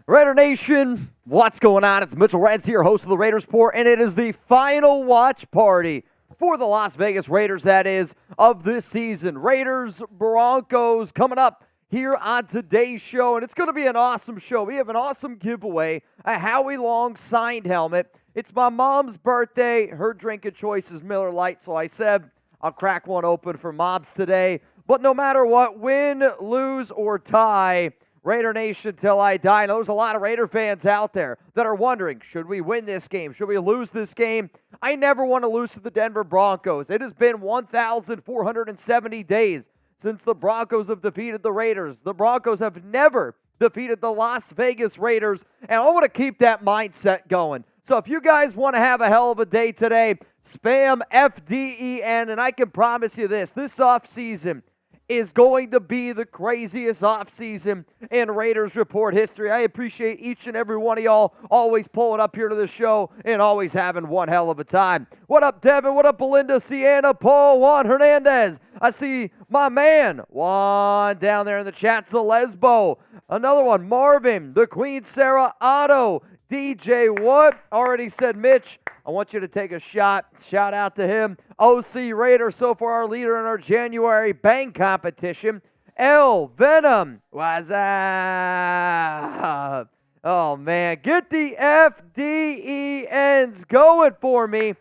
Raider Nation, what's going on? It's Mitchell Renz here, host of the Raiders Report, and it is the final watch party for the Las Vegas Raiders, that is, of this season. Raiders, Broncos coming up here on today's show, and it's going to be an awesome show. We have an awesome giveaway, a Howie Long signed helmet. It's my mom's birthday. Her drink of choice is Miller Lite, so I said I'll crack one open for Moms today. But no matter what, win, lose, or tie, Raider Nation till I die. And there's a lot of Raider fans out there that are wondering, should we win this game? Should we lose this game? I never want to lose to the Denver Broncos. It has been 1,470 days since the Broncos have defeated the Raiders. The Broncos have never defeated the Las Vegas Raiders, and I want to keep that mindset going. So if you guys want to have a hell of a day today, spam FDEN, and I can promise you this offseason is going to be the craziest offseason in Raiders Report history. I appreciate each and every one of y'all always pulling up here to the show and always having one hell of a time. What up, Devin? What up, Belinda, Sienna, Paul, Juan Hernandez? I see my man, Juan, down there in the chat, Lesbo. Another one, Marvin, the Queen Sarah, Otto, DJ What? Already said Mitch. I want you to take a shot. Shout out to him. OC Raider, so far our leader in our January bang competition. L Venom. What's up? Oh, man. Get the FDENs going for me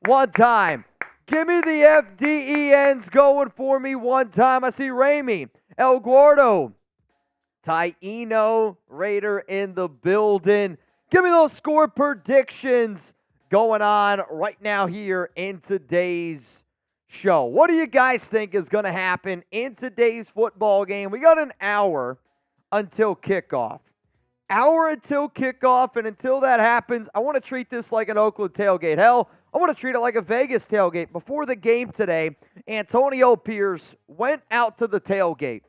one time. Give me the FDENs going for me one time. I see Ramey, El Gordo, Taino Raider in the building. Give me those score predictions going on right now here in today's show. What do you guys think is going to happen in today's football game? We got an hour until kickoff. Hour until kickoff, and until that happens, I want to treat this like an Oakland tailgate. Hell, I want to treat it like a Vegas tailgate. Before the game today, Antonio Pierce went out to the tailgate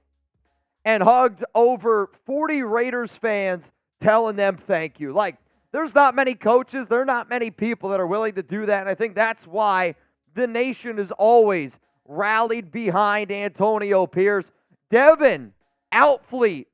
and hugged over 40 Raiders fans, telling them thank you. Like, there's not many coaches, there are not many people that are willing to do that, and I think that's why the nation is always rallied behind Antonio Pierce. Devin, Outfleet,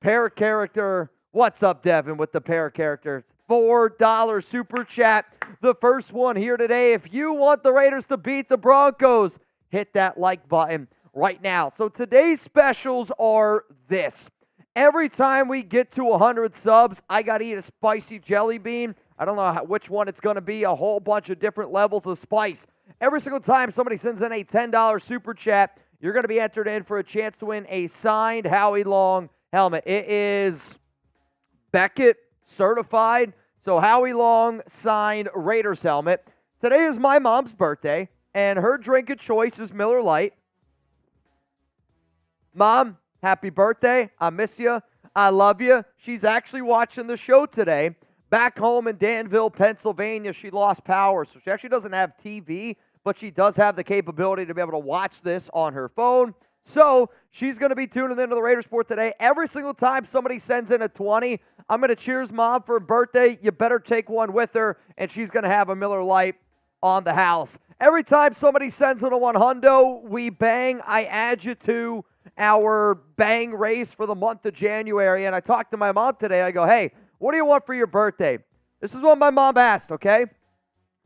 pair character. What's up, Devin, with the pair characters? $4 super chat. The first one here today. If you want the Raiders to beat the Broncos, hit that like button right now. So today's specials are this. Every time we get to 100 subs, I got to eat a spicy jelly bean. I don't know which one it's going to be, a whole bunch of different levels of spice. Every single time somebody sends in a $10 super chat, you're going to be entered in for a chance to win a signed Howie Long helmet. It is Beckett certified, so Howie Long signed Raiders helmet. Today is my mom's birthday, and her drink of choice is Miller Lite. Mom, happy birthday. I miss you. I love you. She's actually watching the show today. Back home in Danville, Pennsylvania, she lost power. So she actually doesn't have TV, but she does have the capability to be able to watch this on her phone. So she's going to be tuning into the Raiders Report today. Every single time somebody sends in a 20, I'm going to cheers Mom for her birthday. You better take one with her, and she's going to have a Miller Lite on the house. Every time somebody sends in a 100, we bang. I add you to our bang race for the month of January. And I talked to my mom today. I go, hey, what do you want for your birthday? This is what my mom asked, okay?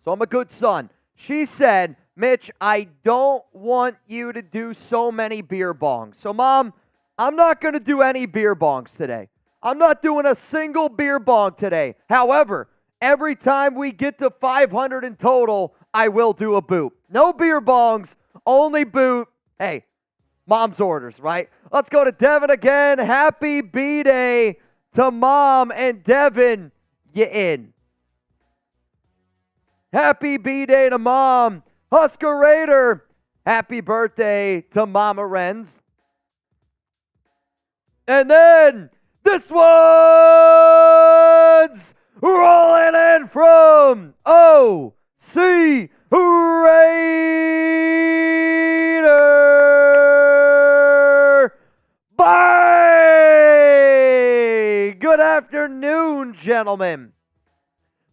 So I'm a good son. She said, Mitch, I don't want you to do so many beer bongs. So, Mom, I'm not going to do any beer bongs today. I'm not doing a single beer bong today. However, every time we get to 500 in total, I will do a boot. No beer bongs, only boot. Hey, Mom's orders, right? Let's go to Devin again. Happy B-Day to Mom and Devin. You in. Happy B-Day to Mom. Husker Raider. Happy birthday to Mama Renz. And then this one's rolling in from OC Raider. Bye! Good afternoon, gentlemen.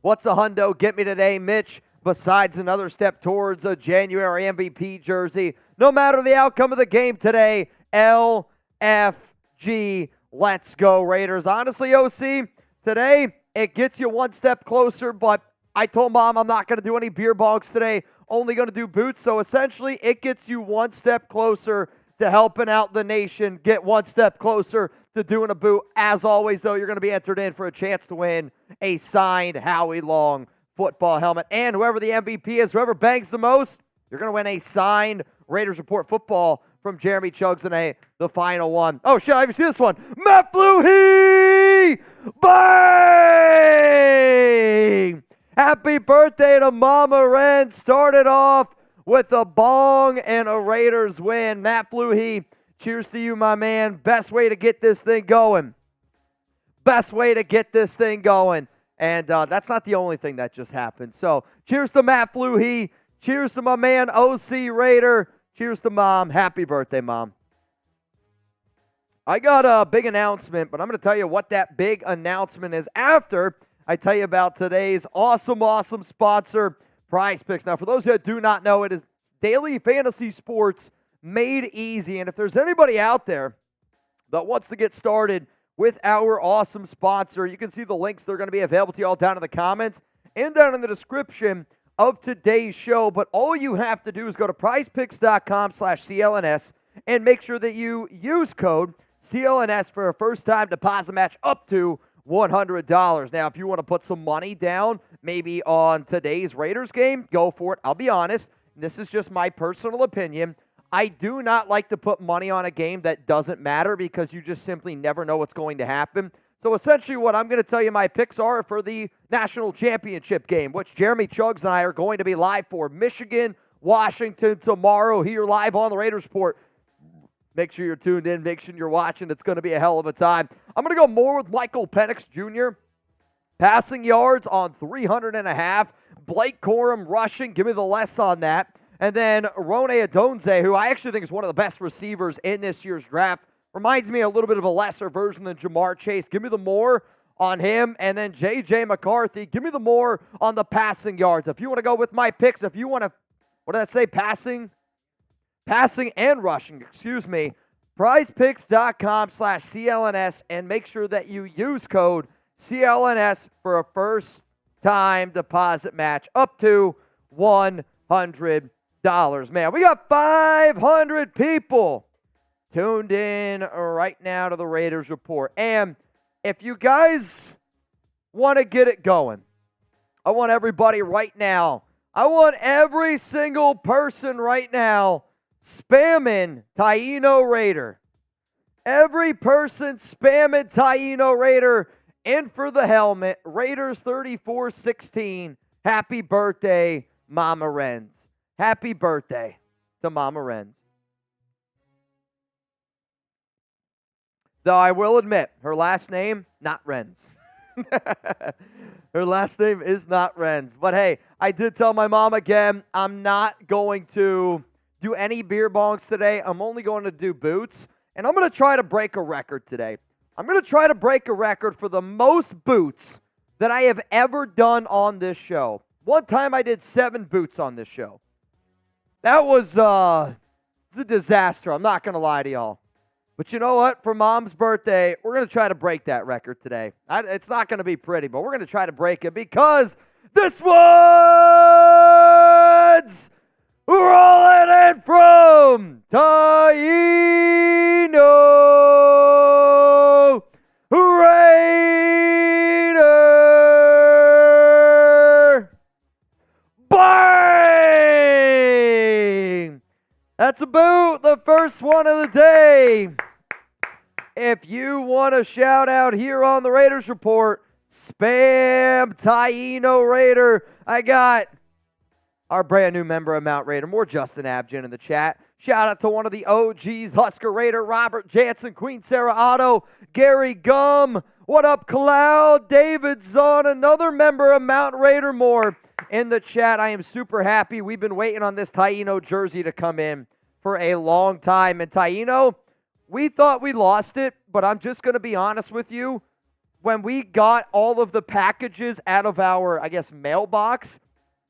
What's a hundo get me today, Mitch? Besides another step towards a January MVP jersey. No matter the outcome of the game today, LFG, let's go Raiders. Honestly, OC, Today, it gets you one step closer, but I told Mom I'm not going to do any beer bongs today, only going to do boots. So essentially, it gets you one step closer to helping out the nation, get one step closer to doing a boot. As always, though, you're going to be entered in for a chance to win a signed Howie Long football helmet. And whoever the MVP is, whoever bangs the most, you're going to win a signed Raiders Report football from Jeremy Chugson, the final one. Oh, shit, I haven't seen this one. Matt Fluhey! Bang! Happy birthday to Mama Renz. Started off with a bong and a Raiders win. Matt Fluhey, cheers to you, my man. Best way to get this thing going. Best way to get this thing going. And that's not the only thing that just happened. So cheers to Matt Fluhey. Cheers to my man, OC Raider. Cheers to Mom. Happy birthday, Mom. I got a big announcement, but I'm going to tell you what that big announcement is after I tell you about today's awesome sponsor, Prize Picks. Now, for those that do not know, it is daily fantasy sports made easy. And if there's anybody out there that wants to get started with our awesome sponsor, you can see the links. They're going to be available to you all down in the comments and down in the description of today's show. But all you have to do is go to prizepicks.com/CLNS and make sure that you use code CLNS for a first-time deposit match up to $100. Now, if you want to put some money down, maybe on today's Raiders game, go for it. I'll be honest, this is just my personal opinion. I do not like to put money on a game that doesn't matter because you just simply never know what's going to happen. So essentially what I'm going to tell you my picks are for the national championship game, which Jeremy Chuggs and I are going to be live for. Michigan, Washington tomorrow here live on the Raiders Report. Make sure you're tuned in. Make sure you're watching. It's going to be a hell of a time. I'm going to go more with Michael Penix Jr. Passing yards on 300.5. Blake Corum rushing. Give me the less on that. And then Rone Odunze, who I actually think is one of the best receivers in this year's draft. Reminds me a little bit of a lesser version than Jamar Chase. Give me the more on him. And then J.J. McCarthy. Give me the more on the passing yards. If you want to go with my picks, if you want to, what did that say? Passing and rushing, excuse me. PrizePicks.com/CLNS and make sure that you use code CLNS for a first-time deposit match up to $100. Man, we got 500 people tuned in right now to the Raiders Report. And if you guys want to get it going, I want everybody right now, I want every single person right now spamming Taino Raider. Every person spamming Taino Raider in for the helmet. Raiders 34-16. Happy birthday, Mama Renz. Happy birthday to Mama Renz. Though I will admit, her last name, not Renz. Her last name is not Renz. But hey, I did tell my mom again, I'm not going to do any beer bongs today. I'm only going to do boots. And I'm going to try to break a record today. I'm going to try to break a record for the most boots that I have ever done on this show. One time I did 7 boots on this show. That was a disaster. I'm not going to lie to y'all. But you know what? For Mom's birthday, we're going to try to break that record today. It's not going to be pretty, but we're going to try to break it because this one's rolling in from Taino Raider. Bang! That's a boot, the first one of the day. If you want a shout out here on the Raiders Report, spam Taino Raider. I got our brand new member of Mount Raider, more Justin Abgen in the chat. Shout out to one of the OGs, Husker Raider, Robert Jansen, Queen Sarah Otto, Gary Gum. What up, Cloud? David Zahn, another member of Mount Raider, more in the chat. I am super happy. We've been waiting on this Taino jersey to come in for a long time. And Taino, we thought we lost it, but I'm just going to be honest with you. When we got all of the packages out of our, mailbox,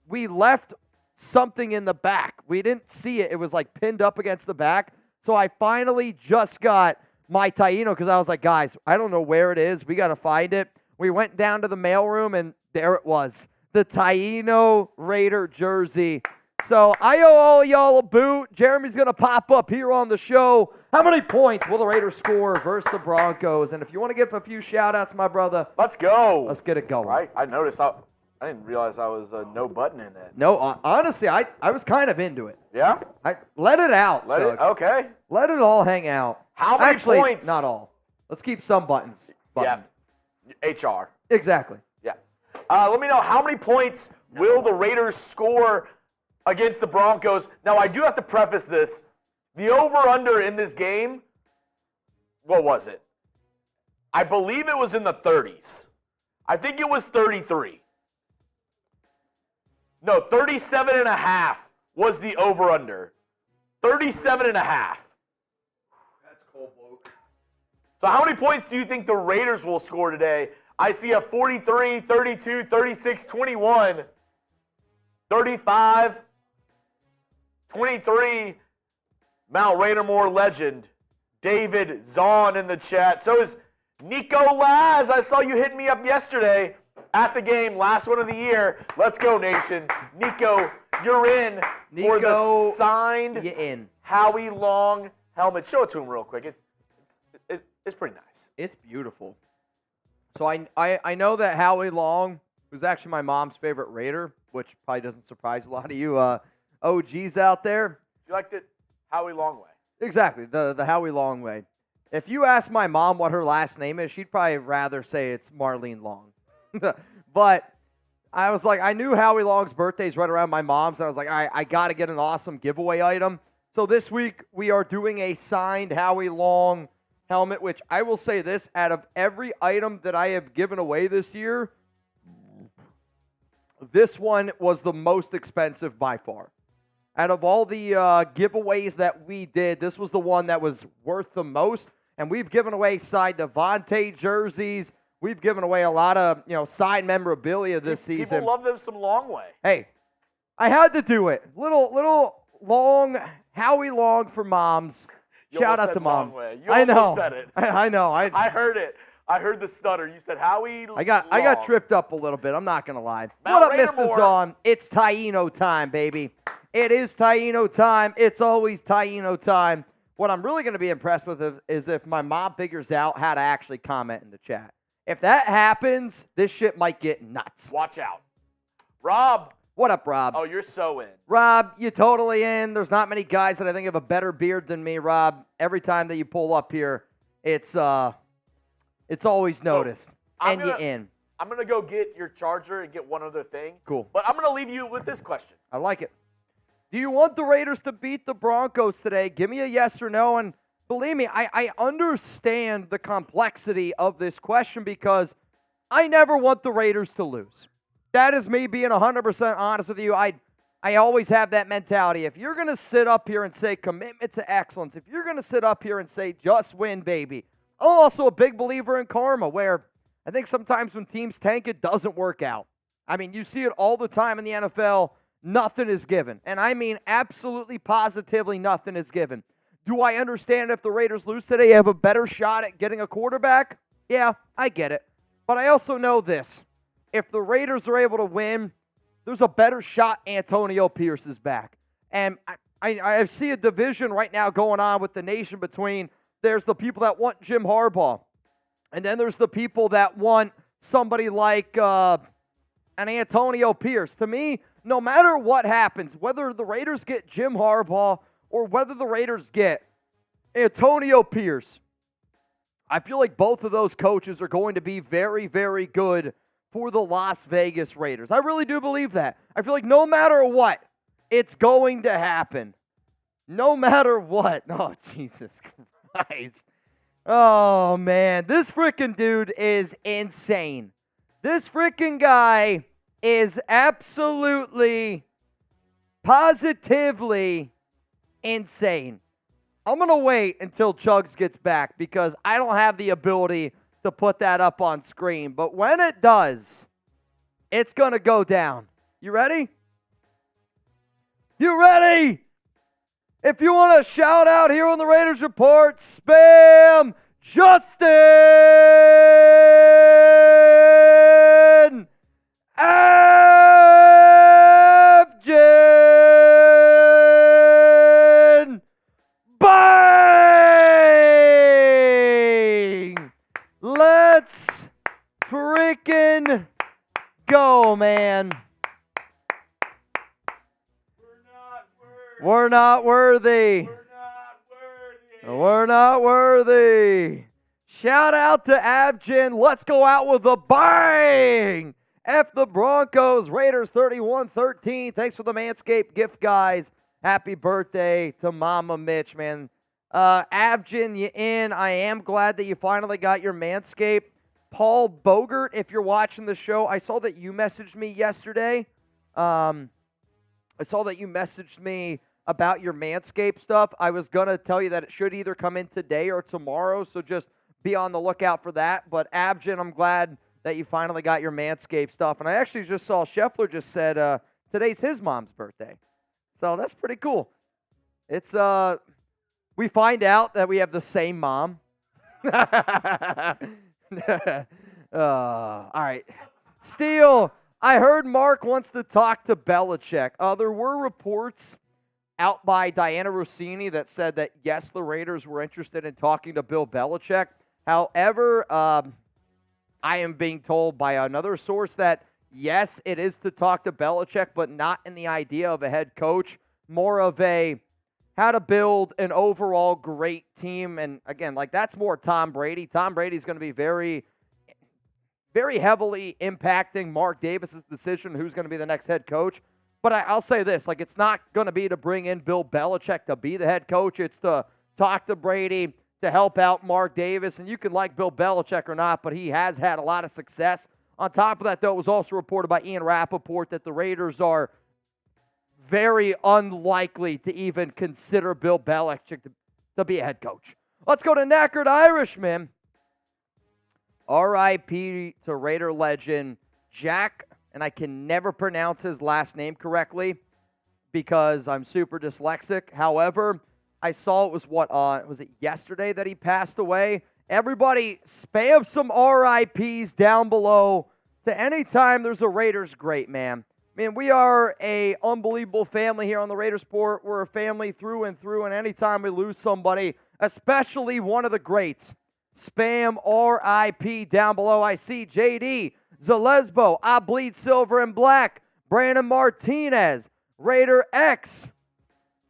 we left something in the back. We didn't see it. It was like pinned up against the back. So I finally just got my Taino because I was like, guys, I don't know where it is. We got to find it. We went down to the mailroom, and there it was, the Taino Raider jersey. So I owe all y'all a boot. Jeremy's going to pop up here on the show. How many points will the Raiders score versus the Broncos? And if you want to give a few shout-outs, my brother. Let's go. Let's get it going. Right? I noticed. I didn't realize I was no button in it. No, honestly, I was kind of into it. Yeah? Let it out. Okay. Let it all hang out. How many points? Not all. Let's keep some buttons. Yeah. HR. Exactly. Yeah. Let me know how many points will the Raiders score against the Broncos. Now, I do have to preface this. The over-under in this game, what was it? I believe it was in the 30s. I think it was 33. No, 37.5 was the over-under. 37.5. That's cold, bloke. So how many points do you think the Raiders will score today? I see a 43, 32, 36, 21, 35, 23, Mount Raidermore legend, David Zahn in the chat. So is Nico Laz. I saw you hitting me up yesterday at the game, last one of the year. Let's go, Nation. Nico, you're in for the signed Howie Long helmet. Show it to him real quick. It's pretty nice. It's beautiful. So I know that Howie Long was actually my mom's favorite Raider, which probably doesn't surprise a lot of you OGs out there. You liked it Howie Long way. Exactly, the Howie Long way. If you ask my mom what her last name is, she'd probably rather say it's Marlene Long. But I was like, I knew Howie Long's birthday's right around my mom's, and I was like, I got to get an awesome giveaway item. So this week, we are doing a signed Howie Long helmet, which I will say this, out of every item that I have given away this year, this one was the most expensive by far. Out of all the giveaways that we did, this was the one that was worth the most. And we've given away signed Davante jerseys. We've given away a lot of, signed memorabilia this season. People love them some Long way. Hey, I had to do it. Little long, Howie Long for moms. Shout out to Mom. You almost said it. I know. I heard it. I heard the stutter. You said Howie I got tripped up a little bit. I'm not going to lie. What up, Mr. Zahn? It's Taino time, baby. It is Taino time. It's always Taino time. What I'm really going to be impressed with is if my mom figures out how to actually comment in the chat. If that happens, this shit might get nuts. Watch out. Rob. What up, Rob? Oh, you're so in. Rob, you totally in. There's not many guys that I think have a better beard than me, Rob. Every time that you pull up here, it's always noticed. And you're in. I'm going to go get your charger and get one other thing. Cool. But I'm going to leave you with this question. I like it. Do you want the Raiders to beat the Broncos today? Give me a yes or no. And believe me, I understand the complexity of this question because I never want the Raiders to lose. That is me being 100% honest with you. I always have that mentality. If you're going to sit up here and say commitment to excellence, if you're going to sit up here and say just win, baby, I'm also a big believer in karma where I think sometimes when teams tank, it doesn't work out. I mean, you see it all the time in the NFL. Nothing is given. And I mean absolutely positively nothing is given. Do I understand if the Raiders lose today, you have a better shot at getting a quarterback? Yeah, I get it. But I also know this. If the Raiders are able to win, there's a better shot Antonio Pierce is back. And I see a division right now going on with the nation between there's the people that want Jim Harbaugh, and then there's the people that want somebody like an Antonio Pierce. To me, no matter what happens, whether the Raiders get Jim Harbaugh or whether the Raiders get Antonio Pierce, I feel like both of those coaches are going to be very, very good for the Las Vegas Raiders. I really do believe that. I feel like no matter what, it's going to happen. No matter what. Oh, Jesus Christ. Oh, man. This freaking dude is insane. This freaking guy is absolutely, positively insane. I'm going to wait until Chugs gets back because I don't have the ability to put that up on screen. But when it does, it's going to go down. You ready? You ready? If you want to shout out here on the Raiders Report, spam Justin! Let's freaking go, man. We're not worthy. We're not worthy. Shout out to Abjin. Let's go out with a bang. F the Broncos. Raiders 31-13. Thanks for the Manscaped gift, guys. Happy birthday to Mama Mitch, man. Abjin, you in. I am glad that you finally got your Manscaped. Paul Bogert, if you're watching the show, I saw that you messaged me yesterday. I saw that you messaged me about your Manscaped stuff. I was going to tell you that it should either come in today or tomorrow, so just be on the lookout for that. But Abjin, I'm glad that you finally got your Manscaped stuff. And I actually just saw Scheffler just said today's his mom's birthday. So that's pretty cool. It's we find out that we have the same mom. All right. Steele, I heard Mark wants to talk to Belichick. There were reports out by Diana Rossini that said that, yes, the Raiders were interested in talking to Bill Belichick. However, I am being told by another source that, yes, it is to talk to Belichick, but not in the idea of a head coach, more of a how to build an overall great team. And again, like that's more Tom Brady. Tom Brady's going to be very, very heavily impacting Mark Davis's decision who's going to be the next head coach. But I'll say this, like it's not going to be to bring in Bill Belichick to be the head coach. It's to talk to Brady, to help out Mark Davis. And you can like Bill Belichick or not, but he has had a lot of success. On top of that, though, it was also reported by Ian Rappaport that the Raiders are very unlikely to even consider Bill Belichick to be a head coach. Let's go to Knackered Irishman. R.I.P. to Raider legend Jack, and I can never pronounce his last name correctly because I'm super dyslexic. However, I saw it was was it yesterday that he passed away? Everybody spam some RIPs down below to any time there's a Raiders great, man. Man, we are a unbelievable family here on the Raiders Sport. We're a family through and through, and anytime we lose somebody, especially one of the greats, spam RIP down below. I see JD, Zalesbo, I Bleed Silver and Black, Brandon Martinez, Raider X.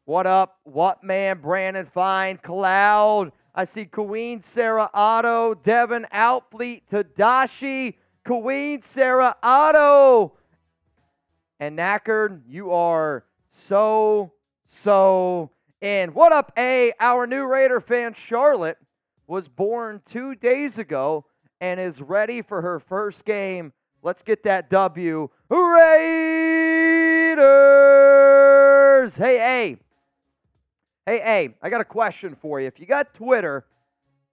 What up? What man? Brandon Fine, Cloud. I see Queen Sarah Otto, Devin Outfleet, Tadashi, Queen Sarah Otto. And Knackered, you are so in. What up, A? Our new Raider fan, Charlotte, was born 2 days ago and is ready for her first game. Let's get that W. Raiders! Hey, A, I got a question for you. If you got Twitter,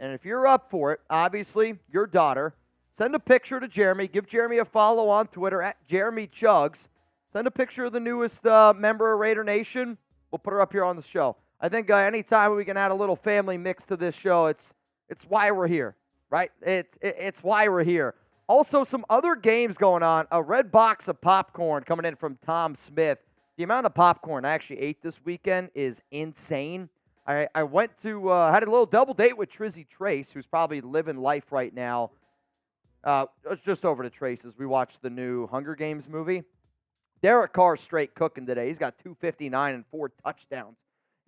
and if you're up for it, obviously, your daughter, send a picture to Jeremy. Give Jeremy a follow on Twitter at Jeremy Chugs. Send a picture of the newest member of Raider Nation. We'll put her up here on the show. I think anytime we can add a little family mix to this show, it's why we're here, right? It's why we're here. Also, some other games going on. A red box of popcorn coming in from Tom Smith. The amount of popcorn I actually ate this weekend is insane. I went to, had a little double date with Trizzy Trace, who's probably living life right now. Just over to Trace's. We watched the new Hunger Games movie. Derek Carr's straight cooking today. He's got 259 and 4 touchdowns,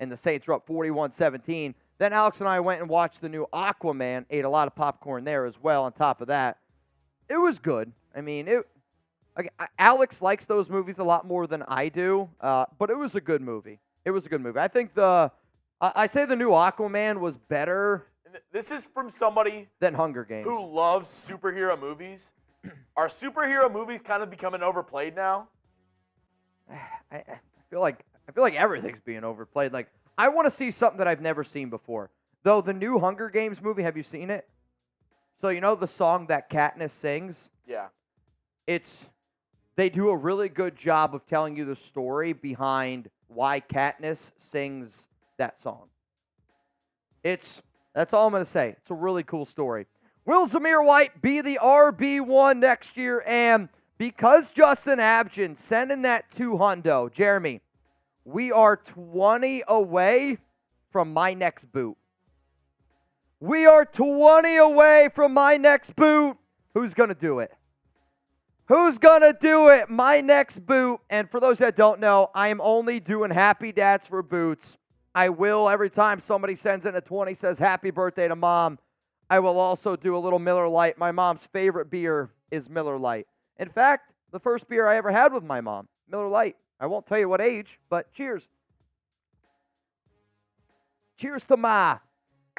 and the Saints are up 41-17. Then Alex and I went and watched the new Aquaman, ate a lot of popcorn there as well on top of that. It was good. I mean, Alex likes those movies a lot more than I do, but it was a good movie. It was a good movie. I think I say the new Aquaman was better. This is from somebody than Hunger Games who loves superhero movies. Are superhero movies kind of becoming overplayed now? I feel like everything's being overplayed. Like, I want to see something that I've never seen before. Though the new Hunger Games movie, have you seen it? So you know the song that Katniss sings? Yeah. They do a really good job of telling you the story behind why Katniss sings that song. That's all I'm going to say. It's a really cool story. Will Zamir White be the RB1 next year? And because Justin Abjin sending that $200, Jeremy, we are 20 away from my next boot. We are 20 away from my next boot. Who's going to do it? Who's going to do it? My next boot. And for those that don't know, I am only doing Happy Dads for boots. I will, every time somebody sends in a 20, says happy birthday to mom, I will also do a little Miller Lite. My mom's favorite beer is Miller Lite. In fact, the first beer I ever had with my mom, Miller Lite. I won't tell you what age, but cheers. Cheers to Ma.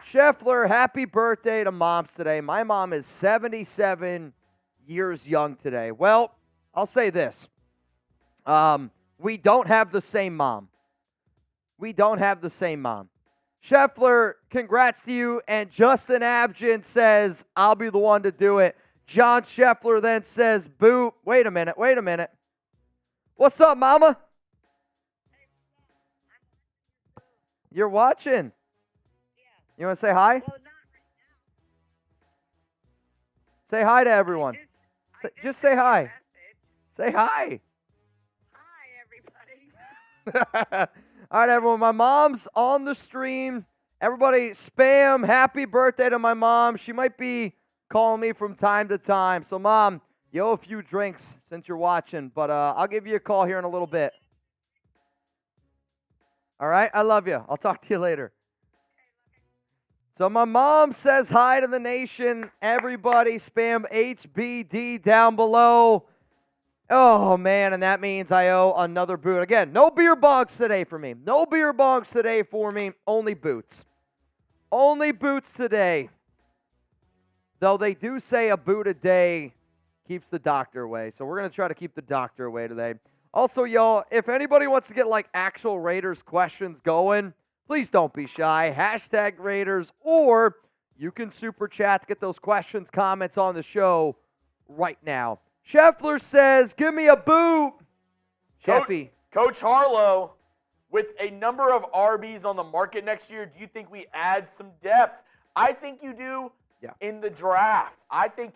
Scheffler, happy birthday to moms today. My mom is 77 years young today. Well, I'll say this. We don't have the same mom. We don't have the same mom. Scheffler, congrats to you. And Justin Abgent says, I'll be the one to do it. John Scheffler then says, boo. Wait a minute. What's up, mama? You're watching? Yeah. You want to say hi? Well, not right now. Say hi to everyone. Just say hi. Say hi. Hi, everybody. All right, everyone. My mom's on the stream. Everybody spam happy birthday to my mom. She might be calling me from time to time. So, Mom, you owe a few drinks since you're watching. But I'll give you a call here in a little bit. All right? I love you. I'll talk to you later. So my mom says hi to the nation. Everybody spam HBD down below. Oh, man, and that means I owe another boot. Again, no beer bongs today for me. No beer bongs today for me. Only boots. Only boots today. Though they do say a boot a day keeps the doctor away. So we're going to try to keep the doctor away today. Also, y'all, if anybody wants to get, like, actual Raiders questions going, please don't be shy. Hashtag Raiders, or you can super chat to get those questions, comments on the show right now. Scheffler says, give me a boot. Sheffy. Coach Harlow, with a number of RBs on the market next year, do you think we add some depth? I think you do in the draft. I think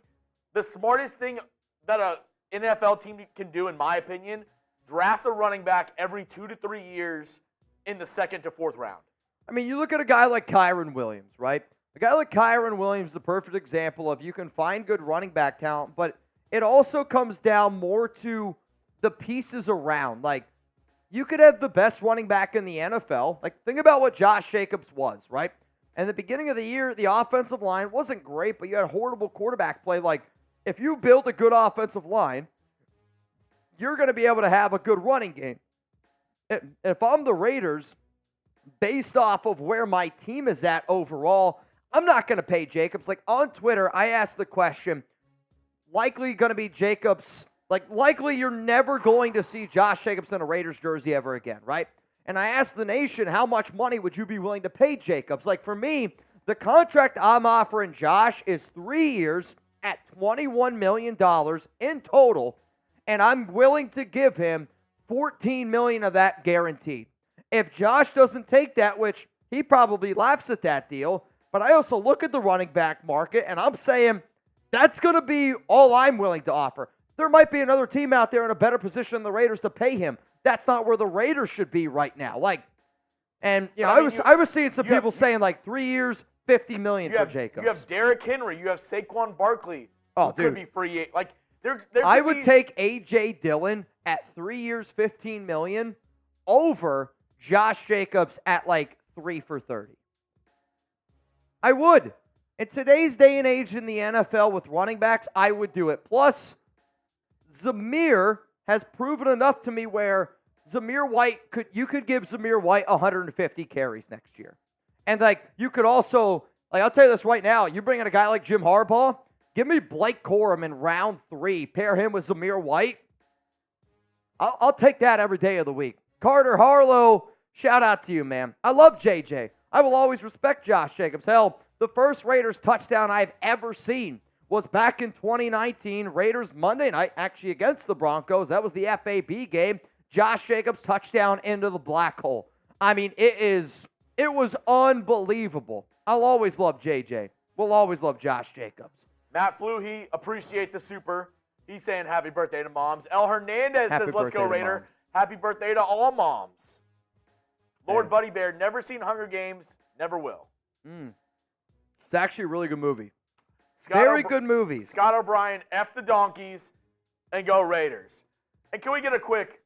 the smartest thing that a NFL team can do, in my opinion, draft a running back every 2 to 3 years in the 2nd to 4th round. I mean, you look at a guy like Kyren Williams, right? A guy like Kyren Williams is the perfect example of you can find good running back talent, but it also comes down more to the pieces around. Like, you could have the best running back in the NFL. Like, think about what Josh Jacobs was, right? And the beginning of the year, the offensive line wasn't great, but you had horrible quarterback play. Like, if you build a good offensive line, you're going to be able to have a good running game. If I'm the Raiders, based off of where my team is at overall, I'm not going to pay Jacobs. Like, on Twitter, I asked the question, likely going to be Jacobs, like, likely you're never going to see Josh Jacobs in a Raiders jersey ever again, right? And I asked the nation, how much money would you be willing to pay Jacobs? Like, for me, the contract I'm offering Josh is 3 years at $21 million in total, and I'm willing to give him $14 million of that guaranteed. If Josh doesn't take that, which he probably laughs at that deal, but I also look at the running back market, and I'm saying that's going to be all I'm willing to offer. There might be another team out there in a better position than the Raiders to pay him. That's not where the Raiders should be right now. Like, and you know, I was seeing some people saying like 3 years, $50 million for Jacobs. You have Derrick Henry. You have Saquon Barkley. Oh, dude, could be free. Like, I would take A.J. Dillon at 3 years, $15 million over Josh Jacobs at like 3 for $30. I would. In today's day and age in the NFL with running backs, I would do it. Plus, Zamir has proven enough to me where Zamir White you could give Zamir White 150 carries next year. And like, you could also, like, I'll tell you this right now, you bring in a guy like Jim Harbaugh, give me Blake Corum in round 3, pair him with Zamir White. I'll take that every day of the week. Carter Harlow, shout out to you, man. I love JJ. I will always respect Josh Jacobs. Hell, the first Raiders touchdown I've ever seen was back in 2019, Raiders Monday night, actually against the Broncos. That was the FAB game. Josh Jacobs touchdown into the black hole. I mean, it was unbelievable. I'll always love JJ. We'll always love Josh Jacobs. Matt Fluhey, appreciate the super. He's saying happy birthday to moms. El Hernandez says, let's go Raider. Happy birthday to all moms. Lord Buddy Bear, never seen Hunger Games, never will. It's actually a really good movie. Scott Good movie. Scott O'Brien, F the Donkeys, and go Raiders. And can we get a quick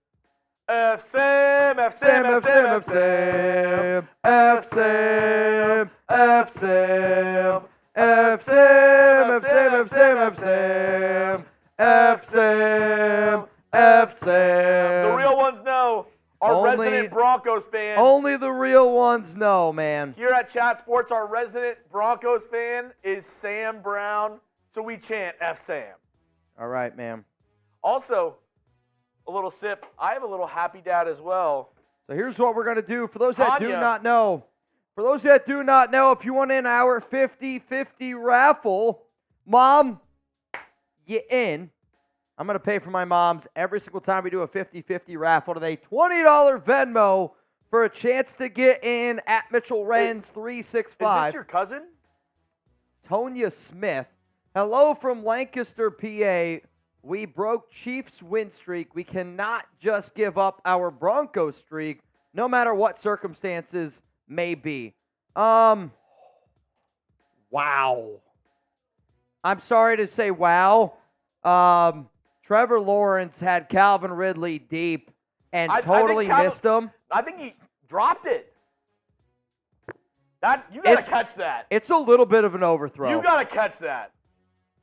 F-Sam, F-Sam, F-Sam, F-Sam, F-Sam, F-Sam, F-Sam, F-Sam, F-Sam, F-Sam, F-Sam, F-Sam. The real ones know. Our resident Broncos fan. Only the real ones know, man. Here at Chat Sports, our resident Broncos fan is Sam Brown. So we chant F-Sam. All right, man. Also, a little sip. I have a little happy dad as well. So here's what we're going to do. For those that do not know, if you want in our 50-50 raffle, Mom, you in. I'm going to pay for my mom's every single time we do a 50-50 raffle today. $20 Venmo for a chance to get in at Mitchell Renz 365. Is this your cousin? Tonya Smith. Hello from Lancaster, PA. We broke Chiefs win streak. We cannot just give up our Broncos streak, no matter what circumstances may be. Wow. I'm sorry to say wow. Trevor Lawrence had Calvin Ridley deep and totally missed him. I think he dropped it. You got to catch that. It's a little bit of an overthrow. You got to catch that.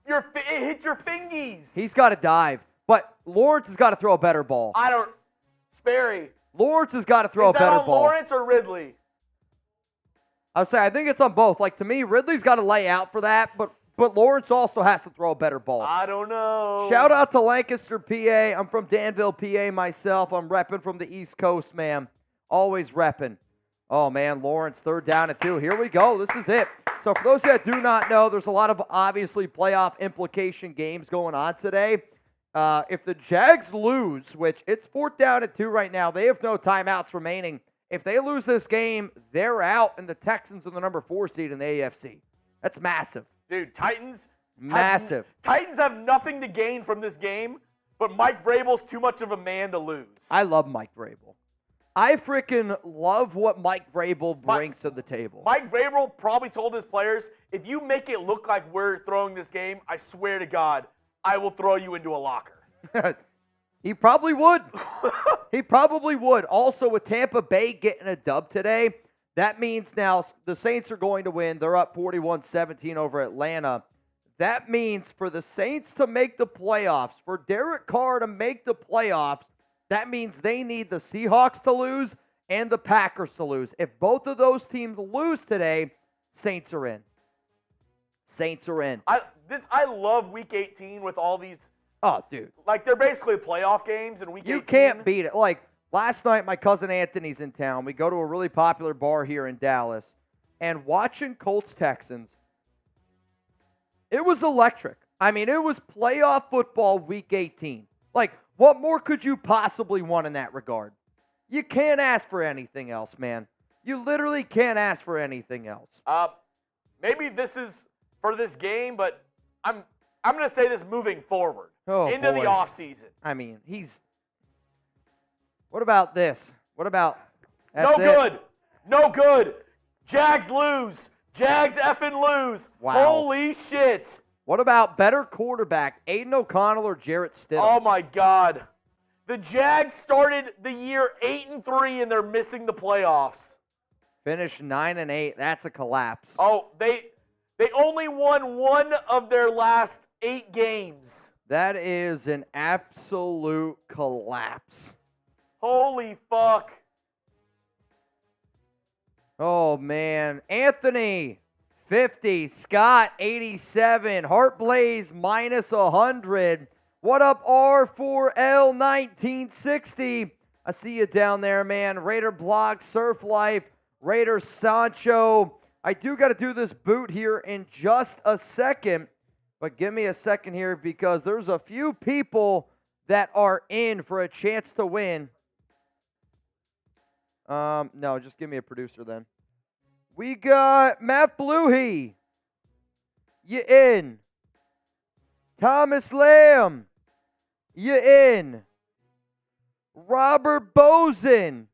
It hits your fingies. He's got to dive. But Lawrence has got to throw a better ball. Sperry. Lawrence has got to throw a better ball. Is that on Lawrence or Ridley? I would say I think it's on both. Like, to me, Ridley's got to lay out for that, but Lawrence also has to throw a better ball. I don't know. Shout out to Lancaster, PA. I'm from Danville, PA myself. I'm repping from the East Coast, man. Always repping. Oh, man, Lawrence, 3rd down and 2. Here we go. This is it. So for those that do not know, there's a lot of obviously playoff implication games going on today. If the Jags lose, which it's 4th down and 2 right now, they have no timeouts remaining. If they lose this game, they're out, and the Texans are the number 4 seed in the AFC. That's massive. Dude, Titans. Massive. Titans have nothing to gain from this game, but Mike Vrabel's too much of a man to lose. I love Mike Vrabel. I freaking love what Mike Vrabel brings to the table. Mike Vrabel probably told his players, if you make it look like we're throwing this game, I swear to God, I will throw you into a locker. He probably would. He probably would. Also, with Tampa Bay getting a dub today, that means now the Saints are going to win. They're up 41-17 over Atlanta. That means for the Saints to make the playoffs, for Derek Carr to make the playoffs, that means they need the Seahawks to lose and the Packers to lose. If both of those teams lose today, Saints are in. Saints are in. I love Week 18 with all these. Oh, dude. Like, they're basically playoff games in Week 18. You can't beat it. Like, last night, my cousin Anthony's in town. We go to a really popular bar here in Dallas. And watching Colts-Texans, it was electric. I mean, it was playoff football Week 18. Like, what more could you possibly want in that regard? You can't ask for anything else, man. You literally can't ask for anything else. Maybe this is for this game, but I'm going to say this moving forward into the offseason. I mean, what about this? What about no good. No good. Jags lose. Jags effing lose. Wow. Holy shit. What about better quarterback, Aidan O'Connell or Jarrett Stidham? Oh, my God. The Jags started the year 8-3, and they're missing the playoffs. Finished 9-8. That's a collapse. Oh, they only won 1 of their last 8 games. That is an absolute collapse. Holy fuck. Oh, man. Anthony, 50. Scott, 87. Heartblaze, minus 100. What up, R4L, 1960? I see you down there, man. Raider Block, Surf Life, Raider Sancho. I do got to do this boot here in just a second, but give me a second here because there's a few people that are in for a chance to win. No, just give me a producer then. We got Matt Bluey. You in. Thomas Lamb. You in. Robert Bozen.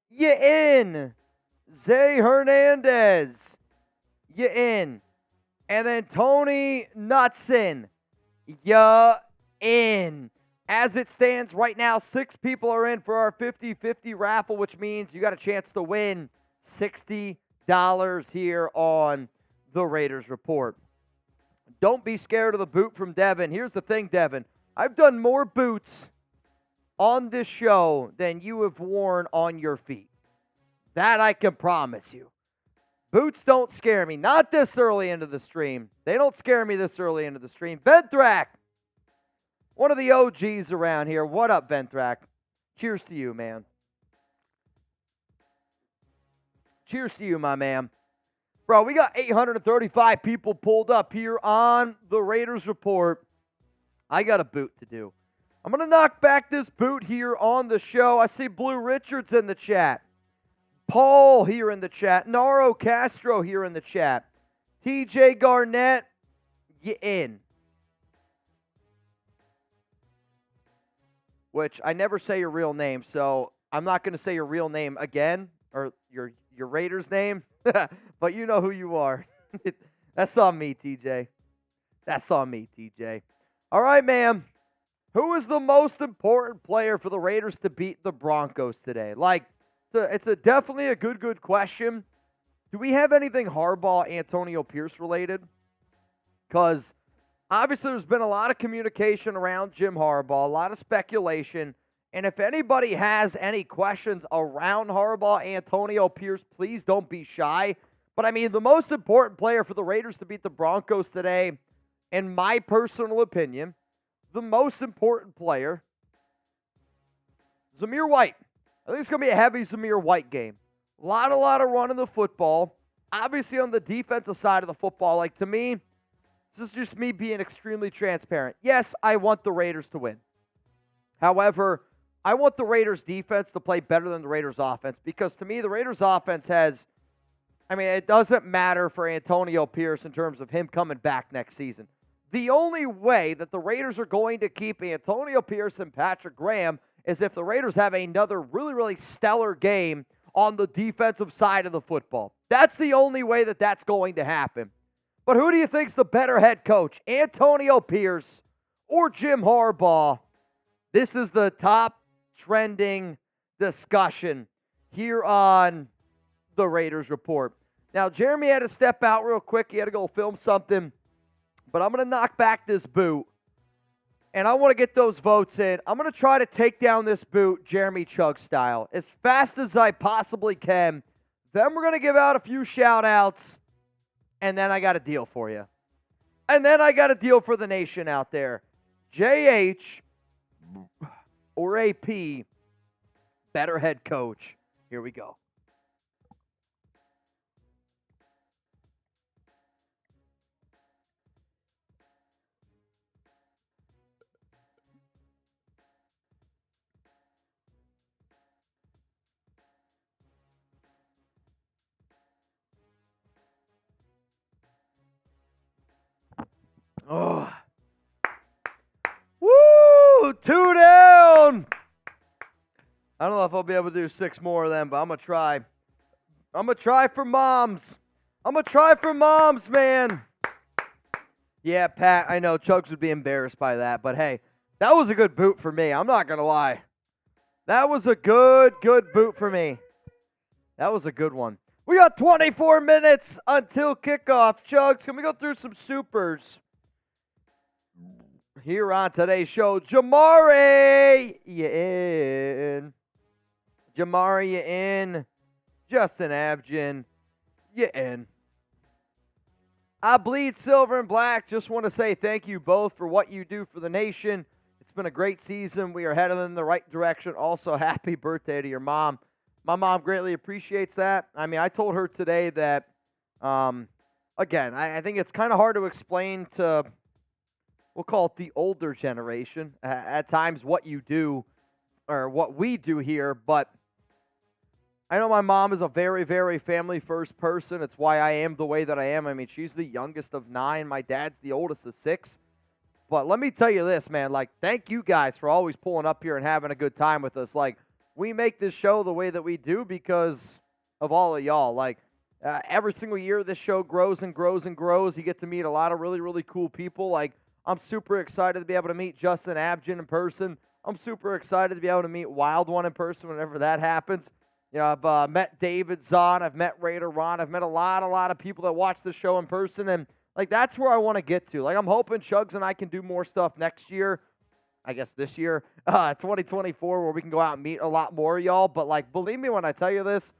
You in. Zay Hernandez. You in. And then Tony Knutson, you're in. As it stands right now, 6 people are in for our 50-50 raffle, which means you got a chance to win $60 here on the Raiders Report. Don't be scared of the boot from Devin. Here's the thing, Devin. I've done more boots on this show than you have worn on your feet. That I can promise you. Boots don't scare me. Not this early into the stream. They don't scare me this early into the stream. Venthrak, one of the OGs around here. What up, Venthrak? Cheers to you, man. Cheers to you, my man. Bro, we got 835 people pulled up here on the Raiders Report. I got a boot to do. I'm going to knock back this boot here on the show. I see Blue Richards in the chat. Paul here in the chat. Naro Castro here in the chat. TJ Garnett, you in. Which I never say your real name, so I'm not going to say your real name again, or your Raiders name, but you know who you are. That's on me, TJ. That's on me, TJ. All right, man. Who is the most important player for the Raiders to beat the Broncos today? Like, it's definitely a good question. Do we have anything Harbaugh, Antonio Pierce related? Because obviously there's been a lot of communication around Jim Harbaugh, a lot of speculation. And if anybody has any questions around Harbaugh, Antonio Pierce, please don't be shy. But I mean, the most important player for the Raiders to beat the Broncos today, in my personal opinion, the most important player, Zamir White. I think it's going to be a heavy Zamir White game. A lot of running the football. Obviously, on the defensive side of the football, like, to me, this is just me being extremely transparent. Yes, I want the Raiders to win. However, I want the Raiders defense to play better than the Raiders offense, because to me, the Raiders offense has, I mean, it doesn't matter for Antonio Pierce in terms of him coming back next season. The only way that the Raiders are going to keep Antonio Pierce and Patrick Graham is if the Raiders have another really stellar game on the defensive side of the football. That's the only way that that's going to happen. But who do you think's the better head coach, Antonio Pierce or Jim Harbaugh? This is the top trending discussion here on the Raiders Report. Now, Jeremy had to step out real quick. He had to go film something. But I'm going to knock back this boot, and I want to get those votes in. I'm going to try to take down this boot Jeremy Chug style as fast as I possibly can. Then we're going to give out a few shout-outs, and then I got a deal for you. And then I got a deal for the nation out there. JH or AP, better head coach. Here we go. Oh. Woo! 2 down! I don't know if I'll be able to do 6 more of them, but I'm going to try. I'm going to try for moms. I'm going to try for moms, man. Yeah, Pat, I know Chugs would be embarrassed by that, but hey, that was a good boot for me. I'm not going to lie. That was a good boot for me. That was a good one. We got 24 minutes until kickoff. Chugs, can we go through some supers? Here on today's show, Jamari, you in. Jamari, you in. Justin Avgin, you in. I bleed silver and black. Just want to say thank you both for what you do for the nation. It's been a great season. We are headed in the right direction. Also, happy birthday to your mom. My mom greatly appreciates that. I mean, I told her today that, again, I think it's kind of hard to explain to, we'll call it the older generation, at times what you do or what we do here. But I know my mom is a very family-first person. It's why I am the way that I am. I mean, she's the youngest of 9. My dad's the oldest of 6. But let me tell you this, man. Like, thank you guys for always pulling up here and having a good time with us. Like, we make this show the way that we do because of all of y'all. Like, Every single year, this show grows and grows and grows. You get to meet a lot of really, really cool people. Like, I'm super excited to be able to meet Justin Abgen in person. I'm super excited to be able to meet Wild One in person whenever that happens. You know, I've met David Zahn. I've met Raider Ron. I've met a lot of people that watch the show in person. And, like, that's where I want to get to. Like, I'm hoping Chugs and I can do more stuff next year. I guess this year, 2024, where we can go out and meet a lot more of y'all. But, like, believe me when I tell you this,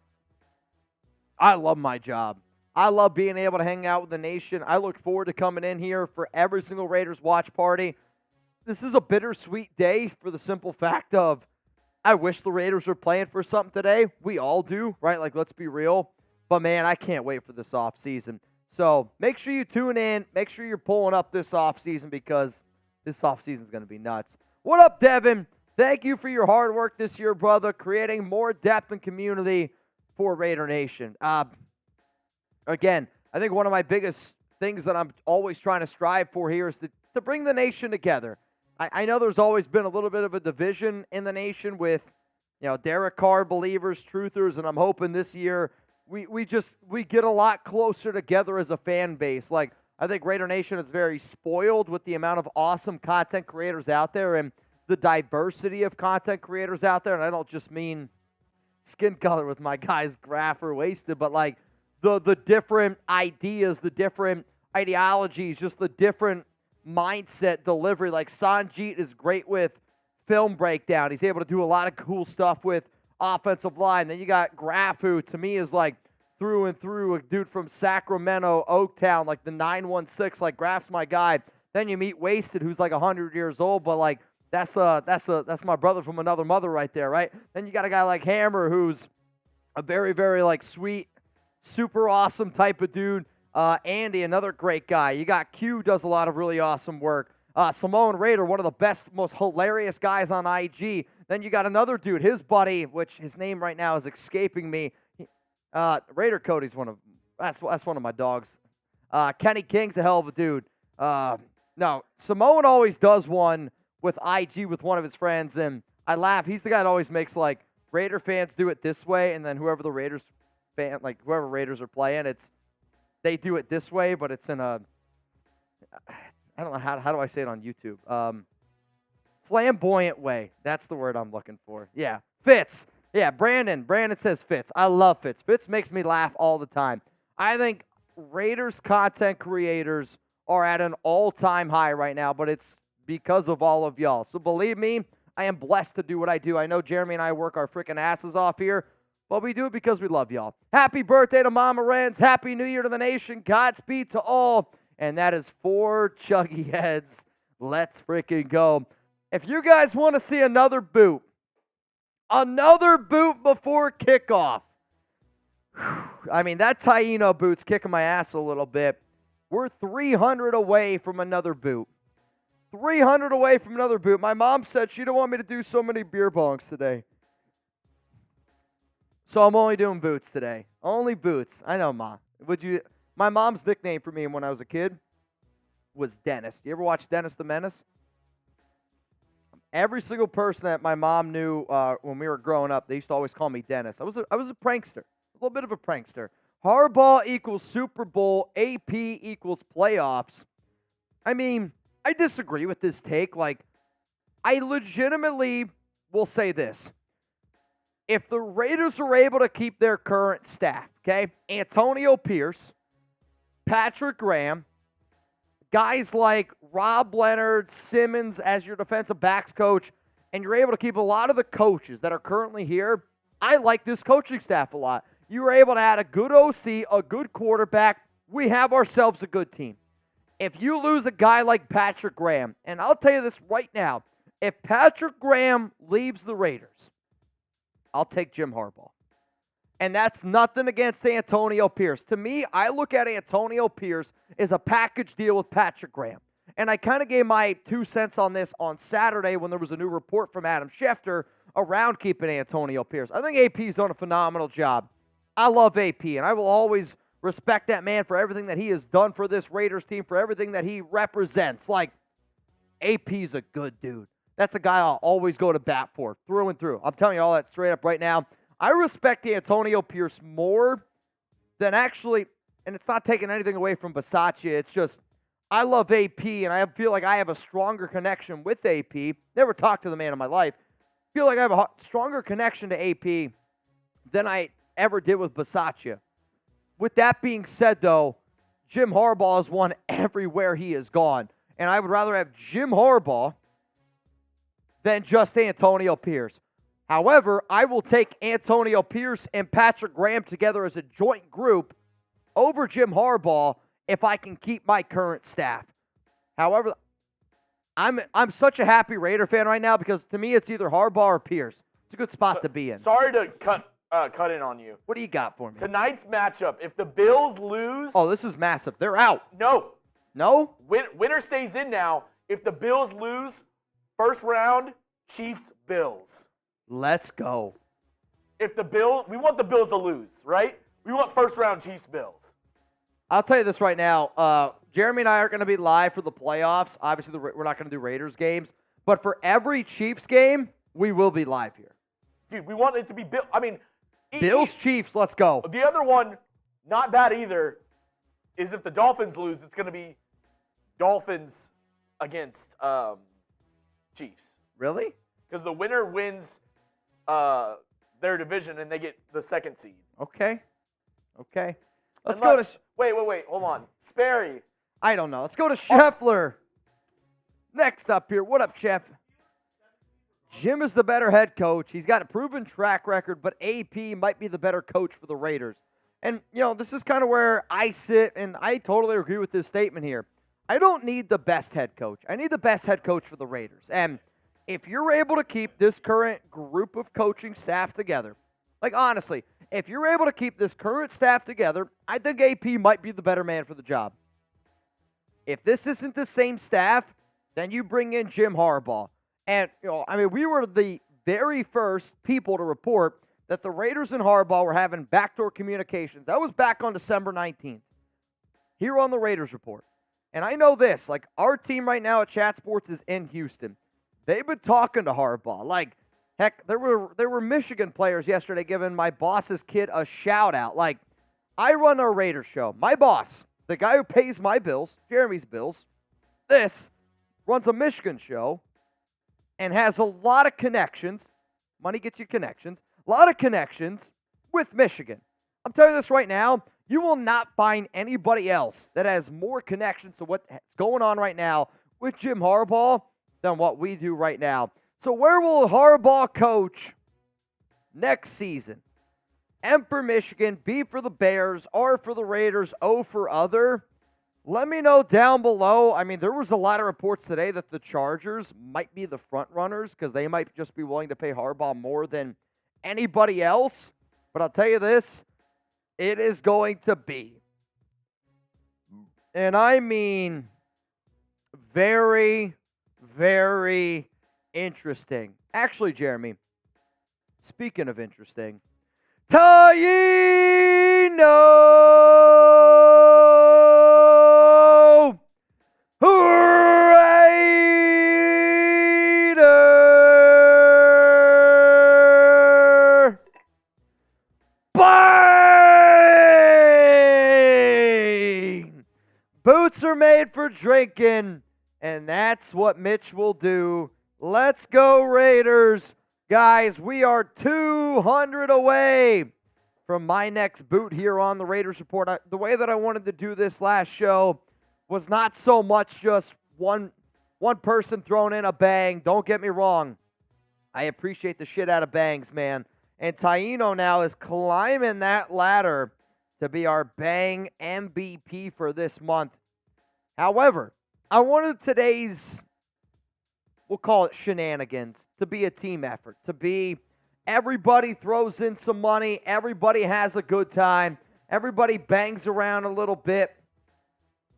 I love my job. I love being able to hang out with the nation. I look forward to coming in here for every single Raiders watch party. This is a bittersweet day for the simple fact of I wish the Raiders were playing for something today. We all do, right? Like, let's be real. But, man, I can't wait for this offseason. So make sure you tune in. Make sure you're pulling up this offseason because this offseason is going to be nuts. What up, Devin? Thank you for your hard work this year, brother, creating more depth and community for Raider Nation. Again, I think one of my biggest things that I'm always trying to strive for here is to bring the nation together. I know there's always been a little bit of a division in the nation with, you know, Derek Carr believers, truthers, and I'm hoping this year we get a lot closer together as a fan base. Like, I think Raider Nation is very spoiled with the amount of awesome content creators out there and the diversity of content creators out there. And I don't just mean skin color with my guys Graph or Wasted, but like the different ideas, the different ideologies, just the different mindset delivery. Like Sanjeet is great with film breakdown. He's able to do a lot of cool stuff with offensive line. Then you got Graph, who to me is like through and through a dude from Sacramento, Oaktown, like the 916. Like Graph's my guy. Then you meet Wasted, who's like 100 years old, but like that's my brother from another mother right there, right? Then you got a guy like Hammer, who's a very, very like sweet, super awesome type of dude. Andy, another great guy. You got Q, does a lot of really awesome work. Simone Raider, one of the best, most hilarious guys on IG. Then you got another dude, his buddy, which his name right now is escaping me. Raider Cody's that's one of my dogs. Kenny King's a hell of a dude. No, Simone always does one with IG with one of his friends, and I laugh. He's the guy that always makes like Raider fans do it this way, and then whoever the Raiders fan, like whoever Raiders are playing, they do it this way, but it's in a, I don't know, how do I say it on YouTube? Flamboyant way. That's the word I'm looking for. Yeah, Fitz. Yeah, Brandon says Fitz. I love Fitz. Fitz makes me laugh all the time. I think Raiders content creators are at an all-time high right now, but it's because of all of y'all. So believe me, I am blessed to do what I do. I know Jeremy and I work our freaking asses off here, but we do it because we love y'all. Happy birthday to Mama Renz. Happy New Year to the nation. Godspeed to all. And that is 4 chuggy heads. Let's freaking go. If you guys want to see another boot before kickoff, I mean, that Taino boot's kicking my ass a little bit. We're 300 away from another boot. 300 away from another boot. My mom said she didn't want me to do so many beer bongs today. So I'm only doing boots today. Only boots. I know, Ma. My mom's nickname for me when I was a kid was Dennis. You ever watch Dennis the Menace? Every single person that my mom knew when we were growing up, they used to always call me Dennis. I was a prankster. A little bit of a prankster. Harbaugh equals Super Bowl. AP equals playoffs. I mean, I disagree with this take. Like, I legitimately will say this. If the Raiders are able to keep their current staff, okay, Antonio Pierce, Patrick Graham, guys like Rob Leonard, Simmons as your defensive backs coach, and you're able to keep a lot of the coaches that are currently here, I like this coaching staff a lot. You were able to add a good OC, a good quarterback. We have ourselves a good team. If you lose a guy like Patrick Graham, and I'll tell you this right now, if Patrick Graham leaves the Raiders, I'll take Jim Harbaugh. And that's nothing against Antonio Pierce. To me, I look at Antonio Pierce as a package deal with Patrick Graham. And I kind of gave my 2 cents on this on Saturday when there was a new report from Adam Schefter around keeping Antonio Pierce. I think AP's done a phenomenal job. I love AP, and I will always respect that man for everything that he has done for this Raiders team, for everything that he represents. Like, AP's a good dude. That's a guy I'll always go to bat for, through and through. I'm telling you all that straight up right now. I respect Antonio Pierce more then actually, and it's not taking anything away from Bisaccia, it's just I love AP, and I feel like I have a stronger connection with AP. Never talked to the man in my life. Feel like I have a stronger connection to AP than I ever did with Bisaccia. With that being said, though, Jim Harbaugh has won everywhere he has gone, and I would rather have Jim Harbaugh than just Antonio Pierce. However, I will take Antonio Pierce and Patrick Graham together as a joint group over Jim Harbaugh if I can keep my current staff. However, I'm such a happy Raider fan right now because to me it's either Harbaugh or Pierce. It's a good spot to be in. Sorry to cut in on you. What do you got for me? Tonight's matchup, if the Bills lose... Oh, this is massive. They're out. No. No? Winner stays in now. If the Bills lose, first round, Chiefs-Bills. Let's go. If the Bills... We want the Bills to lose, right? We want first round Chiefs-Bills. I'll tell you this right now. Jeremy and I aren't going to be live for the playoffs. Obviously, we're not going to do Raiders games. But for every Chiefs game, we will be live here. Dude, we want it to be Bill. I mean, Bills, Chiefs, let's go. The other one, not bad either, is if the Dolphins lose, it's going to be Dolphins against Chiefs. Really? Because the winner wins their division and they get the second seed. Okay. Let's go to... Wait. Hold on. Sperry. I don't know. Let's go to Scheffler. Next up here. What up, Chef? Jim is the better head coach. He's got a proven track record, but AP might be the better coach for the Raiders. And, this is kind of where I sit, and I totally agree with this statement here. I don't need the best head coach. I need the best head coach for the Raiders. And if you're able to keep this current group of coaching staff together, like honestly, if you're able to keep this current staff together, I think AP might be the better man for the job. If this isn't the same staff, then you bring in Jim Harbaugh. And, we were the very first people to report that the Raiders and Harbaugh were having backdoor communications. That was back on December 19th here on the Raiders Report. And I know this, our team right now at Chat Sports is in Houston. They've been talking to Harbaugh. Heck, there were Michigan players yesterday giving my boss's kid a shout-out. I run our Raiders show. My boss, the guy who pays my bills, Jeremy's bills, runs a Michigan show and has a lot of connections. Money gets you connections. A lot of connections with Michigan. I'm telling you this right now, you will not find anybody else that has more connections to what's going on right now with Jim Harbaugh than what we do right now. So where will Harbaugh coach next season? M for Michigan, B for the Bears, R for the Raiders, O for other. Let me know down below. There was a lot of reports today that the Chargers might be the front runners because they might just be willing to pay Harbaugh more than anybody else. But I'll tell you this, it is going to be, and I mean very, very interesting. Actually, Jeremy, speaking of interesting, Taino Raider bang! Boots are made for drinking, and that's what Mitch will do. Let's go, Raiders. Guys, we are 200 away from my next boot here on the Raiders Report. The way that I wanted to do this last show was not so much just one person throwing in a bang. Don't get me wrong. I appreciate the shit out of bangs, man. And Taino now is climbing that ladder to be our bang MVP for this month. However, I wanted today's, we'll call it shenanigans, to be a team effort, to be everybody throws in some money, everybody has a good time, everybody bangs around a little bit.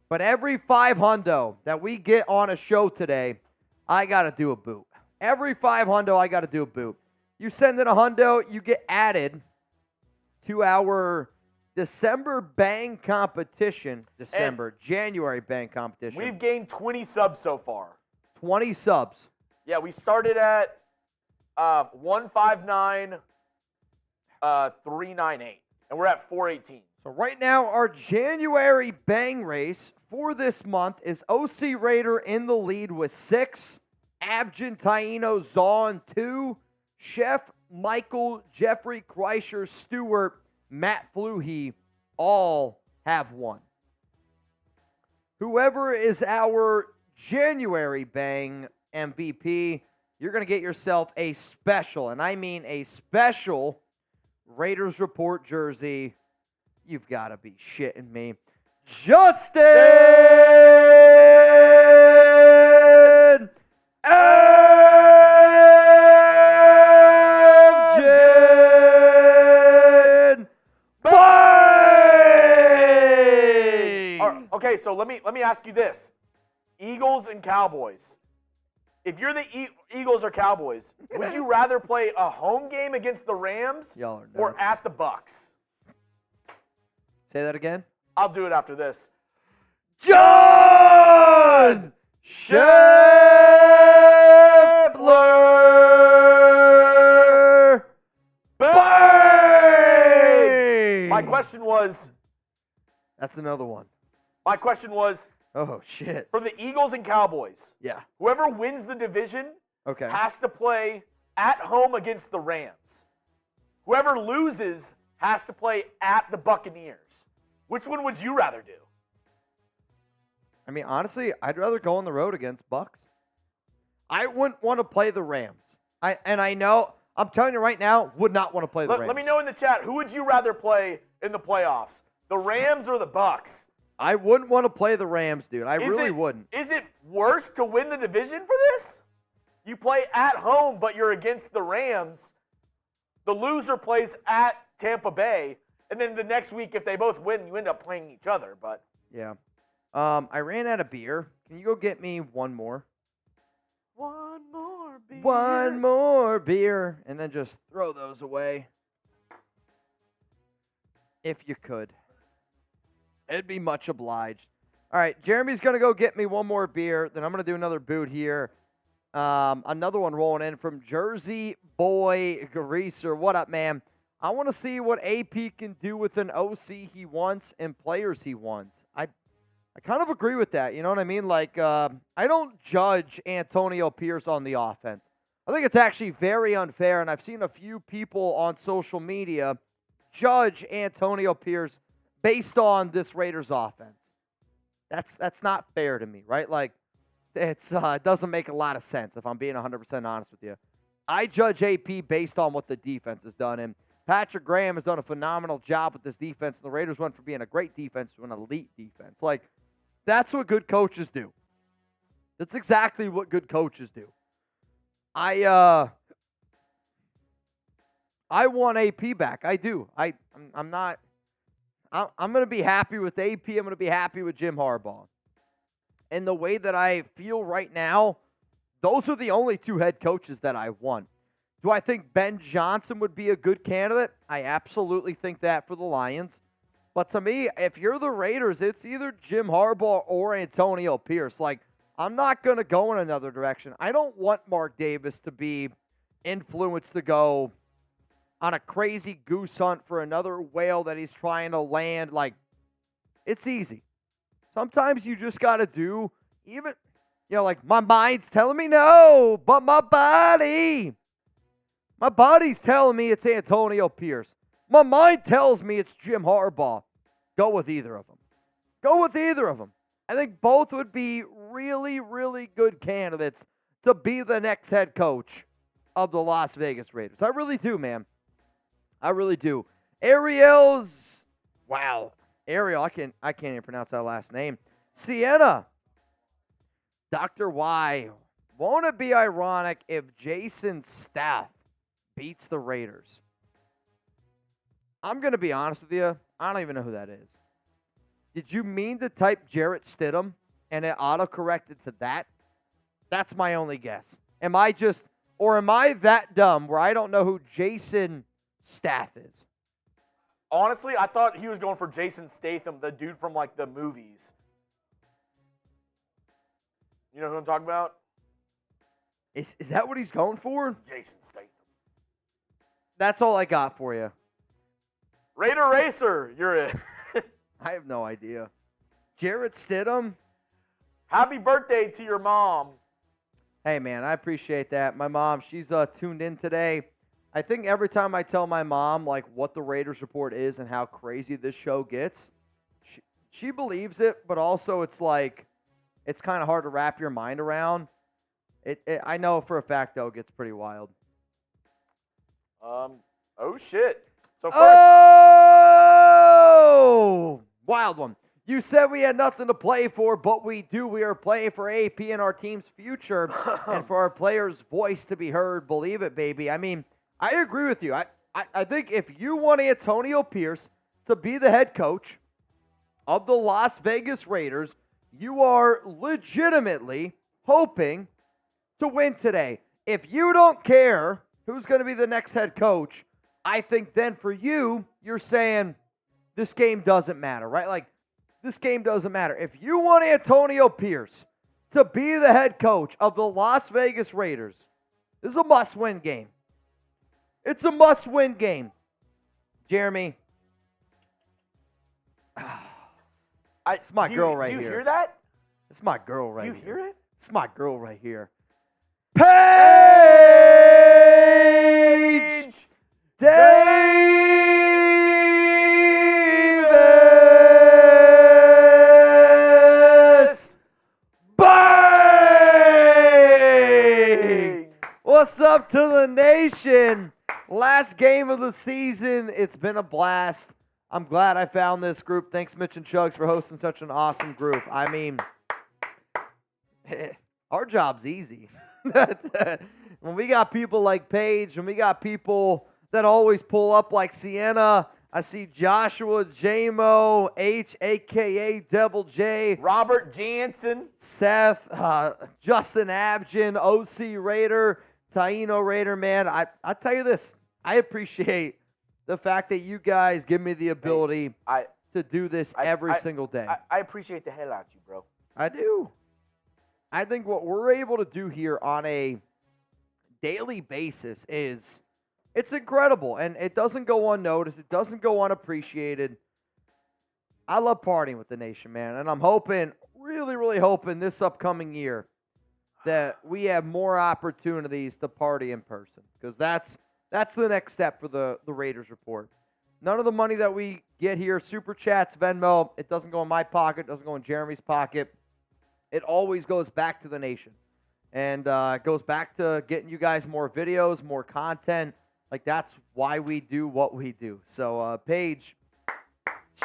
But every $500 that we get on a show today, I got to do a boot. Every $500, I got to do a boot. You send in $100, you get added to our December bang competition. January bang competition. We've gained 20 subs so far. 20 subs. Yeah, we started at 159 398, and we're at 418. So right now, our January bang race for this month is OC Raider in the lead with 6, Abjin Taino Zahn 2, Chef Michael, Jeffrey Kreischer, Stewart, Matt Fluhey all have 1. Whoever is our January bang MVP, you're going to get yourself a special, and I mean a special Raiders Report jersey. You've got to be shitting me. Justin Abjin Bay! Okay, so let me ask you this. Eagles and Cowboys. If you're the Eagles or Cowboys, would you rather play a home game against the Rams or at the Bucks? Say that again. I'll do it after this. John Scheffler Bay! My question was... That's another one. My question was... Oh, shit. For the Eagles and Cowboys, yeah, whoever wins the division okay, has to play at home against the Rams. Whoever loses has to play at the Buccaneers. Which one would you rather do? I mean, honestly, I'd rather go on the road against Bucks. I wouldn't want to play the Rams. I know, I'm telling you right now, would not want to play the Rams. Let me know in the chat, who would you rather play in the playoffs? The Rams or the Bucks? I wouldn't want to play the Rams, dude. I really wouldn't. Is it worse to win the division for this? You play at home, but you're against the Rams. The loser plays at Tampa Bay, and then the next week, if they both win, you end up playing each other. But yeah. I ran out of beer. Can you go get me one more? One more beer. One more beer. And then just throw those away. If you could. It'd be much obliged. All right, Jeremy's going to go get me one more beer. Then I'm going to do another boot here. Another one rolling in from Jersey Boy Greaser. What up, man? I want to see what AP can do with an OC he wants and players he wants. I kind of agree with that. You know what I mean? Like, I don't judge Antonio Pierce on the offense. I think it's actually very unfair, and I've seen a few people on social media judge Antonio Pierce based on this Raiders offense. That's not fair to me, right? Like, it doesn't make a lot of sense if I'm being 100% honest with you. I judge AP based on what the defense has done, and Patrick Graham has done a phenomenal job with this defense, and the Raiders went from being a great defense to an elite defense. Like, that's what good coaches do. That's exactly what good coaches do. I want AP back. I do. I'm not. I'm going to be happy with AP. I'm going to be happy with Jim Harbaugh. And the way that I feel right now, those are the only 2 head coaches that I want. Do I think Ben Johnson would be a good candidate? I absolutely think that for the Lions. But to me, if you're the Raiders, it's either Jim Harbaugh or Antonio Pierce. Like, I'm not going to go in another direction. I don't want Mark Davis to be influenced to go on a crazy goose hunt for another whale that he's trying to land. Like, it's easy. Sometimes you just got to do even, like, my mind's telling me no, but my body's telling me it's Antonio Pierce. My mind tells me it's Jim Harbaugh. Go with either of them. Go with either of them. I think both would be really, really good candidates to be the next head coach of the Las Vegas Raiders. I really do, man. I really do. Ariel, I can't even pronounce that last name. Sienna. Dr. Y. Won't it be ironic if Jason Staff beats the Raiders? I'm going to be honest with you. I don't even know who that is. Did you mean to type Jarrett Stidham and it autocorrected to that? That's my only guess. Am I that dumb where I don't know who Jason Staff is? Honestly, I thought he was going for Jason Statham, the dude from, like, the movies. You know who I'm talking about? Is that what he's going for? Jason Statham. That's all I got for you. Raider Racer, you're in. I have no idea. Jarrett Stidham? Happy birthday to your mom. Hey, man, I appreciate that. My mom, she's tuned in today. I think every time I tell my mom, like, what the Raiders Report is and how crazy this show gets, she believes it, but also it's like, it's kind of hard to wrap your mind around. I know for a fact, though, it gets pretty wild. Oh, shit. So first. Oh! Wild one. You said we had nothing to play for, but we do. We are playing for AP and our team's future and for our players' voice to be heard. Believe it, baby. I mean, I agree with you. I think if you want Antonio Pierce to be the head coach of the Las Vegas Raiders, you are legitimately hoping to win today. If you don't care who's going to be the next head coach, I think then for you, you're saying this game doesn't matter, right? Like, this game doesn't matter. If you want Antonio Pierce to be the head coach of the Las Vegas Raiders, this is a must-win game. It's a must-win game. Jeremy. It's my girl right here. Do you hear that? It's my girl right here. Do you hear it? It's my girl right here. Paige Davis. Bang! What's up to the nation? Last game of the season. It's been a blast. I'm glad I found this group. Thanks, Mitch and Chugs, for hosting such an awesome group. I mean, our job's easy. When we got people like Paige, when we got people that always pull up like Sienna, I see Joshua, J-Mo, H, a.k.a. Devil J. Robert Jansen. Seth, Justin Abgen, OC Raider, Taino Raider, man. I tell you this, I appreciate the fact that you guys give me the ability to do this every single day. I appreciate the hell out you, bro. I do. I think what we're able to do here on a daily basis it's incredible, and it doesn't go unnoticed. It doesn't go unappreciated. I love partying with the nation, man, and I'm hoping, really, really hoping this upcoming year that we have more opportunities to party in person, because that's the next step for the Raiders Report. None of the money that we get here, Super Chats, Venmo, it doesn't go in my pocket, doesn't go in Jeremy's pocket. It always goes back to the nation. And it goes back to getting you guys more videos, more content. Like, that's why we do what we do. So, Paige,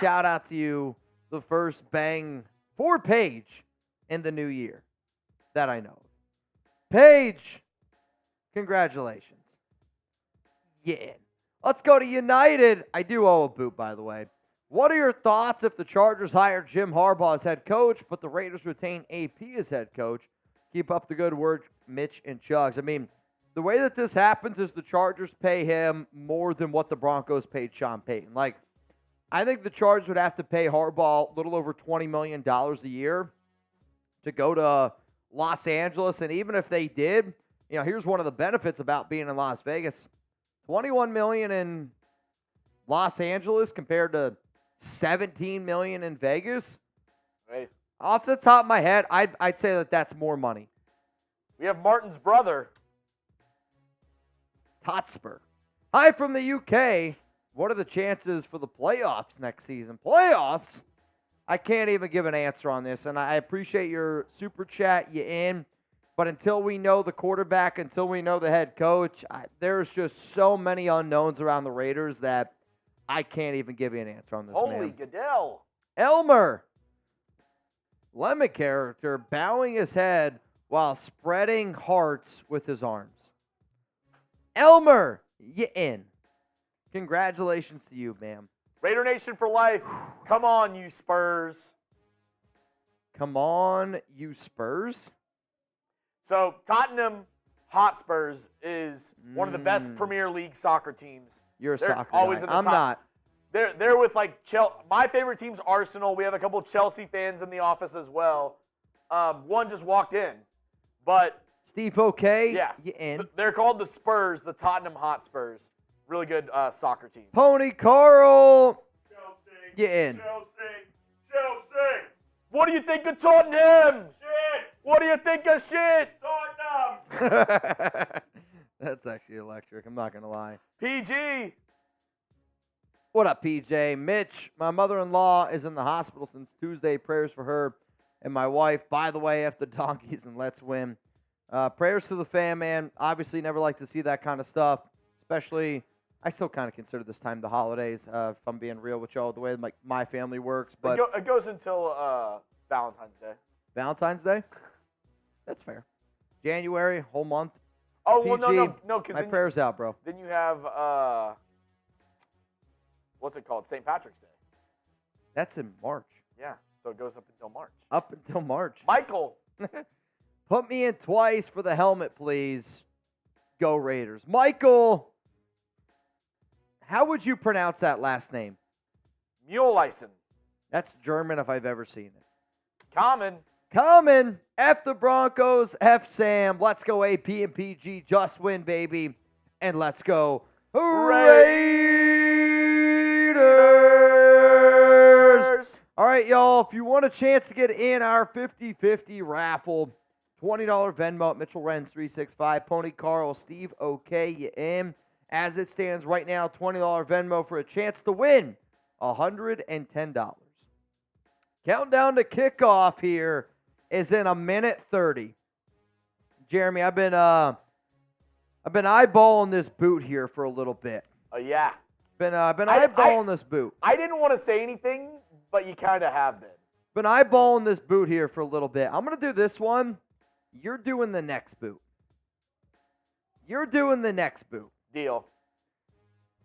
shout out to you. The first bang for Paige in the new year that I know. Paige, congratulations. Yeah. Let's go to United. I do owe a boot, by the way. What are your thoughts if the Chargers hire Jim Harbaugh as head coach, but the Raiders retain AP as head coach? Keep up the good work, Mitch and Chugs. I mean, the way that this happens is the Chargers pay him more than what the Broncos paid Sean Payton. Like, I think the Chargers would have to pay Harbaugh a little over $20 million a year to go to Los Angeles. And even if they did, you know, here's one of the benefits about being in Las Vegas. $21 million in Los Angeles compared to $17 million in Vegas. Right. Off the top of my head, I'd say that that's more money. We have Martin's brother. Hotspur. Hi from the UK. What are the chances for the playoffs next season? Playoffs? I can't even give an answer on this, and I appreciate your super chat. You in. But until we know the quarterback, until we know the head coach, there's just so many unknowns around the Raiders that I can't even give you an answer on this, Holy man. Goodell. Elmer. Lemon character bowing his head while spreading hearts with his arms. Elmer, you in. Congratulations to you, ma'am. Raider Nation for life. Come on, you Spurs. Come on, you Spurs. So, Tottenham Hotspurs is one of the best Premier League soccer teams. You're a They're soccer always guy. in the I'm top. not. They're with like my favorite team's Arsenal. We have a couple Chelsea fans in the office as well. One just walked in, but Steve, okay? yeah, You in. They're called the Spurs, the Tottenham Hotspurs. Really good soccer team. Pony Carl. Chelsea, You in. Chelsea. What do you think of Tottenham? Shit! What do you think of shit? Tottenham! That's actually electric. I'm not going to lie. PG. What up, PJ? Mitch, my mother-in-law is in the hospital since Tuesday. Prayers for her and my wife. By the way, F the Donkeys and let's win. Prayers to the fam, man. Obviously, never like to see that kind of stuff. Especially, I still kind of consider this time the holidays, if I'm being real with y'all, the way my family works. But It goes until Valentine's Day. Valentine's Day? That's fair. January, whole month. Oh, PG, well, no, because my prayers out, bro. then you have, what's it called? St. Patrick's Day. That's in March. Yeah, so it goes up until March. Up until March. Michael. Put me in twice for the helmet, please. Go Raiders. Michael, how would you pronounce that last name? Muleisen. That's German if I've ever seen it. Common. F the Broncos, F Sam. Let's go AP and PG. Just win, baby. And let's go Raiders. All right, y'all. If you want a chance to get in our 50-50 raffle, $20 Venmo at Mitchell Renz 365. Pony Carl, Steve, okay, you in. As it stands right now, $20 Venmo for a chance to win $110. Countdown to kickoff here is in 1:30. Jeremy, I've been eyeballing this boot here for a little bit. Yeah. Been eyeballing this boot. I didn't want to say anything, but you kind of have been. Been eyeballing this boot here for a little bit. I'm going to do this one. You're doing the next boot. Deal.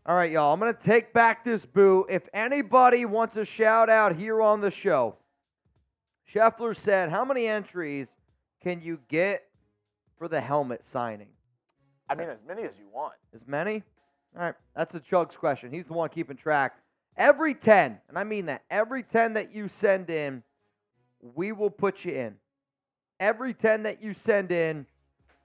All right, y'all. I'm going to take back this boot. If anybody wants a shout out here on the show, Scheffler said, how many entries can you get for the helmet signing? I mean, as many as you want. As many? All right. That's a Chug's question. He's the one keeping track. Every 10, and I mean that, every 10 that you send in, we will put you in. Every 10 that you send in,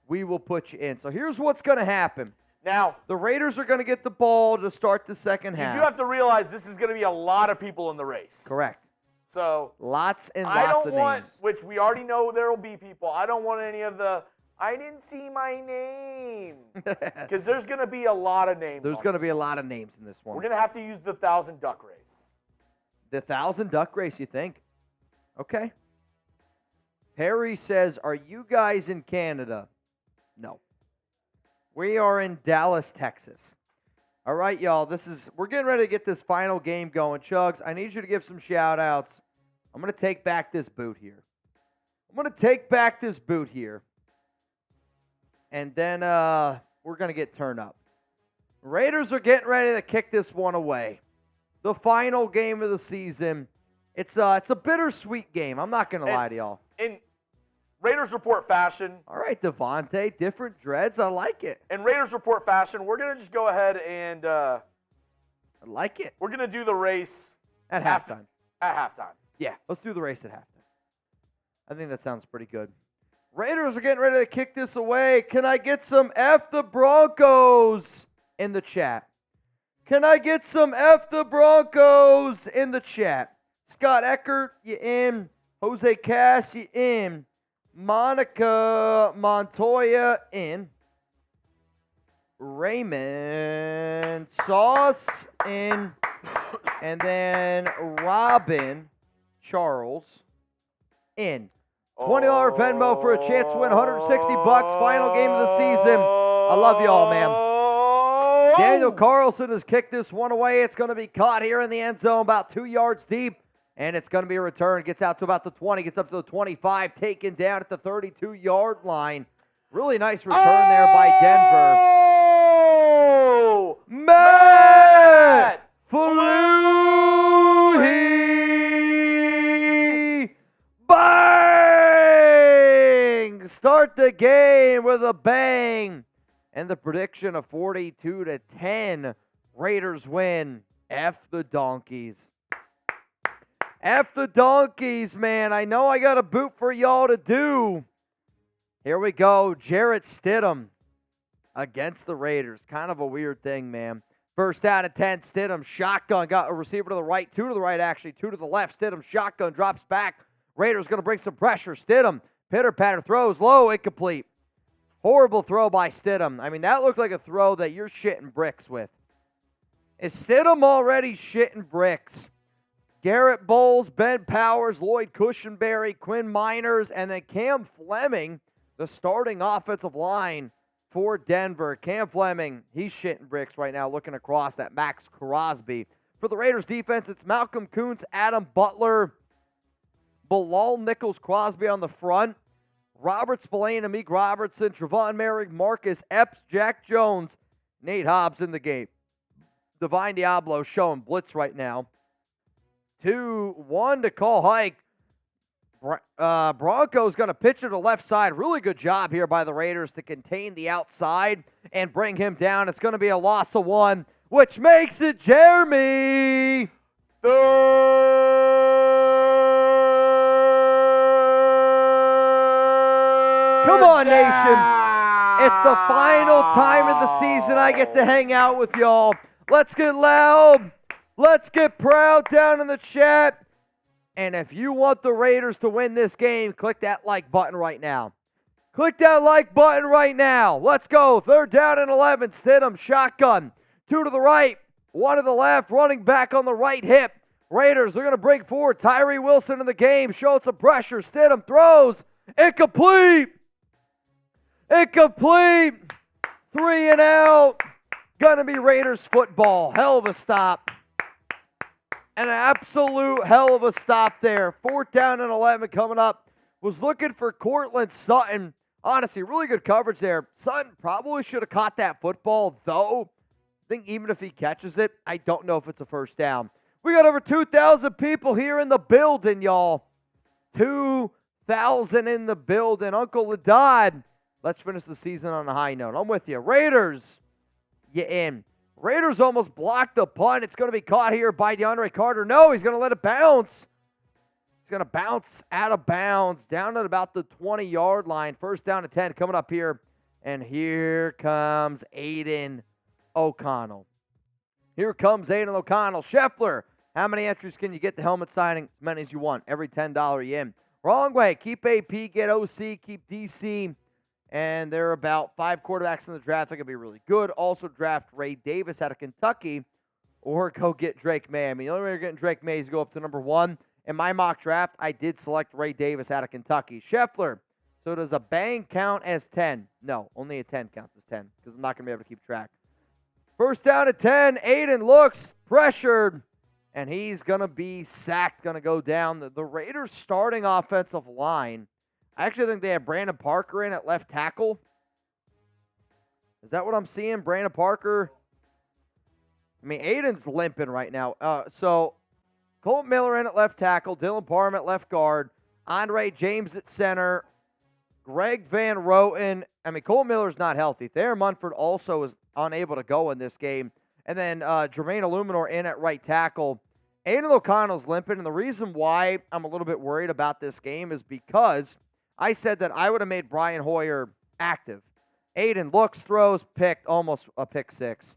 we will put you in. So here's what's going to happen. Now, The Raiders are going to get the ball to start the second half. you do have to realize this is going to be a lot of people in the race. Correct. So Lots and I lots don't of want, names. which we already know there will be people. I don't want any of the, I didn't see my name. Because there's going to be a lot of names. There's on going to this be a one. lot of names in this one. We're going to have to use the 1,000 duck race. The 1,000 duck race, you think? Okay. Harry says, are you guys in Canada? No. We are in Dallas, Texas. All right, y'all. We're getting ready to get this final game going. Chugs, I need you to give some shout outs. I'm going to take back this boot here. And then we're going to get turned up. Raiders are getting ready to kick this one away. The final game of the season. It's a bittersweet game. I'm not going to lie to y'all. In Raiders Report fashion. All right, Davante, different dreads. I like it. In Raiders Report fashion, we're going to just go ahead and I like it. we're going to do the race At halftime. At halftime. Yeah, let's do the race at halftime. I think that sounds pretty good. Raiders are getting ready to kick this away. Can I get some F the Broncos in the chat? Can I get some F the Broncos in the chat? Scott Eckert, you in. Jose Cass, you in. Monica Montoya, in. Raymond Sauce, in. And then Robin Charles, in. $20 Venmo for a chance to win $160. Final game of the season. I love y'all, man. Daniel Carlson has kicked this one away. It's going to be caught here in the end zone about 2 yards deep. And it's going to be a return. Gets out to about the 20. Gets up to the 25. Taken down at the 32-yard line. Really nice return there by Denver. Oh! Matt Flutie! Bang! Start the game with a bang. And the prediction of 42-10. Raiders win. F the Donkeys. F the Donkeys, man. I know I got a boot for y'all to do. Here we go. Jarrett Stidham against the Raiders. Kind of a weird thing, man. First out of 10, Stidham. Shotgun. Got a receiver to the right. Two to the right, actually. Two to the left. Stidham. Shotgun. Drops back. Raiders going to bring some pressure. Stidham, pitter-patter throws, low, incomplete. Horrible throw by Stidham. I mean, that looked like a throw that you're shitting bricks with. Is Stidham already shitting bricks? Garrett Bowles, Ben Powers, Lloyd Cushenberry, Quinn Miners, and then Cam Fleming, the starting offensive line for Denver. Cam Fleming, he's shitting bricks right now looking across that Maxx Crosby. For the Raiders defense, it's Malcolm Koonce, Adam Butler, Bilal Nichols Crosby on the front, Robert Spillane, Amik Robertson, Trevon Merrick, Marcus Epps, Jack Jones, Nate Hobbs in the game. Divine Diablo showing blitz right now. 2-1 to call hike. Broncos going to pitch to the left side. Really good job here by the Raiders to contain the outside and bring him down. It's going to be a loss of 1, which makes it Jeremy. Come on, nation. It's the final time of the season I get to hang out with y'all. Let's get loud. Let's get proud down in the chat. And if you want the Raiders to win this game, click that like button right now. Click that like button right now. Let's go. 3rd down and 11. Stidham, shotgun. 2 to the right, 1 to the left. Running back on the right hip. Raiders are going to bring forward Tyree Wilson in the game. Showing some pressure. Stidham throws. Incomplete. Incomplete. 3 and out. Gonna be Raiders football. Hell of a stop. An absolute hell of a stop there. 4th down and 11 coming up. Was looking for Courtland Sutton. Honestly, really good coverage there. Sutton probably should have caught that football, though. I think even if he catches it, I don't know if it's a first down. We got over 2,000 people here in the building, y'all. 2,000 in the building. Uncle Ladad. Let's finish the season on a high note. I'm with you. Raiders, you in. Raiders almost blocked the punt. It's going to be caught here by DeAndre Carter. No, he's going to let it bounce. He's going to bounce out of bounds down at about the 20-yard line. 1st down and 10 coming up here. And here comes Aidan O'Connell. Here comes Aidan O'Connell. Scheffler, how many entries can you get the helmet signing? As many as you want. Every $10 you in. Wrong way. Keep AP, get OC, keep DC. And there are about 5 quarterbacks in the draft that could be really good. Also draft Ray Davis out of Kentucky or go get Drake May. I mean, the only way you're getting Drake May is to go up to number 1. In my mock draft, I did select Ray Davis out of Kentucky. Scheffler, so does a bang count as 10? No, only a 10 counts as 10 because I'm not going to be able to keep track. 1st down at 10. Aidan looks pressured, and he's going to be sacked, going to go down. The Raiders' starting offensive line, I actually think they have Brandon Parker in at left tackle. Is that what I'm seeing? Brandon Parker? I mean, Aiden's limping right now. So, Colt Miller in at left tackle. Dylan Parham at left guard. Andre James at center. Greg Van Roten. I mean, Colt Miller's not healthy. Thayer Munford also is unable to go in this game. And then Jermaine Illuminor in at right tackle. Aidan O'Connell's limping. And the reason why I'm a little bit worried about this game is because I said that I would have made Brian Hoyer active. Aidan looks, throws, picked, almost a pick 6.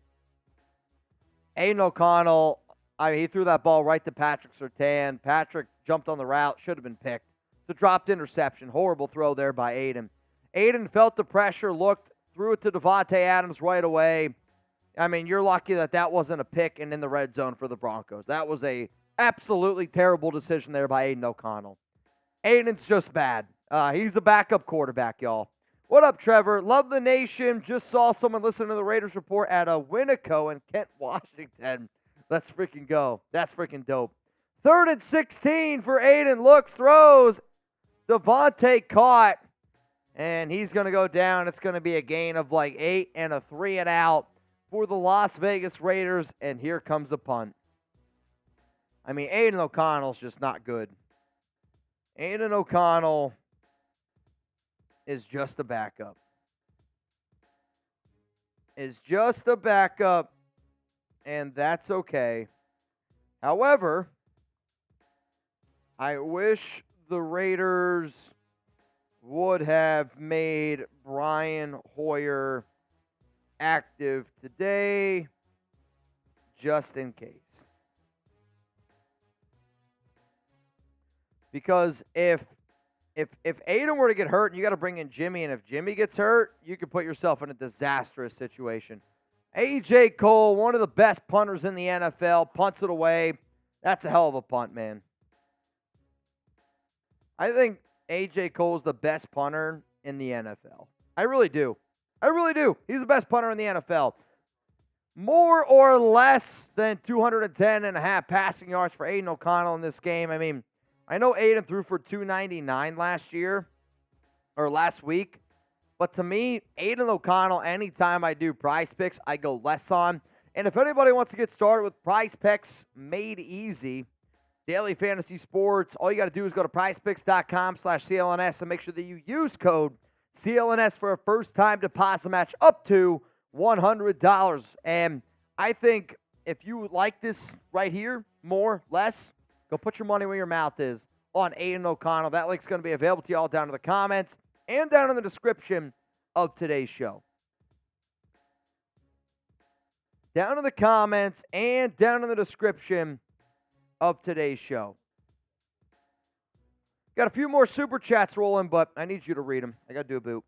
Aidan O'Connell, he threw that ball right to Patrick Surtain. Patrick jumped on the route, should have been picked. It's a dropped interception. Horrible throw there by Aidan. Aidan felt the pressure, looked, threw it to Davante Adams right away. I mean, you're lucky that that wasn't a pick and in the red zone for the Broncos. That was a absolutely terrible decision there by Aidan O'Connell. Aidan's just bad. He's a backup quarterback, y'all. What up, Trevor? Love the nation. Just saw someone listen to the Raiders report at a Winneco in Kent, Washington. Let's freaking go. That's freaking dope. 3rd and 16 for Aidan. Looks, throws. Davante caught. And he's going to go down. It's going to be a gain of like 8 and a 3 and out for the Las Vegas Raiders. And here comes a punt. I mean, Aidan O'Connell's just not good. Aidan O'Connell is just a backup. Is just a backup, and that's okay. However, I wish the Raiders would have made Brian Hoyer active today, just in case. Because if Aidan were to get hurt and you got to bring in Jimmy, and if Jimmy gets hurt, you could put yourself in a disastrous situation. A.J. Cole, one of the best punters in the NFL, punts it away. That's a hell of a punt, man. I think A.J. Cole is the best punter in the NFL. I really do. I really do. He's the best punter in the NFL. More or less than 210.5 passing yards for Aidan O'Connell in this game. I mean, I know Aidan threw for 299 last week. But to me, Aidan O'Connell, anytime I do prize picks, I go less on. And if anybody wants to get started with prize picks made easy, daily fantasy sports, all you got to do is go to prizepicks.com/CLNS and make sure that you use code CLNS for a first-time deposit match up to $100. And I think if you like this right here, more, less, go put your money where your mouth is on Aidan O'Connell. That link's going to be available to you all down in the comments and down in the description of today's show. Down in the comments and down in the description of today's show. Got a few more super chats rolling, but I need you to read them. I got to do a boot.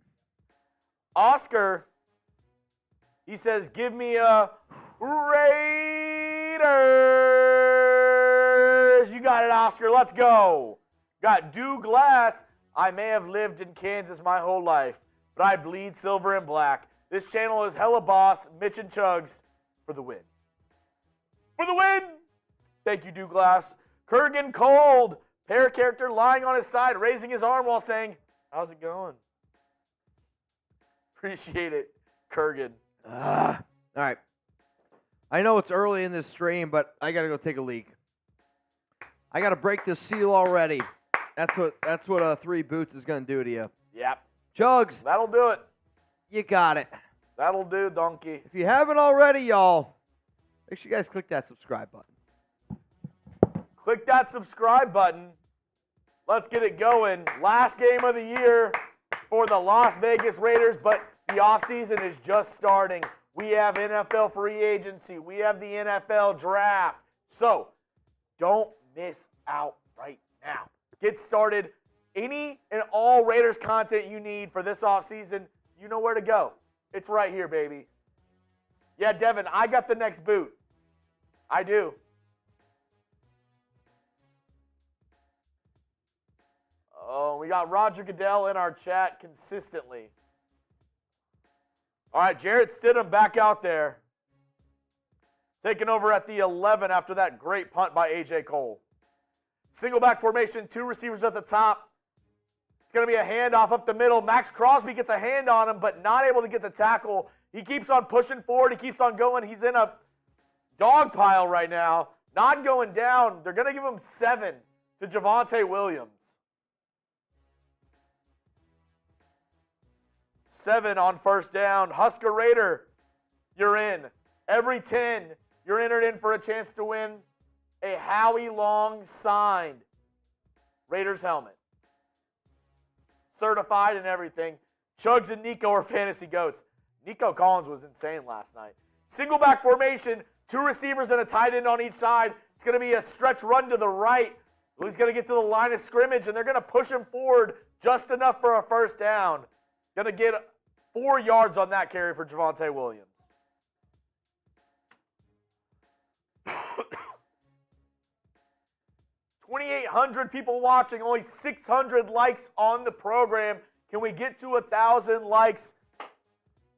Oscar, he says, give me a Raiders. You got it, Oscar. Let's go. Got Douglas. I may have lived in Kansas my whole life, but I bleed silver and black. This channel is hella boss, Mitch and Chugs, for the win. For the win! Thank you, Douglas. Kurgan Cold, pair character lying on his side, raising his arm while saying, how's it going? Appreciate it, Kurgan. All right. I know it's early in this stream, but I got to go take a leak. I got to break this seal already. That's what 3 boots is going to do to you. Yep. Chugs. That'll do it. You got it. That'll do, donkey. If you haven't already, y'all, make sure you guys click that subscribe button. Click that subscribe button. Let's get it going. Last game of the year for the Las Vegas Raiders, but the offseason is just starting. We have NFL free agency. We have the NFL draft. So don't miss out right now. Get started. Any and all Raiders content you need for this offseason, you know where to go. It's right here, baby. Yeah, Devin, I got the next boot. I do. Oh, we got Roger Goodell in our chat consistently. All right, Jarrett Stidham back out there. Taking over at the 11 after that great punt by A.J. Cole. Single back formation, 2 receivers at the top. It's going to be a handoff up the middle. Maxx Crosby gets a hand on him, but not able to get the tackle. He keeps on pushing forward. He keeps on going. He's in a dog pile right now. Not going down. They're going to give him 7 to Javonte Williams. 7 on first down. Husker Raider, you're in. Every 10, you're entered in for a chance to win a Howie Long signed Raiders helmet. Certified and everything. Chugs and Nico are fantasy goats. Nico Collins was insane last night. Single back formation, 2 receivers and a tight end on each side. It's going to be a stretch run to the right. He's going to get to the line of scrimmage, and they're going to push him forward just enough for a first down. Going to get 4 yards on that carry for Javonte Williams. 2,800 people watching, only 600 likes on the program. Can we get to 1,000 likes?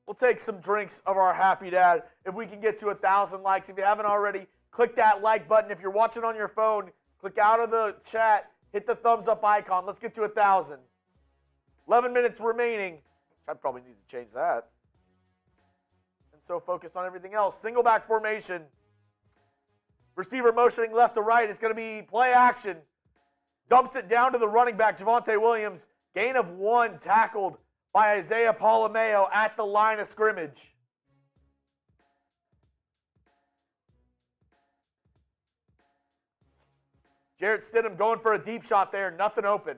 We'll take some drinks of our Happy Dad if we can get to 1,000 likes. If you haven't already, click that like button. If you're watching on your phone, click out of the chat, hit the thumbs up icon. Let's get to 1,000. 11 minutes remaining. I probably need to change that. And so focused on everything else. Single back formation. Receiver motioning left to right. It's going to be play action. Dumps it down to the running back, Javonte Williams. Gain of 1, tackled by Isaiah Palameo at the line of scrimmage. Jarrett Stidham going for a deep shot there. Nothing open.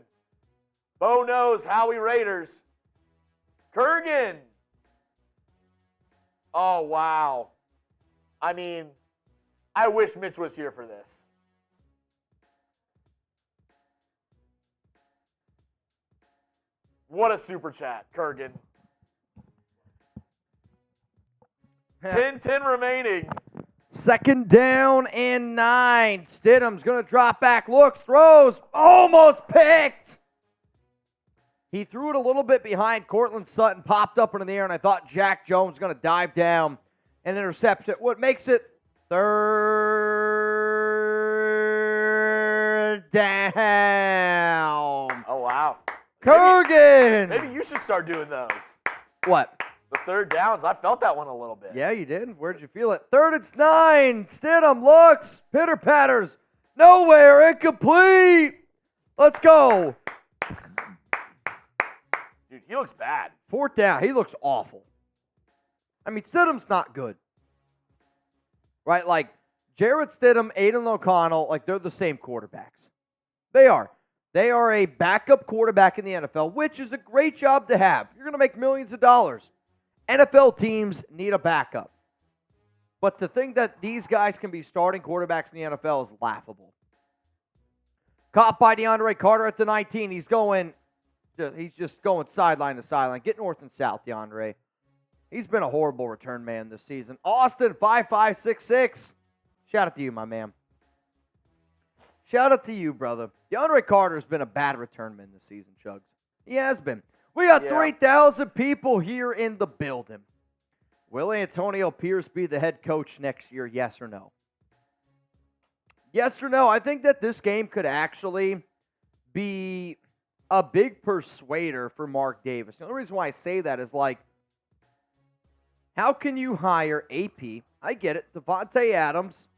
Bo knows Howie Raiders. Kurgan. Oh, wow. I mean, I wish Mitch was here for this. What a super chat, Kurgan. 10 remaining. 2nd down and 9. Stidham's going to drop back, looks, throws, almost picked. He threw it a little bit behind. Courtland Sutton popped up into the air, and I thought Jack Jones was going to dive down and intercept it. What makes it 3rd down? Oh, wow. Kurgan! Maybe you should start doing those. What? The 3rd downs. I felt that one a little bit. Yeah, you did. Where'd you feel it? 3rd and 9. Stidham looks, pitter patters, nowhere, incomplete. Let's go. Dude, he looks bad. 4th down. He looks awful. I mean, Stidham's not good. Right? Like, Jarrett Stidham, Aidan O'Connell, like, they're the same quarterbacks. They are. They are a backup quarterback in the NFL, which is a great job to have. You're going to make millions of dollars. NFL teams need a backup. But to think that these guys can be starting quarterbacks in the NFL is laughable. Caught by DeAndre Carter at the 19. He's just going sideline to sideline. Get north and south, DeAndre. He's been a horrible return man this season. Austin, 5566. Shout out to you, my man. Shout out to you, brother. DeAndre Carter's been a bad return man this season, Chugs. He has been. We got 3,000 people here in the building. Will Antonio Pierce be the head coach next year, yes or no? Yes or no? I think that this game could actually be a big persuader for Mark Davis. The only reason why I say that is like, how can you hire AP? I get it. Davante Adams,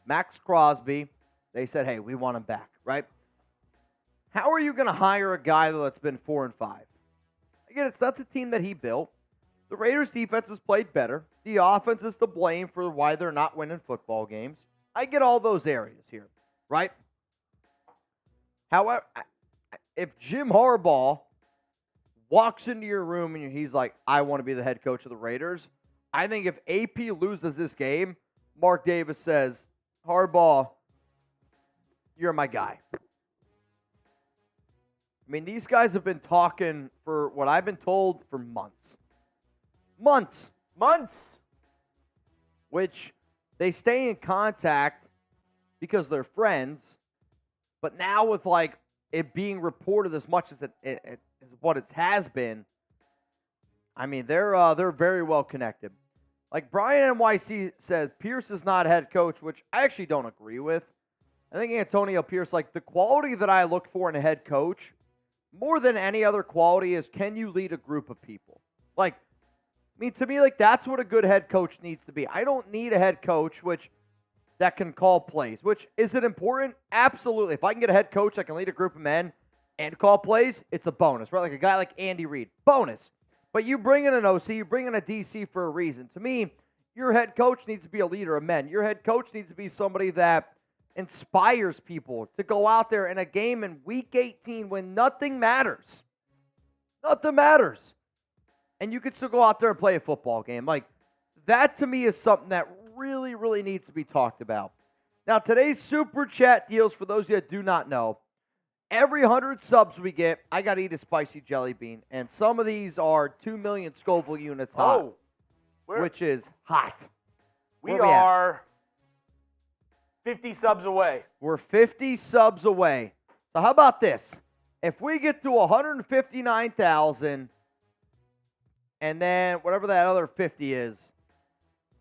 Maxx Crosby. They said, hey, we want him back, right? How are you going to hire a guy that's been 4-5? Again, it's not the team that he built. The Raiders' defense has played better. The offense is to blame for why they're not winning football games. I get all those areas here, right? However, if Jim Harbaugh walks into your room and he's like, I want to be the head coach of the Raiders, I think if AP loses this game, Mark Davis says, Harbaugh, you're my guy. I mean, these guys have been talking for what I've been told for months. Months. Which they stay in contact because they're friends. But now with like it being reported as much as it what it has been, I mean, they're very well connected. Like Brian NYC says, Pierce is not head coach, which I actually don't agree with. I think Antonio Pierce, like the quality that I look for in a head coach, more than any other quality is, can you lead a group of people? Like, I mean, to me, like, that's what a good head coach needs to be. I don't need a head coach that can call plays, which, is it important? Absolutely. If I can get a head coach that can lead a group of men and call plays, it's a bonus, right? Like a guy like Andy Reid, bonus. But you bring in an OC, you bring in a DC for a reason. To me, your head coach needs to be a leader of men. Your head coach needs to be somebody that inspires people to go out there in a game in Week 18 when nothing matters. Nothing matters. And you can still go out there and play a football game. Like, that to me is something that really, really needs to be talked about. Now, today's Super Chat deals, for those of you that do not know, every 100 subs we get, I got to eat a spicy jelly bean. And some of these are 2 million Scoville units hot, which is hot. We are 50 subs away. We're 50 subs away. So how about this? If we get to 159,000, and then whatever that other 50 is,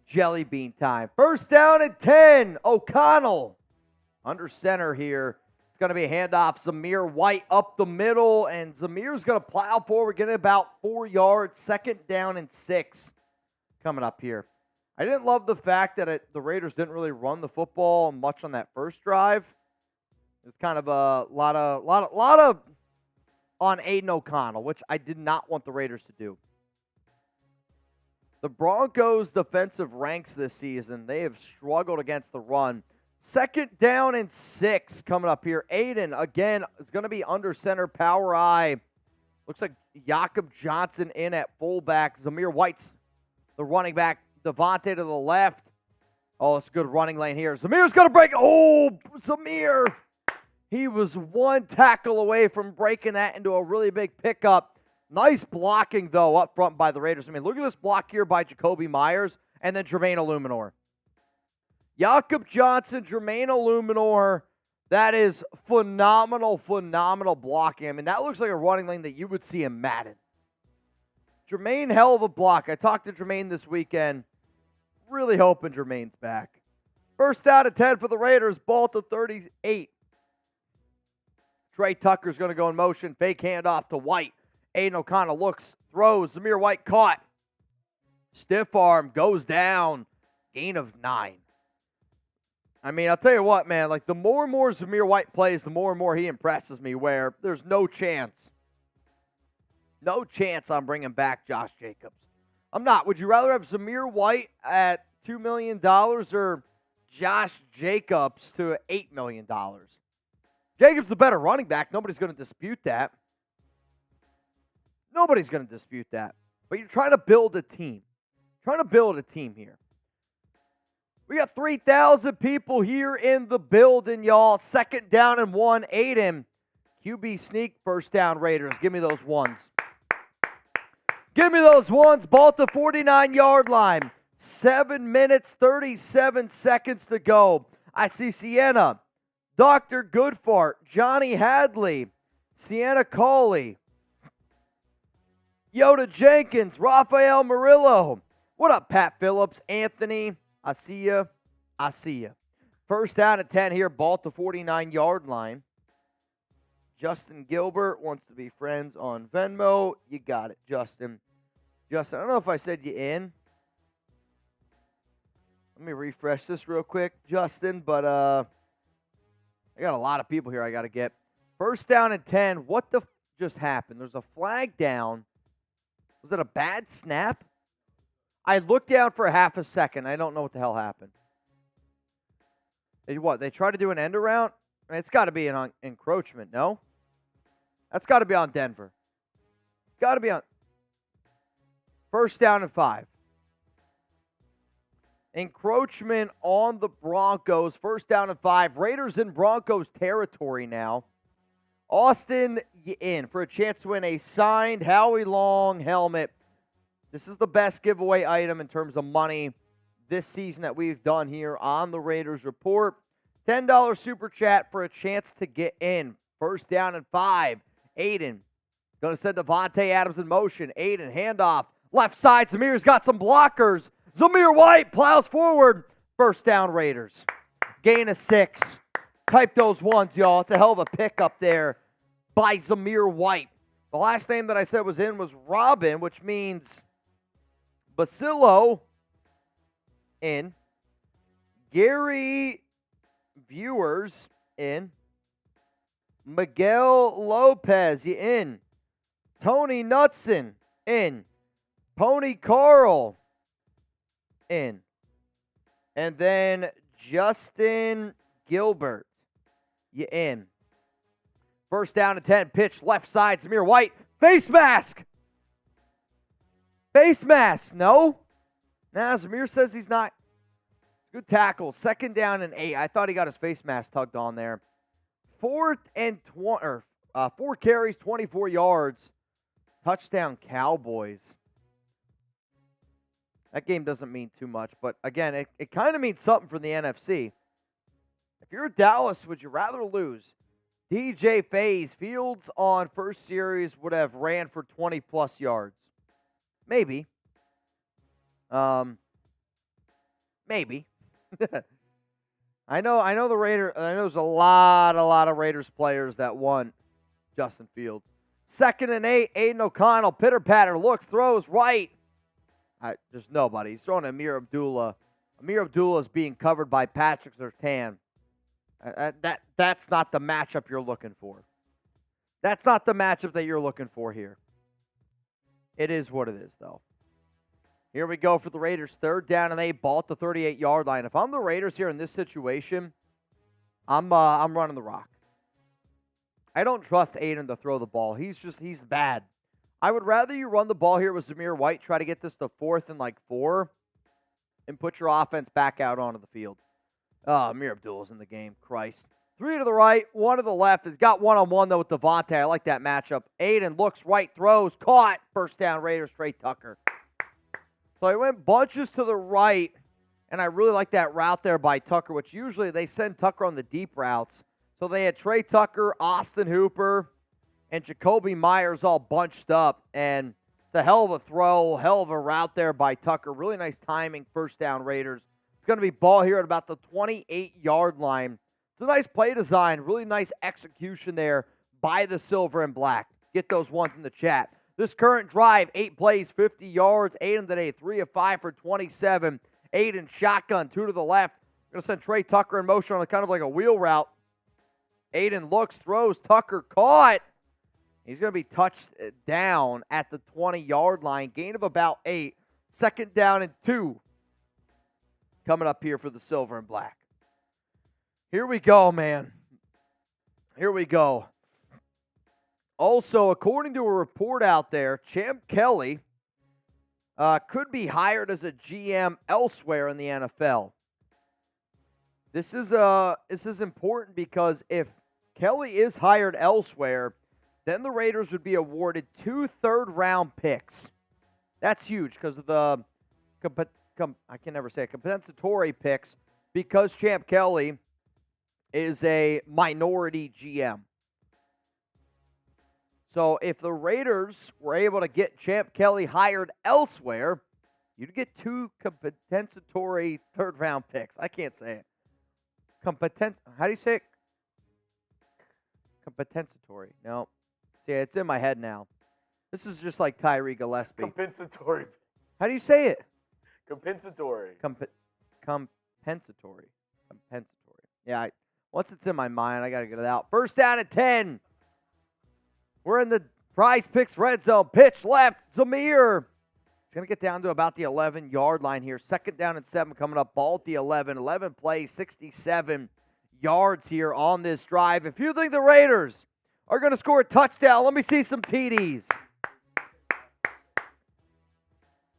jelly bean time. 1st down and 10. O'Connell under center here. It's going to be a handoff. Zamir White up the middle, and Zamir's going to plow forward, getting about 4 yards. 2nd down and 6 coming up here. I didn't love the fact that the Raiders didn't really run the football much on that first drive. It was kind of a lot of on Aidan O'Connell, which I did not want the Raiders to do. The Broncos' defensive ranks this season, they have struggled against the run. 2nd down and 6 coming up here. Aidan, again, is going to be under center, power I. Looks like Jakob Johnson in at fullback. Zamir White's the running back. Davante to the left. Oh, it's a good running lane here. Zamir's going to break. Oh, Zamir. He was one tackle away from breaking that into a really big pickup. Nice blocking, though, up front by the Raiders. I mean, look at this block here by Jakobi Meyers and then Jermaine Illuminor. Jakob Johnson, Jermaine Illuminor. That is phenomenal blocking. I mean, that looks like a running lane that you would see in Madden. Jermaine, hell of a block. I talked to Jermaine this weekend. Really hoping Jermaine's back. First down and 10 for the Raiders. Ball to 38. Trey Tucker's going to go in motion. Fake handoff to White. Aidan O'Connell looks, throws. Zamir White caught. Stiff arm, goes down. Gain of 9. I mean, I'll tell you what, man. Like, the more and more Zamir White plays, the more and more he impresses me, where there's no chance. No chance I'm bringing back Josh Jacobs. I'm not. Would you rather have Zamir White at $2 million or Josh Jacobs to $8 million? Jacobs the better running back. Nobody's going to dispute that. Nobody's going to dispute that. But you're trying to build a team. Trying to build a team here. We got 3,000 people here in the building, y'all. Second down and 1. Aidan. QB sneak, first down Raiders. Give me those ones. Give me those ones. Ball at the 49-yard line. 7 minutes, 37 seconds to go. I see Sienna, Dr. Goodfart, Johnny Hadley, Sienna Cawley, Yoda Jenkins, Rafael Murillo. What up, Pat Phillips, Anthony? I see ya. I see ya. First down at 10 here. Ball at the 49-yard line. Justin Gilbert wants to be friends on Venmo. You got it, Justin. Justin, I don't know if I said you in. Let me refresh this real quick, Justin. But I got a lot of people here I got to get. First down and 10. What the just happened? There's a flag down. Was it a bad snap? I looked down for a half a second. I don't know what the hell happened. They tried to do an end around? I mean, it's got to be an encroachment, no? That's got to be on Denver. Got to be on. First down and 5. Encroachment on the Broncos. First down and 5. Raiders in Broncos territory now. Austin, you in for a chance to win a signed Howie Long helmet. This is the best giveaway item in terms of money this season that we've done here on the Raiders Report. $10 super chat for a chance to get in. First down and 5. Aidan going to send Davante Adams in motion. Aidan, handoff. Left side, Zamir's got some blockers. Zamir White plows forward. First down, Raiders. Gain of 6. Type those ones, y'all. It's a hell of a pick up there by Zamir White. The last name that I said was in was Robin, which means Basillo in. Gary Viewers in. Miguel Lopez, you in. Tony Knutson in. Pony Carl in. And then Justin Gilbert, you in. First down and 10. Pitch left side. Zamir White. Face mask. Face mask. No. Nah, Zamir says he's not. Good tackle. Second down and 8. I thought he got his face mask tugged on there. 4 carries, 24 yards. Touchdown Cowboys. That game doesn't mean too much, but again, it kind of means something for the NFC. If you're Dallas, would you rather lose? DJ Faze, Fields on first series would have ran for 20-plus yards. Maybe. Maybe. I know the Raiders. I know there's a lot of Raiders players that want Justin Fields. Second and 8, Aidan O'Connell, pitter-patter, looks, throws, right. There's nobody. He's throwing Amir Abdullah. Amir Abdullah is being covered by Patrick Surtain. That's not the matchup you're looking for. That's not the matchup that you're looking for here. It is what it is, though. Here we go for the Raiders. Third down and 8, ball at the 38-yard line. If I'm the Raiders here in this situation, I'm running the rock. I don't trust Aidan to throw the ball. He's bad. I would rather you run the ball here with Zamir White, try to get this to 4th and 4, and put your offense back out onto the field. Oh, Amir Abdullah's in the game. Christ. 3 to the right, 1 to the left. It's got one-on-one, though, with Davante. I like that matchup. Aidan looks right, throws, caught. First down, Raiders, Trey Tucker. So he went bunches to the right, and I really like that route there by Tucker, which usually they send Tucker on the deep routes. So they had Trey Tucker, Austin Hooper, and Jakobi Meyers all bunched up. And it's a hell of a throw, hell of a route there by Tucker. Really nice timing, first down, Raiders. It's going to be ball here at about the 28-yard line. It's a nice play design, really nice execution there by the silver and black. Get those ones in the chat. This current drive, 8 plays, 50 yards. Aidan today, 3 of 5 for 27. Aidan shotgun, 2 to the left. Going to send Trey Tucker in motion on kind of like a wheel route. Aidan looks, throws, Tucker caught. He's going to be touched down at the 20-yard line. Gain of about 8. Second down and 2. Coming up here for the silver and black. Here we go, man. Here we go. Also, according to a report out there, Champ Kelly could be hired as a GM elsewhere in the NFL. This is important because if Kelly is hired elsewhere, then the Raiders would be awarded 2 third-round picks. That's huge because of the I can never say it, compensatory picks, because Champ Kelly is a minority GM. So if the Raiders were able to get Champ Kelly hired elsewhere, you'd get 2 compensatory third-round picks. I can't say it. How do you say it? Compensatory. No. See, it's in my head now. This is just like Tyree Gillespie. Compensatory. How do you say it? Compensatory. Compensatory. Yeah, once it's in my mind, I got to get it out. First down at 10. We're in the Prize Picks red zone. Pitch left. Zamir. It's going to get down to about the 11-yard line here. Second down and 7 coming up. Ball at the 11. 11 plays, 67 yards here on this drive. If you think the Raiders are going to score a touchdown, let me see some TDs.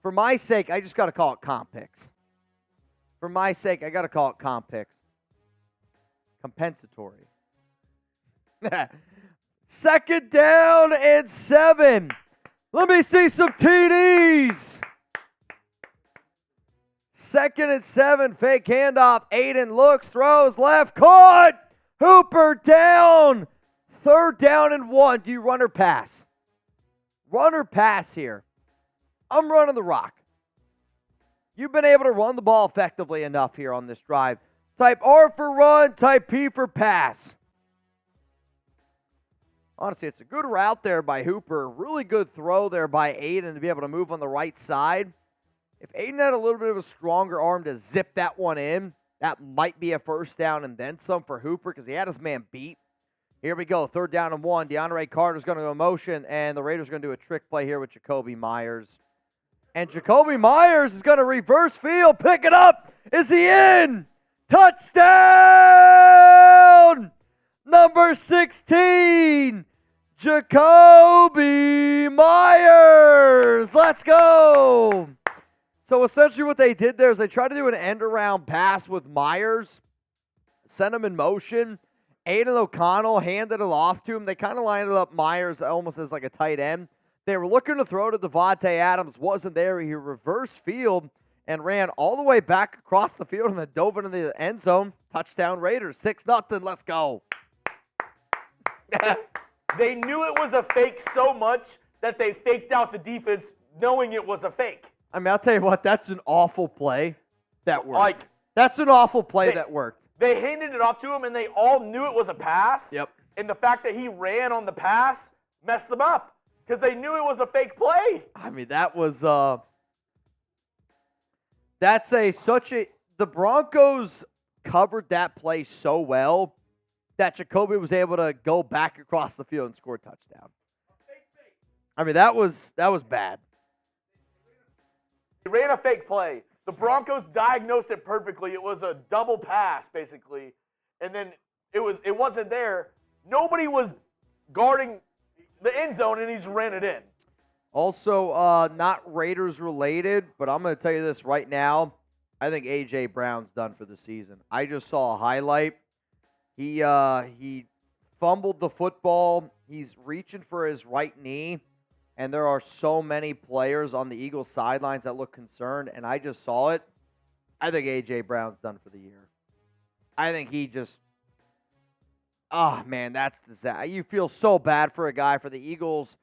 For my sake, I just got to call it comp picks. For my sake, I got to call it comp picks. Compensatory. Second down and 7. Let me see some TDs. Second and 7. Fake handoff. Aidan looks, throws, left, caught. Hooper down. Third down and 1. Do you run or pass? Run or pass here? I'm running the rock. You've been able to run the ball effectively enough here on this drive. Type R for run, type P for pass. Honestly, it's a good route there by Hooper. Really good throw there by Aidan to be able to move on the right side. If Aidan had a little bit of a stronger arm to zip that one in, that might be a first down and then some for Hooper because he had his man beat. Here we go, third down and 1. DeAndre Carter's going to go motion, and the Raiders are going to do a trick play here with Jakobi Meyers. And Jakobi Meyers is going to reverse field, pick it up. Is he in? Touchdown! Number 16, Jakobi Meyers. Let's go. So essentially what they did there is they tried to do an end-around pass with Meyers, sent him in motion. Aidan O'Connell handed it off to him. They kind of lined up Meyers almost as like a tight end. They were looking to throw to Davante Adams. Wasn't there. He reversed field and ran all the way back across the field and then dove into the end zone. Touchdown Raiders. 6-0. Let's go. They knew it was a fake so much that they faked out the defense knowing it was a fake. I mean, I'll tell you what, that's an awful play that worked. That's an awful play that worked. They handed it off to him, and they all knew it was a pass. Yep. And the fact that he ran on the pass messed them up because they knew it was a fake play. I mean, that was the Broncos covered that play so well that Jakobi was able to go back across the field and score a touchdown. I mean, that was bad. He ran a fake play. The Broncos diagnosed it perfectly. It was a double pass, basically. And then it wasn't there. Nobody was guarding the end zone, and he just ran it in. Also, not Raiders related, but I'm going to tell you this right now. I think A.J. Brown's done for the season. I just saw a highlight. He fumbled the football. He's reaching for his right knee, and there are so many players on the Eagles sidelines that look concerned, and I just saw it. I think A.J. Brown's done for the year. I think he just oh, man, that's disaster. You feel so bad for a guy, for the Eagles,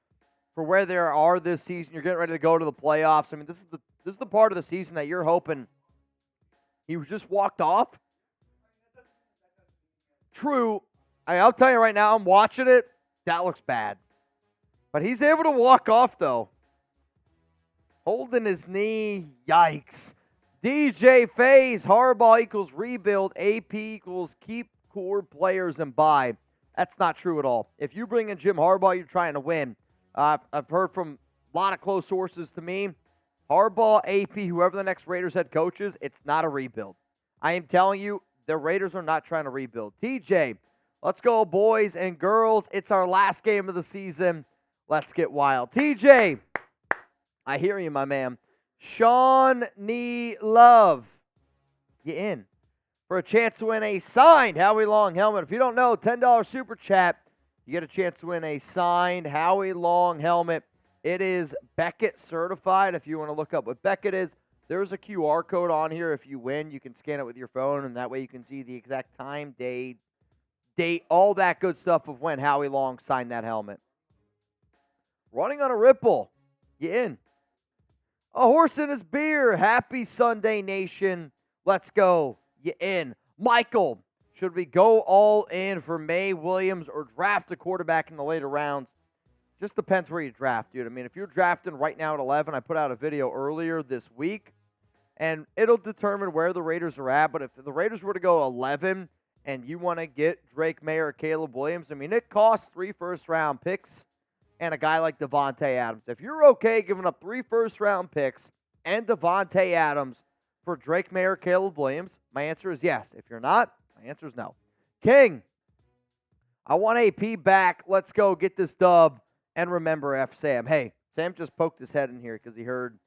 for where they are this season. You're getting ready to go to the playoffs. I mean, this is the part of the season that you're hoping he just walked off. True. I'll tell you right now, I'm watching it. That looks bad. But he's able to walk off, though. Holding his knee. Yikes. DJ Faze, Harbaugh equals rebuild. AP equals keep core players and buy. That's not true at all. If you bring in Jim Harbaugh, you're trying to win. I've heard from a lot of close sources to me. Harbaugh, AP, whoever the next Raiders head coach is, it's not a rebuild. I am telling you, the Raiders are not trying to rebuild. TJ, let's go, boys and girls. It's our last game of the season. Let's get wild. TJ, I hear you, my man. Sean Nee Love, you in for a chance to win a signed Howie Long helmet. If you don't know, $10 super chat, you get a chance to win a signed Howie Long helmet. It is Beckett certified. If you want to look up what Beckett is, there's a QR code on here. If you win, you can scan it with your phone, and that way you can see the exact time, date, all that good stuff of when Howie Long signed that helmet. Running on a ripple, you in. A horse in his beer. Happy Sunday, nation. Let's go. You in. Michael, should we go all in for May Williams or draft a quarterback in the later rounds? Just depends where you draft, dude. I mean, if you're drafting right now at 11, I put out a video earlier this week, and it'll determine where the Raiders are at. But if the Raiders were to go 11 and you want to get Drake May or Caleb Williams, I mean, it costs 3 first-round picks and a guy like Davante Adams. If you're okay giving up 3 first-round picks and Davante Adams for Drake May or Caleb Williams, my answer is yes. If you're not, my answer is no. King, I want AP back. Let's go get this dub. And remember F. Sam. Hey, Sam just poked his head in here because he heard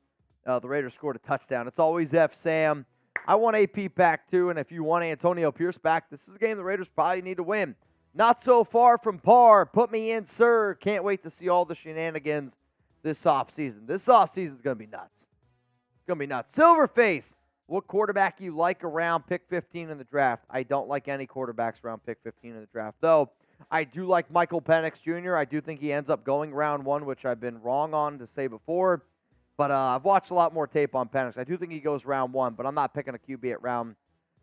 the Raiders scored a touchdown. It's always F. Sam. I want AP back too, and if you want Antonio Pierce back, this is a game the Raiders probably need to win. Not so far from par. Put me in, sir. Can't wait to see all the shenanigans this offseason. This offseason is going to be nuts. It's going to be nuts. Silverface, what quarterback you like around pick 15 in the draft? I don't like any quarterbacks around pick 15 in the draft, though. I do like Michael Penix Jr. I do think he ends up going round 1, which I've been wrong on to say before. But I've watched a lot more tape on Penix. I do think he goes round 1, but I'm not picking a QB at round.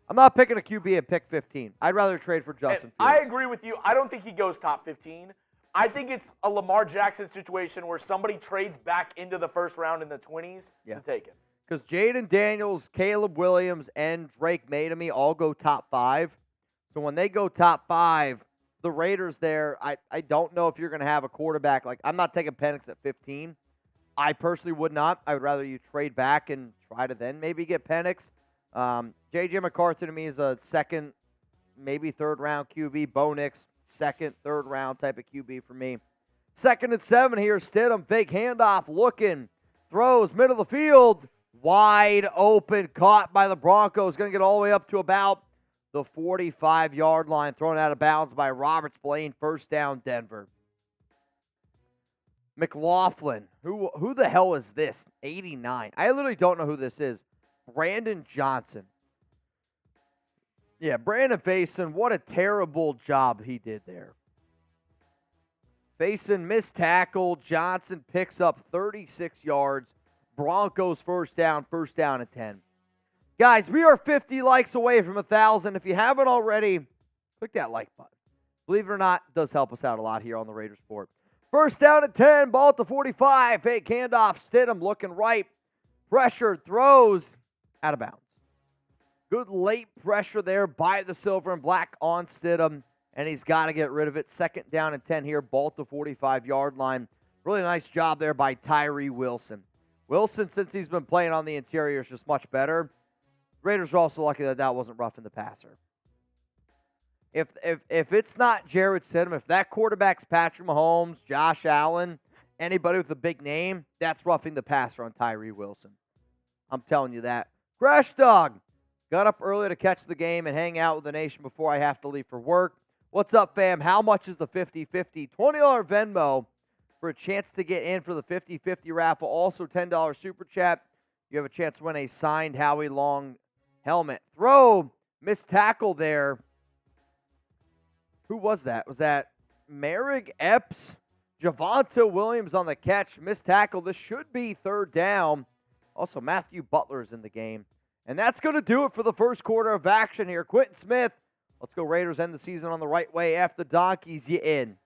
I'm not picking a QB at pick 15. I'd rather trade for Justin Fields. I agree with you. I don't think he goes top 15. I think it's a Lamar Jackson situation where somebody trades back into the first round in the 20s to take him. Because Jaden Daniels, Caleb Williams, and Drake May to me all go top 5. So when they go top 5, the Raiders there, I don't know if you're going to have a quarterback. Like, I'm not taking Penix at 15. I personally would not. I would rather you trade back and try to then maybe get Penix. J.J. McCarthy to me is a second, maybe third-round QB. Bo Nix, second, third-round type of QB for me. 2nd and 7 here. Stidham, fake handoff, looking, throws, middle of the field, wide open, caught by the Broncos. Going to get all the way up to about the 45-yard line, thrown out of bounds by Robert Spillane. First down, Denver. McLaughlin, who the hell is this? 89. I literally don't know who this is. Brandon Johnson. Yeah, Brandon Faison, what a terrible job he did there. Faison missed tackle. Johnson picks up 36 yards. Broncos first down and 10. Guys, we are 50 likes away from 1,000. If you haven't already, click that like button. Believe it or not, it does help us out a lot here on the Raiders Report. First down at 10, ball at the 45. Fake handoff, Stidham looking right. Pressure, throws, out of bounds. Good late pressure there by the silver and black on Stidham, and he's got to get rid of it. 2nd down and 10 here, ball at the 45-yard line. Really nice job there by Tyree Wilson. Wilson, since he's been playing on the interior, is just much better. Raiders are also lucky that wasn't roughing the passer. If it's not Jarrett Stidham, if that quarterback's Patrick Mahomes, Josh Allen, anybody with a big name, that's roughing the passer on Tyree Wilson. I'm telling you that. Crash Dog, Got up early to catch the game and hang out with the nation before I have to leave for work. What's up, fam? How much is the 50-50? $20 Venmo for a chance to get in for the 50-50 raffle. Also, $10 super chat. You have a chance to win a signed Howie Long helmet. Throw, missed tackle there. Who was that? Was that Merrick Epps? Javonte Williams on the catch. Missed tackle. This should be third down. Also, Matthew Butler's in the game. And that's going to do it for the first quarter of action here. Quentin Smith, let's go Raiders, end the season on the right way. After the Donkeys, you in.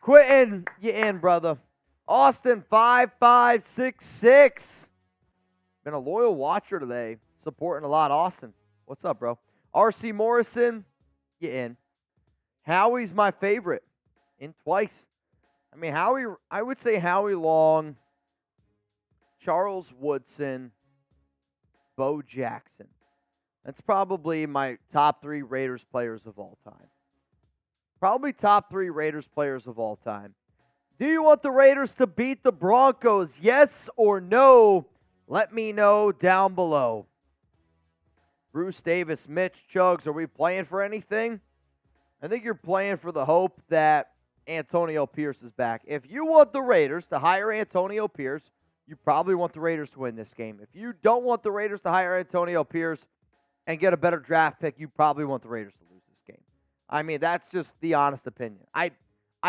Quentin, you in, brother. Austin, 5566. Been a loyal watcher today. Supporting a lot. Austin, what's up, bro? RC Morrison, you in. Howie's my favorite. In twice. I mean, Howie, I would say Howie Long, Charles Woodson, Bo Jackson. That's probably my top 3 Raiders players of all time. Probably top 3 Raiders players of all time. Do you want the Raiders to beat the Broncos? Yes or no? Let me know down below. Bruce Davis, Mitch, Chugs, are we playing for anything? I think you're playing for the hope that Antonio Pierce is back. If you want the Raiders to hire Antonio Pierce, you probably want the Raiders to win this game. If you don't want the Raiders to hire Antonio Pierce and get a better draft pick, you probably want the Raiders to lose this game. I mean, that's just the honest opinion. I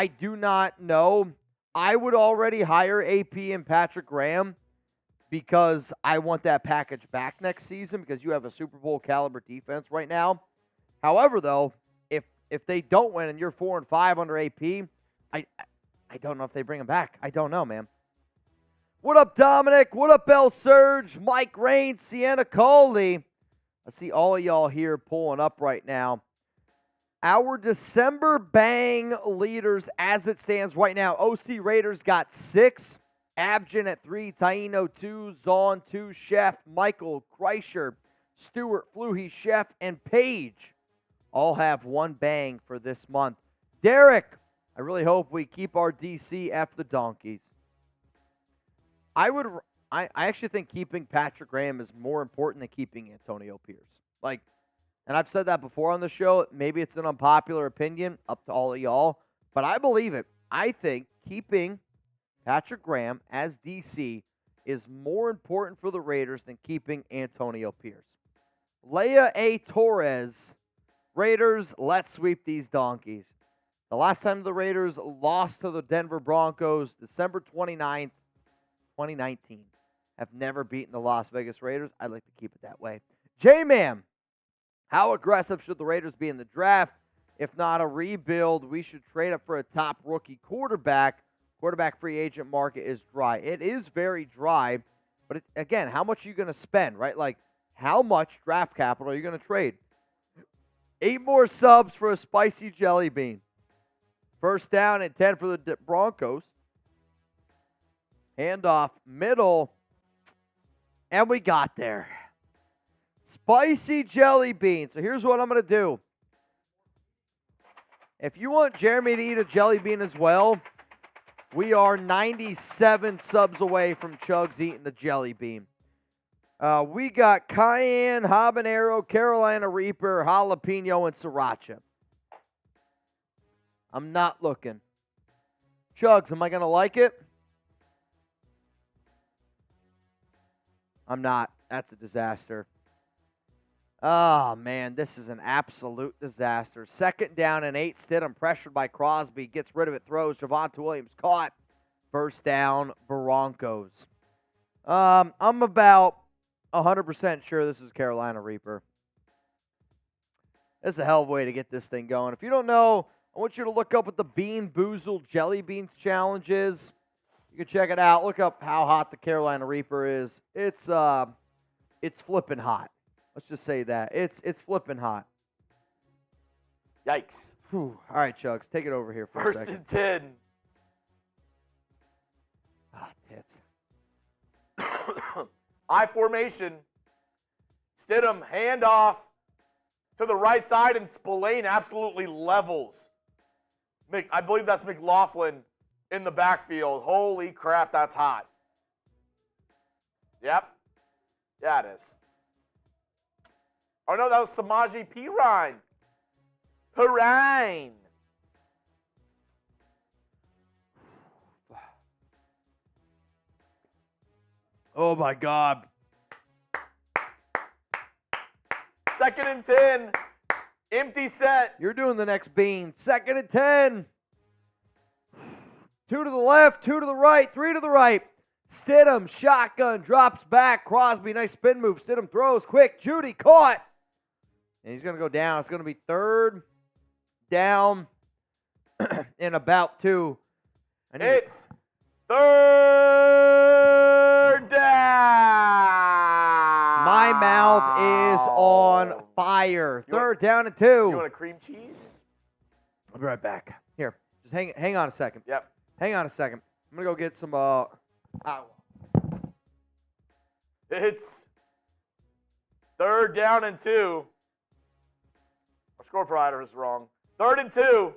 do not know. I would already hire AP and Patrick Graham because I want that package back next season because you have a Super Bowl caliber defense right now. However, though, if they don't win and you're 4-5 under AP, I don't know if they bring him back. I don't know, man. What up, Dominic? What up, El Surge? Mike Raines, Sienna Coley. I see all of y'all here pulling up right now. Our December bang leaders as it stands right now. OC Raiders got 6. Abjin at 3. Taino 2. Zahn 2. Chef. Michael Kreischer. Stewart Fluhey. Chef. And Paige all have 1 bang for this month. Derek, I really hope we keep our DC F the Donkeys. I actually think keeping Patrick Graham is more important than keeping Antonio Pierce. Like, and I've said that before on the show. Maybe it's an unpopular opinion, up to all of y'all, but I believe it. I think keeping Patrick Graham as DC is more important for the Raiders than keeping Antonio Pierce. Leia A. Torres, Raiders, let's sweep these Donkeys. The last time the Raiders lost to the Denver Broncos, December 29th, 2019. Have never beaten the Las Vegas Raiders. I'd like to keep it that way. J-Man, how aggressive should the Raiders be in the draft? If not a rebuild, we should trade up for a top rookie quarterback. Quarterback free agent market is dry. It is very dry, but again, how much are you going to spend, right? Like, how much draft capital are you going to trade? 8 more subs for a spicy jelly bean. First down and 10 for the Broncos. Handoff, middle, and we got there. Spicy jelly bean. So here's what I'm going to do. If you want Jeremy to eat a jelly bean as well, we are 97 subs away from Chugs eating the jelly bean. We got cayenne, habanero, Carolina Reaper, jalapeno, and sriracha. I'm not looking. Chugs, am I going to like it? I'm not. That's a disaster. Oh, man, this is an absolute disaster. Second down and 8. Stidham pressured by Crosby. Gets rid of it. Throws. Javonte Williams caught. First down, Broncos. I'm about 100% sure this is Carolina Reaper. This is a hell of a way to get this thing going. If you don't know, I want you to look up what the Bean Boozled Jelly Beans Challenge is. You can check it out. Look up how hot the Carolina Reaper is. It's flipping hot. Let's just say that. It's flipping hot. Yikes. Whew. All right, Chugs, take it over here for a second. First and 10. Ah, tits. I formation. Stidham, handoff to the right side, and Spillane absolutely levels. I believe that's McLaughlin in the backfield. Holy crap, that's hot. Yep. Yeah, it is. Oh, no, that was Samaje Perine. Perine. Oh, my God. 2nd and 10. Empty set. You're doing the next bean. 2nd and 10. 2 to the left, 2 to the right, 3 to the right. Stidham, shotgun, drops back. Crosby, nice spin move. Stidham throws quick. Jeudy caught. And he's going to go down. It's going to be 3rd down and about 2. It's 3rd down. My mouth is on fire. 3rd down and 2. You want a cream cheese? I'll be right back. Here, just hang on a second. Yep. Hang on a second. I'm going to go get some, It's 3rd down and 2. Our score provider is wrong. 3rd and 2.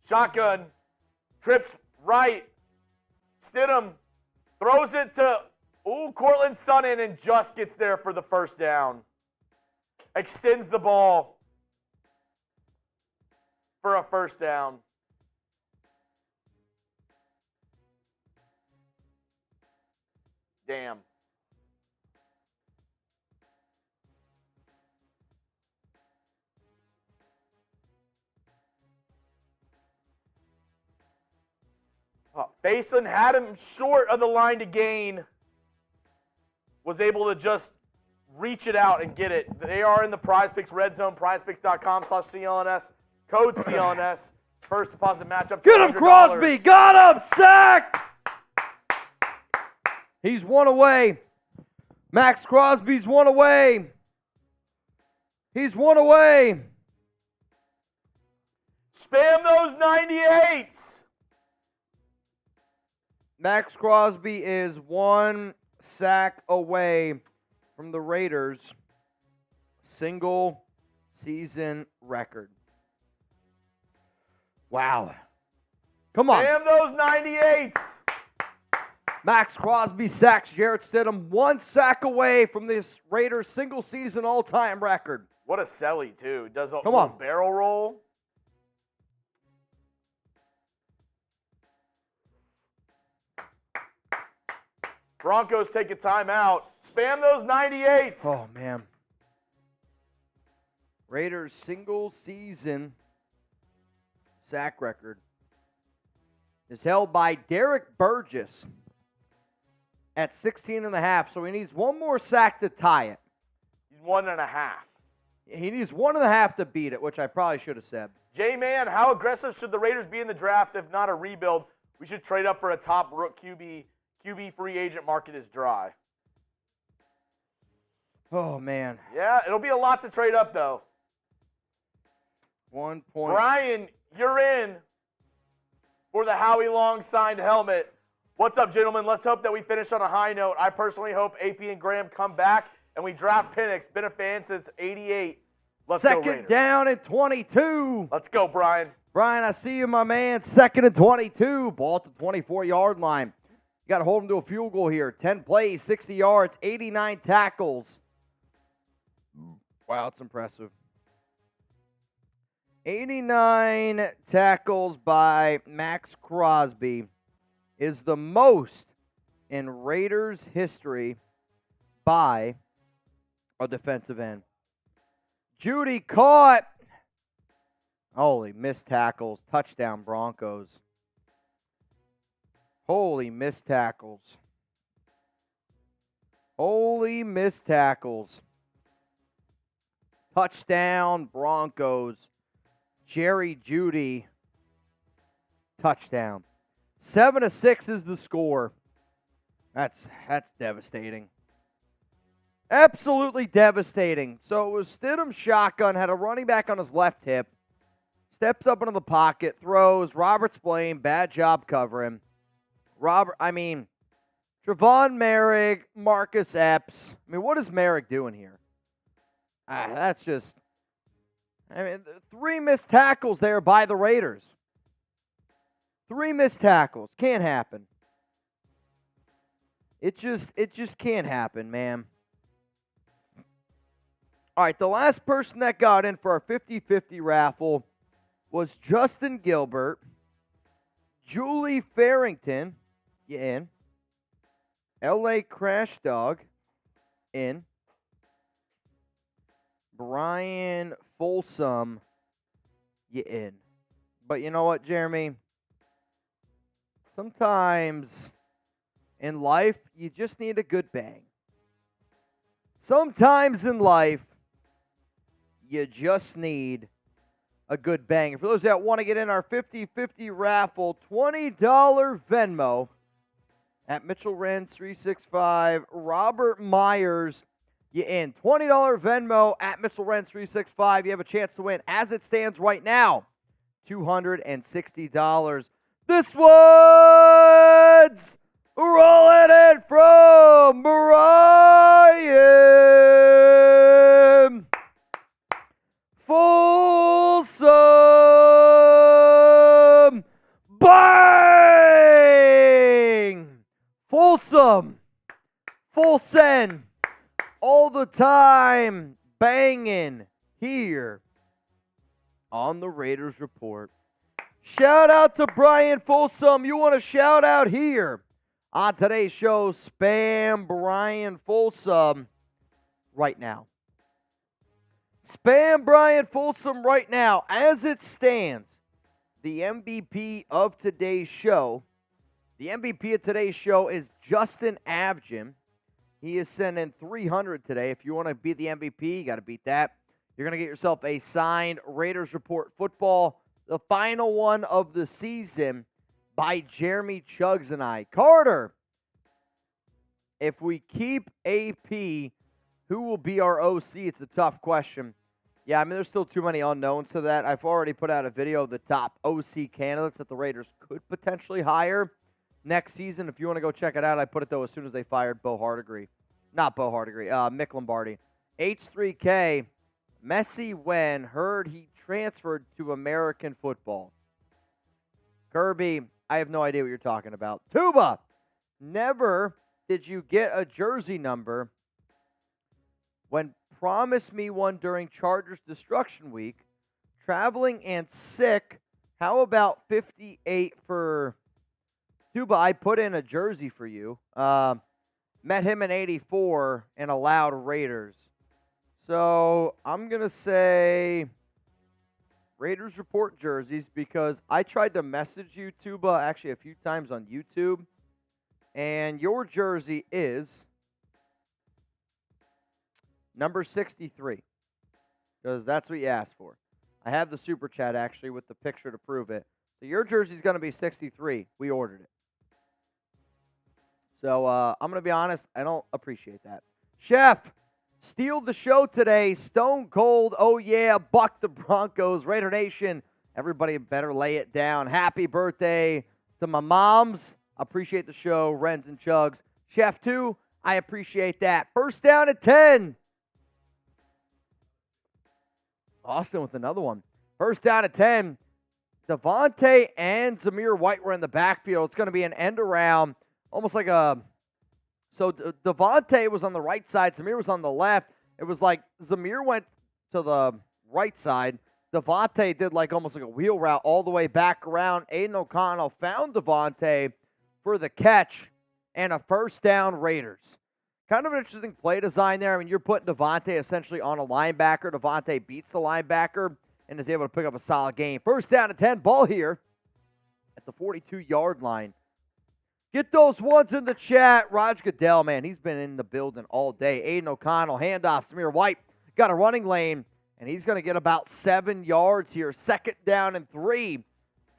Shotgun. Trips right. Stidham throws it to Courtland Sutton and just gets there for the 1st down. Extends the ball for a 1st down. Damn. Basin had him short of the line to gain. Was able to just reach it out and get it. They are in the Prize Picks Red Zone, prizepicks.com/CLNS. Code CLNS. First deposit matchup. Get him, Crosby! Got him! Sack! He's 1 away. Maxx Crosby's 1 away. He's 1 away. Spam those 98s. Maxx Crosby is 1 sack away from the Raiders' single season record. Wow. Come on. Spam those 98s. Maxx Crosby sacks Jarrett Stidham, 1 sack away from this Raiders single season all-time record. What a selly, too. Does a Come on. barrel roll. Broncos take a timeout. Spam those 98s. Oh, man. Raiders single season sack record is held by Derek Burgess at 16.5. So he needs 1 more sack to tie it. 1.5. He needs 1.5 to beat it, which I probably should have said. J-Man, how aggressive should the Raiders be in the draft if not a rebuild? We should trade up for a top rook QB. QB free agent market is dry. Oh, man. Yeah, it'll be a lot to trade up, though. 1 point. Brian, you're in for the Howie Long signed helmet. What's up, gentlemen? Let's hope that we finish on a high note. I personally hope AP and Graham come back and we draft Penix. Been a fan since #88. Let's go, Raiders. 2nd down and 22. Let's go, Brian. Brian, I see you, my man. 2nd and 22. Ball at the 24-yard line. You got to hold him to a field goal here. 10 plays, 60 yards, 89 tackles. Wow, it's impressive. 89 tackles by Maxx Crosby is the most in Raiders history by a defensive end. Jeudy caught. Holy, missed tackles. Touchdown, Broncos. Holy missed tackles. Holy missed tackles. Touchdown, Broncos. Jerry Jeudy. Touchdown. 7-6 is the score. That's devastating. Absolutely devastating. So it was Stidham shotgun, had a running back on his left hip. Steps up into the pocket, throws. Robert Spillane, bad job covering. Trevon Merrick, Marcus Epps. What is Merrick doing here? That's just, 3 missed tackles there by the Raiders. 3 missed tackles. Can't happen. It just can't happen, man. All right, the last person that got in for our 50-50 raffle was Justin Gilbert. Julie Farrington, you in. LA Crash Dog, in. Brian Folsom, you in. But you know what, Jeremy? Sometimes in life, you just need a good bang. Sometimes in life, you just need a good bang. For those that want to get in our 50-50 raffle, $20 Venmo at Mitchell Renz 365. Robert Myers, you in. $20 Venmo at Mitchell Renz 365. You have a chance to win. As it stands right now, $260. This one's rolling in from Brian Folsom. Bang! Folsom. Full send. All the time. Banging here on the Raiders Report. Shout out to Brian Folsom. You want a shout out here on today's show? Spam Brian Folsom right now. Spam Brian Folsom right now. As it stands, the MVP of today's show, the MVP of today's show is Justin Avgin. He is sending 300 today. If you want to be the MVP, you got to beat that. You're going to get yourself a signed Raiders Report football, the final one of the season, by Jeremy Chuggs and I. Carter, if we keep AP, who will be our OC? It's a tough question. Yeah, I mean, there's still too many unknowns to that. I've already put out a video of the top OC candidates that the Raiders could potentially hire next season. If you want to go check it out, I put it, though, as soon as they fired Mick Lombardi. H3K, Messi when heard he transferred to American football. Kirby, I have no idea what you're talking about. Tuba, never did you get a jersey number when promised me one during Chargers Destruction Week. Traveling and sick. How about 58 for Tuba? I put in a jersey for you. Met him in 84 and allowed Raiders. So I'm going to say Raiders Report jerseys because I tried to message you, Tuba, actually a few times on YouTube. And your jersey is number 63 because that's what you asked for. I have the super chat actually with the picture to prove it. So your jersey is going to be 63. We ordered it. So I'm going to be honest, I don't appreciate that. Chef, steal the show today. Stone Cold, oh yeah, buck the Broncos. Raider Nation, everybody better lay it down. Happy birthday to my moms. Appreciate the show, Renz and Chugs. Chef 2, I appreciate that. First down at 10. Austin with another one. First down at 10. Davante and Zamir White were in the backfield. It's going to be an end around. Almost like a, so Davante was on the right side, Zamir was on the left. It was like Zamir went to the right side. Davante did like almost like a wheel route all the way back around. Aidan O'Connell found Davante for the catch and a first down Raiders. Kind of an interesting play design there. I mean, you're putting Davante essentially on a linebacker. Davante beats the linebacker and is able to pick up a solid game. First down at 10, ball here at the 42-yard line. Get those ones in the chat. Raj Goodell, man, he's been in the building all day. Aidan O'Connell, handoff. Zamir White got a running lane, and he's going to get about 7 yards here. Second down and 3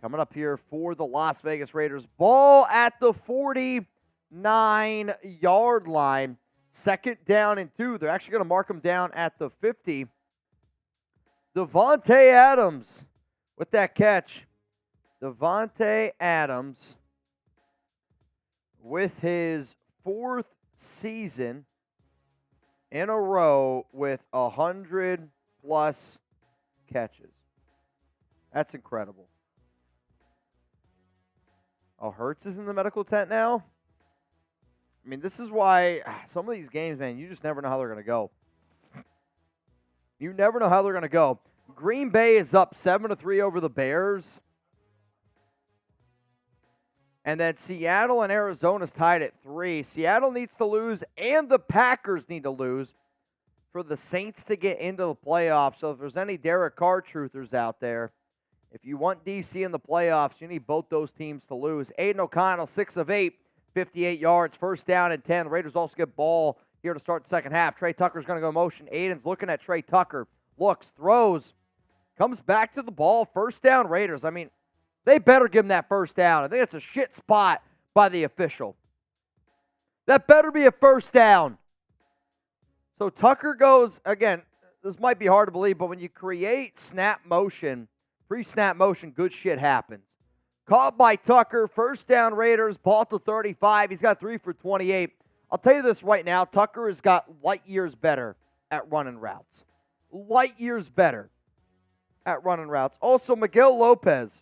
coming up here for the Las Vegas Raiders. Ball at the 49-yard line. Second down and 2. They're actually going to mark him down at the 50. Davante Adams with that catch. Davante Adams with his 4th season in a row with 100-plus catches. That's incredible. Oh, Hurts is in the medical tent now? I mean, this is why some of these games, man, you just never know how they're going to go. You never know how they're going to go. Green Bay is up 7-3 over the Bears. And then Seattle and Arizona's tied at 3. Seattle needs to lose, and the Packers need to lose for the Saints to get into the playoffs. So if there's any Derek Carr truthers out there, if you want DC in the playoffs, you need both those teams to lose. Aidan O'Connell, 6 of 8, 58 yards, first down and 10. The Raiders also get ball here to start the second half. Trey Tucker's going to go motion. Aidan's looking at Trey Tucker. Looks, throws, comes back to the ball. First down, Raiders. I mean, they better give him that first down. I think it's a shit spot by the official. That better be a first down. So Tucker goes, again, this might be hard to believe, but when you create snap motion, pre-snap motion, good shit happens. Caught by Tucker, first down Raiders, ball to 35. He's got 3 for 28. I'll tell you this right now, Tucker has got light years better at running routes. Light years better at running routes. Also, Miguel Lopez,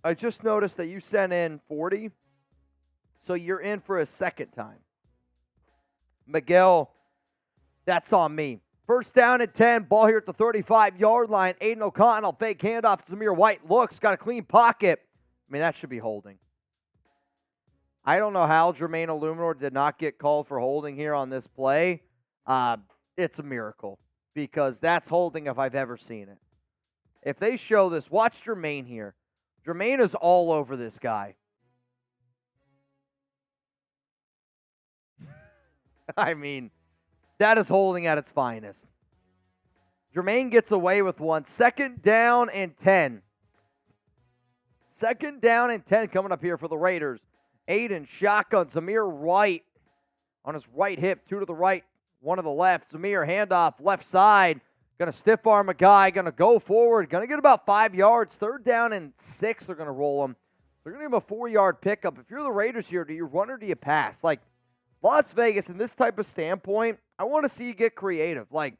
I just noticed that you sent in 40, so you're in for a second time. Miguel, that's on me. First down and 10, ball here at the 35-yard line. Aidan O'Connell, fake handoff. Zamir White looks, got a clean pocket. I mean, that should be holding. I don't know how Jermaine Illuminor did not get called for holding here on this play. It's a miracle because that's holding if I've ever seen it. If they show this, watch Jermaine here. Jermaine is all over this guy. I mean, that is holding at its finest. Jermaine gets away with one. Second down and 10. Second down and 10 coming up here for the Raiders. Aidan, shotgun. Zamir White on his right hip. 2 to the right, 1 to the left. Zamir, handoff, left side. Going to stiff arm a guy. Going to go forward. Going to get about 5 yards. Third down and 6. They're going to roll him. They're going to give him a 4-yard pickup. If you're the Raiders here, do you run or do you pass? Like, Las Vegas, in this type of standpoint, I want to see you get creative. Like,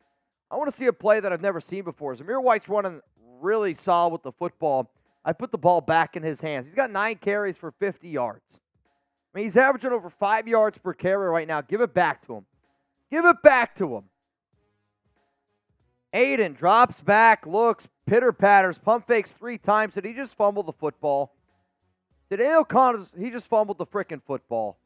I want to see a play that I've never seen before. Zamir White's running really solid with the football. I put the ball back in his hands. He's got 9 carries for 50 yards. I mean, he's averaging over 5 yards per carry right now. Give it back to him. Give it back to him. Aidan drops back, looks, pitter-patters, pump fakes 3 times. Did he just fumble the football? Did Aidan O'Connell, he just fumbled the freaking football.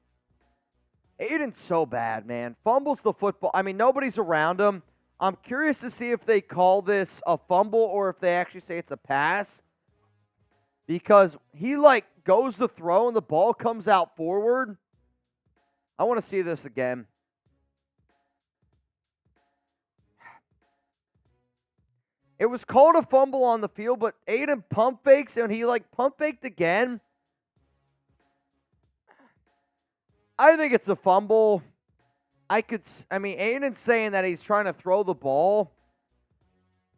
Aidan's so bad, man. Fumbles the football. I mean, nobody's around him. I'm curious to see if they call this a fumble or if they actually say it's a pass. Because he, like, goes to throw and the ball comes out forward. I want to see this again. It was called a fumble on the field, but Aidan pump fakes and he, like, pump faked again. I think it's a fumble. Aidan's saying that he's trying to throw the ball,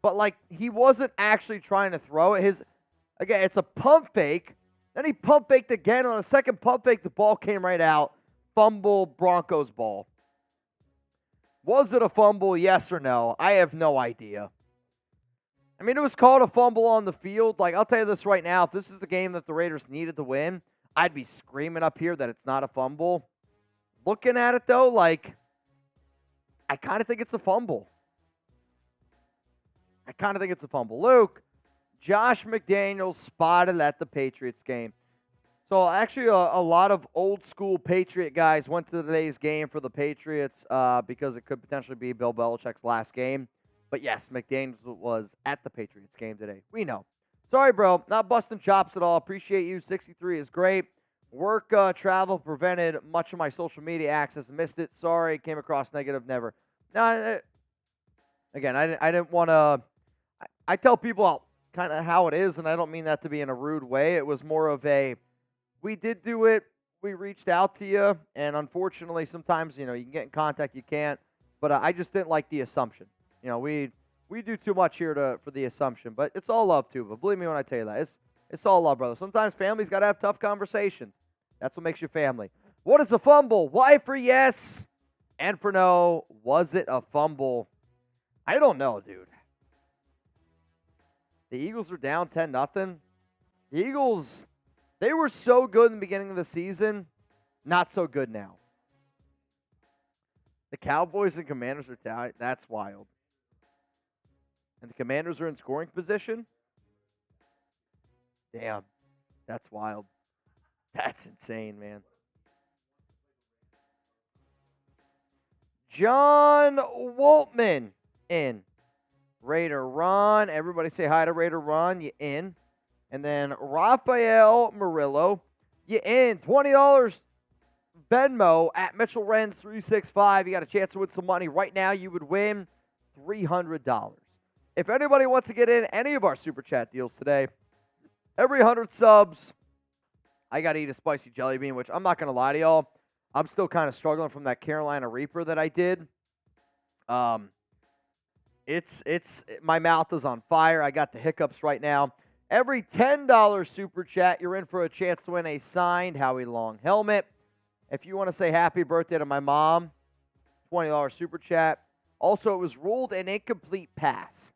but, like, he wasn't actually trying to throw it. Again, it's a pump fake. Then he pump faked again. On a second pump fake, the ball came right out. Fumble, Broncos ball. Was it a fumble, yes or no? I have no idea. I mean, it was called a fumble on the field. Like, I'll tell you this right now. If this is the game that the Raiders needed to win, I'd be screaming up here that it's not a fumble. Looking at it, though, like, I kind of think it's a fumble. Luke, Josh McDaniels spotted at the Patriots game. So, actually, a lot of old-school Patriot guys went to today's game for the Patriots because it could potentially be Bill Belichick's last game. But, yes, McDaniels was at the Patriots game today. We know. Sorry, bro. Not busting chops at all. Appreciate you. 63 is great. Work travel prevented much of my social media access. Missed it. Sorry. Came across negative. Never. No, again, I didn't want to. I tell people kind of how it is, and I don't mean that to be in a rude way. It was more of a, we did do it. We reached out to you, and unfortunately, sometimes, you can get in contact, you can't. But I just didn't like the assumption. We do too much here for the assumption, but it's all love too. But believe me when I tell you that. It's all love, brother. Sometimes families got to have tough conversations. That's what makes you family. What is a fumble? Y for yes and for no. Was it a fumble? I don't know, dude. The Eagles are down 10-0. The Eagles, they were so good in the beginning of the season, not so good now. The Cowboys and Commanders are down. That's wild. And the Commanders are in scoring position? Damn. That's wild. That's insane, man. John Waltman in. Raider Ron. Everybody say hi to Raider Ron. You in. And then Rafael Murillo. You in. $20 Venmo at Mitchell Renz 365. You got a chance to win some money. Right now, you would win $300. If anybody wants to get in any of our Super Chat deals today, every 100 subs, I got to eat a spicy jelly bean, which I'm not going to lie to y'all. I'm still kind of struggling from that Carolina Reaper that I did. My mouth is on fire. I got the hiccups right now. Every $10 Super Chat, you're in for a chance to win a signed Howie Long helmet. If you want to say happy birthday to my mom, $20 Super Chat. Also, it was ruled an incomplete pass.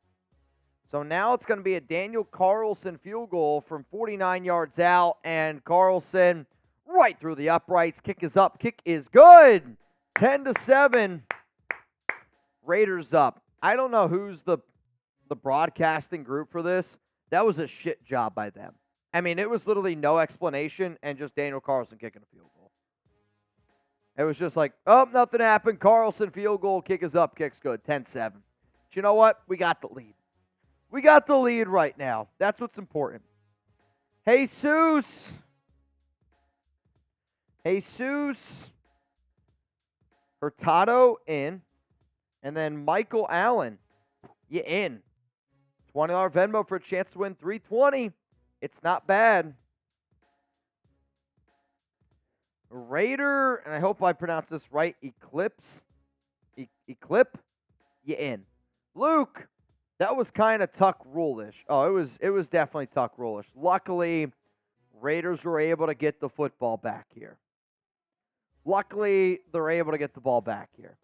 So now it's going to be a Daniel Carlson field goal from 49 yards out, and Carlson right through the uprights. Kick is up. Kick is good. 10-7. Raiders up. I don't know who's the broadcasting group for this. That was a shit job by them. I mean, it was literally no explanation and just Daniel Carlson kicking a field goal. It was just like, oh, nothing happened. Carlson field goal. Kick is up. Kick's good. 10-7. But you know what? We got the lead. We got the lead right now. That's what's important. Jesus. Hurtado in. And then Michael Allen, you in. $20 Venmo for a chance to win $320. It's not bad. Raider, and I hope I pronounce this right, Eclipse, you in. Luke, that was kind of Tuck rule-ish. Oh, it was definitely Tuck rule-ish. Luckily, Raiders were able to get the football back here. Luckily, they're able to get the ball back here.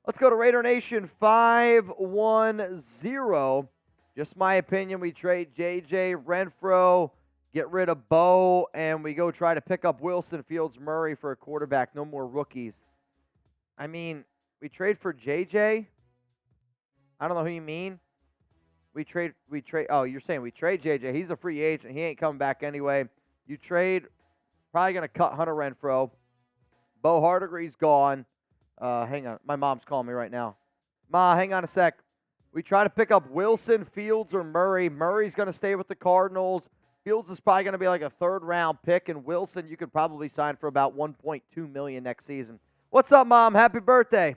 Let's go to Raider Nation 510. Just my opinion, we trade JJ, Renfrow, get rid of Bo, and we go try to pick up Wilson, Fields, Murray for a quarterback. No more rookies. I mean, we trade for JJ? I don't know who you mean. We trade. Oh, you're saying we trade JJ. He's a free agent. He ain't coming back anyway. You trade, probably going to cut Hunter Renfrow. Bo Hardegree's gone. Hang on. My mom's calling me right now. Ma, hang on a sec. We try to pick up Wilson, Fields, or Murray. Murray's going to stay with the Cardinals. Fields is probably going to be like a third-round pick, and Wilson you could probably sign for about $1.2 million next season. What's up, Mom? Happy birthday. Hey.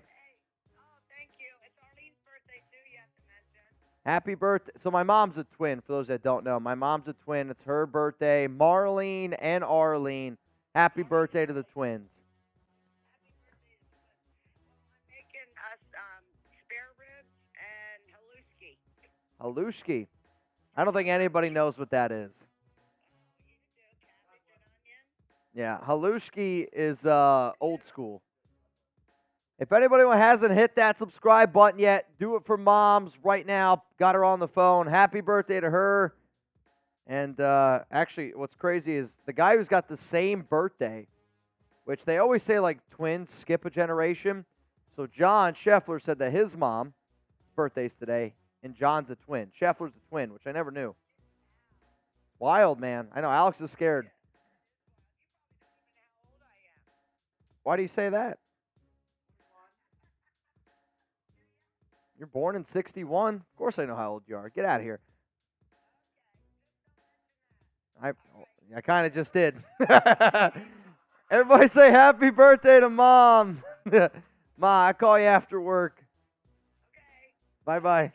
Oh, thank you. It's Arlene's birthday, too, you have to mention. Happy birthday. So my mom's a twin, for those that don't know. My mom's a twin. It's her birthday. Marlene and Arlene. Happy birthday to the twins. Halushki. I don't think anybody knows what that is. Yeah, Halushki is old school. If anybody hasn't hit that subscribe button yet, do it for Moms right now. Got her on the phone. Happy birthday to her. And actually, what's crazy is the guy who's got the same birthday, which they always say like twins skip a generation. So John Scheffler said that his mom's birthday's today. And John's a twin. Scheffler's a twin, which I never knew. Wild, man. I know. Alex is scared. Why do you say that? You're born in 61? Of course I know how old you are. Get out of here. I kind of just did. Everybody say happy birthday to Mom. Ma, I call you after work. Bye-bye.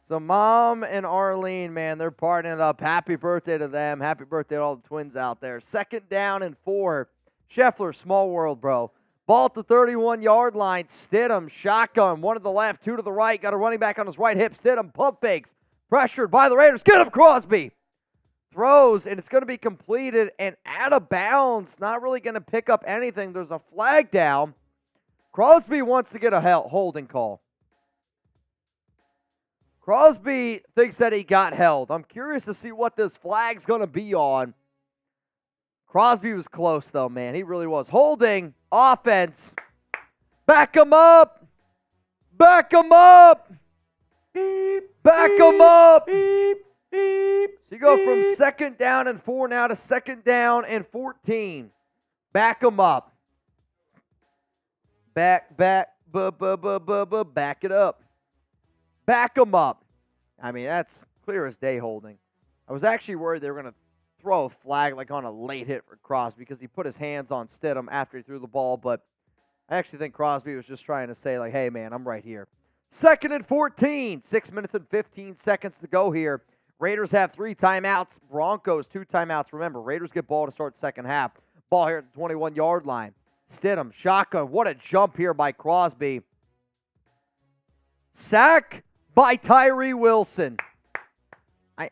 So Mom and Arlene, man, they're partying it up. Happy birthday to them. Happy birthday to all the twins out there. 2nd down and 4. Scheffler, small world, bro. Ball at the 31-yard line. Stidham, shotgun. 1 to the left, 2 to the right. Got a running back on his right hip. Stidham, pump fakes. Pressured by the Raiders. Get him, Crosby. Throws, and it's going to be completed and out of bounds. Not really going to pick up anything. There's a flag down. Crosby wants to get a holding call. Crosby thinks that he got held. I'm curious to see what this flag's going to be on. Crosby was close, though, man. He really was. Holding, offense. Back him up. Back him up. Back them up. Beep, beep, So you go from beep. 2nd down and 4 now to 2nd down and 14. Back them up. Back it up. Back them up. I mean, that's clear as day holding. I was actually worried they were going to throw a flag like on a late hit for Crosby because he put his hands on Stidham after he threw the ball, but I actually think Crosby was just trying to say, like, hey, man, I'm right here. 2nd and 14. 6 minutes and 15 seconds to go here. Raiders have 3 timeouts. Broncos 2 timeouts. Remember, Raiders get ball to start second half. Ball here at the 21-yard line. Stidham, shotgun. What a jump here by Crosby. Sack by Tyree Wilson.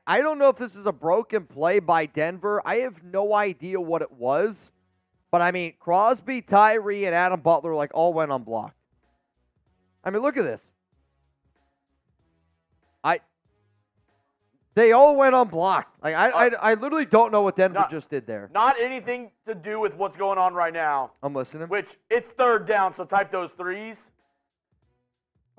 I don't know if this is a broken play by Denver. I have no idea what it was. But, I mean, Crosby, Tyree, and Adam Butler, like, all went unblocked. I mean, look at this. They all went unblocked. Like, I literally don't know what Denver just did there. Not anything to do with what's going on right now. I'm listening. Which, it's 3rd down, so type those 3s.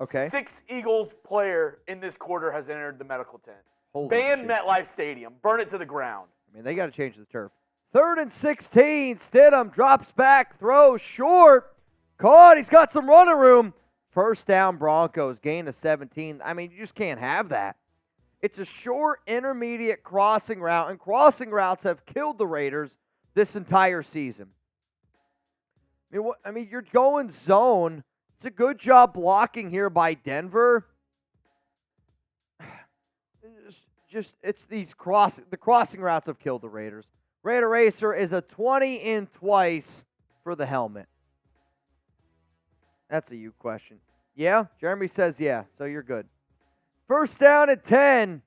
Okay. 6 Eagles player in this quarter has entered the medical tent. Holy Ban shit. MetLife Stadium. Burn it to the ground. I mean, they got to change the turf. 3rd and 16. Stidham drops back, throws short. Caught. He's got some running room. 1st down Broncos. Gain of 17. I mean, you just can't have that. It's a short, intermediate crossing route, and crossing routes have killed the Raiders this entire season. I mean, you're going zone. It's a good job blocking here by Denver. It's the crossing routes have killed the Raiders. Raider Racer is a 20 in twice for the helmet. That's a you question. Yeah? Jeremy says yeah, so you're good. 1st down at 10.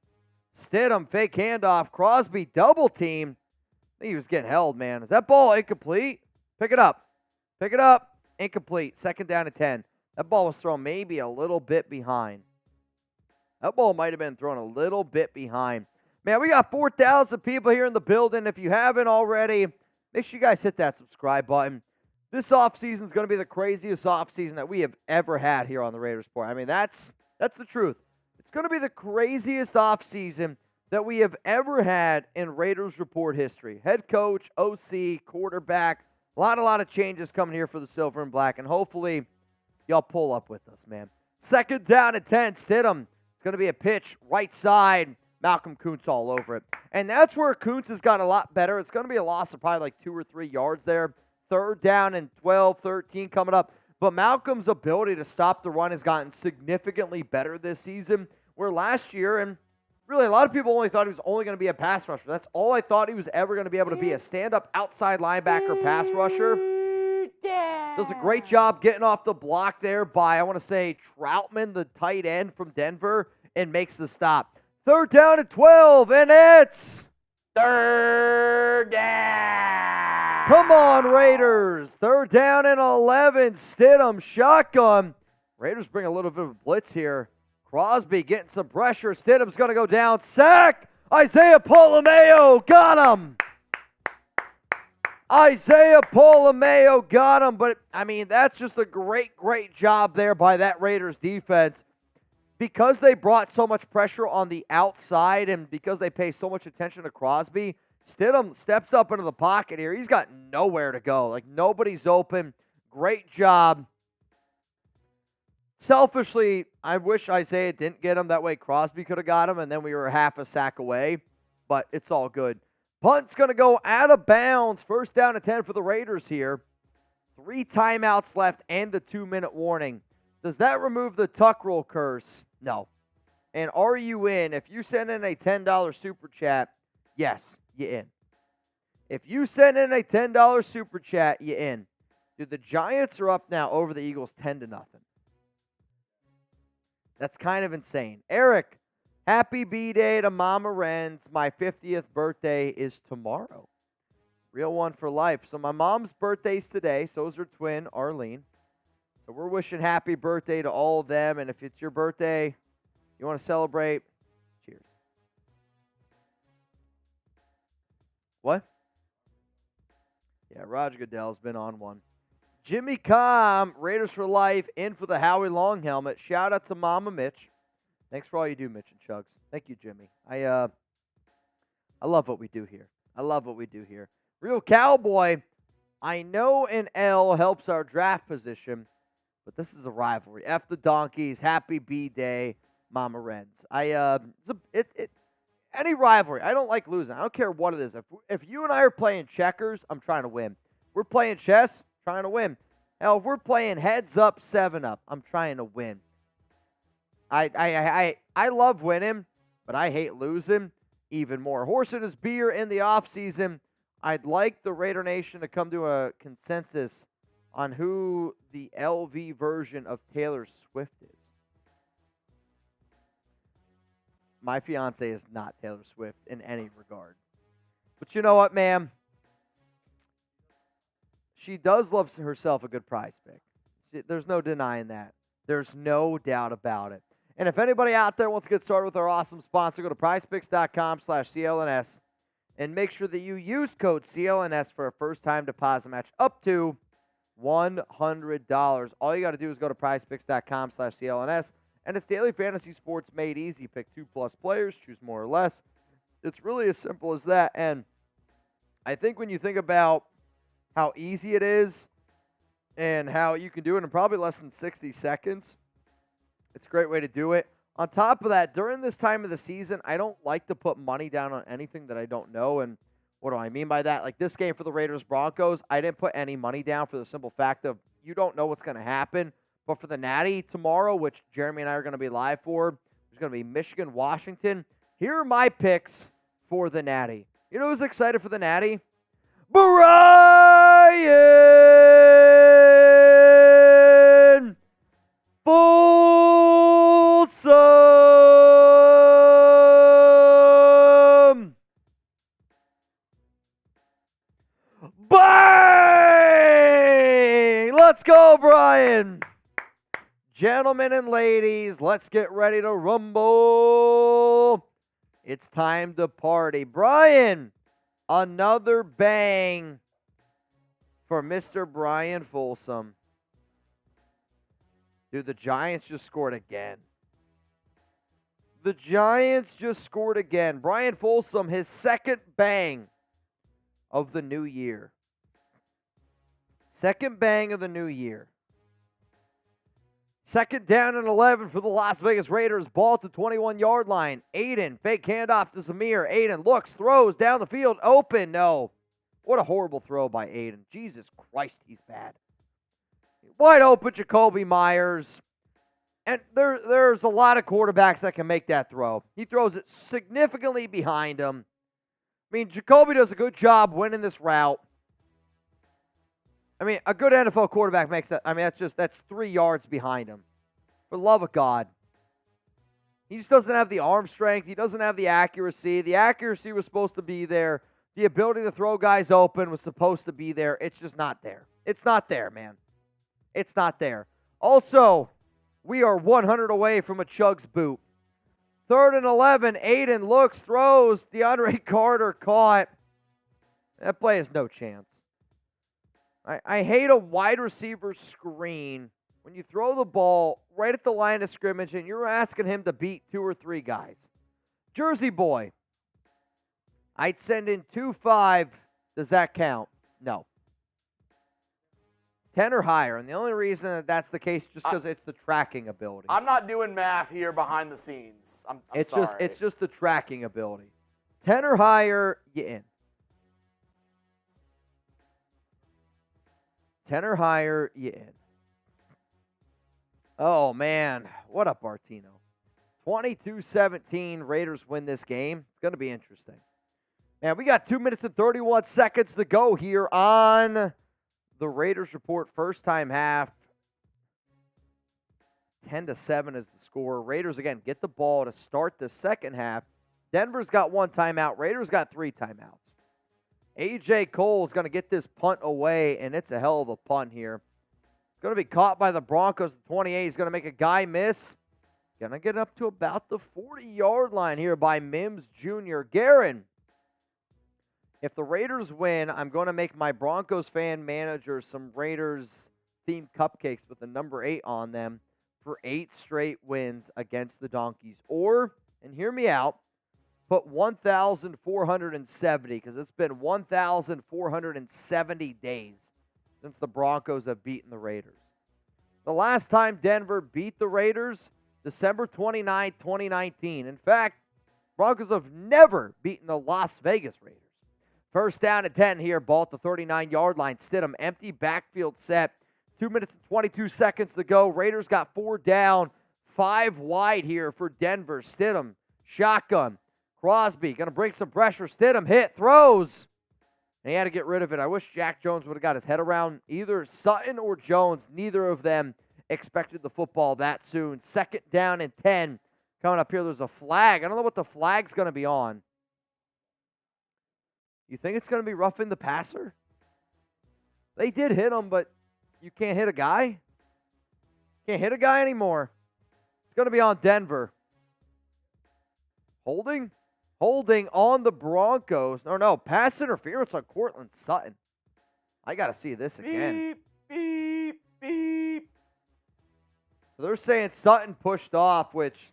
Stidham, fake handoff. Crosby, double team. I think he was getting held, man. Is that ball incomplete? Pick it up. Pick it up. Incomplete. 2nd down at 10. That ball was thrown maybe a little bit behind. That ball might have been thrown a little bit behind. Man, we got 4,000 people here in the building. If you haven't already, make sure you guys hit that subscribe button. This offseason is going to be the craziest offseason that we have ever had here on the Raiders Report. I mean, that's the truth. It's going to be the craziest offseason that we have ever had in Raiders Report history. Head coach, OC, quarterback, a lot of changes coming here for the Silver and Black, and hopefully y'all pull up with us, man. 2nd down at 10, Stidham. It's going to be a pitch right side. Malcolm Koonce all over it. And that's where Koonce has got a lot better. It's going to be a loss of probably like 2 or 3 yards there. 3rd down and 12, 13 coming up. But Malcolm's ability to stop the run has gotten significantly better this season, where last year, and really a lot of people only thought he was only going to be a pass rusher. That's all I thought he was ever going to be able to be, a stand-up outside linebacker pass rusher. Does a great job getting off the block there by, I want to say, Troutman, the tight end from Denver, and makes the stop. 3rd down at 12, and it's 3rd down. Come on, Raiders. 3rd down and 11. Stidham, shotgun. Raiders bring a little bit of a blitz here. Crosby getting some pressure. Stidham's going to go down. Sack. Isaiah Polameo got him. Isaiah Polameo got him. But, I mean, that's just a great job there by that Raiders defense. Because they brought so much pressure on the outside and because they pay so much attention to Crosby, Stidham steps up into the pocket here. He's got nowhere to go. Like, nobody's open. Great job. Selfishly, I wish Isaiah didn't get him. That way Crosby could have got him, and then we were half a sack away. But it's all good. Punt's going to go out of bounds. 1st down and 10 for the Raiders here. 3 timeouts left and the 2-minute warning. Does that remove the tuck rule curse? No. And are you in? If you send in a $10 super chat, yes, you're in. If you send in a $10 super chat, you're in. Dude, the Giants are up now over the Eagles 10-0. That's kind of insane. Eric, happy B-Day to Mama Renz. My 50th birthday is tomorrow. Real one for life. So my mom's birthday's today. So is her twin, Arlene. So we're wishing happy birthday to all of them. And if it's your birthday, you want to celebrate, cheers. What? Yeah, Roger Goodell's been on one. Jimmy Com, Raiders for life, in for the Howie Long helmet. Shout out to Mama Mitch. Thanks for all you do, Mitch and Chugs. Thank you, Jimmy. I love what we do here. I love what we do here. Real Cowboy, I know an L helps our draft position, but this is a rivalry. F the Donkeys, happy B-Day, Mama Renz. Any rivalry, I don't like losing. I don't care what it is. If you and I are playing checkers, I'm trying to win. We're playing chess, trying to win. Hell, if we're playing heads up, 7-up, I'm trying to win. I love winning, but I hate losing even more. Horse and his beer in the offseason. I'd like the Raider Nation to come to a consensus on who the LV version of Taylor Swift is. My fiance is not Taylor Swift in any regard. But you know what, ma'am? She does love herself a good prize pick. There's no denying that. There's no doubt about it. And if anybody out there wants to get started with our awesome sponsor, go to prizepicks.com/CLNS and make sure that you use code CLNS for a first-time deposit match up to $100. All you got to do is go to prizepicks.com/CLNS. And it's daily fantasy sports made easy. Pick 2+ players, choose more or less. It's really as simple as that. And I think when you think about how easy it is and how you can do it in probably less than 60 seconds, it's a great way to do it. On top of that, during this time of the season, I don't like to put money down on anything that I don't know. And what do I mean by that? Like this game for the Raiders-Broncos, I didn't put any money down for the simple fact of you don't know what's going to happen. But for the Natty tomorrow, which Jeremy and I are going to be live for, there's going to be Michigan, Washington. Here are my picks for the Natty. You know who's excited for the Natty? Brian Folsom. Bang! Let's go, Brian. Gentlemen and ladies, let's get ready to rumble. It's time to party. Brian, another bang for Mr. Brian Folsom. Dude, the Giants just scored again. The Giants just scored again. Brian Folsom, his second bang of the new year. Second bang of the new year. Second down and 11 for the Las Vegas Raiders. Ball at the 21-yard line. Aidan, fake handoff to Zamir. Aidan looks, throws down the field. Open, no. What a horrible throw by Aidan. Jesus Christ, he's bad. Wide open, Jakobi Meyers. And there's a lot of quarterbacks that can make that throw. He throws it significantly behind him. I mean, Jakobi does a good job winning this route. I mean, a good NFL quarterback makes that. I mean, that's 3 yards behind him. For the love of God. He just doesn't have the arm strength. He doesn't have the accuracy. The accuracy was supposed to be there. The ability to throw guys open was supposed to be there. It's just not there. It's not there, man. It's not there. Also, we are 100 away from a Chugs boot. 3rd and 11. Aidan looks, throws. DeAndre Carter caught. That play has no chance. I hate a wide receiver screen when you throw the ball right at the line of scrimmage and you're asking him to beat 2 or 3 guys. Jersey boy. I'd send in 2-5. Does that count? No. 10 or higher. And the only reason that that's the case just because it's the tracking ability. I'm not doing math here behind the scenes. I'm sorry. It's just the tracking ability. 10 or higher, you in. 10 or higher, you in. Oh, man. What up, Bartino? 22-17, Raiders win this game. It's going to be interesting. And we got 2 minutes and 31 seconds to go here on the Raiders Report. First time half. 10-7 is the score. Raiders, again, get the ball to start the second half. Denver's got 1 timeout. Raiders got 3 timeouts. A.J. Cole is going to get this punt away, and it's a hell of a punt here. It's going to be caught by the Broncos at 28. He's going to make a guy miss. Going to get up to about the 40-yard line here by Mims Jr. Guerin, if the Raiders win, I'm going to make my Broncos fan manager some Raiders-themed cupcakes with the number 8 on them. for 8 straight wins against the Donkeys. Or, and hear me out, put 1,470 because it's been 1,470 days since the Broncos have beaten the Raiders. The last time Denver beat the Raiders, December 29, 2019. In fact, Broncos have never beaten the Las Vegas Raiders. First down and 10 here, ball at the 39-yard line. Stidham, empty backfield set. 2 minutes and 22 seconds to go. Raiders got 4 down, 5 wide here for Denver. Stidham, shotgun. Crosby going to bring some pressure. Stidham hit, throws. And he had to get rid of it. I wish Jack Jones would have got his head around either Sutton or Jones. Neither of them expected the football that soon. Second down and 10. Coming up here, there's a flag. I don't know what the flag's going to be on. You think it's going to be roughing the passer? They did hit him, but you can't hit a guy? Can't hit a guy anymore. It's going to be on Denver. Holding? Holding on the Broncos. Or no, pass interference on Courtland Sutton. I got to see this again. Beep, beep, beep. So they're saying Sutton pushed off, which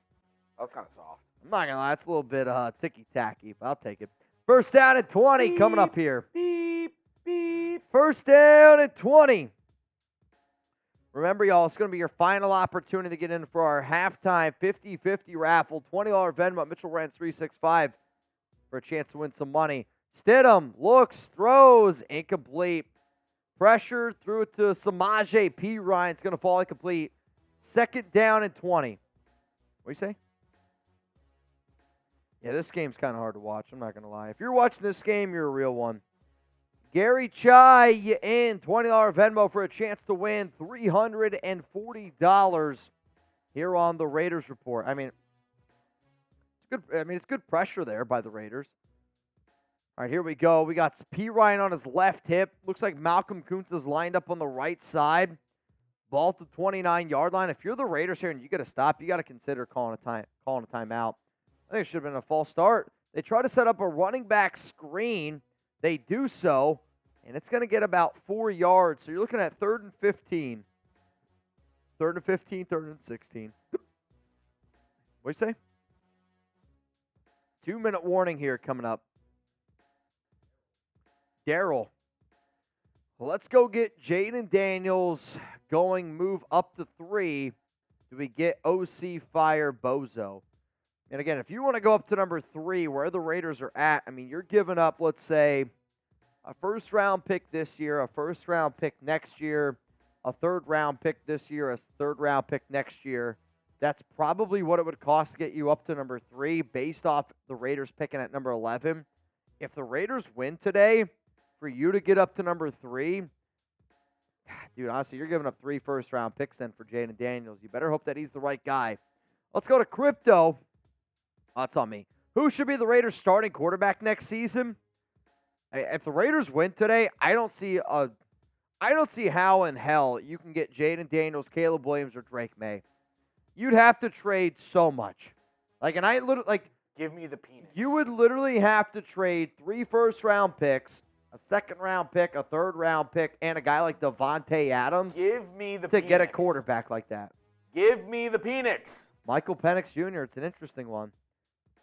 That's kind of soft. I'm not going to lie, it's a little bit ticky-tacky, but I'll take it. First down and 20 coming up here. Beep, beep. First down and 20. Remember, y'all, it's going to be your final opportunity to get in for our halftime 50-50 raffle. $20 Venmo, Mitchell Renz 365 for a chance to win some money. Stidham looks, throws, incomplete. Pressure, threw it to Samaje P. Ryan. It's going to fall incomplete. Second down and 20. What do you say? Yeah, this game's kind of hard to watch. I'm not going to lie. If you're watching this game, you're a real one. Gary Chai, you in. $20 Venmo for a chance to win $340 here on the Raiders Report. I mean, it's good pressure there by the Raiders. All right, here we go. We got P. Ryan on his left hip. Looks like Malcolm Koonce is lined up on the right side. Ball to the 29-yard line. If you're the Raiders here and you got to stop, you got to consider calling a timeout. I think it should have been a false start. They try to set up a running back screen. They do so, and it's going to get about 4 yards. So you're looking at 3rd and 15. 3rd and 15, 3rd and 16. What do you say? 2-minute warning here coming up. Daryl. Well, let's go get Jaden Daniels going, move up to 3. Do we get OC Fire Bozo? And again, if you want to go up to number 3, where the Raiders are at, I mean, you're giving up, let's say, a first-round pick this year, a first-round pick next year, a third-round pick this year, a third-round pick next year. That's probably what it would cost to get you up to number 3 based off the Raiders picking at number 11. If the Raiders win today, for you to get up to number 3, dude, honestly, you're giving up 3 first-round picks then for Jaden Daniels. You better hope that he's the right guy. Let's go to Crypto. Oh, that's on me. Who should be the Raiders' starting quarterback next season? If the Raiders win today, I don't see how in hell you can get Jaden Daniels, Caleb Williams, or Drake May. You'd have to trade so much. Give me the peanuts. You would literally have to trade 3 first-round picks, a second-round pick, a third-round pick, and a guy like Davante Adams. Give me the to peanuts. get a quarterback like that. Give me the peanuts. Michael Penix Jr., it's an interesting one.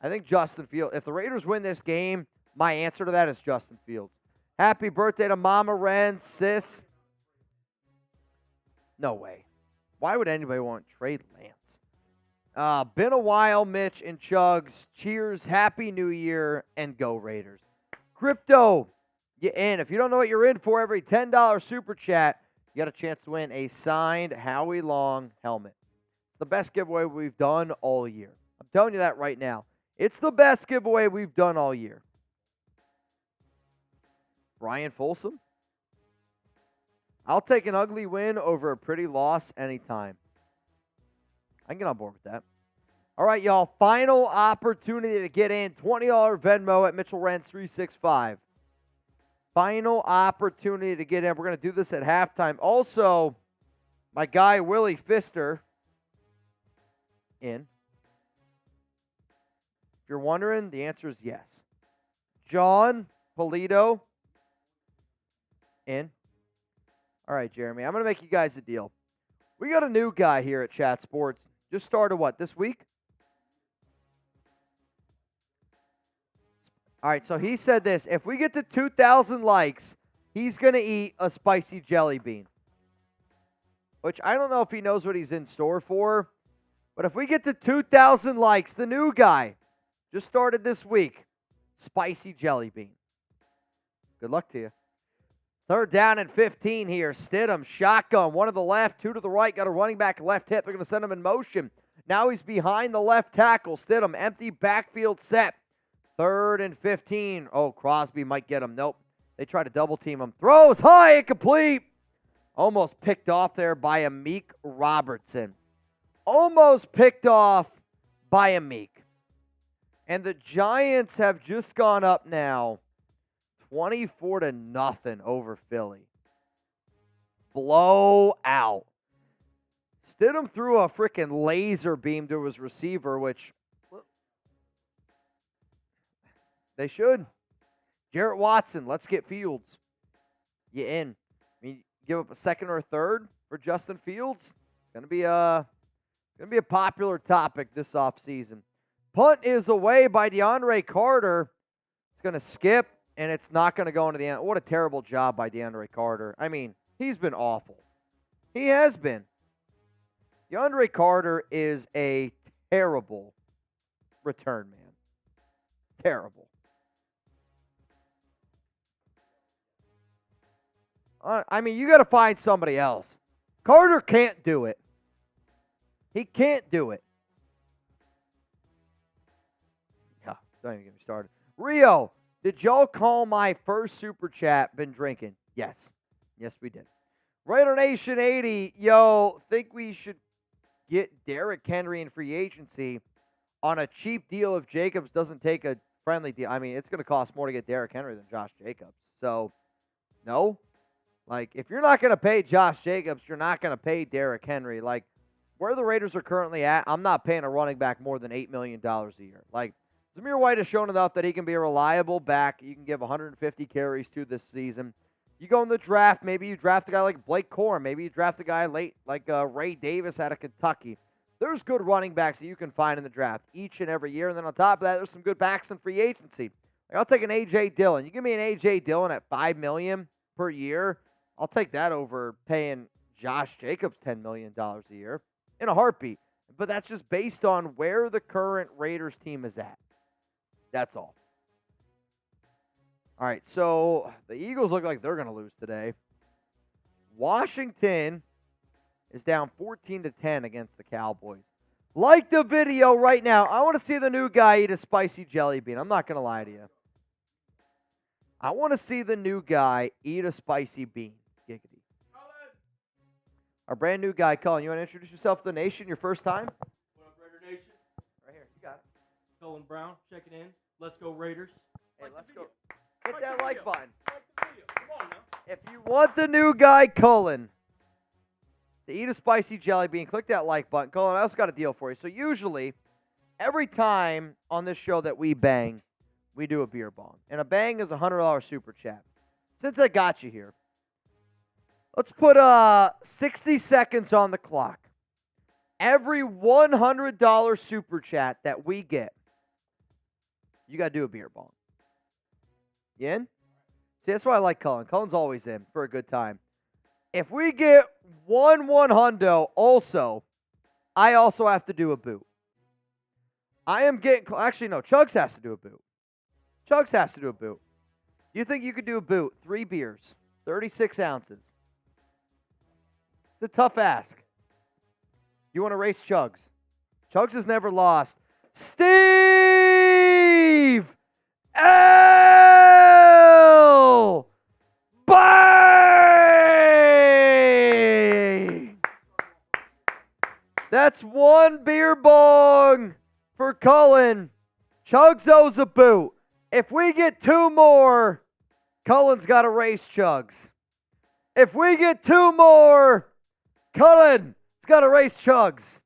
I think Justin Fields. If the Raiders win this game, my answer to that is Justin Fields. Happy birthday to Mama Renz, sis. No way. Why would anybody want to trade Lance? Been a while, Mitch and Chugs. Cheers, Happy New Year, and go Raiders. Crypto, you in. If you don't know what you're in for, every $10 super chat, you got a chance to win a signed Howie Long helmet. It's the best giveaway we've done all year. I'm telling you that right now. It's the best giveaway we've done all year. Brian Folsom. I'll take an ugly win over a pretty loss anytime. I can get on board with that. All right, y'all. Final opportunity to get in. $20 Venmo at Mitchell Renz 365. Final opportunity to get in. We're going to do this at halftime. Also, my guy Willie Pfister in. If you're wondering, the answer is yes. John Polito in. All right, Jeremy, I'm going to make you guys a deal. We got a new guy here at Chat Sports. Just started what, this week? All right, so he said this. If we get to 2,000 likes, he's going to eat a spicy jelly bean. Which I don't know if he knows what he's in store for. But if we get to 2,000 likes, the new guy just started this week. Spicy jelly bean. Good luck to you. Third down and 15 here. Stidham, shotgun. One to the left, two to the right. Got a running back left hip. They're going to send him in motion. Now he's behind the left tackle. Stidham, empty backfield set. Third and 15. Oh, Crosby might get him. Nope. They try to double team him. Throws high, incomplete. Almost picked off there by Amik Robertson. Almost picked off by Amik. And the Giants have just gone up now 24-0 over Philly. Blowout. Stidham threw a freaking laser beam to his receiver, which they should. Jarrett Watson, let's get Fields. You in. I mean, give up a second or a third for Justin Fields. It's going to be a popular topic this offseason. Punt is away by DeAndre Carter. It's going to skip, and it's not going to go into the end. What a terrible job by DeAndre Carter. I mean, he's been awful. He has been. DeAndre Carter is a terrible return man. Terrible. I mean, you got to find somebody else. Carter can't do it. He can't do it. Yeah, don't even get me started. Rio, did y'all call my first super chat been drinking? Yes. Yes, we did. Raider Nation 80, yo, think we should get Derrick Henry in free agency on a cheap deal if Jacobs doesn't take a friendly deal. I mean, it's going to cost more to get Derrick Henry than Josh Jacobs. So, no. Like, if you're not going to pay Josh Jacobs, you're not going to pay Derrick Henry. Like, where the Raiders are currently at, I'm not paying a running back more than $8 million a year. Like, Zamir White has shown enough that he can be a reliable back. You can give 150 carries to this season. You go in the draft, maybe you draft a guy like Blake Corum. Maybe you draft a guy late like Ray Davis out of Kentucky. There's good running backs that you can find in the draft each and every year. And then on top of that, there's some good backs in free agency. Like, I'll take an A.J. Dillon. You give me an A.J. Dillon at $5 million per year, I'll take that over paying Josh Jacobs $10 million a year in a heartbeat. But that's just based on where the current Raiders team is at. That's all. All right, so the Eagles look like they're going to lose today. Washington is down 14-10 against the Cowboys. Like the video right now. I want to see the new guy eat a spicy jelly bean. I'm not going to lie to you. I want to see the new guy eat a spicy bean. Giggity. Our brand new guy, Cullen. You want to introduce yourself to the nation your first time? What up, Raider Nation? Right here. You got it. Cullen Brown checking in. Let's go Raiders. Hey, Like let's the go. video. Hit Like that the like video. button. Like the video. Come on now. If you want the new guy, Cullen, to eat a spicy jelly bean, click that like button. Cullen, I also got a deal for you. So usually, every time on this show that we bang, we do a beer bong. And a bang is a $100 super chat. Since I got you here, let's put 60 seconds on the clock. Every $100 super chat that we get, you got to do a beer bong. You in? See, that's why I like Cullen. Cullen's always in for a good time. If we get one hundo, also, I also have to do a boot. I am getting, actually, no, Chugs has to do a boot. Chugs has to do a boot. You think you could do a boot? 3 beers, 36 ounces. It's a tough ask. You want to race Chugs? Chugs has never lost. Steve L. Bang! That's 1 beer bong for Cullen. Chugs owes a boot. If we get 2 more, Cullen's got to race Chugs. If we get 2 more, Cullen's got to race Chugs.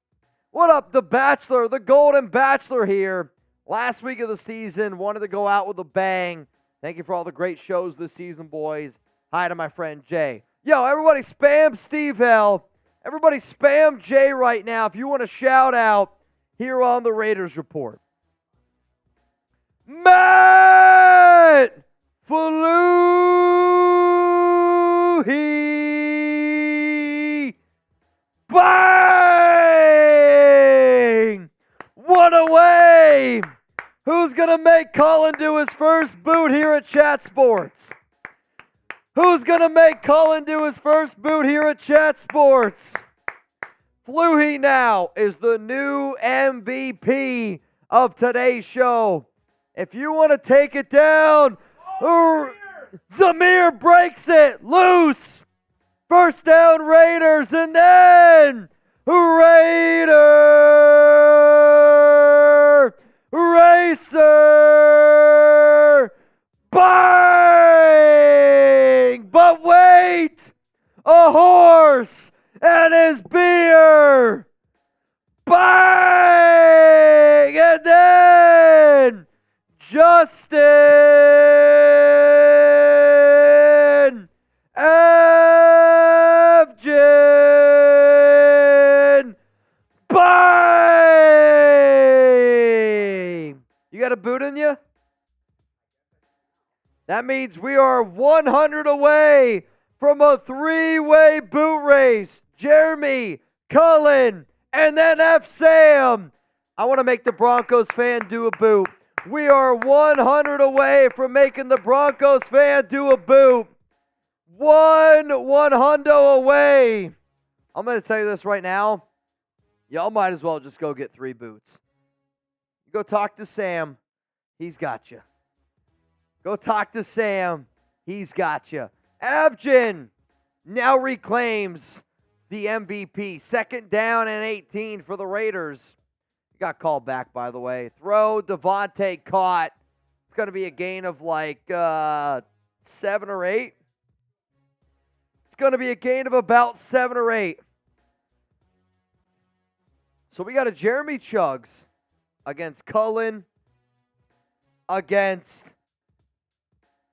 What up, the Bachelor, the Golden Bachelor here. Last week of the season, wanted to go out with a bang. Thank you for all the great shows this season, boys. Hi to my friend Jay. Yo, everybody spam Steve L. Everybody spam Jay right now if you want to shout out here on the Raiders Report. Matt Fluhey. Bang! One away. Who's going to make Colin do his first boot here at Chat Sports? Who's going to make Colin do his first boot here at Chat Sports? Fluhey now is the new MVP of today's show. If you want to take it down, Zamir breaks it loose. First down Raiders, and then Raider Racer. Bang! But wait! A horse and his beer! Bang! And then Justin Evgen. Bang! You got a boot in you? That means we are 100 away from a three-way boot race. Jeremy, Cullen, and then F. Sam. I want to make the Broncos fan do a boot. We are 100 away from making the Broncos fan do a boot. 100 away. I'm going to tell you this right now. Y'all might as well just go get 3 boots. Go talk to Sam. He's got you. Go talk to Sam. He's got you. Evgen now reclaims the MVP. Second down and 18 for the Raiders. He got called back, by the way. Throw, Davante caught. It's going to be a gain of like 7 or 8. It's going to be a gain of about 7 or 8. So we got a Jeremy Chugs against Cullen, against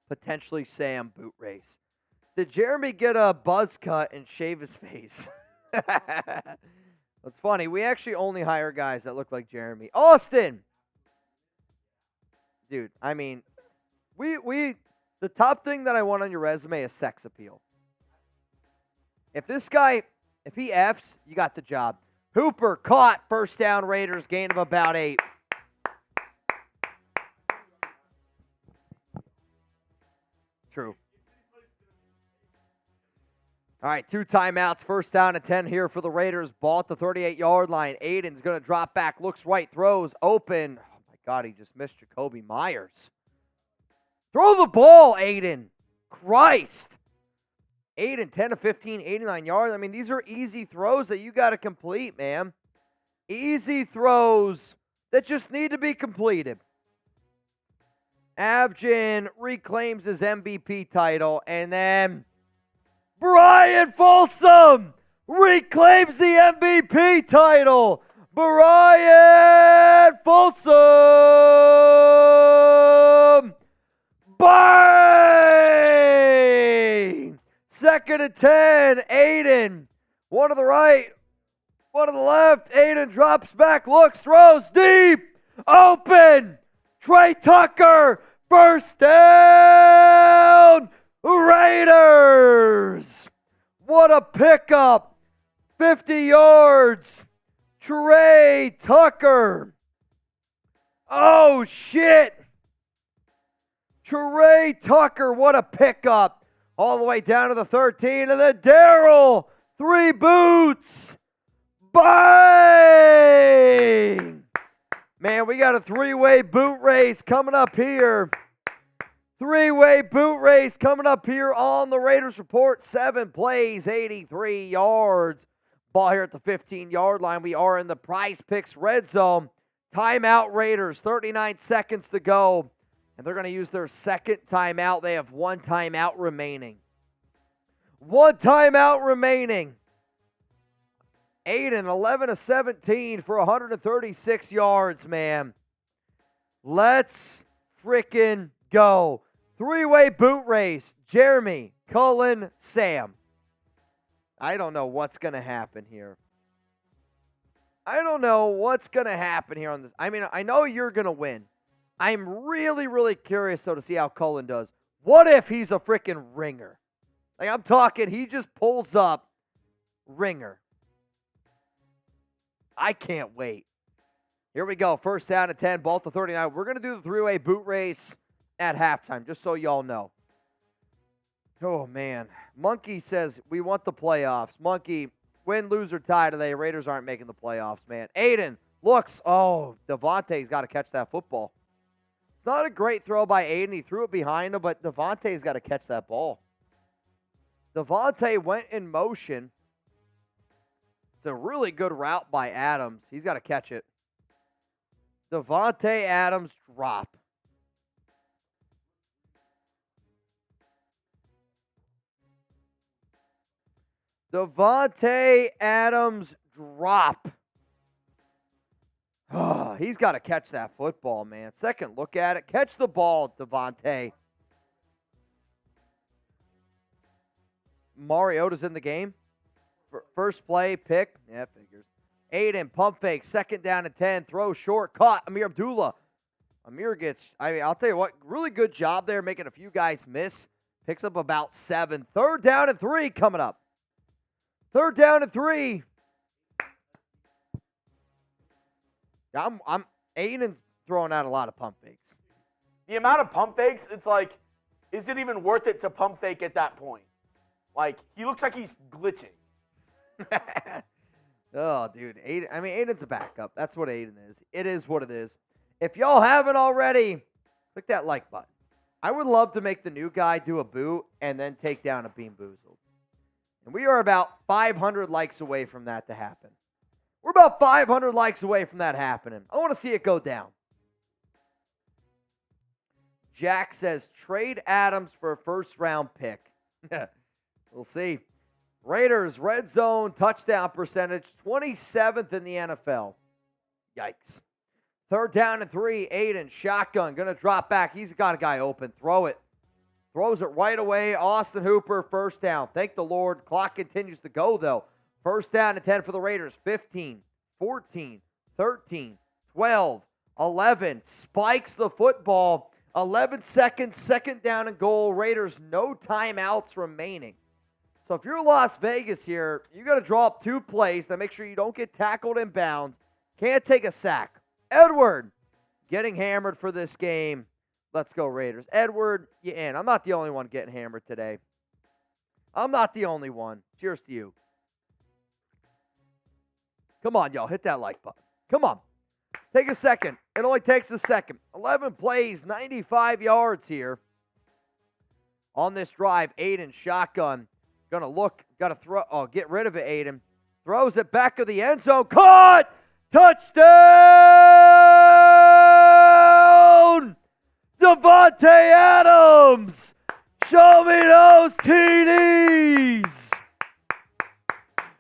potentially Sam boot race. Did Jeremy get a buzz cut and shave his face? That's funny. We actually only hire guys that look like Jeremy. Austin! Dude, I mean, the top thing that I want on your resume is sex appeal. If this guy, if he Fs, you got the job. Hooper caught, first down Raiders, gain of about 8. True. All right, 2 timeouts. First down and 10 here for the Raiders. Ball at the 38-yard line. Aidan's going to drop back, looks right, throws, open. Oh, my God, he just missed Jakobi Meyers. Throw the ball, Aidan. Christ. Aidan, 10 to 15, 89 yards. I mean, these are easy throws that you got to complete, man. Easy throws that just need to be completed. Evgen reclaims his MVP title, and then Brian Folsom reclaims the MVP title. Brian Folsom. Bang! Second and 10. Aidan. One to the right, one to the left. Aidan drops back, looks, throws deep. Open. Trey Tucker. First down. Raiders. What a pickup. 50 yards. Trey Tucker. Oh, shit. Trey Tucker, what a pickup. All the way down to the 13. And then Darryl, 3 boots. Bang! Man, we got a 3-way boot race coming up here. 3-way boot race coming up here on the Raiders Report. 7 plays, 83 yards. Ball here at the 15-yard line. We are in the Prize Picks red zone. Timeout Raiders, 39 seconds to go. And they're going to use their second timeout. They have 1 timeout remaining. 1 timeout remaining. Aidan, 11 of 17 for 136 yards, man. Let's freaking go. 3-way boot race. Jeremy, Cullen, Sam. I don't know what's going to happen here. I don't know what's going to happen here on this. I mean, I know you're going to win. I'm really, really curious, though, to see how Cullen does. What if he's a freaking ringer? Like, I'm talking, he just pulls up ringer. I can't wait. Here we go. First down and 10, ball to 39. We're going to do the three-way boot race at halftime, just so y'all know. Oh, man. Monkey says, we want the playoffs. Monkey, win, lose, or tie today. Raiders aren't making the playoffs, man. Aidan looks, Davante's got to catch that football. It's not a great throw by Aidan. He threw it behind him, but Davante's got to catch that ball. Davante went in motion. It's a really good route by Adams. He's got to catch it. Davante Adams drop. Davante Adams drop. Oh, he's got to catch that football, man. Second look at it. Catch the ball, Davante. Mariota's in the game. First play, pick. Yeah, figures. Aidan, pump fake, second down and 10. Throw short, caught. Amir Abdullah. Amir gets, I'll tell you what, really good job there, making a few guys miss. Picks up about 7. Third down and 3 coming up. Third down and 3. Aidan's throwing out a lot of pump fakes. The amount of pump fakes, it's like, is it even worth it to pump fake at that point? Like, he looks like he's glitching. Oh, dude. Aidan's a backup. That's what Aidan is. It is what it is. If y'all haven't already, click that like button. I would love to make the new guy do a boot and then take down a Bean Boozled. And we are about 500 likes away from that to happen. We're about 500 likes away from that happening. I want to see it go down. Jack says, trade Adams for a first-round pick. We'll see. Raiders, red zone, touchdown percentage, 27th in the NFL. Yikes. Third down and 3, Aidan, shotgun, going to drop back. He's got a guy open. Throw it. Throws it right away. Austin Hooper, first down. Thank the Lord. Clock continues to go, though. First down and 10 for the Raiders. 15, 14, 13, 12, 11. Spikes the football. 11 seconds, second down and goal. Raiders, no timeouts remaining. So if you're Las Vegas here, you got to draw up 2 plays to make sure you don't get tackled in bounds. Can't take a sack. Edward getting hammered for this game. Let's go Raiders. Edward, you in. I'm not the only one getting hammered today. I'm not the only one. Cheers to you. Come on, y'all. Hit that like button. Come on. Take a second. It only takes a second. 11 plays, 95 yards here. On this drive, Aidan, shotgun. Gonna look, gotta throw, get rid of it, Aidan. Throws it back of the end zone. Caught! Touchdown! Davante Adams! Show me those TDs!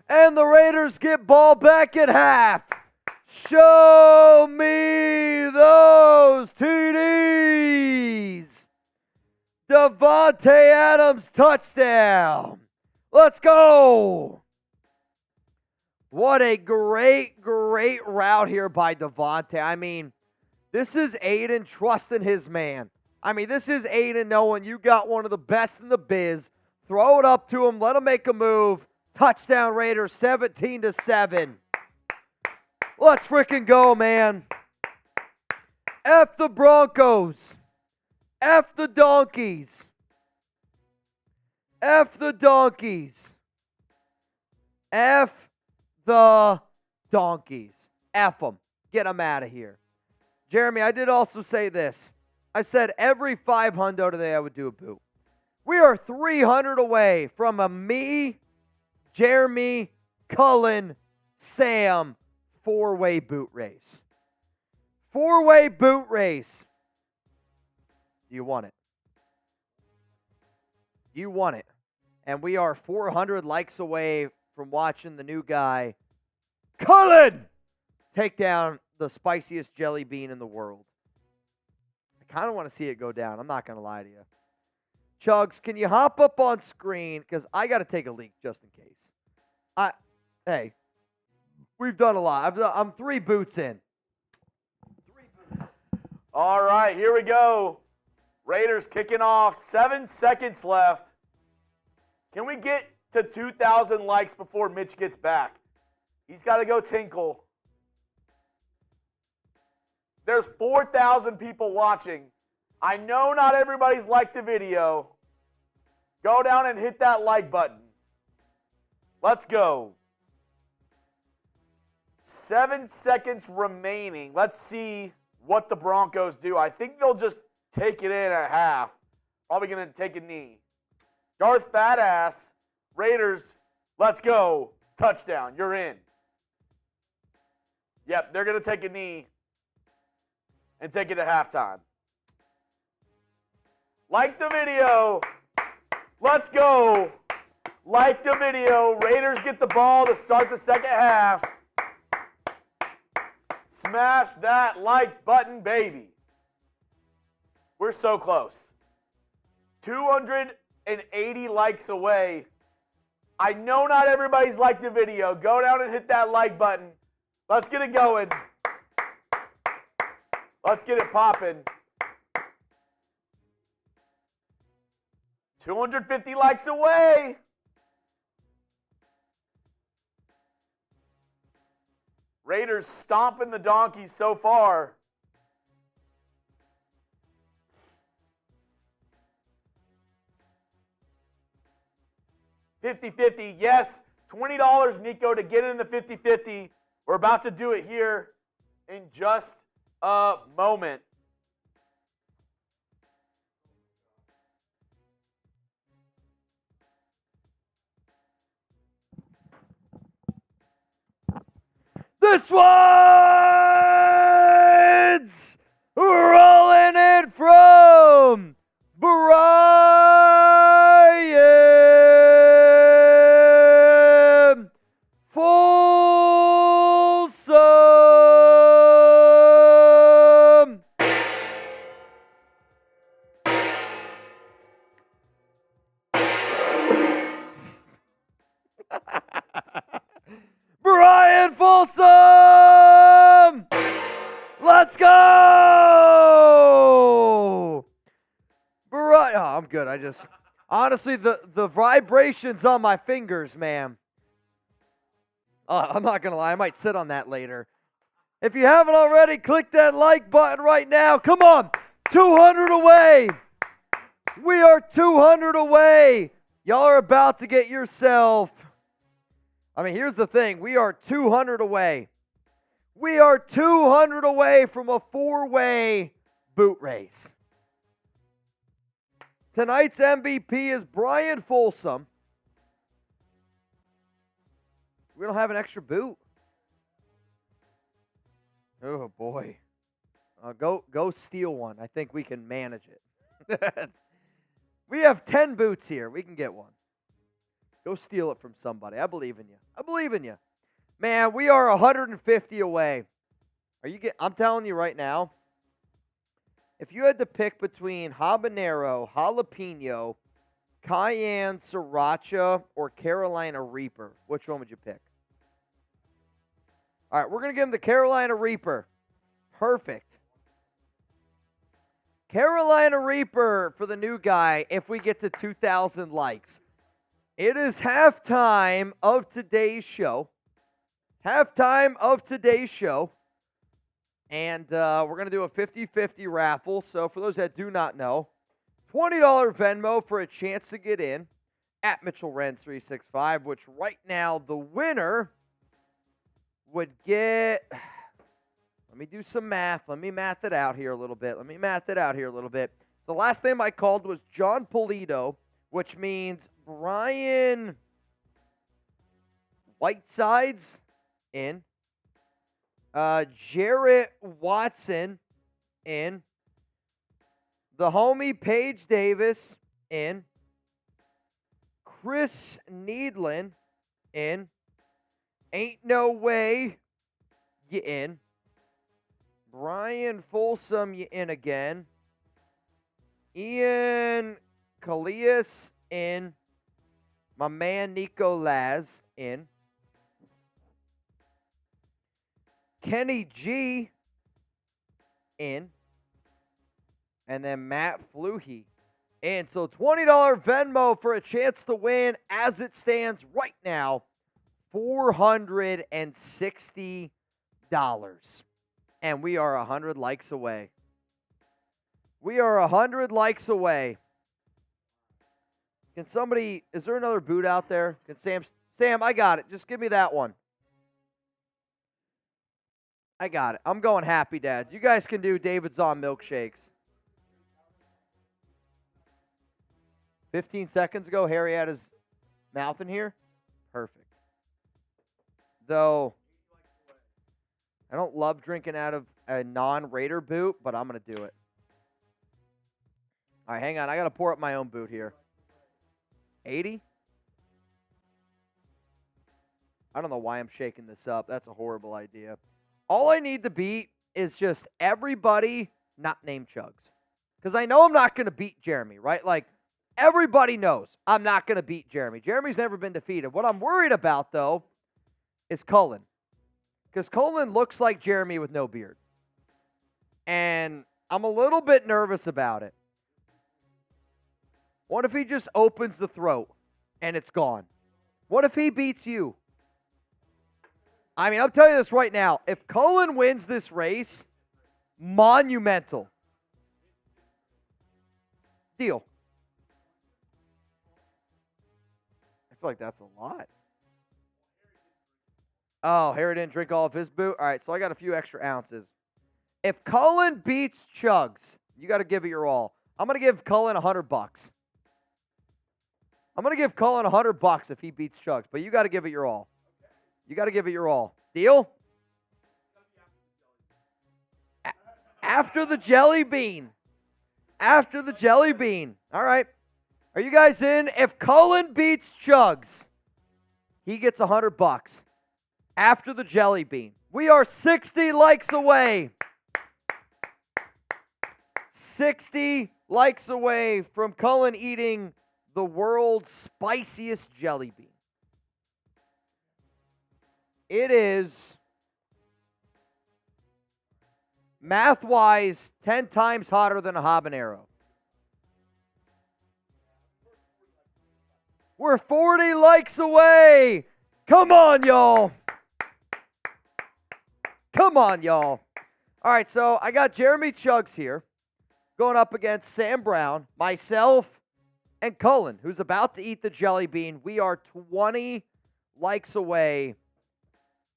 And the Raiders get ball back at half. Show me those TDs! Davante Adams touchdown! Let's go! What a great, great route here by Davante. I mean, this is Aidan trusting his man. I mean, this is Aidan knowing you got one of the best in the biz. Throw it up to him. Let him make a move. Touchdown Raiders, 17-7. Let's freaking go, man. F the Broncos. F the Donkeys. F the Donkeys. F the Donkeys. F them. Get them out of here. Jeremy, I did also say this. I said every 500 today I would do a boot. We are 300 away from a me, Jeremy, Cullen, Sam 4-way boot race. 4-way boot race. Do you want it? You want it. And we are 400 likes away from watching the new guy, Cullen, take down the spiciest jelly bean in the world. I kind of want to see it go down. I'm not going to lie to you. Chugs, can you hop up on screen? Because I got to take a leak just in case. Hey, we've done a lot. I'm 3 boots in. All right, here we go. Raiders kicking off. 7 seconds left. Can we get to 2,000 likes before Mitch gets back? He's got to go tinkle. There's 4,000 people watching. I know not everybody's liked the video. Go down and hit that like button. Let's go. 7 seconds remaining. Let's see what the Broncos do. I think they'll just take it in at half. Probably going to take a knee. Darth Badass, Raiders, let's go. Touchdown. You're in. Yep, they're going to take a knee and take it to halftime. Like the video. Let's go. Like the video. Raiders get the ball to start the second half. Smash that like button, baby. We're so close. 280 likes away. I know not everybody's liked the video. Go down and hit that like button. Let's get it going. Let's get it popping. 250 likes away. Raiders stomping the Donkeys so far. $50-50, yes. $20, Nico, to get in the 50-50. We're about to do it here in just a moment. This one's rolling in from Brian Folsom. Brian Folsom! Let's go! Brian, oh, I'm good. Honestly, the vibrations on my fingers, man. I'm not going to lie. I might sit on that later. If you haven't already, click that like button right now. Come on. 200 away. We are 200 away. Y'all are about to get yourself... I mean, here's the thing. We are 200 away. We are 200 away from a 4-way boot race. Tonight's MVP is Brian Folsom. We don't have an extra boot. Oh, boy. Go steal one. I think we can manage it. We have 10 boots here. We can get one. Go steal it from somebody. I believe in you. I believe in you. Man, we are 150 away. I'm telling you right now, if you had to pick between habanero, jalapeno, cayenne, sriracha, or Carolina Reaper, which one would you pick? All right, we're going to give him the Carolina Reaper. Perfect. Carolina Reaper for the new guy if we get to 2,000 likes. It is halftime of today's show. Halftime of today's show. And we're going to do a 50-50 raffle. So for those that do not know, $20 Venmo for a chance to get in at Mitchell Renz 365, which right now the winner would get... Let me do some math. Let me math it out here a little bit. The last name I called was John Polito, which means Brian Whitesides in. Jarrett Watson in. The homie Paige Davis in. Chris Needlin in. Ain't no way you in. Brian Folsom, you in again. Ian Callias in. My man Nico Laz in. Kenny G in. And then Matt Fluhey in. So $20 Venmo for a chance to win as it stands right now. $460. And we are 100 likes away. We are 100 likes away. Can somebody, is there another boot out there? Can Sam, I got it. Just give me that one. I got it. I'm going Happy Dads. You guys can do David's on milkshakes. 15 seconds ago, Harry had his mouth in here. Perfect. Though, I don't love drinking out of a non-Raider boot, but I'm going to do it. All right, hang on. I got to pour up my own boot here. 80? I don't know why I'm shaking this up. That's a horrible idea. All I need to beat is just everybody not named Chugs. Because I know I'm not going to beat Jeremy, right? Like, everybody knows I'm not going to beat Jeremy. Jeremy's never been defeated. What I'm worried about, though, is Cullen. Because Cullen looks like Jeremy with no beard. And I'm a little bit nervous about it. What if he just opens the throat and it's gone? What if he beats you? I mean, I'll tell you this right now. If Cullen wins this race, monumental. Deal. I feel like that's a lot. Oh, Harry didn't drink all of his boot? All right, so I got a few extra ounces. If Cullen beats Chugs, you got to give it your all. I'm going to give Cullen $100. I'm going to give Cullen $100 if he beats Chugs, but you got to give it your all. You got to give it your all. Deal? After the jelly bean. After the jelly bean. All right. Are you guys in? If Cullen beats Chugs, he gets $100. After the jelly bean. We are 60 likes away. 60 likes away from Cullen eating the world's spiciest jelly bean. It is, math-wise, 10 times hotter than a habanero. We're 40 likes away. Come on, y'all. Come on, y'all. All right, so I got Jeremy Chugs here going up against Sam Brown, myself, and Cullen, who's about to eat the jelly bean. We are 20 likes away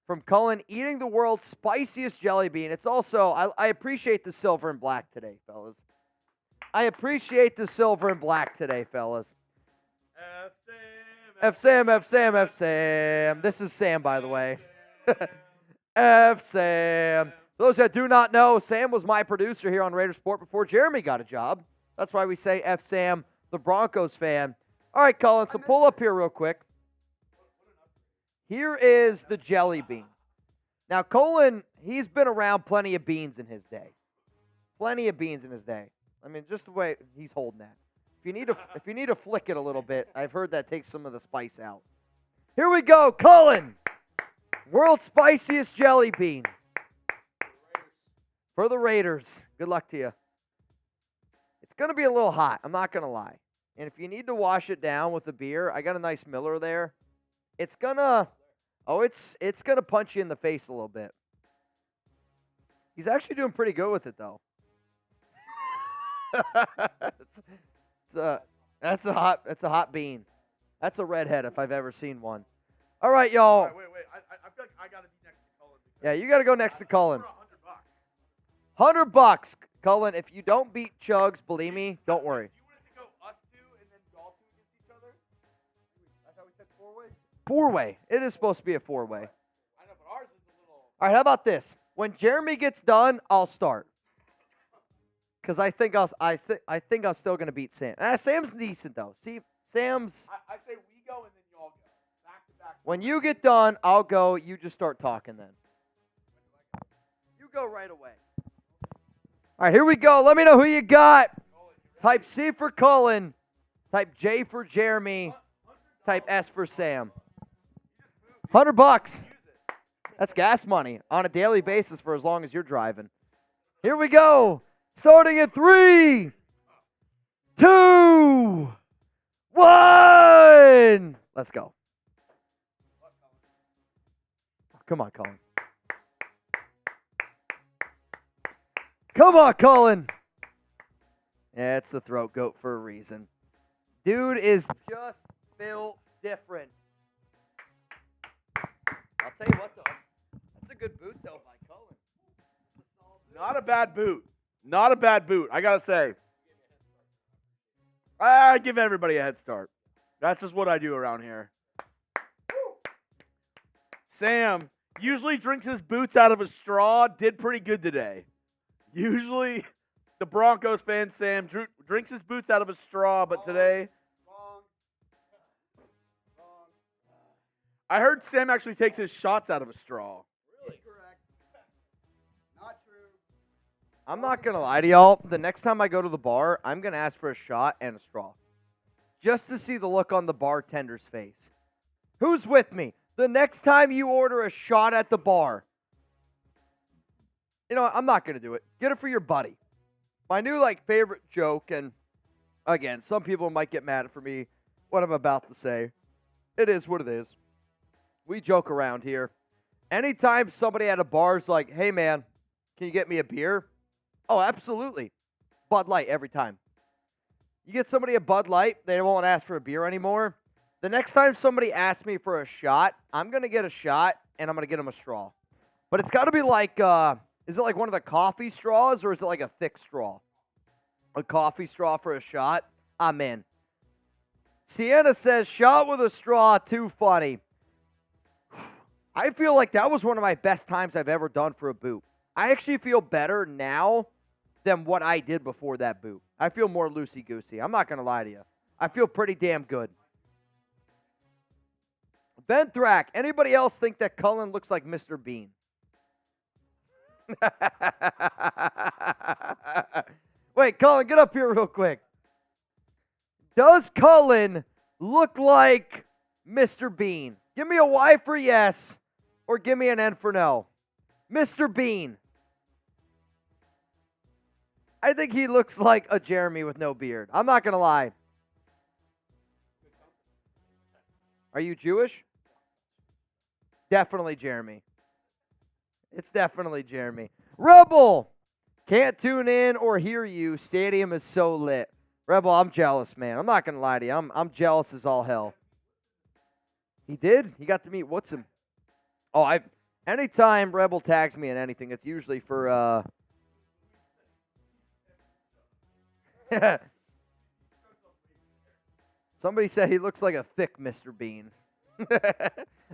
from Cullen eating the world's spiciest jelly bean. It's also, I appreciate the silver and black today, fellas. I appreciate the silver and black today, fellas. F Sam, F Sam, F Sam. This is Sam, by the way. F Sam. For those that do not know, Sam was my producer here on Raider Sport before Jeremy got a job. That's why we say F Sam, the Broncos fan. All right, Cullen, so pull up here real quick. Here is the jelly bean. Now, Cullen, he's been around plenty of beans in his day. Plenty of beans in his day. I mean, just the way he's holding that. If you need to flick it a little bit, I've heard that takes some of the spice out. Here we go, Cullen. World's spiciest jelly bean. For the Raiders. Good luck to you. It's going to be a little hot. I'm not going to lie. And if you need to wash it down with a beer, I got a nice Miller there. It's gonna punch you in the face a little bit. He's actually doing pretty good with it though. That's a hot bean. That's a redhead if I've ever seen one. All right, y'all. Wait. I feel like I gotta be next to Cullen. Yeah, you gotta go next to Cullen. $100. $100, Cullen. If you don't beat Chugs, believe me, don't worry. If you wanted to go us two and then y'all two against each other, I thought we said four-way. Four-way. It is supposed to be a four-way. I know, but ours is a little. All right, how about this? When Jeremy gets done, I'll start. Because I think I'm still gonna beat Sam. Sam's decent though. See, Sam's. I say we go and then y'all go. Back to back. When you get done, I'll go. You just start talking then. You go right away. All right, here we go. Let me know who you got. Type C for Cullen. Type J for Jeremy. Type S for Sam. $100. That's gas money on a daily basis for as long as you're driving. Here we go. Starting at 3, 2, 1. Let's go. Come on, Colin. Come on, Colin. Yeah, it's the throat goat for a reason. Dude is just built different. I'll tell you what, though. That's a good boot, though, by Cullen. Not a bad boot. Not a bad boot, I got to say. I give everybody a head start. That's just what I do around here. Sam usually drinks his boots out of a straw. Did pretty good today. Usually, the Broncos fan, Sam, drinks his boots out of a straw, but today... Wrong. I heard Sam actually takes his shots out of a straw. Really? Correct. Not true. I'm not going to lie to y'all. The next time I go to the bar, I'm going to ask for a shot and a straw. Just to see the look on the bartender's face. Who's with me? The next time you order a shot at the bar, you know what? I'm not going to do it. Get it for your buddy. My new, favorite joke, and again, some people might get mad for me, what I'm about to say. It is what it is. We joke around here. Anytime somebody at a bar is like, hey, man, can you get me a beer? Oh, absolutely. Bud Light every time. You get somebody a Bud Light, they won't ask for a beer anymore. The next time somebody asks me for a shot, I'm going to get a shot, and I'm going to get them a straw. But it's got to be is it like one of the coffee straws, or is it like a thick straw? A coffee straw for a shot? I'm in. Sienna says, shot with a straw, too funny. I feel like that was one of my best times I've ever done for a boot. I actually feel better now than what I did before that boot. I feel more loosey-goosey. I'm not going to lie to you. I feel pretty damn good. Ben Thrack, anybody else think that Cullen looks like Mr. Bean? Wait, Cullen, get up here real quick. Does Cullen look like Mr. Bean? Give me a Y for yes, or give me an N for no. Mr. Bean. I think he looks like a Jeremy with no beard. I'm not going to lie. Are you Jewish? Definitely Jeremy. It's definitely Jeremy. Rebel! Can't tune in or hear you. Stadium is so lit. Rebel, I'm jealous, man. I'm not going to lie to you. I'm jealous as all hell. He did? He got to meet Woodson. Oh, anytime Rebel tags me in anything, it's usually for, Somebody said he looks like a thick Mr. Bean.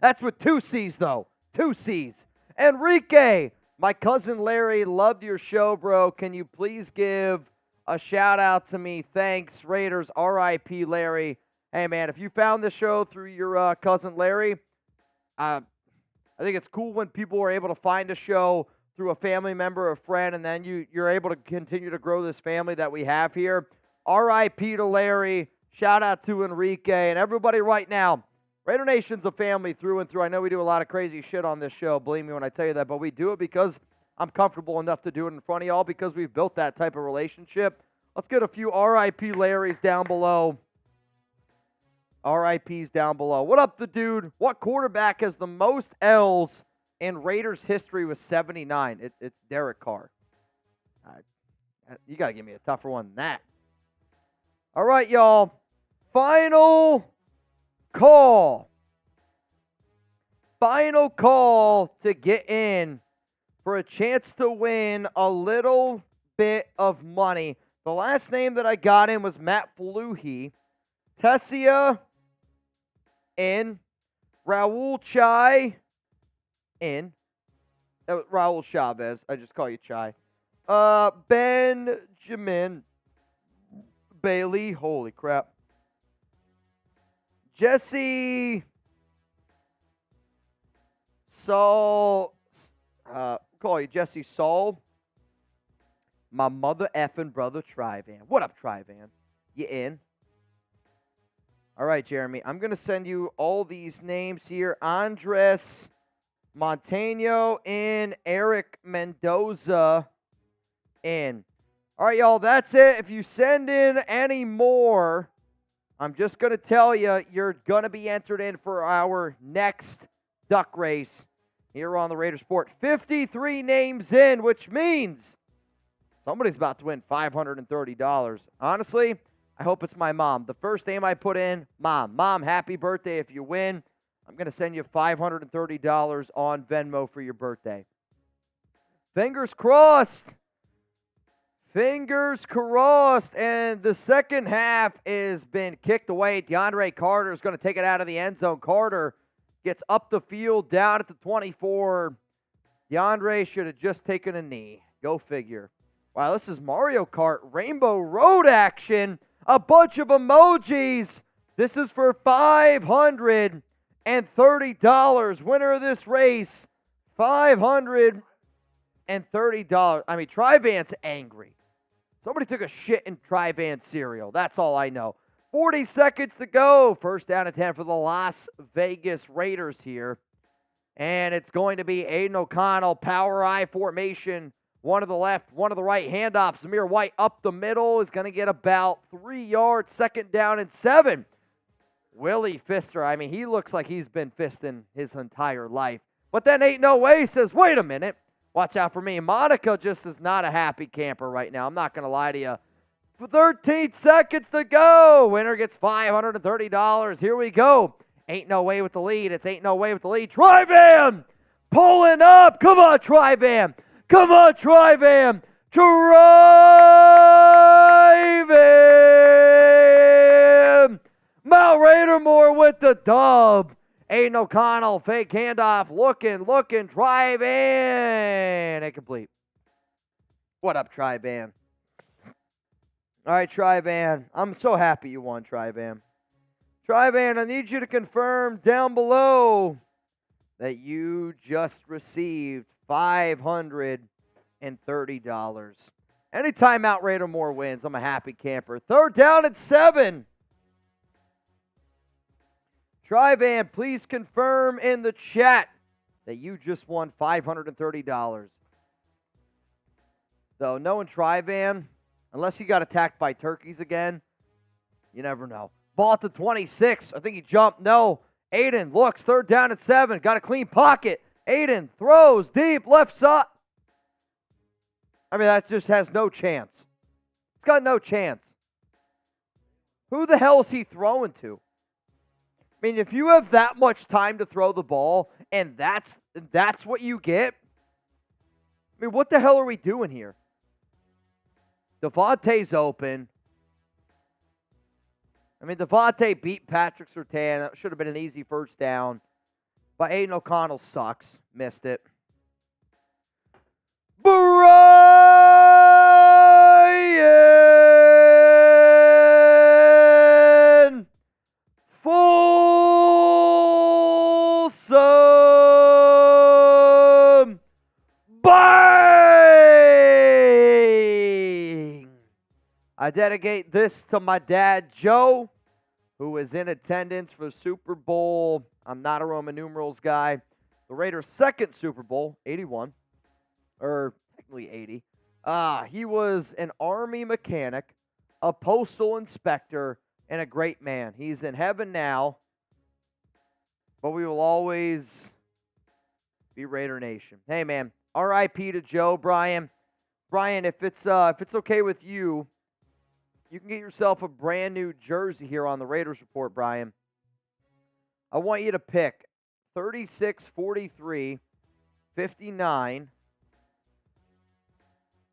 That's with 2 C's, though. 2 C's. Enrique, my cousin Larry, loved your show, bro. Can you please give a shout-out to me? Thanks, Raiders, R.I.P. Larry. Hey, man, if you found this show through your cousin Larry, I think it's cool when people are able to find a show through a family member or friend, and then you're able to continue to grow this family that we have here. R.I.P. to Larry. Shout-out to Enrique and everybody right now. Raider Nation's a family through and through. I know we do a lot of crazy shit on this show, believe me when I tell you that, but we do it because I'm comfortable enough to do it in front of y'all because we've built that type of relationship. Let's get a few R.I.P. Larrys down below. R.I.P.'s down below. What up, the dude? What quarterback has the most L's in Raiders history with 79? It's Derek Carr. You got to give me a tougher one than that. All right, y'all. Final call. Final call to get in for a chance to win a little bit of money. The last name that I got in was Matt Fluhey. Tessia in. Raul Chai in. That was Raul Chavez. I just call you Chai. Benjamin Bailey. Holy crap. Jesse Saul. Call you Jesse Saul. My mother effing brother Trivan. What up, Trivan? You in? All right, Jeremy. I'm going to send you all these names here. Andres Montano in. Eric Mendoza in. All right, y'all, that's it. If you send in any more, I'm just going to tell you, you're going to be entered in for our next duck race here on the Raider Sport. 53 names in, which means somebody's about to win $530. Honestly, I hope it's my mom. The first name I put in, Mom. Mom, happy birthday. If you win, I'm going to send you $530 on Venmo for your birthday. Fingers crossed. Fingers crossed. And the second half has been kicked away. DeAndre Carter is going to take it out of the end zone. Carter gets up the field, down at the 24. DeAndre should have just taken a knee. Go figure. Wow, this is Mario Kart Rainbow Road action. A bunch of emojis. This is for $530. Winner of this race, $530. I mean, Trivan's angry. Somebody took a shit in Trivan cereal. That's all I know. 40 seconds to go. First down and 10 for the Las Vegas Raiders here. And it's going to be Aidan O'Connell, power I formation. One to the left, one to the right. Handoff. Zamir White up the middle is going to get about 3 yards. Second down and 7. Willie Fister, I mean, he looks like he's been fisting his entire life. But then Ain't No Way says, wait a minute. Watch out for me. Monica just is not a happy camper right now. I'm not going to lie to you. For 13 seconds to go. Winner gets $530. Here we go. Ain't No Way with the lead. It's Ain't No Way with the lead. Trivan pulling up. Come on, Trivan. Come on, Trivan. Trivan. Mount Raidermore with the dub. Aidan O'Connell, fake handoff, looking, Trivan. Incomplete. What up, Trivan? All right, Trivan. I'm so happy you won, Trivan. Trivan, I need you to confirm down below that you just received $530. Anytime Mount Raidermore wins, I'm a happy camper. Third down and 7. Trivan, please confirm in the chat that you just won $530. So, knowing Trivan, unless he got attacked by turkeys again, you never know. Ball at the 26. I think he jumped. No. Aidan looks. Third down and 7. Got a clean pocket. Aidan throws deep left side. I mean, that just has no chance. It's got no chance. Who the hell is he throwing to? I mean, if you have that much time to throw the ball and that's what you get, I mean, what the hell are we doing here? Davante's open. I mean, Davante beat Patrick Surtain. That should have been an easy first down. But Aidan O'Connell sucks. Missed it. Brian Folsom. Bang! I dedicate this to my dad, Joe, who was in attendance for the Super Bowl. I'm not a Roman numerals guy. The Raiders' second Super Bowl, 81. Or technically 80. He was an Army mechanic, a postal inspector, and a great man. He's in heaven now, but we will always be Raider Nation. Hey, man, R.I.P. to Joe, Brian. Brian, if it's okay with you, you can get yourself a brand new jersey here on the Raiders Report, Brian. I want you to pick 36, 43, 59.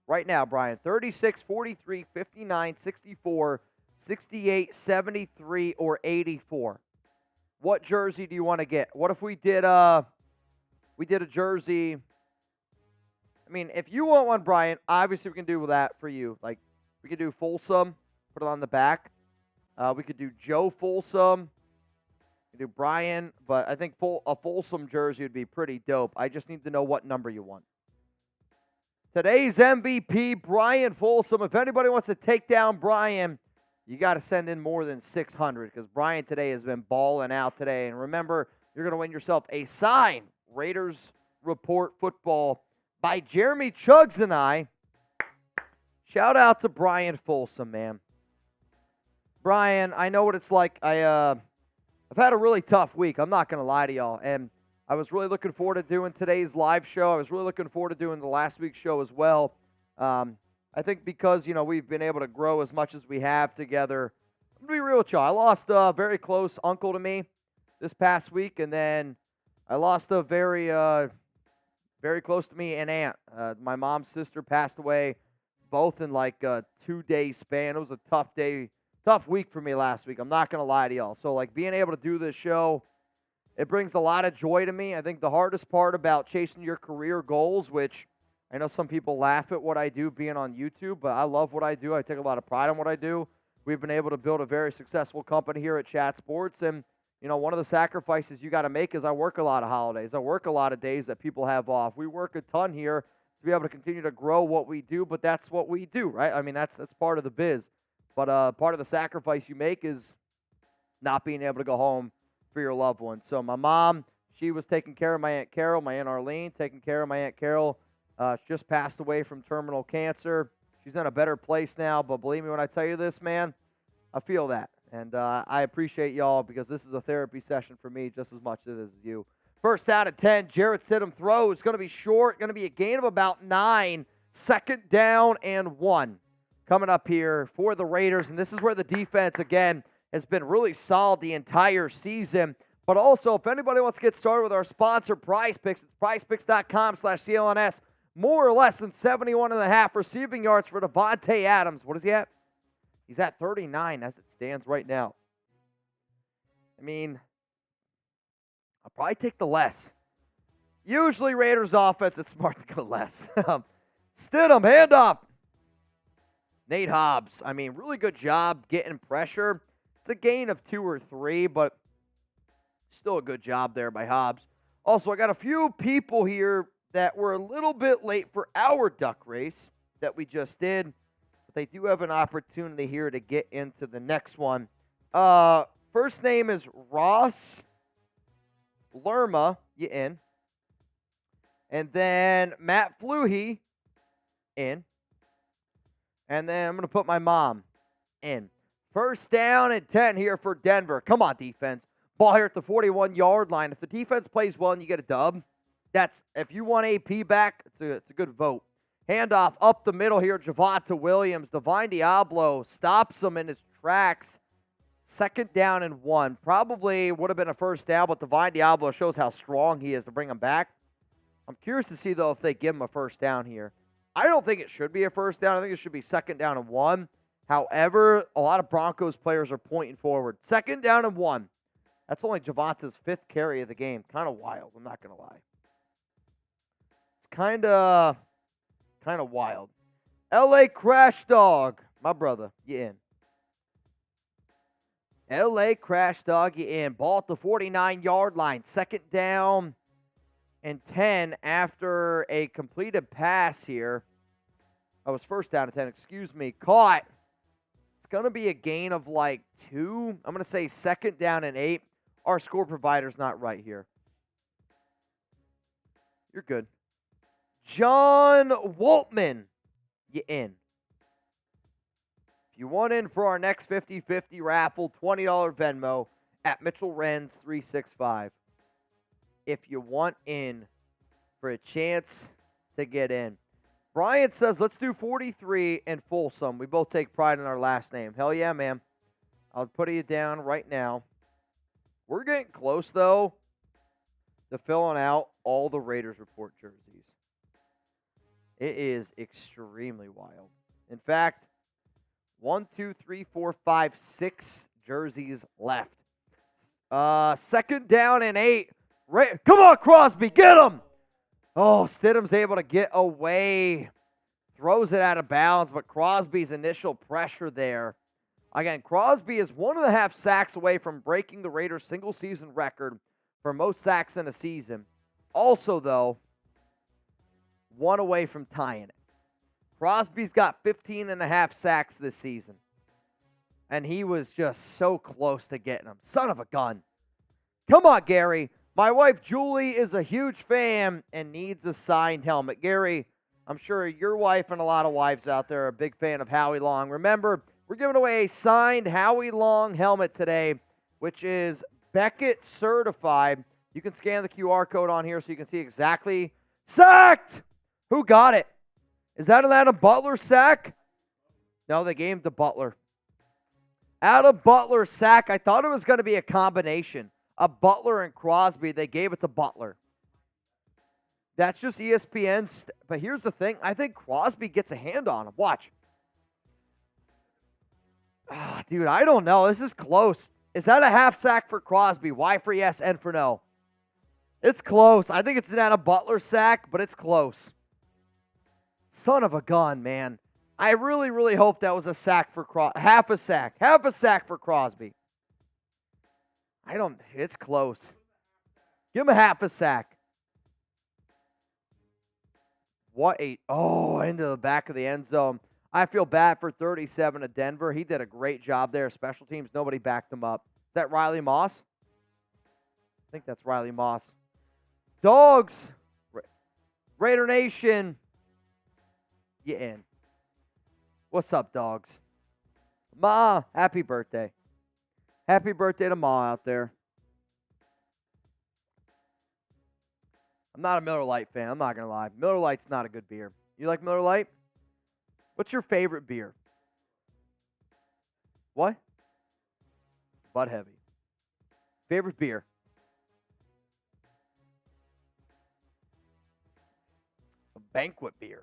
Right now, Brian. 36, 43, 59, 64, 68, 73, or 84. What jersey do you want to get? What if we did a jersey? I mean, if you want one, Brian, obviously we can do that for you. Like, we could do Folsom, put it on the back. We could do Joe Folsom. We could do Brian, but I think a Folsom jersey would be pretty dope. I just need to know what number you want. Today's MVP, Brian Folsom. If anybody wants to take down Brian, you got to send in more than 600 because Brian today has been balling out today. And remember, you're going to win yourself a signed Raiders Report Football by Jeremy Chugs and I. Shout out to Brian Folsom, man. Brian, I know what it's like. I've had a really tough week. I'm not going to lie to y'all. And I was really looking forward to doing today's live show. I was really looking forward to doing the last week's show as well. I think because, we've been able to grow as much as we have together. I'm going to be real with y'all. I lost a very close uncle to me this past week. And then I lost a very, very close to me an aunt. My mom's sister passed away both in like a 2-day span. It was a tough week for me last week. I'm not going to lie to y'all. So, like, being able to do this show, it brings a lot of joy to me. I think the hardest part about chasing your career goals, which I know some people laugh at what I do being on YouTube, but I love what I do. I take a lot of pride in what I do. We've been able to build a very successful company here at Chat Sports, and, one of the sacrifices you got to make is I work a lot of holidays. I work a lot of days that people have off. We work a ton here to be able to continue to grow what we do, but that's what we do, right? I mean, that's part of the biz. But part of the sacrifice you make is not being able to go home for your loved ones. So my mom, she was taking care of my Aunt Carol, my Aunt Arlene, taking care of my Aunt Carol. She just passed away from terminal cancer. She's in a better place now, but believe me when I tell you this, man, I feel that. And I appreciate y'all because this is a therapy session for me just as much as it is you. First down at 10, Jarrett Stidham throws. Going to be short, going to be a gain of about 9. Second down and 1. Coming up here for the Raiders, and this is where the defense, again, has been really solid the entire season. But also, if anybody wants to get started with our sponsor, Prize Picks, it's prizepicks.com/CLNS. More or less than 71.5 receiving yards for Davante Adams. What is he at? He's at 39 as it stands right now. I mean, I'll probably take the less. Usually Raiders offense, it's smart to go less. Stidham, handoff. Nate Hobbs, I mean, really good job getting pressure. It's a gain of 2 or 3, but still a good job there by Hobbs. Also, I got a few people here that were a little bit late for our duck race that we just did. But they do have an opportunity here to get into the next one. First name is Ross Lerma, you in. And then Matt Fluhey, in. And then I'm going to put my mom in. First down and 10 here for Denver. Come on, defense. Ball here at the 41-yard line. If the defense plays well and you get a dub, if you want AP back, it's a good vote. Handoff up the middle here, Javonte Williams. Divine Diablo stops him in his tracks. Second down and 1. Probably would have been a first down, but Divine Diablo shows how strong he is to bring him back. I'm curious to see, though, if they give him a first down here. I don't think it should be a first down. I think it should be second down and 1. However, a lot of Broncos players are pointing forward. Second down and 1. That's only Javonte's 5th carry of the game. Kind of wild, I'm not going to lie. It's kind of wild. LA Crash Dog, my brother, you in. LA Crash Dog, you in. Ball at the 49-yard line. Second down and 10 after a completed pass here. I was first down and 10, excuse me. Caught. It's going to be a gain of like 2. I'm going to say second down and 8. Our score provider's not right here. You're good. John Waltman, you in. If you want in for our next 50-50 raffle, $20 Venmo at Mitchell Renz 365. If you want in for a chance to get in. Brian says, let's do 43 and Folsom. We both take pride in our last name. Hell yeah, man. I'll put you down right now. We're getting close, though, to filling out all the Raiders Report jerseys. It is extremely wild. In fact, 1, 2, 3, 4, 5, 6 jerseys left. Second down and 8. Come on, Crosby, get him! Oh, Stidham's able to get away. Throws it out of bounds, but Crosby's initial pressure there. Again, Crosby is 1.5 sacks away from breaking the Raiders' single-season record for most sacks in a season. Also, though, 1 away from tying it. Crosby's got 15.5 sacks this season. And he was just so close to getting them. Son of a gun. Come on, Gary. My wife Julie is a huge fan and needs a signed helmet. Gary, I'm sure your wife and a lot of wives out there are a big fan of Howie Long. Remember, we're giving away a signed Howie Long helmet today, which is Beckett certified. You can scan the QR code on here so you can see exactly sacked. Who got it? Is that an Adam Butler sack? No, they gave him to Butler. Adam Butler sack. I thought it was going to be a combination of Butler and Crosby. They gave it to Butler. That's just ESPN's. But here's the thing. I think Crosby gets a hand on him. Watch. Dude, I don't know. This is close. Is that a half sack for Crosby? Y for yes, N for no. It's close. I think it's not a Butler sack, but it's close. Son of a gun, man. I really, really hope that was a sack for Crosby. Half a sack for Crosby. It's close. Give him a half a sack. Into the back of the end zone. I feel bad for 37 of Denver. He did a great job there. Special teams, nobody backed him up. Is that Riley Moss? I think that's Riley Moss. Dogs. Raider Nation. You in. What's up, dogs? Ma, happy birthday. Happy birthday to Ma out there. I'm not a Miller Lite fan. I'm not going to lie. Miller Lite's not a good beer. You like Miller Lite? What's your favorite beer? What? Bud Heavy. Favorite beer? A banquet beer.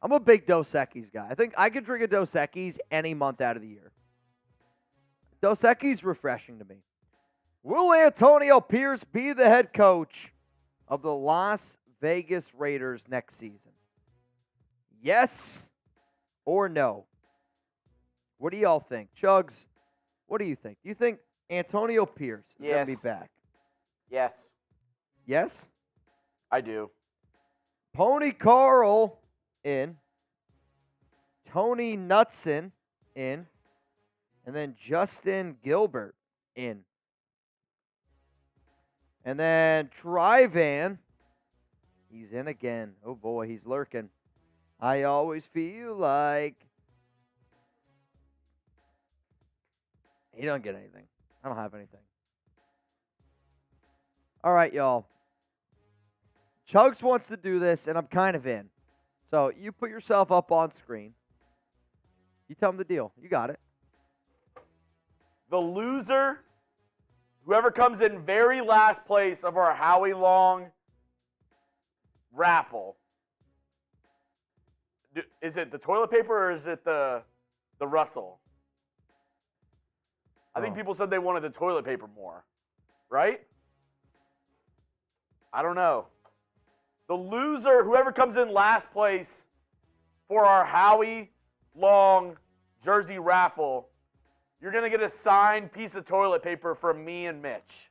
I'm a big Dos Equis guy. I think I could drink a Dos Equis any month out of the year. Dos Equis refreshing to me. Will Antonio Pierce be the head coach of the Las Vegas Raiders next season? Yes or no? What do y'all think? Chugs, what do you think? Do you think Antonio Pierce is going to be back? Yes. Yes? I do. Pony Carl in. Tony Knutson in. And then Justin Gilbert in. And then Tryvan, he's in again. Oh boy, he's lurking. I always feel like he don't get anything. I don't have anything. All right, y'all. Chugs wants to do this, and I'm kind of in. So you put yourself up on screen. You tell him the deal. You got it. The loser, whoever comes in very last place of our Howie Long raffle, is it the toilet paper or is it the Russell? I think people said they wanted the toilet paper more, right? I don't know. The loser, whoever comes in last place for our Howie Long jersey raffle, you're going to get a signed piece of toilet paper from me and Mitch.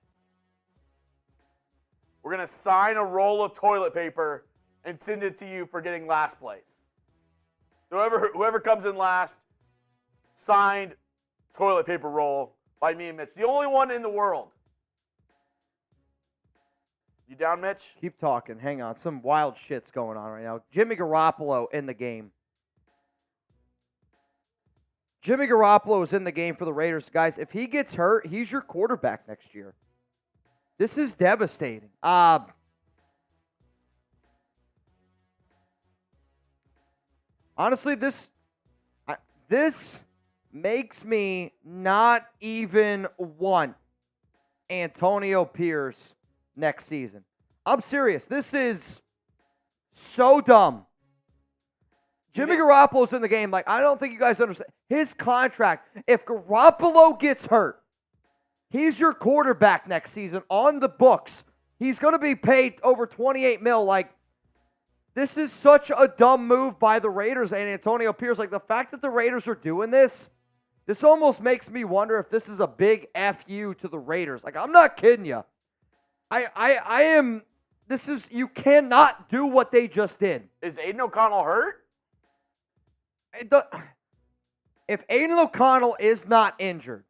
We're going to sign a roll of toilet paper and send it to you for getting last place. So whoever comes in last, signed toilet paper roll by me and Mitch. The only one in the world. You down, Mitch? Keep talking. Hang on. Some wild shit's going on right now. Jimmy Garoppolo in the game. Jimmy Garoppolo is in the game for the Raiders. Guys, if he gets hurt, he's your quarterback next year. This is devastating. Honestly, this makes me not even want Antonio Pierce next season. I'm serious. This is so dumb. Jimmy Garoppolo's in the game. Like, I don't think you guys understand. His contract, if Garoppolo gets hurt, he's your quarterback next season on the books. He's going to be paid over $28 million. Like, this is such a dumb move by the Raiders and Antonio Pierce. Like, the fact that the Raiders are doing this almost makes me wonder if this is a big FU to the Raiders. Like, I'm not kidding you. You cannot do what they just did. Is Aidan O'Connell hurt? If Aidan O'Connell is not injured,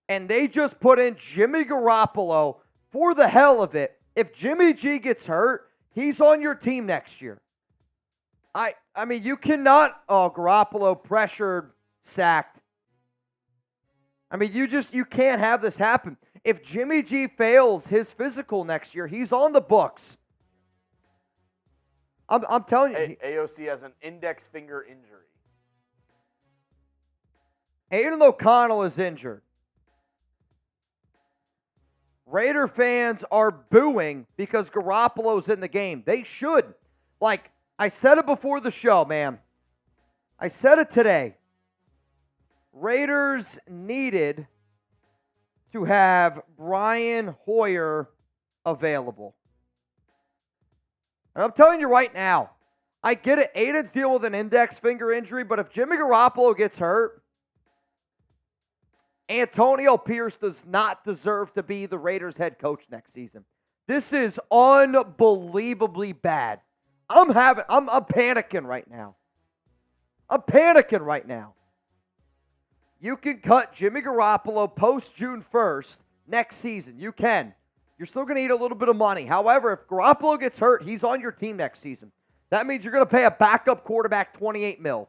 and they just put in Jimmy Garoppolo for the hell of it, if Jimmy G gets hurt, he's on your team next year. I mean, you cannot, Garoppolo pressured, sacked. I mean, you can't have this happen. If Jimmy G fails his physical next year, he's on the books. I'm telling you. AOC has an index finger injury. Aidan O'Connell is injured. Raider fans are booing because Garoppolo's in the game. They should. Like, I said it before the show, man. I said it today. Raiders needed to have Brian Hoyer available. And I'm telling you right now, I get it. Aiden's dealing with an index finger injury, but if Jimmy Garoppolo gets hurt, Antonio Pierce does not deserve to be the Raiders head coach next season. This is unbelievably bad. I'm panicking right now. I'm panicking right now. You can cut Jimmy Garoppolo post June 1st next season. You can. You're still going to eat a little bit of money. However, if Garoppolo gets hurt, he's on your team next season. That means you're going to pay a backup quarterback $28 million.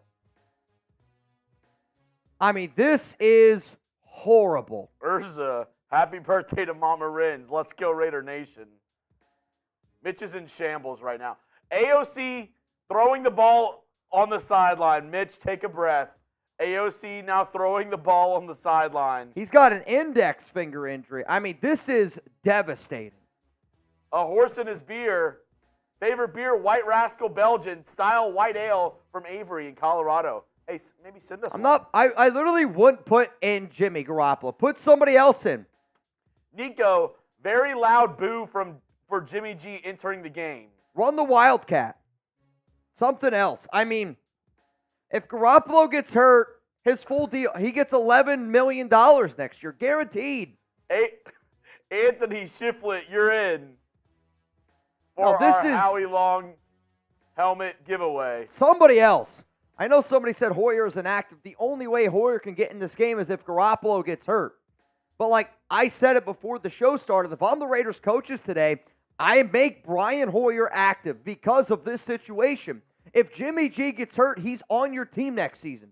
I mean, this is horrible. Urza, happy birthday to Mama Renz. Let's go Raider Nation. Mitch is in shambles right now. AOC throwing the ball on the sideline. Mitch, take a breath. AOC now throwing the ball on the sideline. He's got an index finger injury. I mean, this is devastating. A horse in his beer. Favorite beer, White Rascal Belgian, style white ale from Avery in Colorado. Hey, maybe send us one. I literally wouldn't put in Jimmy Garoppolo. Put somebody else in. Nico, very loud boo for Jimmy G entering the game. Run the Wildcat. Something else. I mean, if Garoppolo gets hurt, his full deal, he gets $11 million next year, guaranteed. Hey, Anthony Shiflett, you're in No, for this our is Howie Long helmet giveaway. somebody else. I know somebody said Hoyer is inactive. The only way Hoyer can get in this game is if Garoppolo gets hurt. But like I said it before the show started, if I'm the Raiders coaches today, I make Brian Hoyer active because of this situation. If Jimmy G gets hurt, he's on your team next season.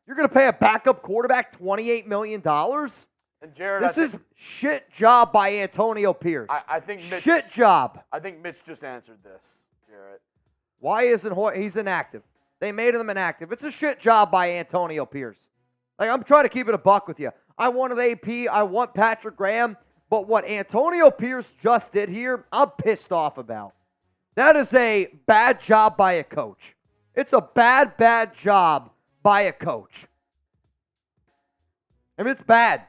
You're going to pay a backup quarterback $28 million? And Jared, This is shit job by Antonio Pierce. I think Mitch, shit job. I think Mitch just answered this, Jarrett. Why isn't Hoyer? He's inactive. They made him inactive. It's a shit job by Antonio Pierce. Like, I'm trying to keep it a buck with you. I wanted AP. I want Patrick Graham. But what Antonio Pierce just did here, I'm pissed off about. That is a bad job by a coach. It's a bad job by a coach. I mean, it's bad.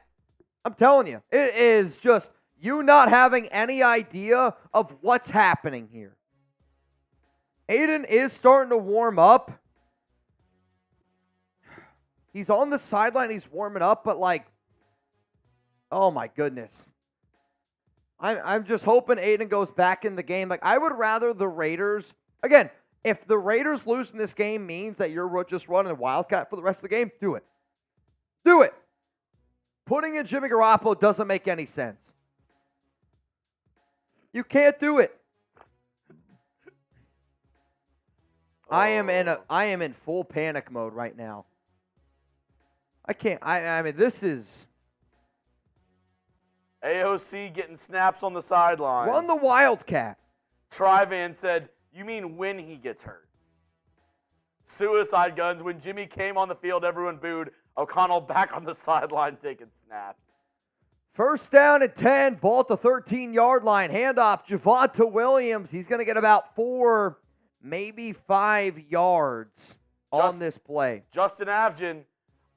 I'm telling you. It is just you not having any idea of what's happening here. Aidan is starting to warm up. He's on the sideline. He's warming up, but like, oh my goodness. I'm just hoping Aidan goes back in the game. Like, I would rather the Raiders, again, if the Raiders losing this game means that you're just running a Wildcat for the rest of the game, do it. Do it. Putting in Jimmy Garoppolo doesn't make any sense. You can't do it. I am in full panic mode right now. I can't. I mean, this is AOC getting snaps on the sideline. run the Wildcat. Trivan said, you mean when he gets hurt? Suicide guns. When Jimmy came on the field, everyone booed. O'Connell back on the sideline taking snaps. First down and 10. Ball at the 13-yard line. Handoff. Javonte Williams. He's going to get about 4, maybe 5 yards on this play. Justin Avgin,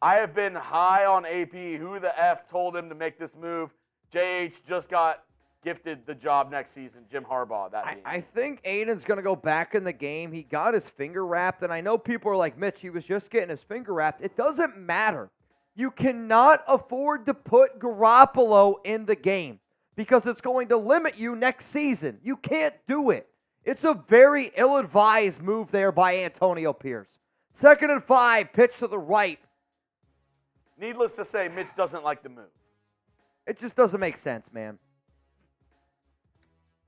I have been high on AP. Who the F told him to make this move? JH just got gifted the job next season. Jim Harbaugh, I think Aiden's going to go back in the game. He got his finger wrapped, and I know people are like, Mitch, he was just getting his finger wrapped. It doesn't matter. You cannot afford to put Garoppolo in the game because it's going to limit you next season. You can't do it. It's a very ill-advised move there by Antonio Pierce. 2nd and 5, pitch to the right. Needless to say, Mitch doesn't like the move. It just doesn't make sense, man.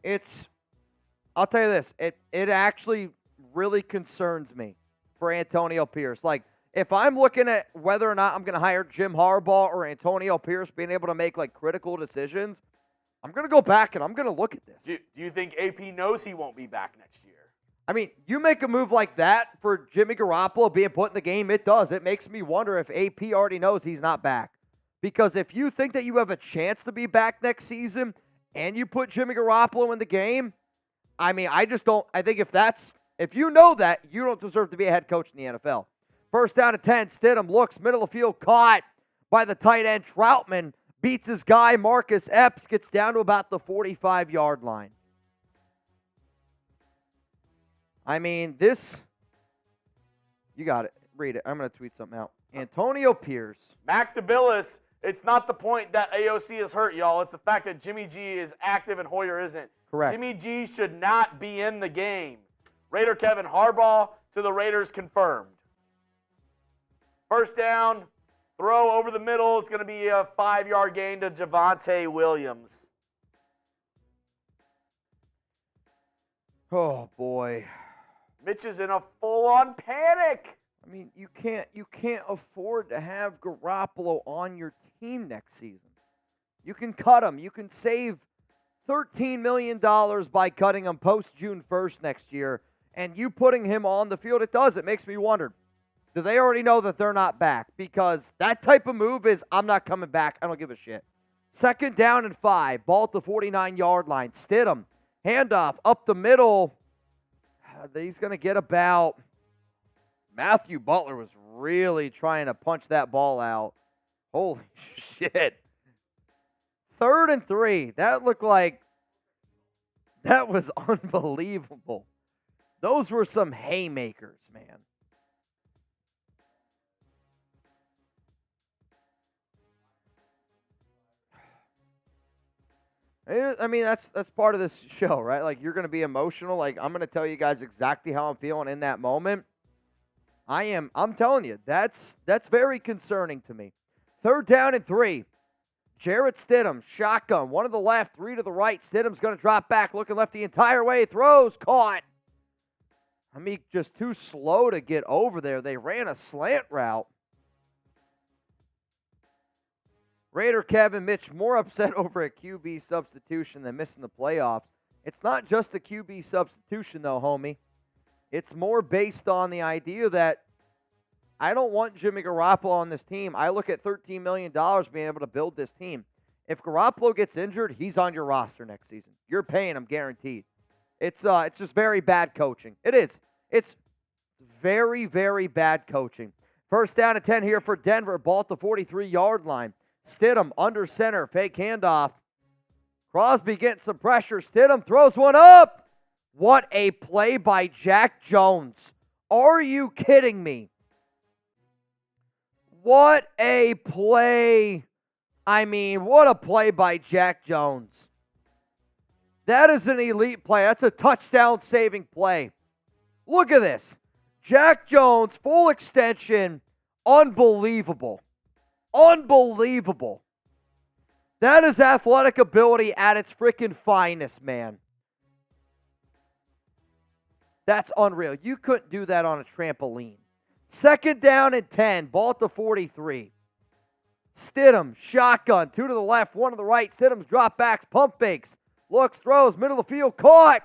I'll tell you this, it actually really concerns me for Antonio Pierce. Like, if I'm looking at whether or not I'm going to hire Jim Harbaugh or Antonio Pierce being able to make, like, critical decisions, I'm going to go back and I'm going to look at this. Do you think AP knows he won't be back next year? I mean, you make a move like that for Jimmy Garoppolo being put in the game, it does. It makes me wonder if AP already knows he's not back. Because if you think that you have a chance to be back next season and you put Jimmy Garoppolo in the game, I mean, I just don't. I think if you know that, you don't deserve to be a head coach in the NFL. First down and 10, Stidham looks, middle of the field, caught by the tight end. Troutman beats his guy, Marcus Epps, gets down to about the 45-yard line. I mean, you got it. Read it. I'm going to tweet something out. Antonio Pierce. Mac DeBillis, it's not the point that AOC is hurt, y'all. It's the fact that Jimmy G is active and Hoyer isn't. Correct. Jimmy G should not be in the game. Raider Kevin Harbaugh to the Raiders confirmed. First down, throw over the middle. It's going to be a 5-yard gain to Javonte Williams. Oh, boy. Mitch is in a full-on panic. I mean, you can't afford to have Garoppolo on your team next season. You can cut him. You can save $13 million by cutting him post-June 1st next year, and you putting him on the field, it makes me wonder, do they already know that they're not back? Because that type of move is, I'm not coming back. I don't give a shit. Second down and 5, ball at the 49-yard line. Stidham, handoff up the middle. He's going to get about... Matthew Butler was really trying to punch that ball out. Holy shit. 3rd and 3. That looked like... That was unbelievable. Those were some haymakers, man. I mean, that's part of this show, right? Like, you're going to be emotional. Like, I'm going to tell you guys exactly how I'm feeling in that moment. I'm telling you, that's very concerning to me. 3rd down and 3. Jarrett Stidham, shotgun, 1 to the left, 3 to the right. Stidham's going to drop back, looking left the entire way. Throws, caught. I mean, just too slow to get over there. They ran a slant route. Raider Kevin Mitch more upset over a QB substitution than missing the playoffs. It's not just a QB substitution, though, homie. It's more based on the idea that I don't want Jimmy Garoppolo on this team. I look at $13 million being able to build this team. If Garoppolo gets injured, he's on your roster next season. You're paying him guaranteed. It's just very bad coaching. It is. It's very, very bad coaching. First down and 10 here for Denver. Ball at the 43-yard line. Stidham under center. Fake handoff. Crosby getting some pressure. Stidham throws one up. What a play by Jack Jones. Are you kidding me? What a play. I mean, what a play by Jack Jones. That is an elite play. That's a touchdown-saving play. Look at this. Jack Jones, full extension. Unbelievable. Unbelievable. That is athletic ability at its freaking finest, man. That's unreal. You couldn't do that on a trampoline. Second down and 10. Ball at the 43. Stidham, shotgun. 2 to the left, 1 to the right. Stidham's drop backs, pump fakes. Looks, throws, middle of the field, caught.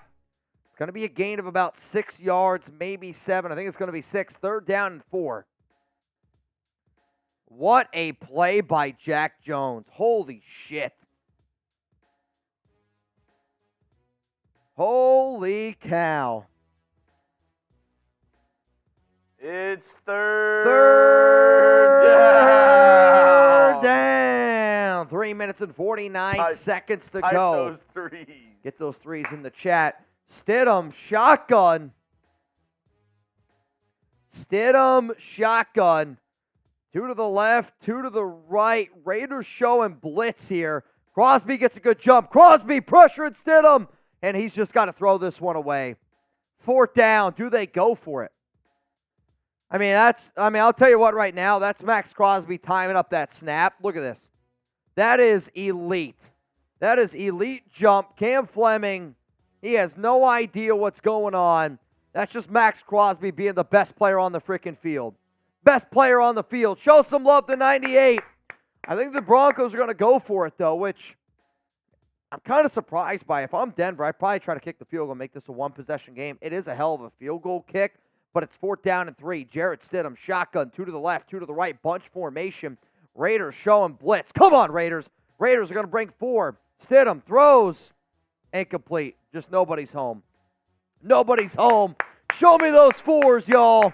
It's going to be a gain of about 6 yards, maybe 7. I think it's going to be 6. 3rd down and 4. What a play by Jack Jones. Holy shit. Holy cow. It's third down. 3 minutes and 49 seconds to go. Those threes. Get those threes in the chat. Stidham, shotgun. Stidham, shotgun. 2 to the left, 2 to the right. Raiders showing blitz here. Crosby gets a good jump. Crosby pressuring Stidham. And he's just got to throw this one away. 4th down. Do they go for it? I mean, I'll tell you what right now. That's Maxx Crosby timing up that snap. Look at this. That is elite. That is elite jump. Cam Fleming He has no idea what's going on. That's just Maxx Crosby being the best player on the freaking field. Best player on the field. Show some love to 98. I think the Broncos are going to go for it, though, which I'm kind of surprised by. If I'm Denver, I'd probably try to kick the field goal and make this a one-possession game. It is a hell of a field goal kick, but it's 4th down and 3. Jarrett Stidham, shotgun, 2 to the left, 2 to the right, bunch formation. Raiders showing blitz. Come on, Raiders. Raiders are going to bring 4. Stidham throws. Incomplete. Just nobody's home. Nobody's home. Show me those 4s, y'all.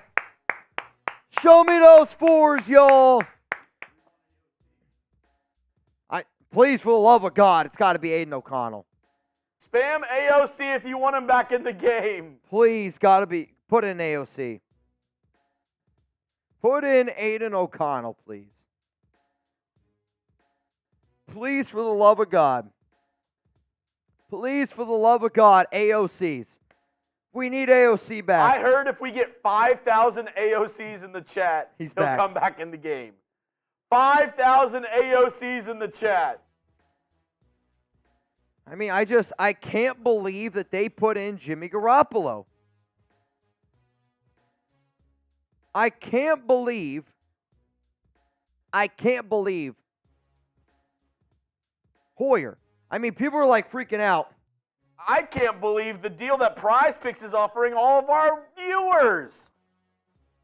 Show me those 4s, y'all. Please, for the love of God, it's got to be Aidan O'Connell. Spam AOC if you want him back in the game. Please, got to be. Put in AOC. Put in Aidan O'Connell, please. Please, for the love of God. Please, for the love of God, AOCs. We need AOC back. I heard if we get 5,000 AOCs in the chat, he'll back. come back in the game. 5,000 AOCs in the chat. I mean, I can't believe that they put in Jimmy Garoppolo. I can't believe Hoyer. I mean, people are like freaking out. I can't believe the deal that Prize Picks is offering all of our viewers.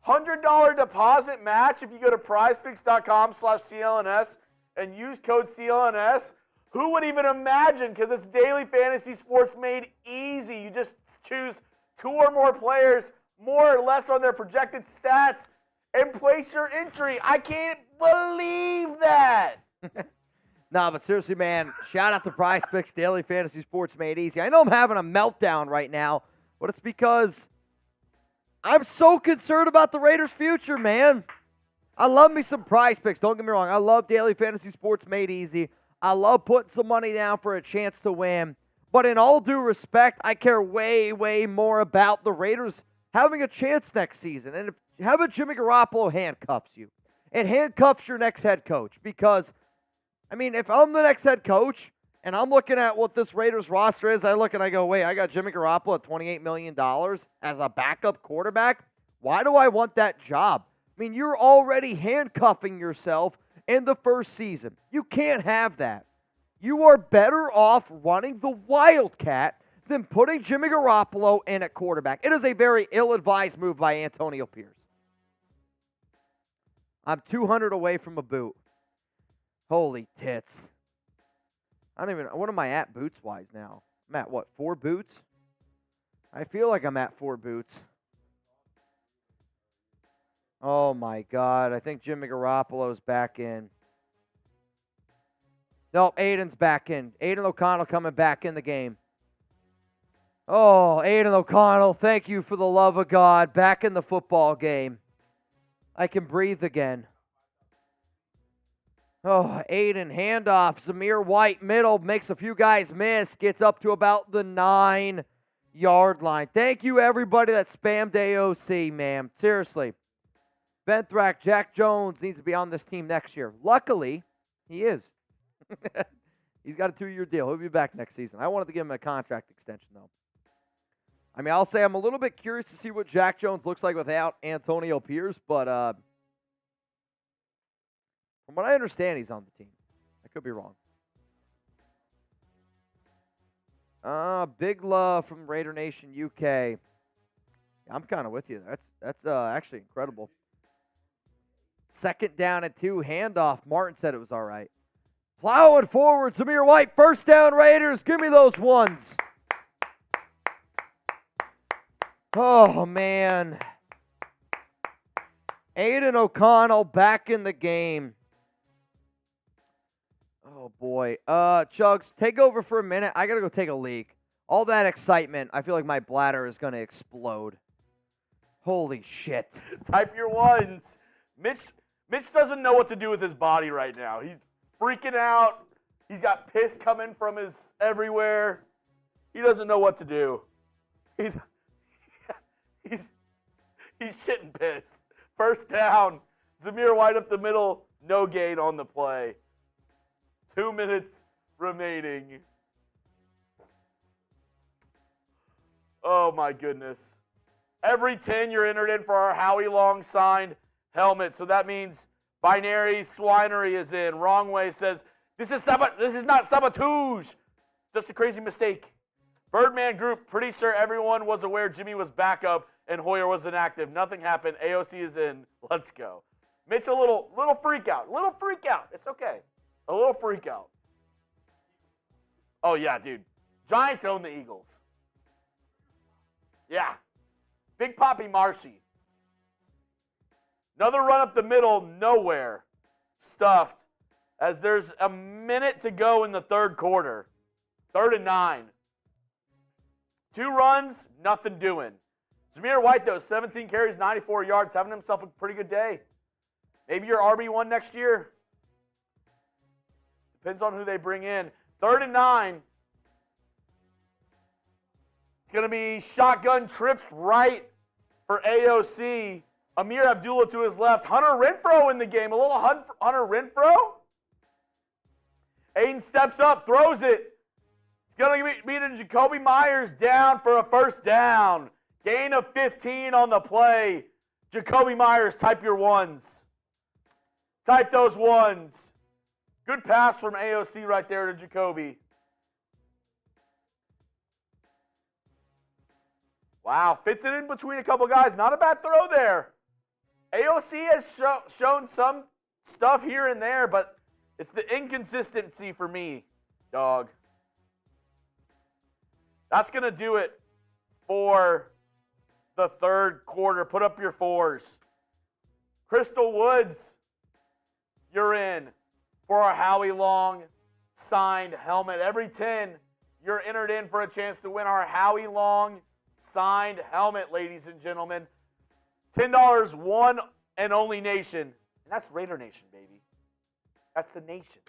$100 deposit match if you go to prizepicks.com/CLNS and use code CLNS. Who would even imagine? Because it's daily fantasy sports made easy. You just choose 2 or more players, more or less on their projected stats, and place your entry. I can't believe that. Nah, but seriously, man, shout out to Prize Picks, daily fantasy sports made easy. I know I'm having a meltdown right now, but it's because I'm so concerned about the Raiders' future, man. I love me some Prize Picks. Don't get me wrong. I love daily fantasy sports made easy. I love putting some money down for a chance to win. But in all due respect, I care way, way more about the Raiders having a chance next season. And if having Jimmy Garoppolo handcuffs you, it handcuffs your next head coach. Because, I mean, if I'm the next head coach and I'm looking at what this Raiders roster is, I look and I go, wait, I got Jimmy Garoppolo at $28 million as a backup quarterback? Why do I want that job? I mean, you're already handcuffing yourself in the first season. You can't have that. You are better off running the Wildcat than putting Jimmy Garoppolo in at quarterback. It is a very ill-advised move by Antonio Pierce. I'm 200 away from a boot. Holy tits. What am I at boots-wise now? I'm at, what, 4 boots? I feel like I'm at 4 boots. Oh, my God. I think Jimmy Garoppolo's back in. Nope, Aidan's back in. Aidan O'Connell coming back in the game. Oh, Aidan O'Connell, thank you for the love of God. Back in the football game. I can breathe again. Oh, Aidan, handoff. Zamir White, middle, makes a few guys miss. Gets up to about the 9-yard line. Thank you, everybody that spammed AOC, man. Seriously. Ben Thrack, Jack Jones needs to be on this team next year. Luckily, he is. He's got a 2-year deal. He'll be back next season. I wanted to give him a contract extension, though. I mean, I'll say I'm a little bit curious to see what Jack Jones looks like without Antonio Pierce, but from what I understand, he's on the team. I could be wrong. Big love from Raider Nation UK. I'm kind of with you. That's actually incredible. 2nd down and 2, handoff. Martin said it was all right. Plowing forward, Zamir White, 1st down Raiders. Give me those ones. Oh, man. Aidan O'Connell back in the game. Oh, boy. Chugs, take over for a minute. I got to go take a leak. All that excitement, I feel like my bladder is going to explode. Holy shit. Type your ones. Mitch doesn't know what to do with his body right now. He's freaking out. He's got piss coming from his everywhere. He doesn't know what to do. He's shitting piss. 1st down. Zamir White up the middle. No gain on the play. 2 minutes remaining. Oh, my goodness. Every 10, you're entered in for our Howie Long signed helmet. So that means Binary Swinery is in. Wrong Way says, this is not sabotage. Just a crazy mistake. Birdman Group, pretty sure everyone was aware Jimmy was backup and Hoyer was inactive. Nothing happened. AOC is in. Let's go. Mitch, a little freak out. Little freak out. It's okay. A little freak out. Oh, yeah, dude. Giants own the Eagles. Yeah. Big Poppy Marcy. Another run up the middle, nowhere. Stuffed. As there's a minute to go in the third quarter. 3rd and 9. 2 runs, nothing doing. Zamir White, though, 17 carries, 94 yards, having himself a pretty good day. Maybe your RB1 next year. Depends on who they bring in. 3rd and 9. It's going to be shotgun trips right for AOC. Amir Abdullah to his left. Hunter Renfrow in the game. A little Hunter Renfrow. Aidan steps up, throws it. It's going to be to Jakobi Meyers down for a first down. Gain of 15 on the play. Jakobi Meyers, type your ones. Type those ones. Good pass from AOC right there to Jakobi. Wow, fits it in between a couple guys. Not a bad throw there. AOC has shown some stuff here and there, but it's the inconsistency for me, dog. That's going to do it for the third quarter. Put up your 4s. Crystal Woods, you're in for our Howie Long signed helmet. Every 10, you're entered in for a chance to win our Howie Long signed helmet, ladies and gentlemen. $10, one and only nation. And that's Raider Nation, baby. That's the nation.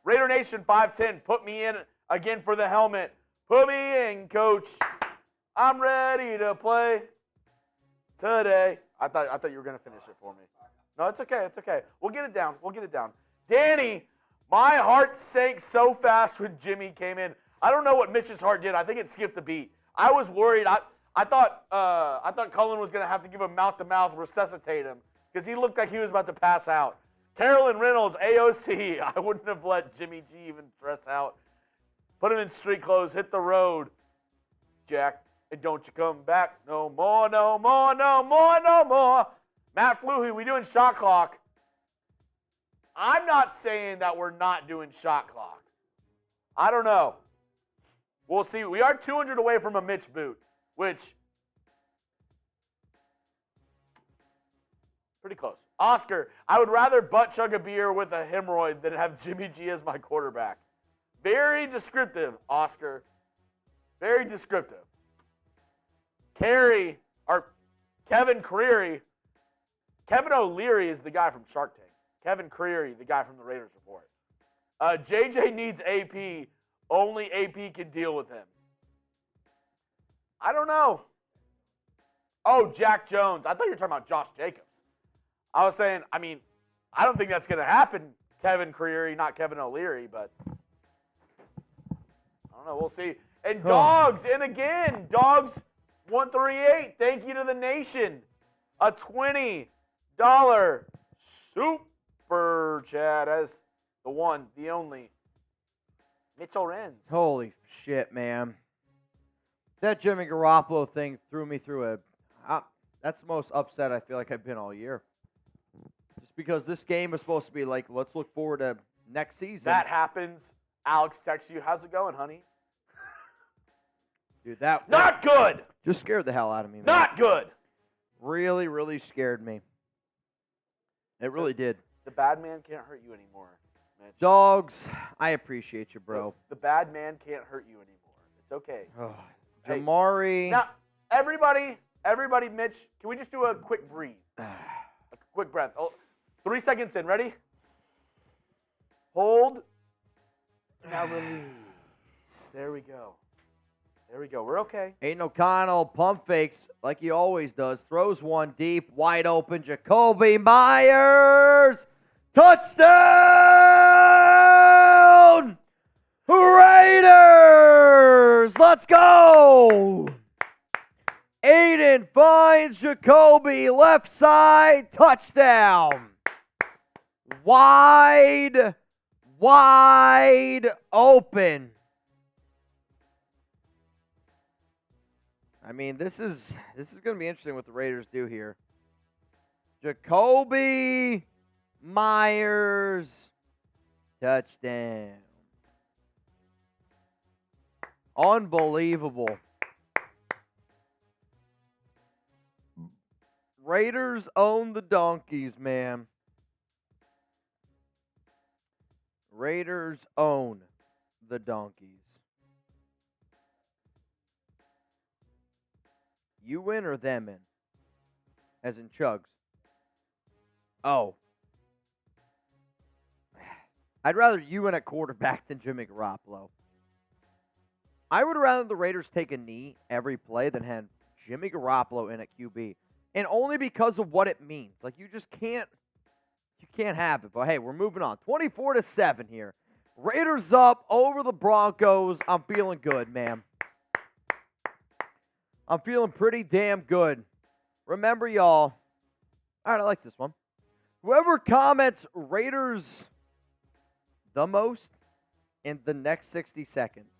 Raider Nation 510, put me in again for the helmet. Put me in, coach. I'm ready to play today. I thought you were going to finish it for me. No, it's okay. It's okay. We'll get it down. We'll get it down. Danny, my heart sank so fast when Jimmy came in. I don't know what Mitch's heart did. I think it skipped a beat. I was worried. I thought Cullen was going to have to give him mouth-to-mouth, resuscitate him, because he looked like he was about to pass out. Carolyn Reynolds, AOC. I wouldn't have let Jimmy G even dress out. Put him in street clothes. Hit the road, Jack. And don't you come back no more, no more, no more, no more. Matt Fluhy, we doing shot clock. I'm not saying that we're not doing shot clock. I don't know. We'll see. We are 200 away from a Mitch boot, which pretty close. Oscar, I would rather butt chug a beer with a hemorrhoid than have Jimmy G as my quarterback. Very descriptive, Oscar. Very descriptive. Kevin Creary. Kevin O'Leary is the guy from Shark Tank. Kevin Creary, the guy from the Raiders Report. JJ needs AP. Only AP can deal with him. I don't know. Oh, Jack Jones. I thought you were talking about Josh Jacobs. I was saying, I don't think that's going to happen, Kevin Creary, not Kevin O'Leary, but I don't know. We'll see. And Dogs, and again, Dogs 138. Thank you to the nation. A $20 super chat as the one, the only, Mitchell Renz. Holy shit, man. That Jimmy Garoppolo thing threw me through that's the most upset I feel like I've been all year. Just because this game is supposed to be like, let's look forward to next season. That happens. Alex texts you, how's it going, honey? Dude, that not good. Just scared the hell out of me, man. Not good. Really, really scared me. It really did. The bad man can't hurt you anymore, Mitch. Dogs, I appreciate you, bro. The bad man can't hurt you anymore. It's okay. Oh, Hey, Jamari. now, everybody, Mitch, can we just do a quick breathe? A quick breath. 3 seconds in. Ready? Hold. Now release. There we go. There we go. We're okay. Aidan O'Connell pump fakes like he always does. Throws one deep, wide open. Jakobi Meyers. Touchdown! Raiders! Let's go! Aidan finds Jakobi left side, touchdown. Wide open. I mean, this is going to be interesting what the Raiders do here. Jakobi Meyers, touchdown. Unbelievable. Raiders own the Donkeys, man. Raiders own the Donkeys. You win or them in? As in Chugs. Oh. I'd rather you win at quarterback than Jimmy Garoppolo. I would rather the Raiders take a knee every play than have Jimmy Garoppolo in at QB. And only because of what it means. Like, you just can't have it. But, hey, we're moving on. 24-7 here. Raiders up over the Broncos. I'm feeling good, man. I'm feeling pretty damn good. Remember, y'all. All right, I like this one. Whoever comments Raiders the most in the next 60 seconds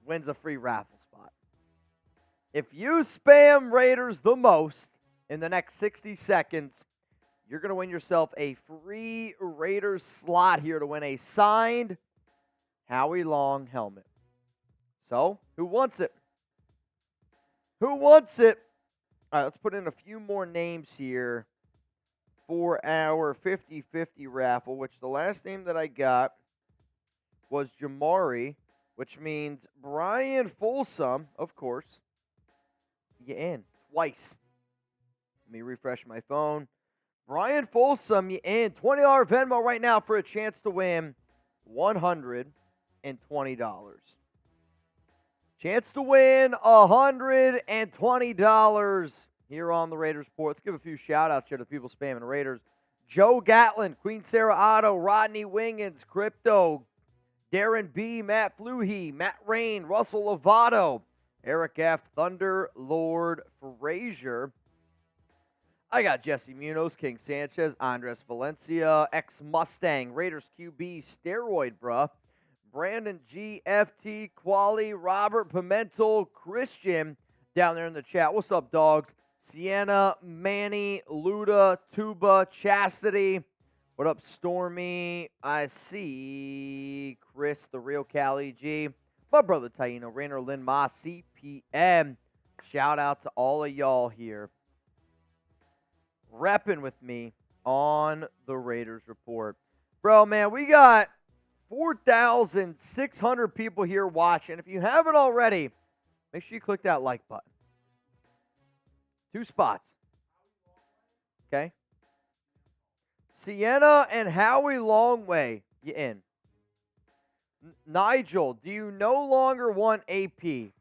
wins a free raffle spot. If you spam Raiders the most in the next 60 seconds, you're going to win yourself a free Raiders slot here to win a signed Howie Long helmet. So, who wants it? Who wants it? All right, let's put in a few more names here for our 50-50 raffle, which the last name that I got was Jamari, which means Brian Folsom, of course. You in twice. Let me refresh my phone. Brian Folsom, you in. $20 Venmo right now for a chance to win $120. Chance to win $120 here on the Raiders Report. Let's give a few shout-outs here to people spamming Raiders. Joe Gatlin, Queen Sarah Otto, Rodney Wingens, Crypto, Darren B., Matt Fluhey, Matt Rain, Russell Lovato, Eric F., Thunder Lord Frazier. I got Jesse Munoz, King Sanchez, Andres Valencia, ex-Mustang, Raiders QB, Steroid Bruh, Brandon G, FT, Quali, Robert Pimentel, Christian down there in the chat. What's up, dogs? Sienna, Manny, Luda, Tuba, Chastity. What up, Stormy? I see Chris, the real Cali G. My brother Taino, Rainer, Lynn Ma, CPM. Shout out to all of y'all here repping with me on the Raiders Report. Bro, man, we got 4,600 people here watching. If you haven't already, make sure you click that like button. 2 spots. Okay? Sienna and Howie Longway, you in. Nigel, do you no longer want AP?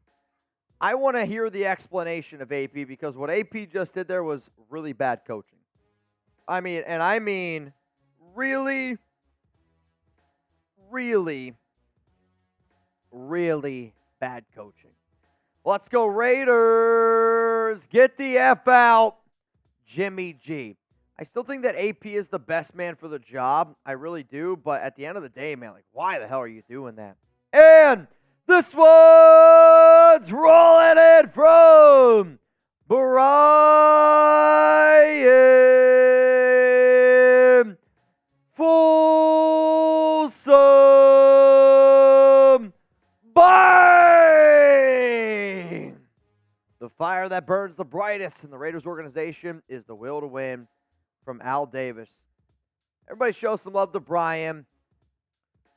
I want to hear the explanation of AP because what AP just did there was really bad coaching. I mean, really, really, really bad coaching. Let's go Raiders. Get the F out, Jimmy G. I still think that AP is the best man for the job. I really do. But at the end of the day, man, like, why the hell are you doing that? And this one's rolling in from Brian Folsom. Bang! The fire that burns the brightest in the Raiders organization is the will to win from Al Davis. Everybody show some love to Brian.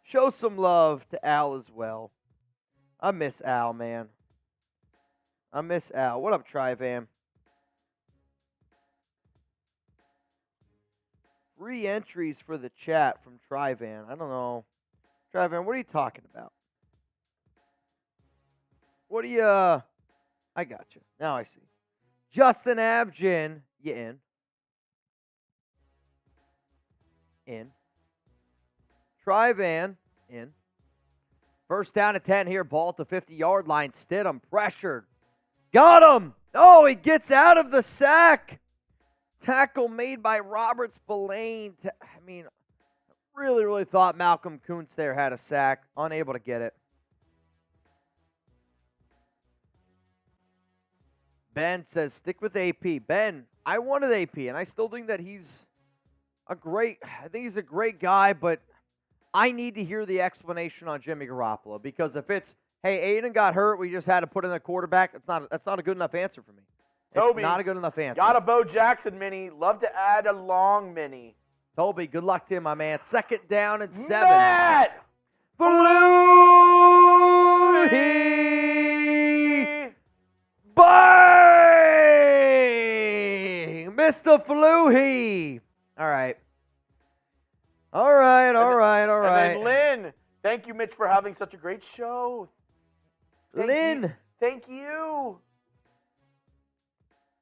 Show some love to Al as well. I miss Al, man. I miss Al. What up, Trivan? Free entries for the chat from Trivan. I don't know. Trivan, what are you talking about? What do you... I got you. Now I see. Justin Abjin, you in. In. Trivan, in. First down at 10 here. Ball at the 50-yard line. Stidham pressured. Got him! Oh, he gets out of the sack. Tackle made by Robert Spillane. Really thought Malcolm Koonce there had a sack. Unable to get it. Ben says, stick with AP. Ben, I wanted AP, and I still think that he's a great guy, but I need to hear the explanation on Jimmy Garoppolo, because if it's, hey, Aidan got hurt, we just had to put in a quarterback, that's not a good enough answer for me. Toby, it's not a good enough answer. Got a Bo Jackson mini. Love to add a long mini. Toby, good luck to you, my man. 2nd down and 7. Matt Flutie! Bang! Mr. Flutie! All right. And then Lynn, thank you, Mitch, for having such a great show. Lynn. Thank you.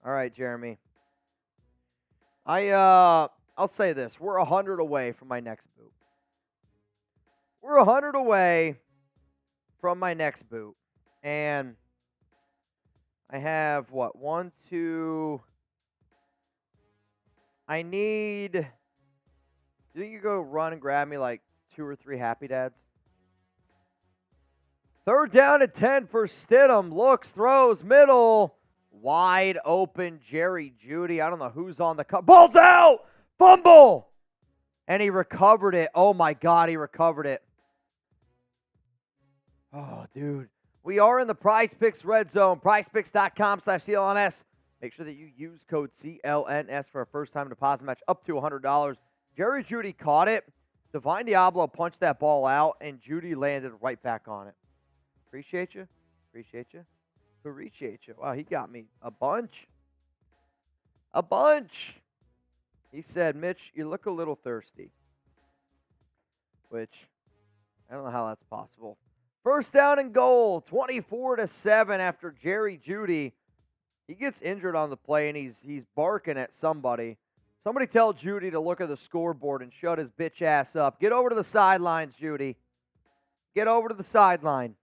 All right, Jeremy. I'll say this. We're 100 away from my next boot. We're 100 away from my next boot. And I have, what, 1, 2. I need, do you think you go run and grab me like 2 or 3 Happy Dads? 3rd down and 10 for Stidham. Looks, throws, middle. Wide open, Jerry Jeudy. I don't know who's on the cut. Ball's out! Fumble! And he recovered it. Oh, my God, he recovered it. Oh, dude. We are in the Prize Picks red zone. PrizePicks.com/CLNS. Make sure that you use code CLNS for a first-time deposit match up to $100. Jerry Jeudy caught it. Divine Diablo punched that ball out, and Jeudy landed right back on it. Appreciate you. Appreciate you. Wow, he got me a bunch. He said, Mitch, you look a little thirsty. Which, I don't know how that's possible. 1st down and goal, 24-7 after Jerry Jeudy. He gets injured on the play, and he's barking at somebody. Somebody tell Jeudy to look at the scoreboard and shut his bitch ass up. Get over to the sidelines, Jeudy. Get over to the sideline.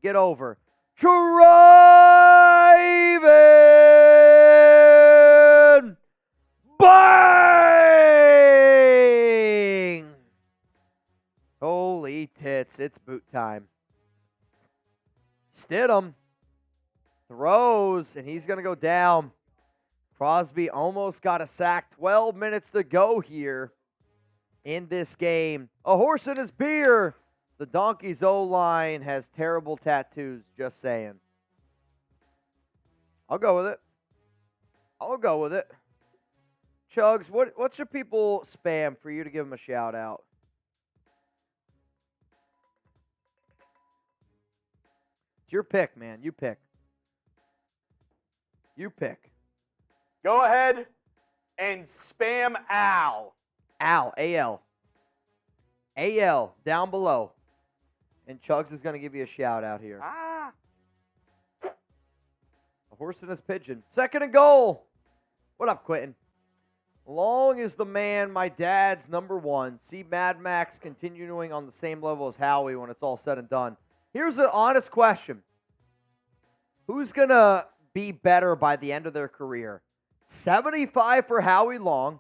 Get over. Driving! Bang! Holy tits, it's boot time. Stidham throws, and he's going to go down. Crosby almost got a sack. 12 minutes to go here in this game. A horse in his beer. The Donkeys O-line has terrible tattoos, just saying. I'll go with it. Chugs, what should people spam for you to give them a shout out? It's your pick, man. You pick. Go ahead and spam Al. Al, A-L. A-L, down below. And Chugs is going to give you a shout out here. A horse and his pigeon. 2nd and goal. What up, Quentin? Long is the man, my dad's number 1. See Mad Max continuing on the same level as Howie when it's all said and done. Here's an honest question. Who's going to be better by the end of their career? 75 for Howie Long,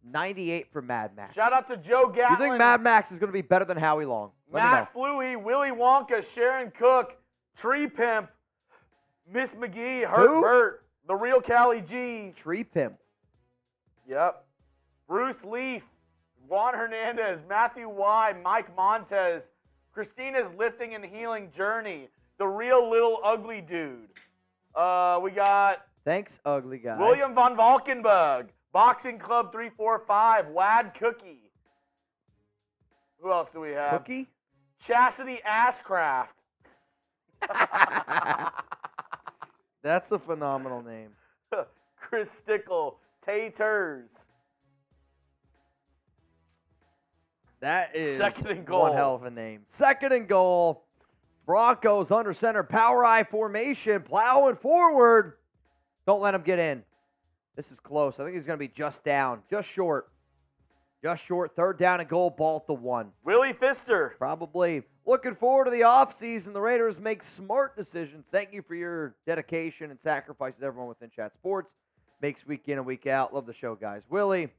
98 for Mad Max. Shout out to Joe Gatlin. You think Mad Max is going to be better than Howie Long? Matt Fluey, Willy Wonka, Sharon Cook, Tree Pimp, Miss McGee, Burt, the real Cali G. Tree Pimp. Yep. Bruce Leaf, Juan Hernandez, Matthew Y, Mike Montez, Christina's Lifting and Healing Journey, the real little ugly dude. We got... Thanks, ugly guy. William von Valkenburg, Boxing Club 345, Wad Cookie. Who else do we have? Cookie? Chastity Asscraft. That's a phenomenal name. Chris Stickle, Taters. That is 2nd and goal. one hell of a name. 2nd and goal. Broncos under center, power I formation, plowing forward. Don't let him get in. This is close. I think he's going to be just down, just short. Just short. 3rd down and goal. Ball at the 1. Willie Pfister. Probably. Looking forward to the offseason. The Raiders make smart decisions. Thank you for your dedication and sacrifices, everyone within Chat Sports. Makes week in and week out. Love the show, guys. Willie,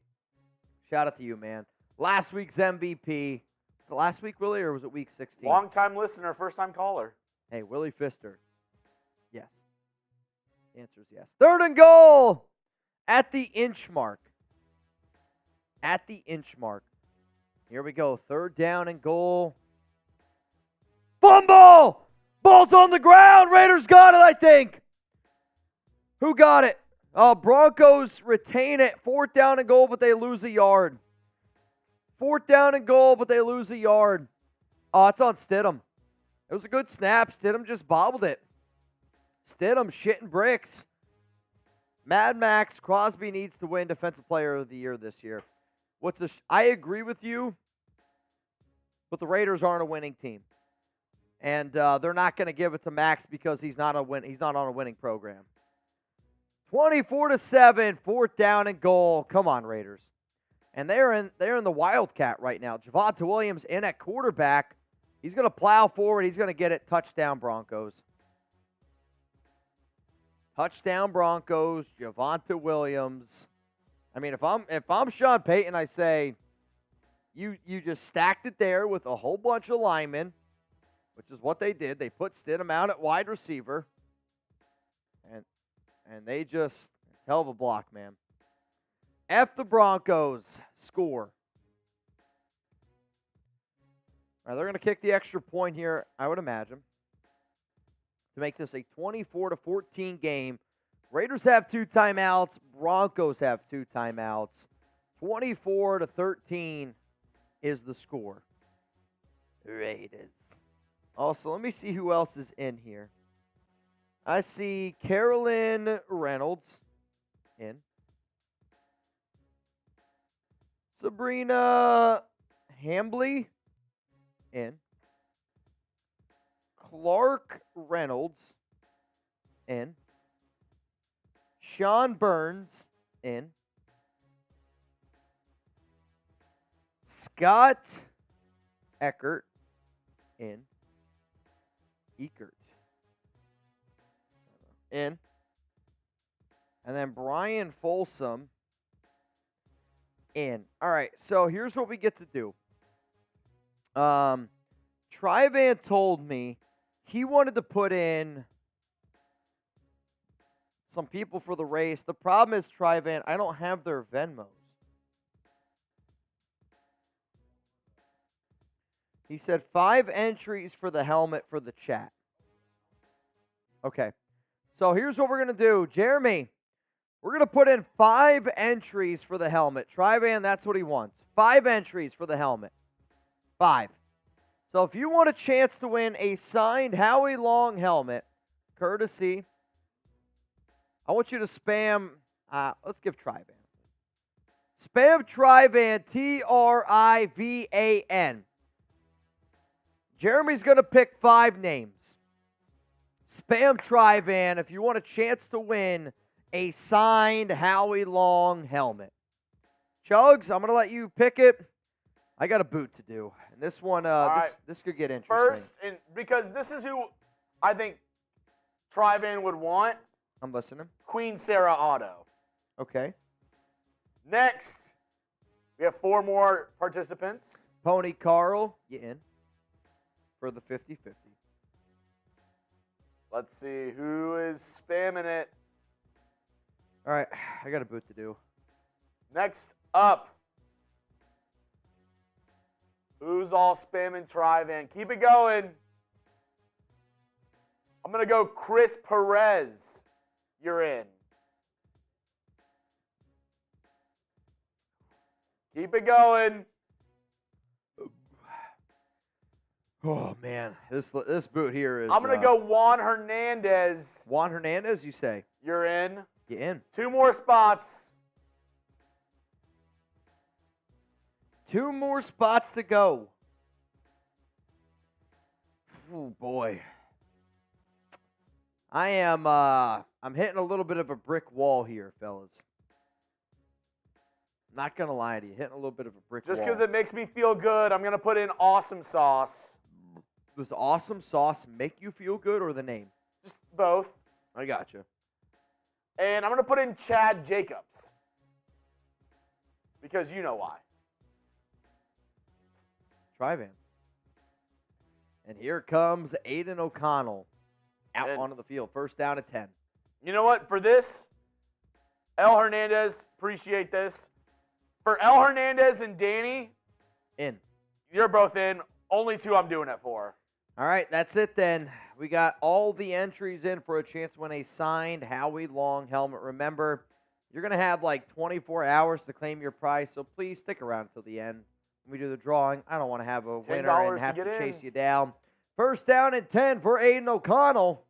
shout out to you, man. Last week's MVP. Was it last week, Willie, or was it week 16? Long-time listener, first-time caller. Hey, Willie Pfister. Yes. The answer is yes. 3rd and goal at the inch mark. At the inch mark. Here we go. 3rd down and goal. Fumble! Ball's on the ground. Raiders got it, I think. Who got it? Broncos retain it. 4th down and goal, but they lose a yard. 4th down and goal, but they lose a yard. Oh, it's on Stidham. It was a good snap. Stidham just bobbled it. Stidham shitting bricks. Mad Maxx Crosby needs to win Defensive Player of the Year this year. I agree with you, but the Raiders aren't a winning team. And they're not going to give it to Max because he's not on a winning program. 24-7, 4th down and goal. Come on, Raiders. And they're in the Wildcat right now. Javonte Williams in at quarterback. He's going to plow forward. He's going to get it. Touchdown, Broncos. Touchdown, Broncos. Javonte Williams. I mean, if I'm Sean Payton, I say you just stacked it there with a whole bunch of linemen, which is what they did. They put Stidham out at wide receiver, and they just hell of a block, man. F the Broncos. Score. All right, they're going to kick the extra point here, I would imagine, to make this a 24-14 game. Raiders have 2 timeouts. Broncos have 2 timeouts. 24-13 is the score. Raiders. Also, let me see who else is in here. I see Carolyn Reynolds in. Sabrina Hambley in. Clark Reynolds in. Sean Burns in. Scott Eckert in. In. And then Brian Folsom in. All right, so here's what we get to do. Tryvan told me he wanted to put in some people for the race. The problem is, Tryvan, I don't have their Venmos. He said 5 entries for the helmet for the chat. Okay. So here's what we're going to do. Jeremy, we're going to put in 5 entries for the helmet. Tryvan, that's what he wants. 5 entries for the helmet. 5. So if you want a chance to win a signed Howie Long helmet, courtesy, I want you to spam, let's give Tryvan. Spam Tryvan, Trivan. Jeremy's going to pick 5 names. Spam Tryvan if you want a chance to win a signed Howie Long helmet. Chugs, I'm going to let you pick it. I got a boot to do. And this one, this could get interesting. First, because this is who I think Tryvan would want. I'm listening. Queen Sarah Auto. Okay. Next, we have 4 more participants. Pony Carl, you in for the 50-50. Let's see who is spamming it. All right, I got a boot to do. Next up, who's all spamming Tryvan? Keep it going. I'm going to go Chris Perez. You're in. Keep it going. Oh, man. This boot here is... I'm going to go Juan Hernandez. Juan Hernandez, you say? You're in. You in. 2 more spots. 2 more spots to go. Oh, boy. I'm hitting a little bit of a brick wall here, fellas. Not going to lie to you. Hitting a little bit of a brick Just wall. because it makes me feel good, I'm going to put in awesome sauce. Does awesome sauce make you feel good or the name? Just both. I got you. And I'm going to put in Chad Jacobs. Because you know why. Try-Van. And here comes Aidan O'Connell out And- onto the field. First down at 10. You know what? For this, El Hernandez, appreciate this. For El Hernandez and Danny, In. you're both in. Only 2 I'm doing it for. All right, that's it then. We got all the entries in for a chance to win a signed Howie Long helmet. Remember, you're going to have like 24 hours to claim your prize, so please stick around until the end. When we do the drawing, I don't want to have a winner $10 and to have to get chase in. you down. First down and 10 for Aidan O'Connell.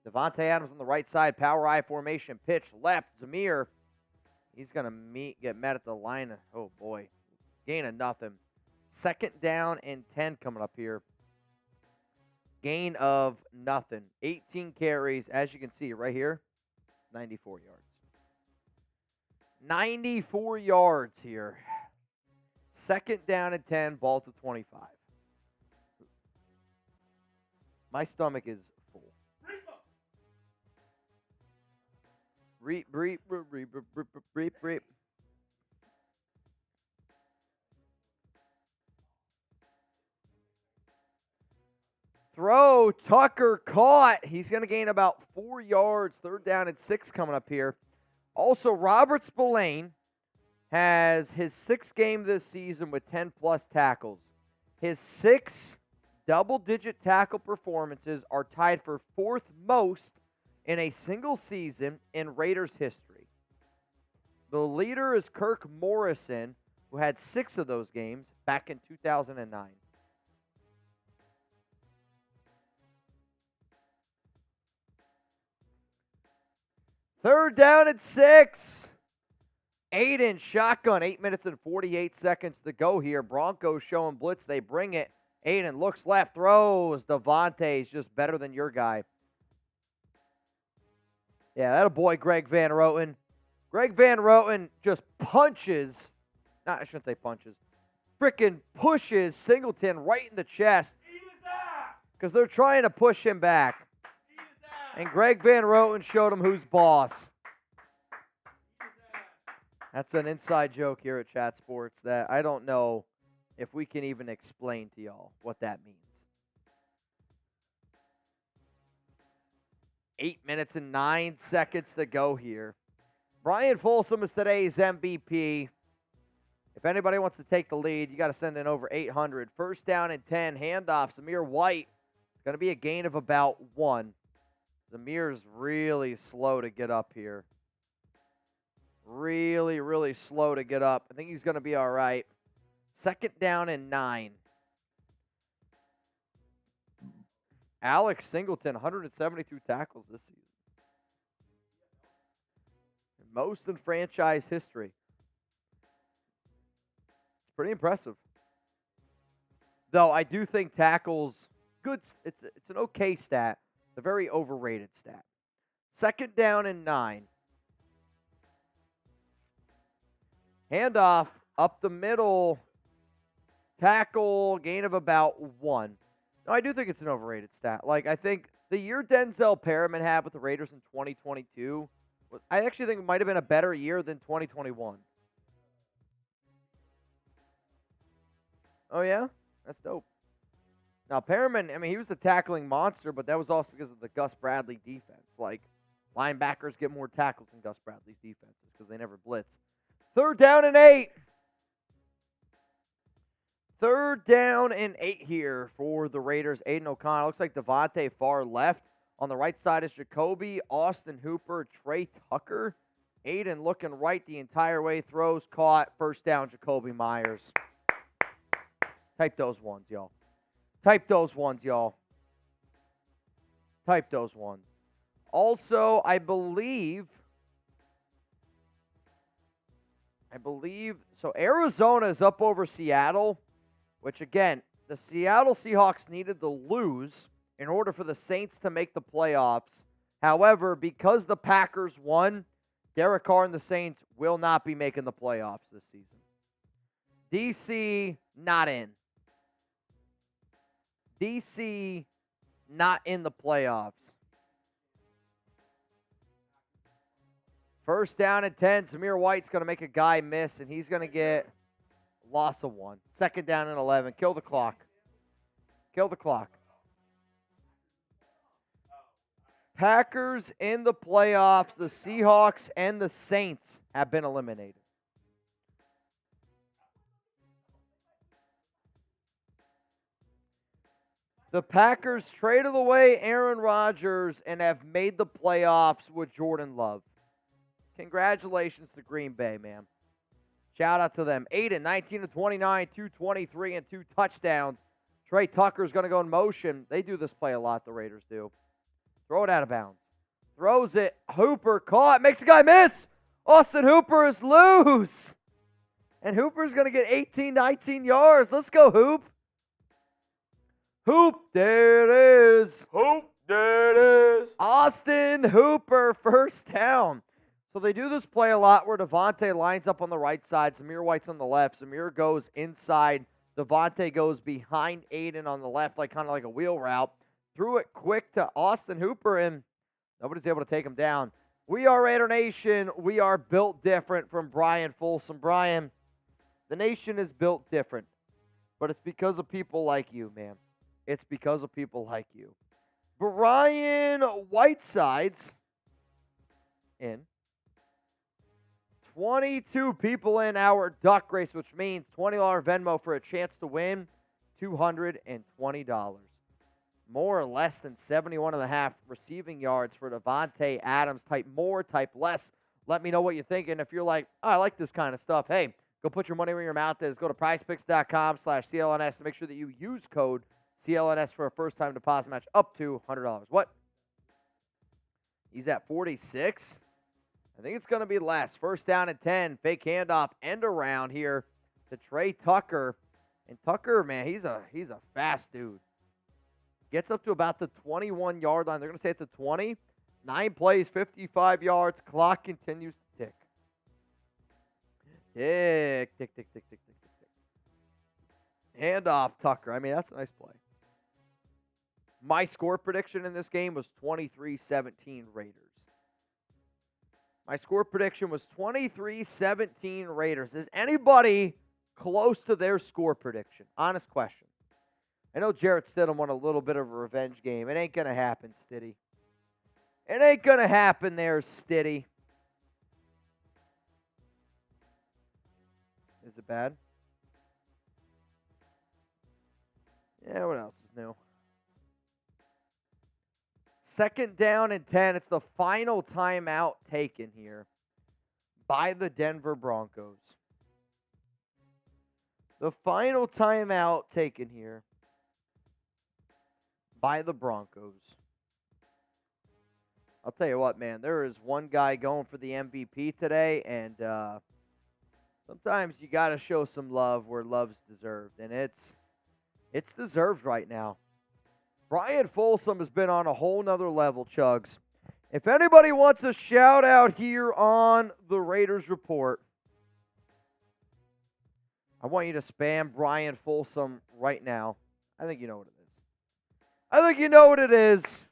Davante Adams on the right side, power I formation, pitch left. Zamir, he's going to get met at the line. Oh, boy. Gain of nothing. Second down and 10 coming up here. Gain of nothing. 18 carries, as you can see right here, 94 yards. 94 yards here. Second down and 10, ball to 25. My stomach is full. Reap, reap, reap, reap, reap, reap, reap. Throw, Tucker caught. He's going to gain about 4 yards. Third down and 6 coming up here. Also, Robert Spillane has his 6th game this season with 10-plus tackles. His 6 double-digit tackle performances are tied for 4th most in a single season in Raiders history. The leader is Kirk Morrison, who had 6 of those games back in 2009. Third down at 6. Aidan shotgun. 8 minutes and 48 seconds to go here. Broncos showing blitz. They bring it. Aidan looks left, throws. Davante's just better than your guy. Yeah, that a boy, Greg Van Roten. Greg Van Roten just punches. I shouldn't say punches. Frickin' pushes Singleton right in the chest. Because they're trying to push him back. And Greg Van Roten showed him who's boss. That's an inside joke here at Chat Sports that I don't know if we can even explain to y'all what that means. 8 minutes and 9 seconds to go here. Brian Folsom is today's MVP. If anybody wants to take the lead, you got to send in over 800. First down and 10, handoff. Zamir White. It's going to be a gain of about 1. Zamir's really slow to get up here. Really, really slow to get up. I think he's going to be all right. Second down and 9. Alex Singleton, 172 tackles this season. Most in franchise history. It's pretty impressive. Though I do think tackles, good. It's an okay stat. It's a very overrated stat. Second down and 9. Handoff up the middle. Tackle, gain of about 1. No, I do think it's an overrated stat. Like, I think the year Denzel Perriman had with the Raiders in 2022, I actually think it might have been a better year than 2021. Oh, yeah? That's dope. Now, Perriman, I mean, he was the tackling monster, but that was also because of the Gus Bradley defense. Like, linebackers get more tackles than Gus Bradley's defenses because they never blitz. Third down and 8. Third down and 8 here for the Raiders. Aidan O'Connell. Looks like Davante far left. On the right side is Jakobi, Austin Hooper, Trey Tucker. Aidan looking right the entire way. Throws caught. First down, Jakobi Meyers. Type those ones, y'all. Type those ones, y'all. Type those ones. Also, I believe, so Arizona is up over Seattle, which again, the Seattle Seahawks needed to lose in order for the Saints to make the playoffs. However, because the Packers won, Derek Carr and the Saints will not be making the playoffs this season. DC, not in. DC, not in the playoffs. First down and 10. Zamir White's going to make a guy miss, and he's going to get loss of 1. Second down and 11. Kill the clock. Kill the clock. Packers in the playoffs. The Seahawks and the Saints have been eliminated. The Packers traded away Aaron Rodgers and have made the playoffs with Jordan Love. Congratulations to Green Bay, man. Shout out to them. Aidan, 19 to 29, 223, and 2 touchdowns. Trey Tucker's going to go in motion. They do this play a lot, the Raiders do. Throw it out of bounds. Throws it. Hooper caught. Makes the guy miss. Austin Hooper is loose. And Hooper's going to get 18, 19 yards. Let's go, Hoop. Hoop. There it is. Hoop, there it is. Austin Hooper, first down. So they do this play a lot where Davante lines up on the right side. Zamir White's on the left. Zamir goes inside. Davante goes behind Aidan on the left, kind of like a wheel route. Threw it quick to Austin Hooper, and nobody's able to take him down. We are Raider Nation. We are built different from Brian Folsom. Brian, the nation is built different, but it's because of people like you, man. It's because of people like you. Brian Whiteside's in. 22 people in our duck race, which means $20 Venmo for a chance to win $220. More or less than 71.5 receiving yards for Davante Adams. Type more, type less. Let me know what you're thinking. If you're like, oh, I like this kind of stuff, hey, go put your money where your mouth is. Go to prizepicks.com/CLNS to make sure that you use code CLNS for a first-time deposit match up to $100. What? He's at 46? I think it's going to be less. First down and 10. Fake handoff, end around here to Trey Tucker. And Tucker, man, he's a fast dude. Gets up to about the 21-yard line. They're going to say at the 20. 9 plays, 55 yards. Clock continues to tick. Tick, tick, tick, tick, tick, tick, tick. Handoff, Tucker. I mean, that's a nice play. My score prediction in this game was 23-17 Raiders. My score prediction was 23-17 Raiders. Is anybody close to their score prediction? Honest question. I know Jarrett Stidham won a little bit of a revenge game. It ain't going to happen, Stiddy. It ain't going to happen there, Stiddy. Is it bad? Yeah, what else is new? Second down and 10. It's the final timeout taken here by the Denver Broncos. The final timeout taken here by the Broncos. I'll tell you what, man. There is one guy going for the MVP today, and sometimes you got to show some love where love's deserved, and it's deserved right now. Brian Folsom has been on a whole nother level, Chugs. If anybody wants a shout out here on the Raiders Report, I want you to spam Brian Folsom right now. I think you know what it is. I think you know what it is.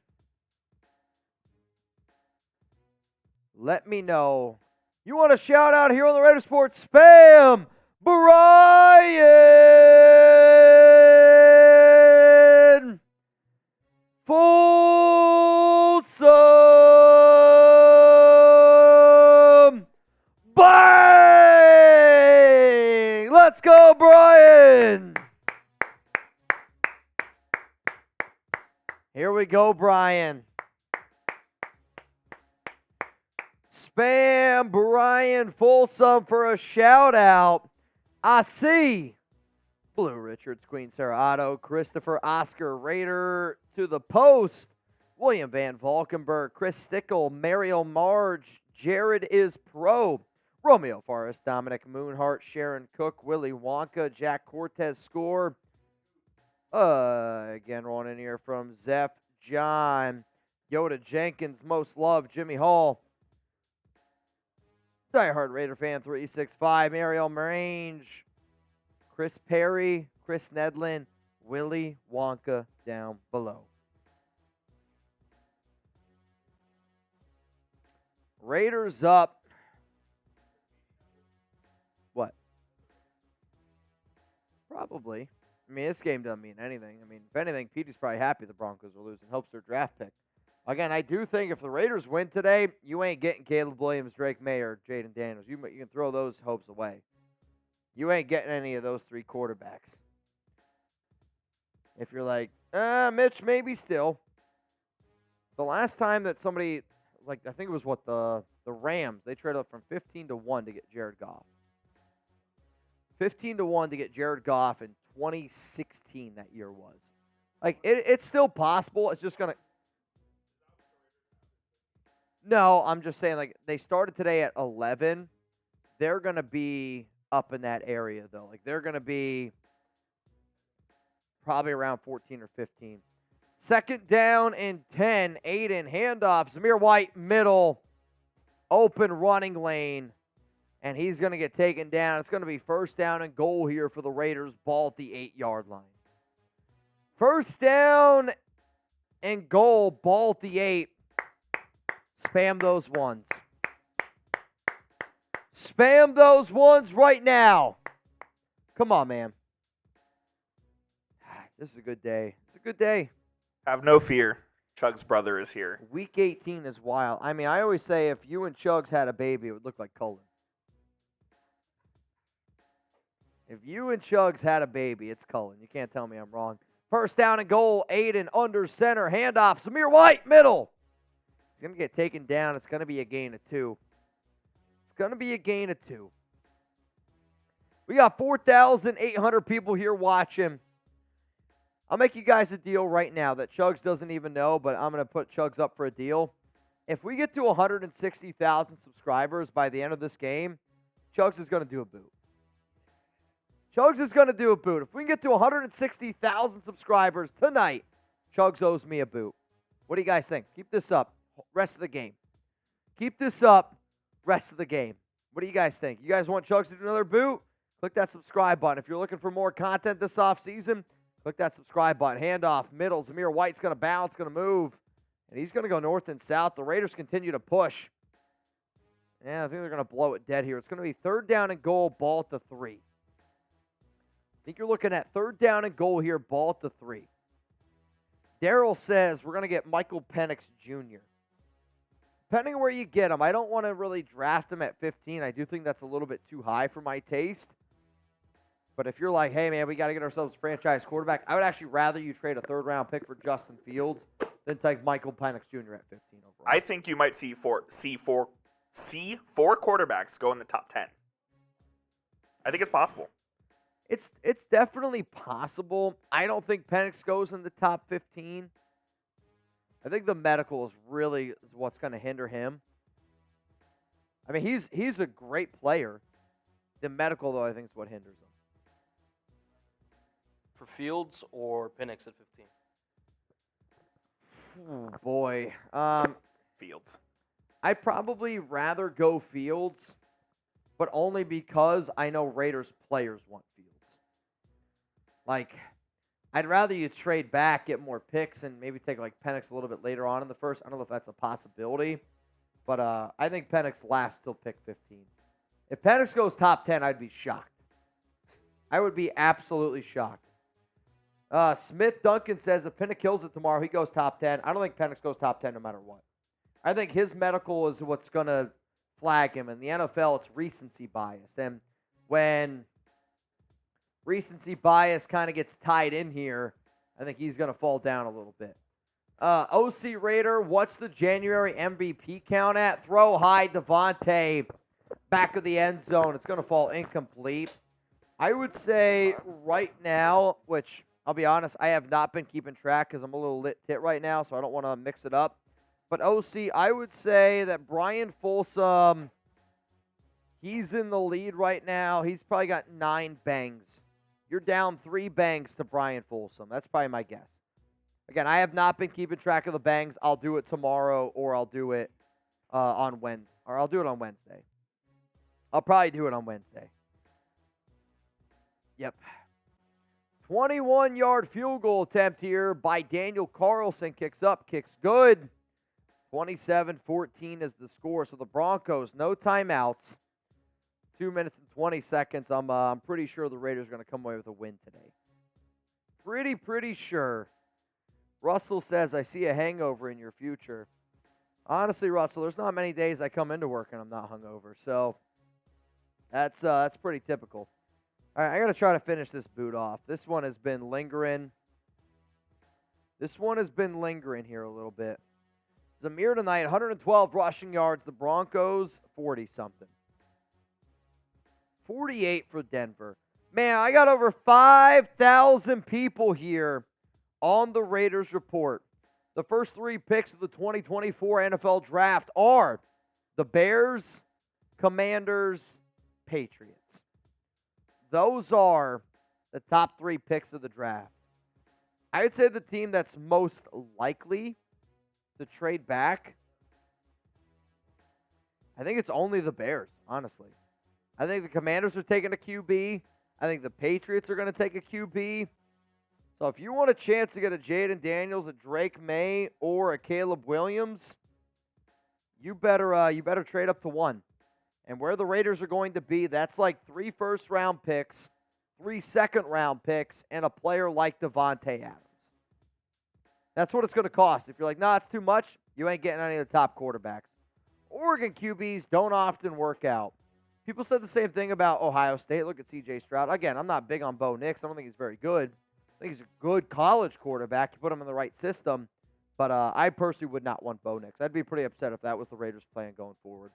Let me know. You want a shout out here on the Raiders Report? Spam Brian Folsom. Bang! Let's go, Brian. Here we go, Brian. Spam Brian Folsom for a shout out. I see Blue Richards, Queen Sarah Otto, Christopher Oscar Raider to the post. William Van Valkenburg, Chris Stickle, Mariel Marge, Jared is Pro, Romeo Forrest, Dominic Moonhart, Sharon Cook, Willie Wonka, Jack Cortez score. Again, rolling in here from Zeph John, Yoda Jenkins, Most Love, Jimmy Hall. Diehard Raider fan 365, Ariel Marange, Chris Perry, Chris Nedlin, Willy Wonka down below. Raiders up. What? Probably. I mean, this game doesn't mean anything. I mean, if anything, Petey's probably happy the Broncos are losing. Helps their draft pick. Again, I do think if the Raiders win today, you ain't getting Caleb Williams, Drake May, or Jaden Daniels. You can throw those hopes away. You ain't getting any of those three quarterbacks. If you're like, Mitch, maybe still. The last time that somebody, like, I think it was the Rams, they traded up from 15-1 to get Jared Goff. 15-1 to get Jared Goff in 2016 that year was. Like, it's still possible. It's just going to. No, I'm just saying, like, they started today at 11. They're going to be up in that area, though. Like, they're going to be probably around 14 or 15. Second down and 10. Aidan, handoff. Zamir White, middle. Open running lane. And he's going to get taken down. It's going to be first down and goal here for the Raiders. Ball at the 8-yard line. First down and goal. Ball at the 8. Spam those ones. Spam those ones right now. Come on, man. This is a good day. It's a good day. Have no fear. Chug's brother is here. Week 18 is wild. I mean, I always say if you and Chugs had a baby, it would look like Cullen. If you and Chugs had a baby, it's Cullen. You can't tell me I'm wrong. First down and goal. Aidan under center. Handoff. Zamir White, middle. He's going to get taken down. It's going to be a gain of 2. It's going to be a gain of 2. We got 4,800 people here watching. I'll make you guys a deal right now that Chugs doesn't even know, but I'm going to put Chugs up for a deal. If we get to 160,000 subscribers by the end of this game, Chugs is going to do a boot. Chugs is going to do a boot. If we can get to 160,000 subscribers tonight, Chugs owes me a boot. What do you guys think? Keep this up. Rest of the game. Keep this up. Rest of the game. What do you guys think? You guys want Chugs to do another boot? Click that subscribe button. If you're looking for more content this offseason, click that subscribe button. Handoff, middle. Zamir White's going to bounce, going to move. And he's going to go north and south. The Raiders continue to push. Yeah, I think they're going to blow it dead here. It's going to be third down and goal, ball at the 3. I think you're looking at third down and goal here, ball at the 3. Daryl says we're going to get Michael Penix Jr. Depending on where you get him, I don't want to really draft him at 15. I do think that's a little bit too high for my taste. But if you're like, hey, man, we got to get ourselves a franchise quarterback, I would actually rather you trade a third-round pick for Justin Fields than take Michael Penix Jr. at 15 overall. I think you might see four quarterbacks go in the top 10. I think it's possible. It's definitely possible. I don't think Penix goes in the top 15. I think the medical is really what's going to hinder him. I mean, he's a great player. The medical, though, I think is what hinders him. For Fields or Penix at 15? Oh, boy. Fields. I'd probably rather go Fields, but only because I know Raiders players want Fields. Like, I'd rather you trade back, get more picks, and maybe take like Penix a little bit later on in the first. I don't know if that's a possibility, but I think Penix lasts till pick 15. If Penix goes top 10, I'd be shocked. I would be absolutely shocked. Smith Duncan says if Penix kills it tomorrow, he goes top 10. I don't think Penix goes top 10 no matter what. I think his medical is what's going to flag him. In the NFL, it's recency bias. And when recency bias kind of gets tied in here, I think he's going to fall down a little bit. OC Raider, what's the January MVP count at? Throw high, Davante, back of the end zone. It's going to fall incomplete. I would say right now, which I'll be honest, I have not been keeping track because I'm a little lit tit right now, so I don't want to mix it up. But OC, I would say that Brian Folsom, he's in the lead right now. He's probably got 9 bangs. You're down 3 bangs to Brian Folsom. That's probably my guess. Again, I have not been keeping track of the bangs. I'll do it tomorrow, or I'll do it on Wednesday. I'll probably do it on Wednesday. Yep. 21-yard field goal attempt here by Daniel Carlson. Kicks up, kicks good. 27-14 is the score. So the Broncos, no timeouts. 2 minutes and 20 seconds. I'm pretty sure the Raiders are going to come away with a win today. Pretty sure. Russell says, I see a hangover in your future. Honestly, Russell, there's not many days I come into work and I'm not hungover. So that's pretty typical. All right, I got to try to finish this boot off. This one has been lingering. Here a little bit. Zamir tonight, 112 rushing yards. The Broncos, 40-something. 48 for Denver. Man, I got over 5,000 people here on the Raiders report. The first 3 picks of the 2024 NFL Draft are the Bears, Commanders, Patriots. Those are the top 3 picks of the draft. I would say the team that's most likely to trade back, I think it's only the Bears, honestly. I think the Commanders are taking a QB. I think the Patriots are going to take a QB. So if you want a chance to get a Jaden Daniels, a Drake May, or a Caleb Williams, you better trade up to 1. And where the Raiders are going to be, that's like 3 first-round picks, 3 second-round picks, and a player like Davante Adams. That's what it's going to cost. If you're like, nah, it's too much, you ain't getting any of the top quarterbacks. Oregon QBs don't often work out. People said the same thing about Ohio State. Look at C.J. Stroud. Again, I'm not big on Bo Nix. I don't think he's very good. I think he's a good college quarterback. You put him in the right system. But I personally would not want Bo Nix. I'd be pretty upset if that was the Raiders' plan going forward.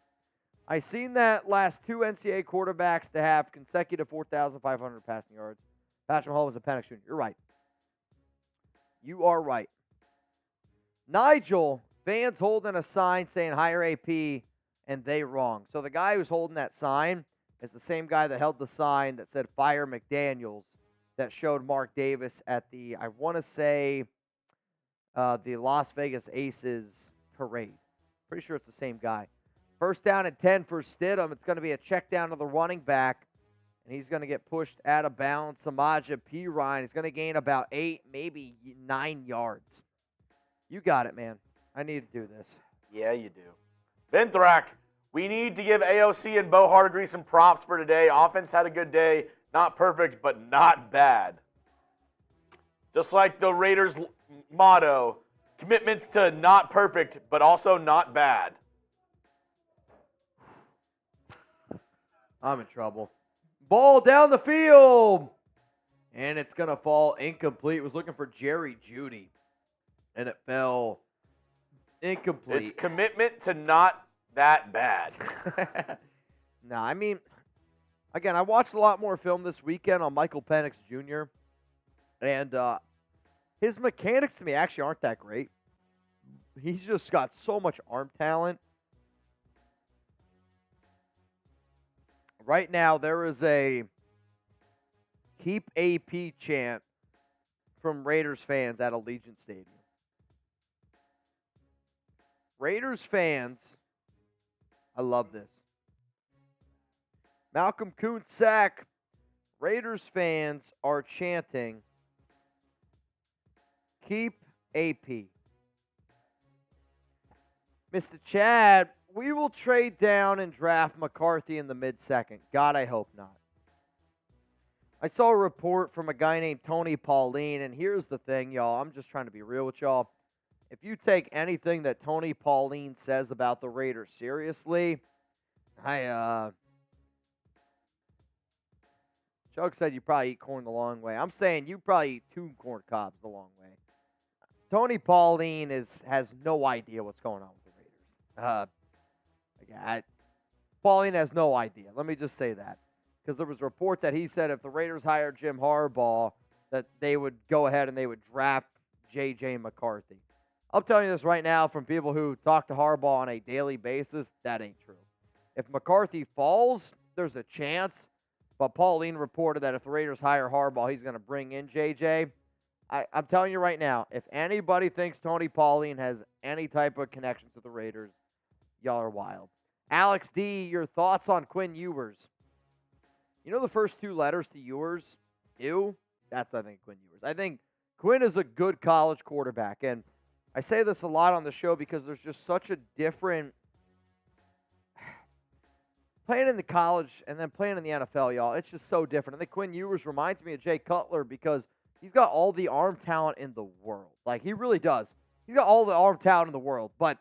I seen that last 2 NCAA quarterbacks to have consecutive 4,500 passing yards. Patrick Mahomes and Penix Jr. You're right. You are right. Nigel, fans holding a sign saying hire AP, and they wrong. So the guy who's holding that sign is the same guy that held the sign that said fire McDaniels that showed Mark Davis at the, I want to say, the Las Vegas Aces parade. Pretty sure it's the same guy. First down and 10 for Stidham. It's going to be a check down to the running back, and he's going to get pushed out of bounds. Samaje Perine is going to gain about 8, maybe 9 yards. You got it, man. I need to do this. Yeah, you do. Vinthrak, we need to give AOC and Bo Hardegree some props for today. Offense had a good day. Not perfect, but not bad. Just like the Raiders' motto, commitments to not perfect, but also not bad. I'm in trouble. Ball down the field. And it's going to fall incomplete. Was looking for Jerry Jeudy. And it fell incomplete. It's commitment to not that bad. No, I mean, again, I watched a lot more film this weekend on Michael Penix Jr. And his mechanics to me actually aren't that great. He's just got so much arm talent. Right now, there is a keep AP chant from Raiders fans at Allegiant Stadium. Raiders fans, I love this. Malcolm Koonce sack. Raiders fans are chanting, keep AP. Mr. Chad, we will trade down and draft McCarthy in the mid-second. God, I hope not. I saw a report from a guy named Tony Pauline, and here's the thing, y'all. I'm just trying to be real with y'all. If you take anything that Tony Pauline says about the Raiders seriously, Chuck said you probably eat corn the long way. I'm saying you probably eat 2 corn cobs the long way. Tony Pauline has no idea what's going on with the Raiders. Pauline has no idea. Let me just say that. Because there was a report that he said if the Raiders hired Jim Harbaugh, that they would go ahead and they would draft J.J. McCarthy. I'm telling you this right now from people who talk to Harbaugh on a daily basis, that ain't true. If McCarthy falls, there's a chance. But Pauline reported that if the Raiders hire Harbaugh, he's going to bring in J.J. I'm telling you right now, if anybody thinks Tony Pauline has any type of connection to the Raiders, y'all are wild. Alex D, your thoughts on Quinn Ewers? You know the first two letters to Ewers? Ew? That's, I think, Quinn Ewers. I think Quinn is a good college quarterback. And I say this a lot on the show because there's just such a different playing in the college and then playing in the NFL, y'all. It's just so different. I think Quinn Ewers reminds me of Jay Cutler because he's got all the arm talent in the world. Like, he really does. He's got all the arm talent in the world. But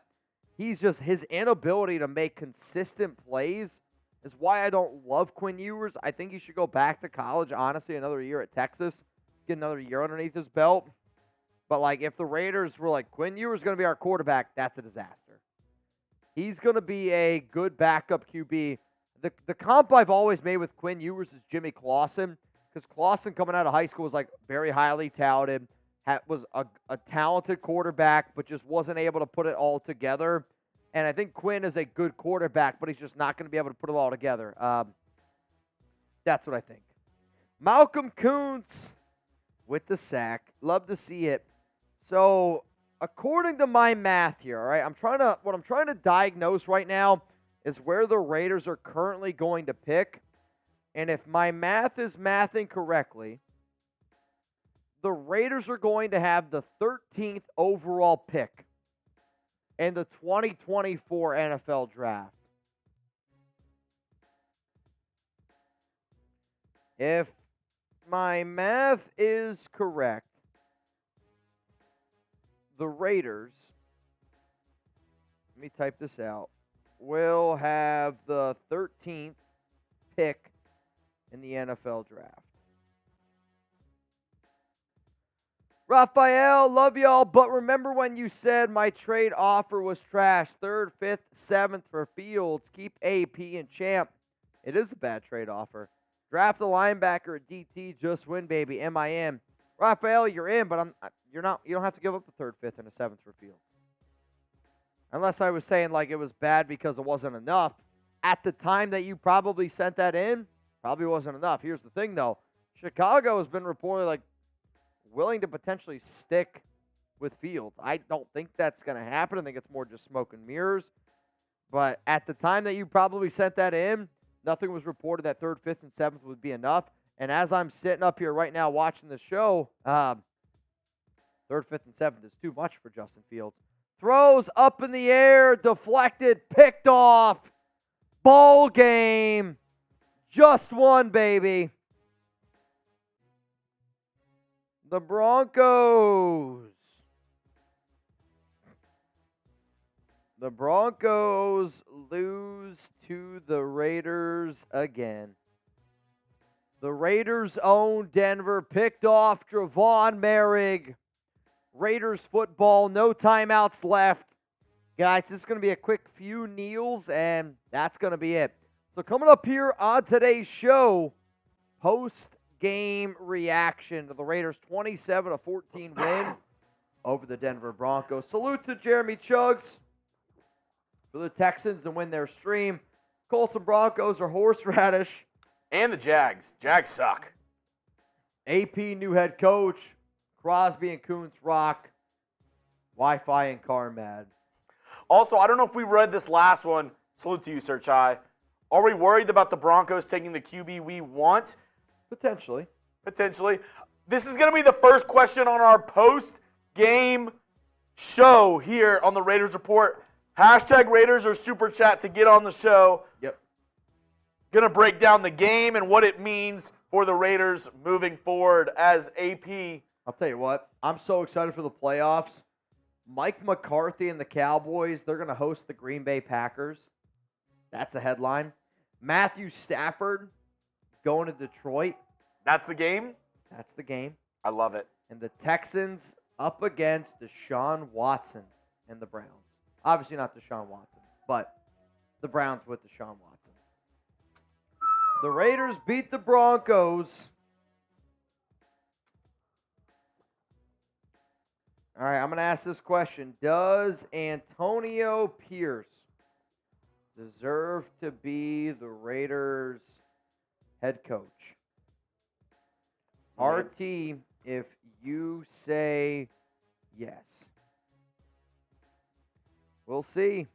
he's just, his inability to make consistent plays is why I don't love Quinn Ewers. I think he should go back to college, honestly, another year at Texas, get another year underneath his belt. But, like, if the Raiders were like, Quinn Ewers is going to be our quarterback, that's a disaster. He's going to be a good backup QB. The comp I've always made with Quinn Ewers is Jimmy Clausen, because Clausen coming out of high school was, like, very highly touted, was a talented quarterback, but just wasn't able to put it all together. And I think Quinn is a good quarterback, but he's just not going to be able to put it all together. That's what I think. Malcolm Koonce with the sack. Love to see it. So, according to my math here, all right, what I'm trying to diagnose right now is where the Raiders are currently going to pick. And if my math is mathing correctly, the Raiders are going to have the 13th overall pick in the 2024 NFL Draft. If my math is correct, the Raiders, let me type this out, will have the 13th pick in the NFL Draft. Raphael, love y'all, but remember when you said my trade offer was trash? 3rd, 5th, 7th for Fields. Keep AP and Champ. It is a bad trade offer. Draft a linebacker at DT, just win, baby. Am I in? Raphael, you're in, but you're not. You don't have to give up the 3rd, 5th, and a 7th for Fields. Unless I was saying like it was bad because it wasn't enough. At the time that you probably sent that in, probably wasn't enough. Here's the thing, though. Chicago has been reported like willing to potentially stick with Fields. I don't think that's going to happen. I think it's more just smoke and mirrors. But at the time that you probably sent that in, nothing was reported that 3rd, 5th, and 7th would be enough. And as I'm sitting up here right now watching the show, 3rd, 5th, and 7th is too much for Justin Fields. Throws up in the air, deflected, picked off. Ball game. Just one, baby. The Broncos. The Broncos lose to the Raiders again. The Raiders own Denver, picked off Javon Merrick. Raiders football, no timeouts left. Guys, this is going to be a quick few kneels, and that's going to be it. So coming up here on today's show, post-game reaction to the Raiders' 27-14 win over the Denver Broncos. Salute to Jeremy Chuggs for the Texans to win their stream. Colts and Broncos are horseradish. And the Jags. Jags suck. AP, new head coach. Crosby and Koonce rock. Wi-Fi and Carmad. Also, I don't know if we read this last one. Salute to you, Sir Chai. Are we worried about the Broncos taking the QB we want? Potentially. Potentially. This is going to be the first question on our post-game show here on the Raiders Report. Hashtag Raiders or Super Chat to get on the show. Yep. Going to break down the game and what it means for the Raiders moving forward as AP. I'll tell you what. I'm so excited for the playoffs. Mike McCarthy and the Cowboys, they're going to host the Green Bay Packers. That's a headline. Matthew Stafford going to Detroit. That's the game? That's the game. I love it. And the Texans up against Deshaun Watson and the Browns. Obviously not Deshaun Watson, but the Browns with Deshaun Watson. The Raiders beat the Broncos. All right, I'm going to ask this question. Does Antonio Pierce deserve to be the Raiders head coach? RT, if you say yes. We'll see.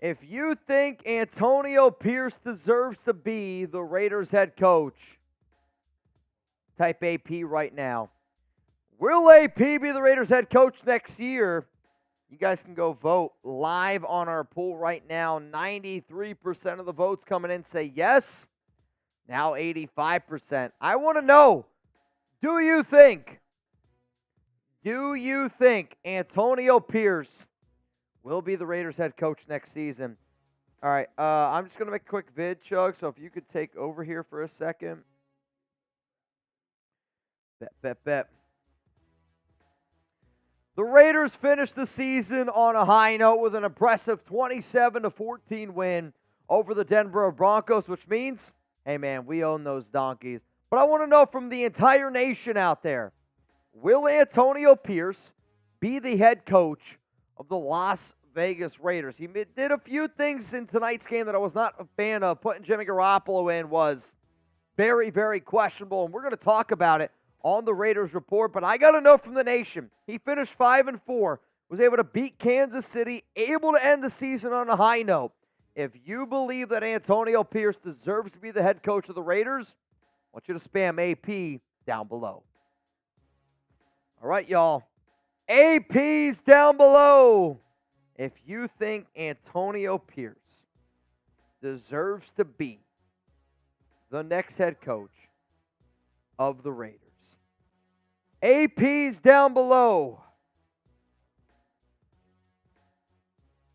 If you think Antonio Pierce deserves to be the Raiders head coach, type AP right now. Will AP be the Raiders head coach next year? You guys can go vote live on our poll right now. 93% of the votes coming in say yes. Now 85%. I want to know, do you think Antonio Pierce will be the Raiders head coach next season? All right, I'm just going to make a quick vid, Chug, so if you could take over here for a second. Bet. The Raiders finished the season on a high note with an impressive 27-14 win over the Denver Broncos, which means, hey man, we own those donkeys. But I want to know from the entire nation out there, will Antonio Pierce be the head coach of the Las Vegas Raiders? He did a few things in tonight's game that I was not a fan of. Putting Jimmy Garoppolo in was very, very questionable, and we're going to talk about it on the Raiders Report. But I got to know from the nation, he finished 5-4, was able to beat Kansas City, able to end the season on a high note. If you believe that Antonio Pierce deserves to be the head coach of the Raiders, I want you to spam AP down below. All right, y'all. AP's down below. If you think Antonio Pierce deserves to be the next head coach of the Raiders, AP's down below.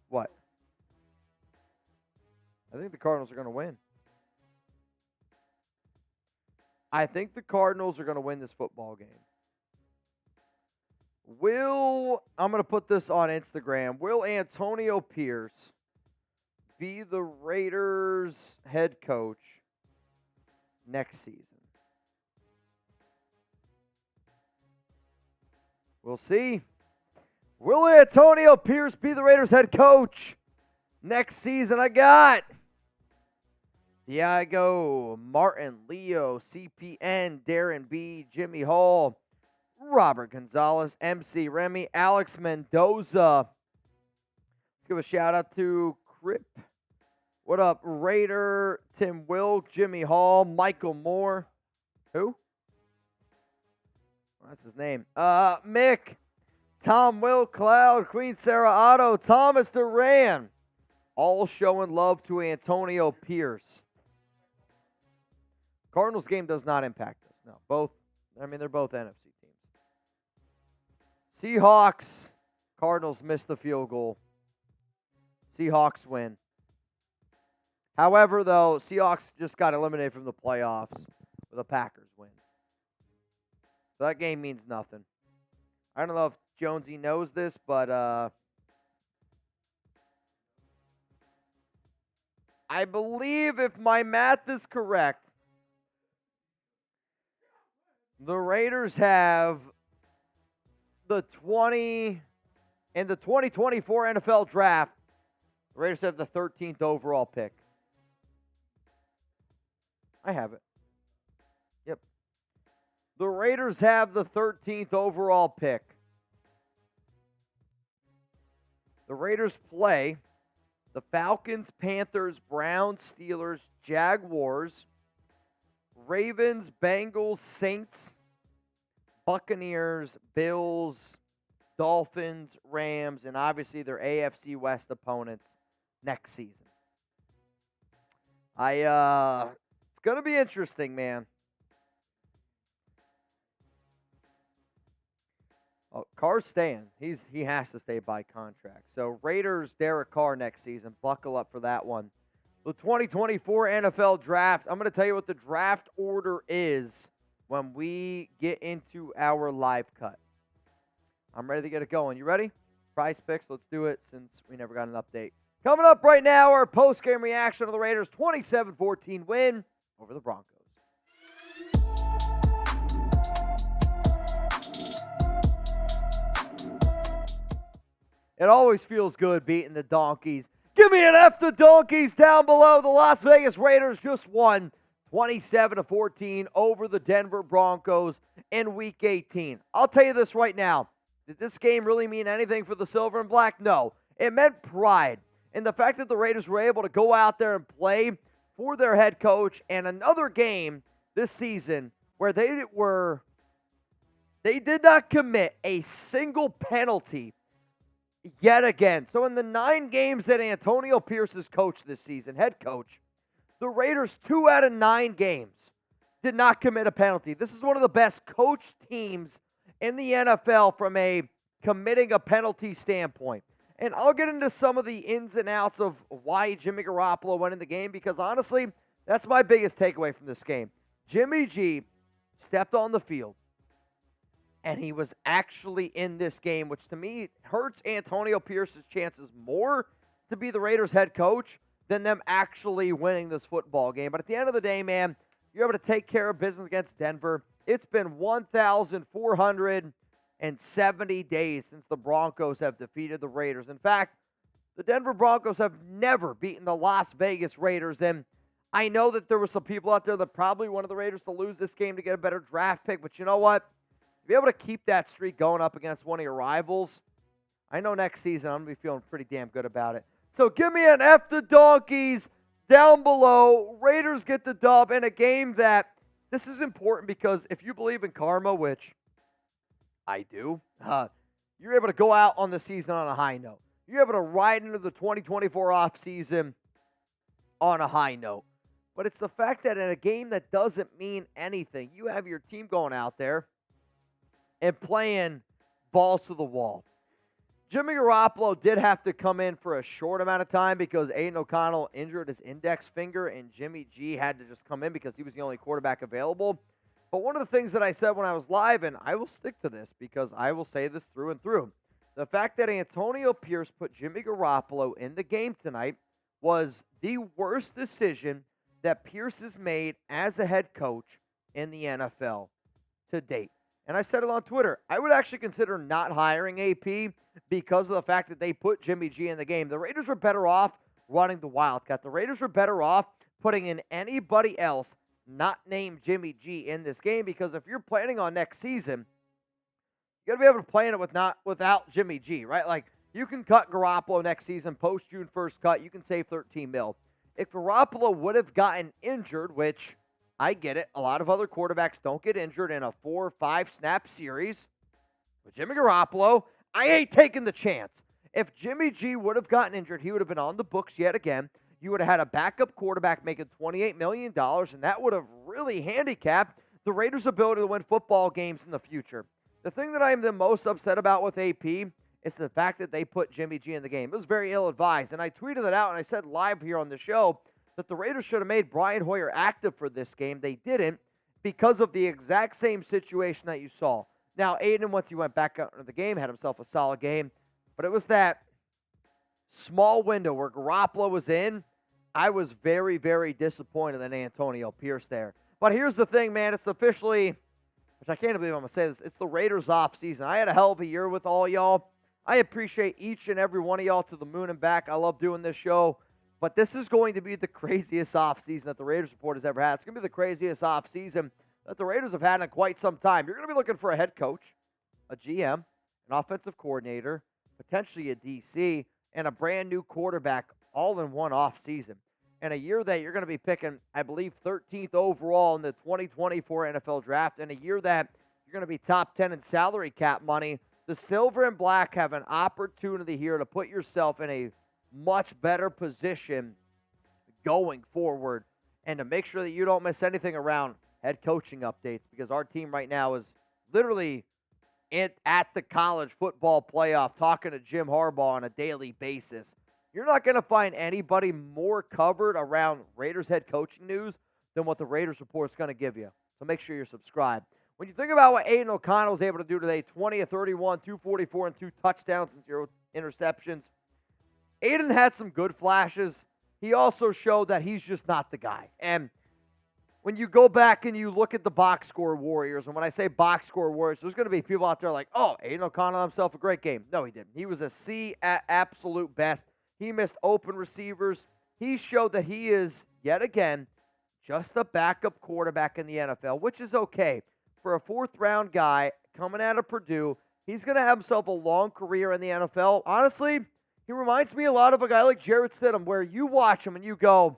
What? I think the Cardinals are going to win. I think the Cardinals are going to win this football game. I'm going to put this on Instagram. Will Antonio Pierce be the Raiders head coach next season? We'll see. Will Antonio Pierce be the Raiders head coach next season? I got Diego, Martin, Leo, CPN, Darren B, Jimmy Hall, Robert Gonzalez, MC Remy, Alex Mendoza. Let's give a shout out to Crip. What up, Raider, Tim Wilk, Jimmy Hall, Michael Moore. Who? That's his name. Mick, Tom Will, Cloud, Queen Sarah Otto, Thomas Duran. All showing love to Antonio Pierce. Cardinals game does not impact us. No, they're both NFC teams. Seahawks, Cardinals missed the field goal. Seahawks win. However, though, Seahawks just got eliminated from the playoffs with a Packers win. So that game means nothing. I don't know if Jonesy knows this, but I believe if my math is correct, the Raiders have in the 2024 NFL Draft, the Raiders have the 13th overall pick. I have it. Yep. The Raiders have the 13th overall pick. The Raiders play the Falcons, Panthers, Browns, Steelers, Jaguars, Ravens, Bengals, Saints, Buccaneers, Bills, Dolphins, Rams, and obviously their AFC West opponents next season. It's going to be interesting, man. Oh, Carr's staying. He has to stay by contract. So Raiders, Derek Carr next season. Buckle up for that one. The 2024 NFL Draft. I'm going to tell you what the draft order is when we get into our live cut. I'm ready to get it going. You ready? Prize picks. Let's do it since we never got an update. Coming up right now, our post-game reaction of the Raiders' 27-14 win over the Broncos. It always feels good beating the Donkeys. Give me an F the Donkeys down below. The Las Vegas Raiders just won 27-14 over the Denver Broncos in Week 18. I'll tell you this right now. Did this game really mean anything for the Silver and Black? No. It meant pride. And the fact that the Raiders were able to go out there and play for their head coach, and another game this season where they did not commit a single penalty yet again. So in the 9 games that Antonio Pierce has coached this season, head coach, the Raiders, 2 out of 9 games did not commit a penalty. This is one of the best coached teams in the NFL from a committing a penalty standpoint. And I'll get into some of the ins and outs of why Jimmy Garoppolo went in the game, because honestly, that's my biggest takeaway from this game. Jimmy G stepped on the field, and he was actually in this game, which to me hurts Antonio Pierce's chances more to be the Raiders head coach than them actually winning this football game. But at the end of the day, man, you're able to take care of business against Denver. It's been 1,470 days since the Broncos have defeated the Raiders. In fact, the Denver Broncos have never beaten the Las Vegas Raiders. And I know that there were some people out there that probably wanted the Raiders to lose this game to get a better draft pick. But you know what? To be able to keep that streak going up against one of your rivals, I know next season I'm going to be feeling pretty damn good about it. So give me an F the Donkeys down below. Raiders get the dub in a game that, this is important because if you believe in karma, which I do, you're able to go out on the season on a high note. You're able to ride into the 2024 offseason on a high note. But it's the fact that in a game that doesn't mean anything, you have your team going out there and playing balls to the wall. Jimmy Garoppolo did have to come in for a short amount of time because Aidan O'Connell injured his index finger, and Jimmy G had to just come in because he was the only quarterback available. But one of the things that I said when I was live, and I will stick to this because I will say this through and through, the fact that Antonio Pierce put Jimmy Garoppolo in the game tonight was the worst decision that Pierce has made as a head coach in the NFL to date. And I said it on Twitter. I would actually consider not hiring AP because of the fact that they put Jimmy G in the game. The Raiders were better off running the Wildcat. The Raiders were better off putting in anybody else not named Jimmy G in this game, because if you're planning on next season, you got to be able to plan it without Jimmy G, right? Like, you can cut Garoppolo next season, post June 1st cut, you can save $13 million. If Garoppolo would have gotten injured, which I get it, a lot of other quarterbacks don't get injured in a 4 or 5 snap series. With Jimmy Garoppolo, I ain't taking the chance. If Jimmy G would have gotten injured, he would have been on the books yet again. You would have had a backup quarterback making $28 million, and that would have really handicapped the Raiders' ability to win football games in the future. The thing that I am the most upset about with AP is the fact that they put Jimmy G in the game. It was very ill-advised, and I tweeted it out, and I said live here on the show that the Raiders should have made Brian Hoyer active for this game. They didn't because of the exact same situation that you saw. Now, Aidan, once he went back out into the game, had himself a solid game, but it was that small window where Garoppolo was in. I was very, very disappointed in Antonio Pierce there. But here's the thing, man. It's officially, which I can't believe I'm going to say this, it's the Raiders off season. I had a hell of a year with all y'all. I appreciate each and every one of y'all to the moon and back. I love doing this show. But this is going to be the craziest offseason that the Raiders Report has ever had. It's going to be the craziest offseason that the Raiders have had in quite some time. You're going to be looking for a head coach, a GM, an offensive coordinator, potentially a DC, and a brand new quarterback all in one offseason. And a year that you're going to be picking, I believe, 13th overall in the 2024 NFL Draft, and a year that you're going to be top 10 in salary cap money. The Silver and Black have an opportunity here to put yourself in a much better position going forward and to make sure that you don't miss anything around head coaching updates, because our team right now is literally at the college football playoff talking to Jim Harbaugh on a daily basis. You're not going to find anybody more covered around Raiders head coaching news than what the Raiders Report is going to give you. So make sure you're subscribed. When you think about what Aidan O'Connell was able to do today, 20 of 31, 244, and 2 touchdowns and 0 interceptions, Aidan had some good flashes. He also showed that he's just not the guy. And when you go back and you look at the box score warriors, and when I say box score warriors, there's going to be people out there like, oh, Aidan O'Connell himself a great game. No, he didn't. He was a C at absolute best. He missed open receivers. He showed that he is, yet again, just a backup quarterback in the NFL, which is okay. For a 4th-round guy coming out of Purdue, he's going to have himself a long career in the NFL. Honestly, He reminds me a lot of a guy like Jarrett Stidham, where you watch him and you go,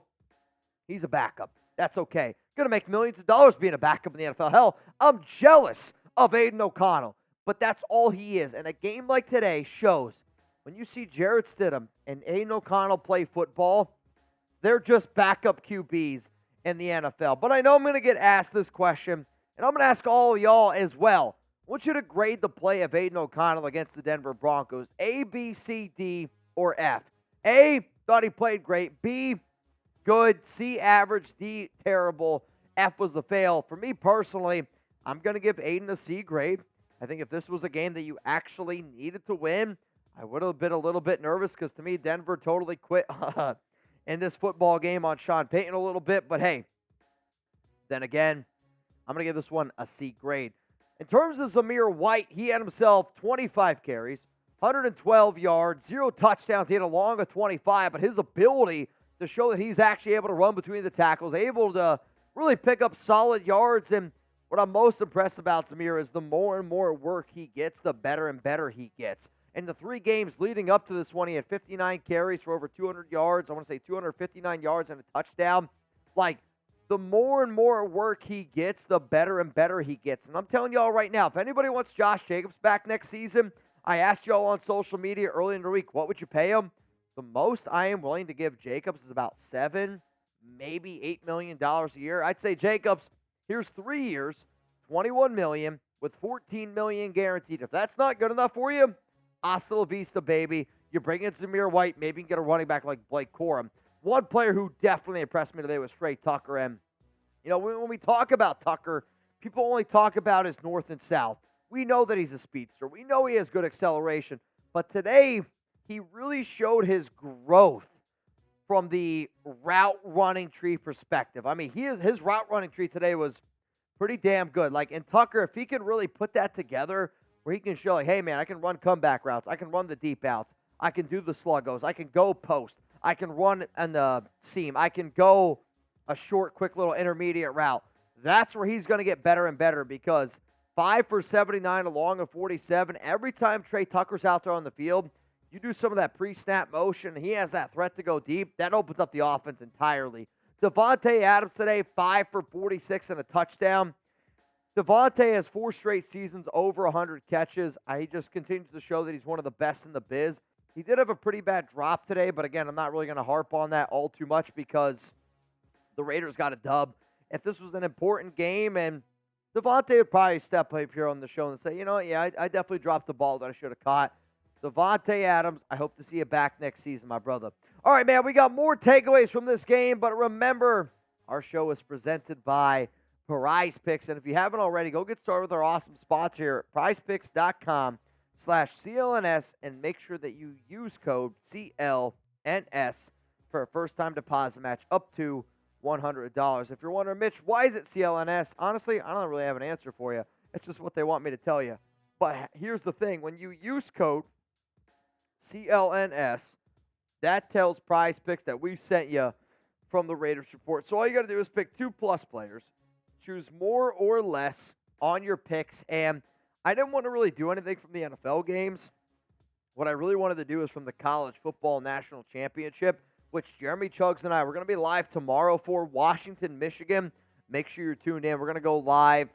he's a backup. That's okay. Going to make millions of dollars being a backup in the NFL. Hell, I'm jealous of Aidan O'Connell, but that's all he is. And a game like today shows when you see Jarrett Stidham and Aidan O'Connell play football, they're just backup QBs in the NFL. But I know I'm going to get asked this question, and I'm going to ask all of y'all as well. I want you to grade the play of Aidan O'Connell against the Denver Broncos. A, B, C, D, or F. A, thought he played great. B, good. C, average. D, terrible. F was the fail. For me personally, I'm going to give Aidan a C grade. I think if this was a game that you actually needed to win, I would have been a little bit nervous because to me, Denver totally quit in this football game on Sean Payton a little bit. But hey, then again, I'm going to give this one a C grade. In terms of Zamir White, he had himself 25 carries, 112 yards, 0 touchdowns. He had a long of 25, but his ability to show that he's actually able to run between the tackles, able to really pick up solid yards. And what I'm most impressed about Zamir is the more and more work he gets, the better and better he gets. In the 3 games leading up to this one, he had 59 carries for over 200 yards. I want to say 259 yards and a touchdown. Like, the more and more work he gets, the better and better he gets. And I'm telling y'all right now, if anybody wants Josh Jacobs back next season, I asked y'all on social media early in the week, what would you pay him? The most I am willing to give Jacobs is about $7, maybe $8 million a year. I'd say, Jacobs, here's 3 years, $21 million with $14 million guaranteed. If that's not good enough for you, hasta la vista, baby. You bring in Zamir White, maybe you can get a running back like Blake Corum. One player who definitely impressed me today was Trey Tucker. And, you know, when we talk about Tucker, people only talk about his north and south. We know that he's a speedster. We know he has good acceleration. But today, he really showed his growth from the route running tree perspective. I mean, his route running tree today was pretty damn good. Like, and Tucker, if he can really put that together, where he can show, like, hey, man, I can run comeback routes. I can run the deep outs. I can do the sluggos. I can go post. I can run in the seam. I can go a short, quick little intermediate route. That's where he's going to get better and better because 5 for 79 along of 47. Every time Trey Tucker's out there on the field, you do some of that pre-snap motion, he has that threat to go deep. That opens up the offense entirely. Davante Adams today, 5 for 46 and a touchdown. Davante has 4 straight seasons over 100 catches. He just continues to show that he's one of the best in the biz. He did have a pretty bad drop today, but again, I'm not really going to harp on that all too much because the Raiders got a dub. If this was an important game, and Davante would probably step up here on the show and say, you know, yeah, I definitely dropped the ball that I should have caught. Davante Adams, I hope to see you back next season, my brother. All right, man, we got more takeaways from this game, but remember, our show is presented by Prize Picks, and if you haven't already, go get started with our awesome spots here at prizepicks.com/CLNS, and make sure that you use code CLNS for a first-time deposit match up to $100. If you're wondering, Mitch, why is it CLNS? Honestly, I don't really have an answer for you. It's just what they want me to tell you. But here's the thing. When you use code CLNS, that tells Prize Picks that we sent you from the Raiders report. So all you got to do is pick 2+ players, choose more or less on your picks. And I didn't want to really do anything from the NFL games. What I really wanted to do is from the College Football National Championship, which Jeremy Chugs and I, we're going to be live tomorrow for Washington, Michigan. Make sure you're tuned in. We're going to go live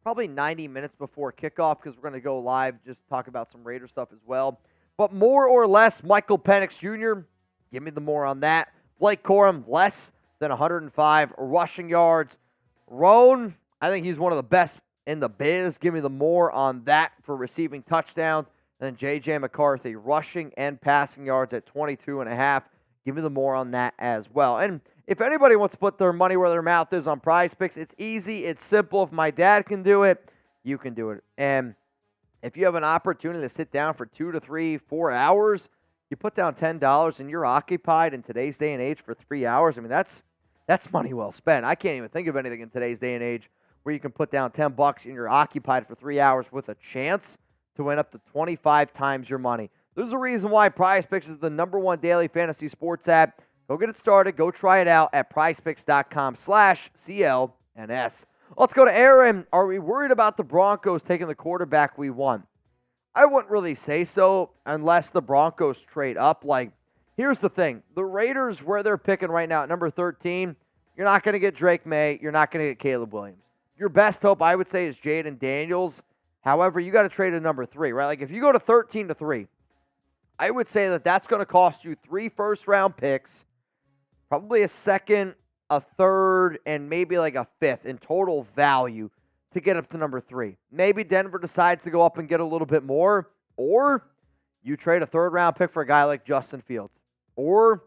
probably 90 minutes before kickoff because we're going to go live, just talk about some Raider stuff as well. But more or less, Michael Penix Jr., give me the more on that. Blake Corum, less than 105 rushing yards. Roan, I think he's one of the best in the biz. Give me the more on that for receiving touchdowns. And then J.J. McCarthy, rushing and passing yards at 22.5. Give me the more on that as well. And if anybody wants to put their money where their mouth is on Prize Picks, it's easy, it's simple. If my dad can do it, you can do it. And if you have an opportunity to sit down for 2 to 3, 4 hours, you put down $10 and you're occupied in today's day and age for 3 hours. I mean, that's money well spent. I can't even think of anything in today's day and age where you can put down $10 and you're occupied for 3 hours with a chance to win up to 25 times your money. There's a reason why Prize Picks is the #1 daily fantasy sports app. Go get it started. Go try it out at prizepicks.com/CLNS. Let's go to Aaron. Are we worried about the Broncos taking the quarterback we want? I wouldn't really say so unless the Broncos trade up. Like, here's the thing. The Raiders, where they're picking right now at number 13, you're not going to get Drake May. You're not going to get Caleb Williams. Your best hope, I would say, is Jaden Daniels. However, you got to trade a number 3, right? Like, if you go to 13-3, I would say that that's going to cost you 3 first-round picks, probably a second, a third, and maybe like a fifth in total value to get up to number 3. Maybe Denver decides to go up and get a little bit more, or you trade a third-round pick for a guy like Justin Fields, or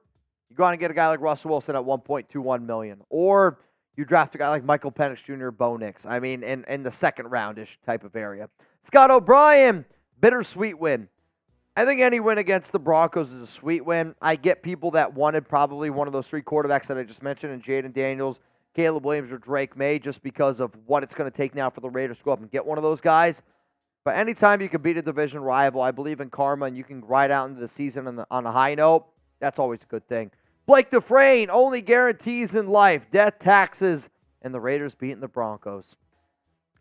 you go out and get a guy like Russell Wilson at $1.21 million, or you draft a guy like Michael Penix Jr., Bo Nix. I mean, in the second roundish type of area. Scott O'Brien, bittersweet win. I think any win against the Broncos is a sweet win. I get people that wanted probably one of those 3 quarterbacks that I just mentioned, and Jaden Daniels, Caleb Williams, or Drake May, just because of what it's going to take now for the Raiders to go up and get one of those guys. But anytime you can beat a division rival, I believe in karma, and you can ride out into the season on a high note, that's always a good thing. Blake Dufresne, only guarantees in life, death, taxes, and the Raiders beating the Broncos.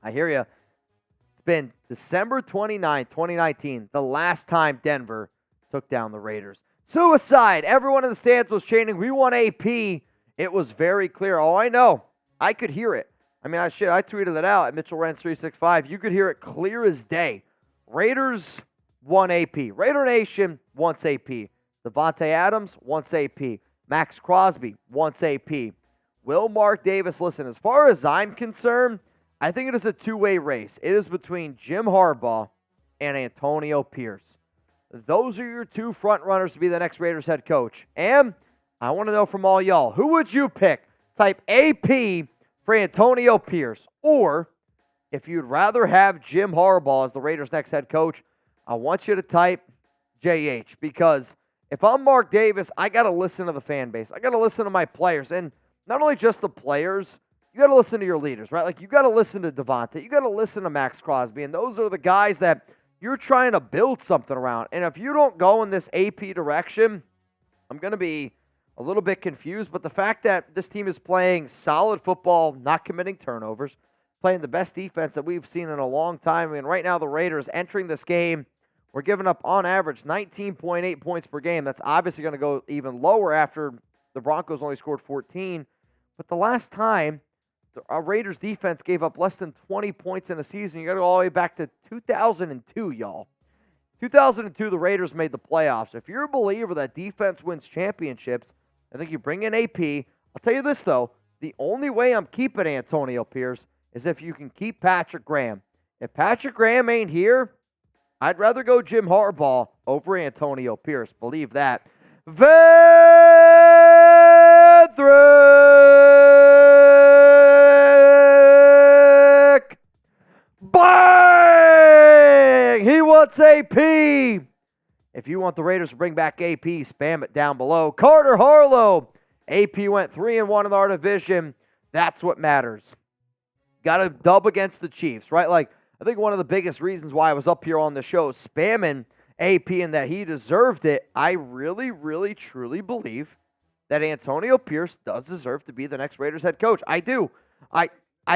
I hear you. It's been December 29, 2019, the last time Denver took down the Raiders. Suicide. Everyone in the stands was chanting, "We want AP." It was very clear. Oh, I know. I could hear it. I mean, I tweeted it out at Mitchell Renz 365. You could hear it clear as day. Raiders want AP. Raider Nation wants AP. Davante Adams wants AP. Maxx Crosby wants AP. Will Mark Davis, listen, as far as I'm concerned, I think it is a two-way race. It is between Jim Harbaugh and Antonio Pierce. Those are your 2 front runners to be the next Raiders head coach. And I want to know from all y'all, who would you pick? Type AP for Antonio Pierce. Or if you'd rather have Jim Harbaugh as the Raiders' next head coach, I want you to type JH, because if I'm Mark Davis, I got to listen to the fan base. I got to listen to my players. And not only just the players, you got to listen to your leaders, right? Like, you got to listen to Davante. You got to listen to Maxx Crosby. And those are the guys that you're trying to build something around. And if you don't go in this AP direction, I'm going to be a little bit confused. But the fact that this team is playing solid football, not committing turnovers, playing the best defense that we've seen in a long time. I mean, right now the Raiders entering this game, we're giving up, on average, 19.8 points per game. That's obviously going to go even lower after the Broncos only scored 14. But the last time our Raiders defense gave up less than 20 points in a season, you got to go all the way back to 2002, y'all. 2002, the Raiders made the playoffs. If you're a believer that defense wins championships, I think you bring in AP. I'll tell you this, though. The only way I'm keeping Antonio Pierce is if you can keep Patrick Graham. If Patrick Graham ain't here, I'd rather go Jim Harbaugh over Antonio Pierce. Believe that. Vedrick! Bang! He wants AP. If you want the Raiders to bring back AP, spam it down below. Carter Harlow. AP went 3-1 in our division. That's what matters. Got a dub against the Chiefs, right? Like, I think one of the biggest reasons why I was up here on the show spamming AP and that he deserved it, I really, really, truly believe that Antonio Pierce does deserve to be the next Raiders head coach. I do. I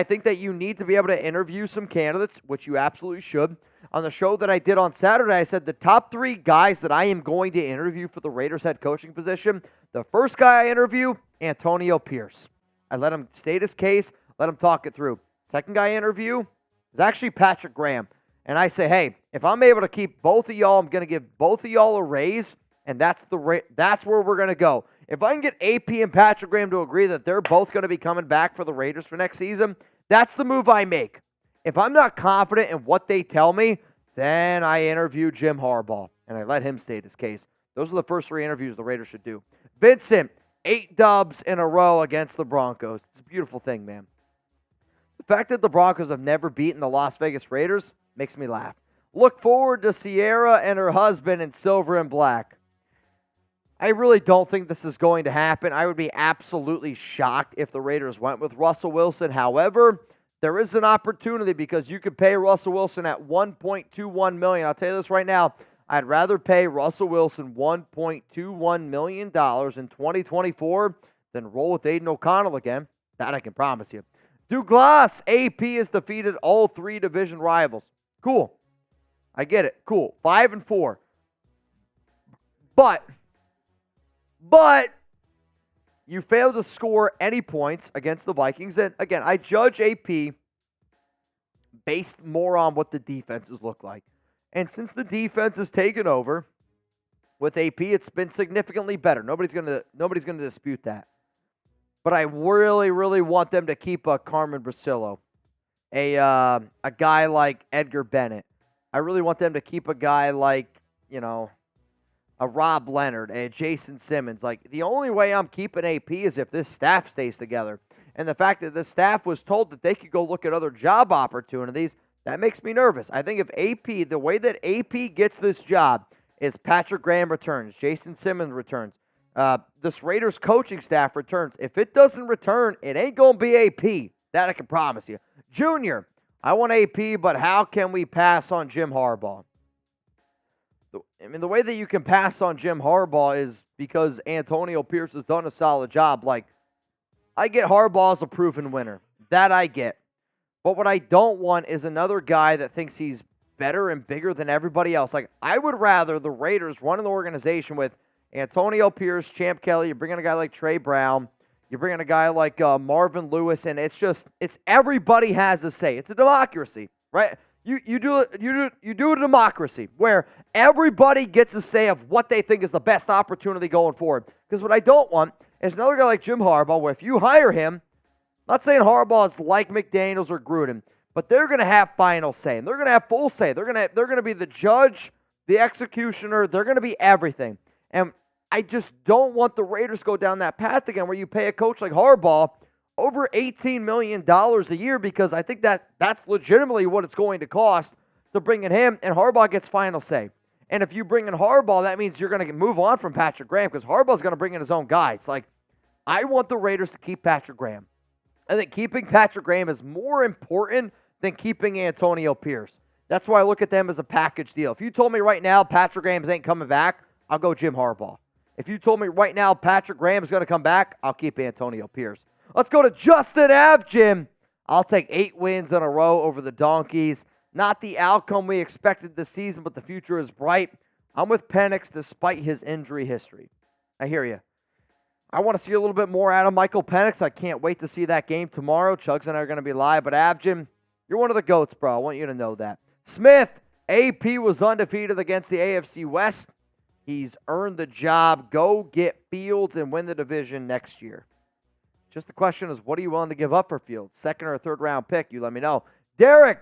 think that you need to be able to interview some candidates, which you absolutely should. On the show that I did on Saturday, I said the top 3 guys that I am going to interview for the Raiders head coaching position. The first guy I interview, Antonio Pierce. I let him state his case, let him talk it through. Second guy I interview is actually Patrick Graham. And I say, hey, if I'm able to keep both of y'all, I'm going to give both of y'all a raise, and that's where we're going to go. If I can get AP and Patrick Graham to agree that they're both going to be coming back for the Raiders for next season, that's the move I make. If I'm not confident in what they tell me, then I interview Jim Harbaugh, and I let him state his case. Those are the first 3 interviews the Raiders should do. Vincent, 8 dubs in a row against the Broncos. It's a beautiful thing, man. The fact that the Broncos have never beaten the Las Vegas Raiders makes me laugh. Look forward to Sierra and her husband in silver and black. I really don't think this is going to happen. I would be absolutely shocked if the Raiders went with Russell Wilson. However, there is an opportunity because you could pay Russell Wilson at $1.21 million. I'll tell you this right now. I'd rather pay Russell Wilson $1.21 million in 2024 than roll with Aidan O'Connell again. That I can promise you. Douglas, AP has defeated all 3 division rivals. Cool. I get it. Cool. 5-4. But you failed to score any points against the Vikings. And again, I judge AP based more on what the defenses look like. And since the defense has taken over with AP, it's been significantly better. Nobody's gonna dispute that. But I really, really want them to keep Carmen Brasillo, a guy like Edgar Bennett. I really want them to keep a guy like, a Rob Leonard, a Jason Simmons. Like, the only way I'm keeping AP is if this staff stays together. And the fact that the staff was told that they could go look at other job opportunities, that makes me nervous. I think if AP, the way that AP gets this job is Patrick Graham returns, Jason Simmons returns, this Raiders coaching staff returns. If it doesn't return, it ain't going to be AP. That I can promise you. Junior, I want AP, but how can we pass on Jim Harbaugh? I mean, the way that you can pass on Jim Harbaugh is because Antonio Pierce has done a solid job. Like, I get Harbaugh as a proven winner. That I get. But what I don't want is another guy that thinks he's better and bigger than everybody else. Like, I would rather the Raiders run an organization with Antonio Pierce, Champ Kelly, you bring in a guy like Trey Brown, you bring in a guy like Marvin Lewis, and it's everybody has a say. It's a democracy, right? You do a democracy where everybody gets a say of what they think is the best opportunity going forward. Because what I don't want is another guy like Jim Harbaugh, where if you hire him, I'm not saying Harbaugh is like McDaniels or Gruden, but they're going to have final say, and they're going to have full say. They're going to be the judge, the executioner. They're going to be everything. And I just don't want the Raiders to go down that path again, where you pay a coach like Harbaugh over $18 million a year, because I think that's legitimately what it's going to cost to bring in him, and Harbaugh gets final say. And if you bring in Harbaugh, that means you're going to move on from Patrick Graham, because Harbaugh's going to bring in his own guy. It's like, I want the Raiders to keep Patrick Graham. I think keeping Patrick Graham is more important than keeping Antonio Pierce. That's why I look at them as a package deal. If you told me right now Patrick Graham ain't coming back, I'll go Jim Harbaugh. If you told me right now Patrick Graham is going to come back, I'll keep Antonio Pierce. Let's go to Justin Ave, Jim. I'll take 8 wins in a row over the Donkeys. Not the outcome we expected this season, but the future is bright. I'm with Penix despite his injury history. I hear you. I want to see a little bit more out of Michael Penix. I can't wait to see that game tomorrow. Chugs and I are going to be live. But Jim, you're one of the GOATs, bro. I want you to know that. Smith, AP was undefeated against the AFC West. He's earned the job. Go get Fields and win the division next year. Just the question is, what are you willing to give up for Fields? Second or third round pick? You let me know. Derek,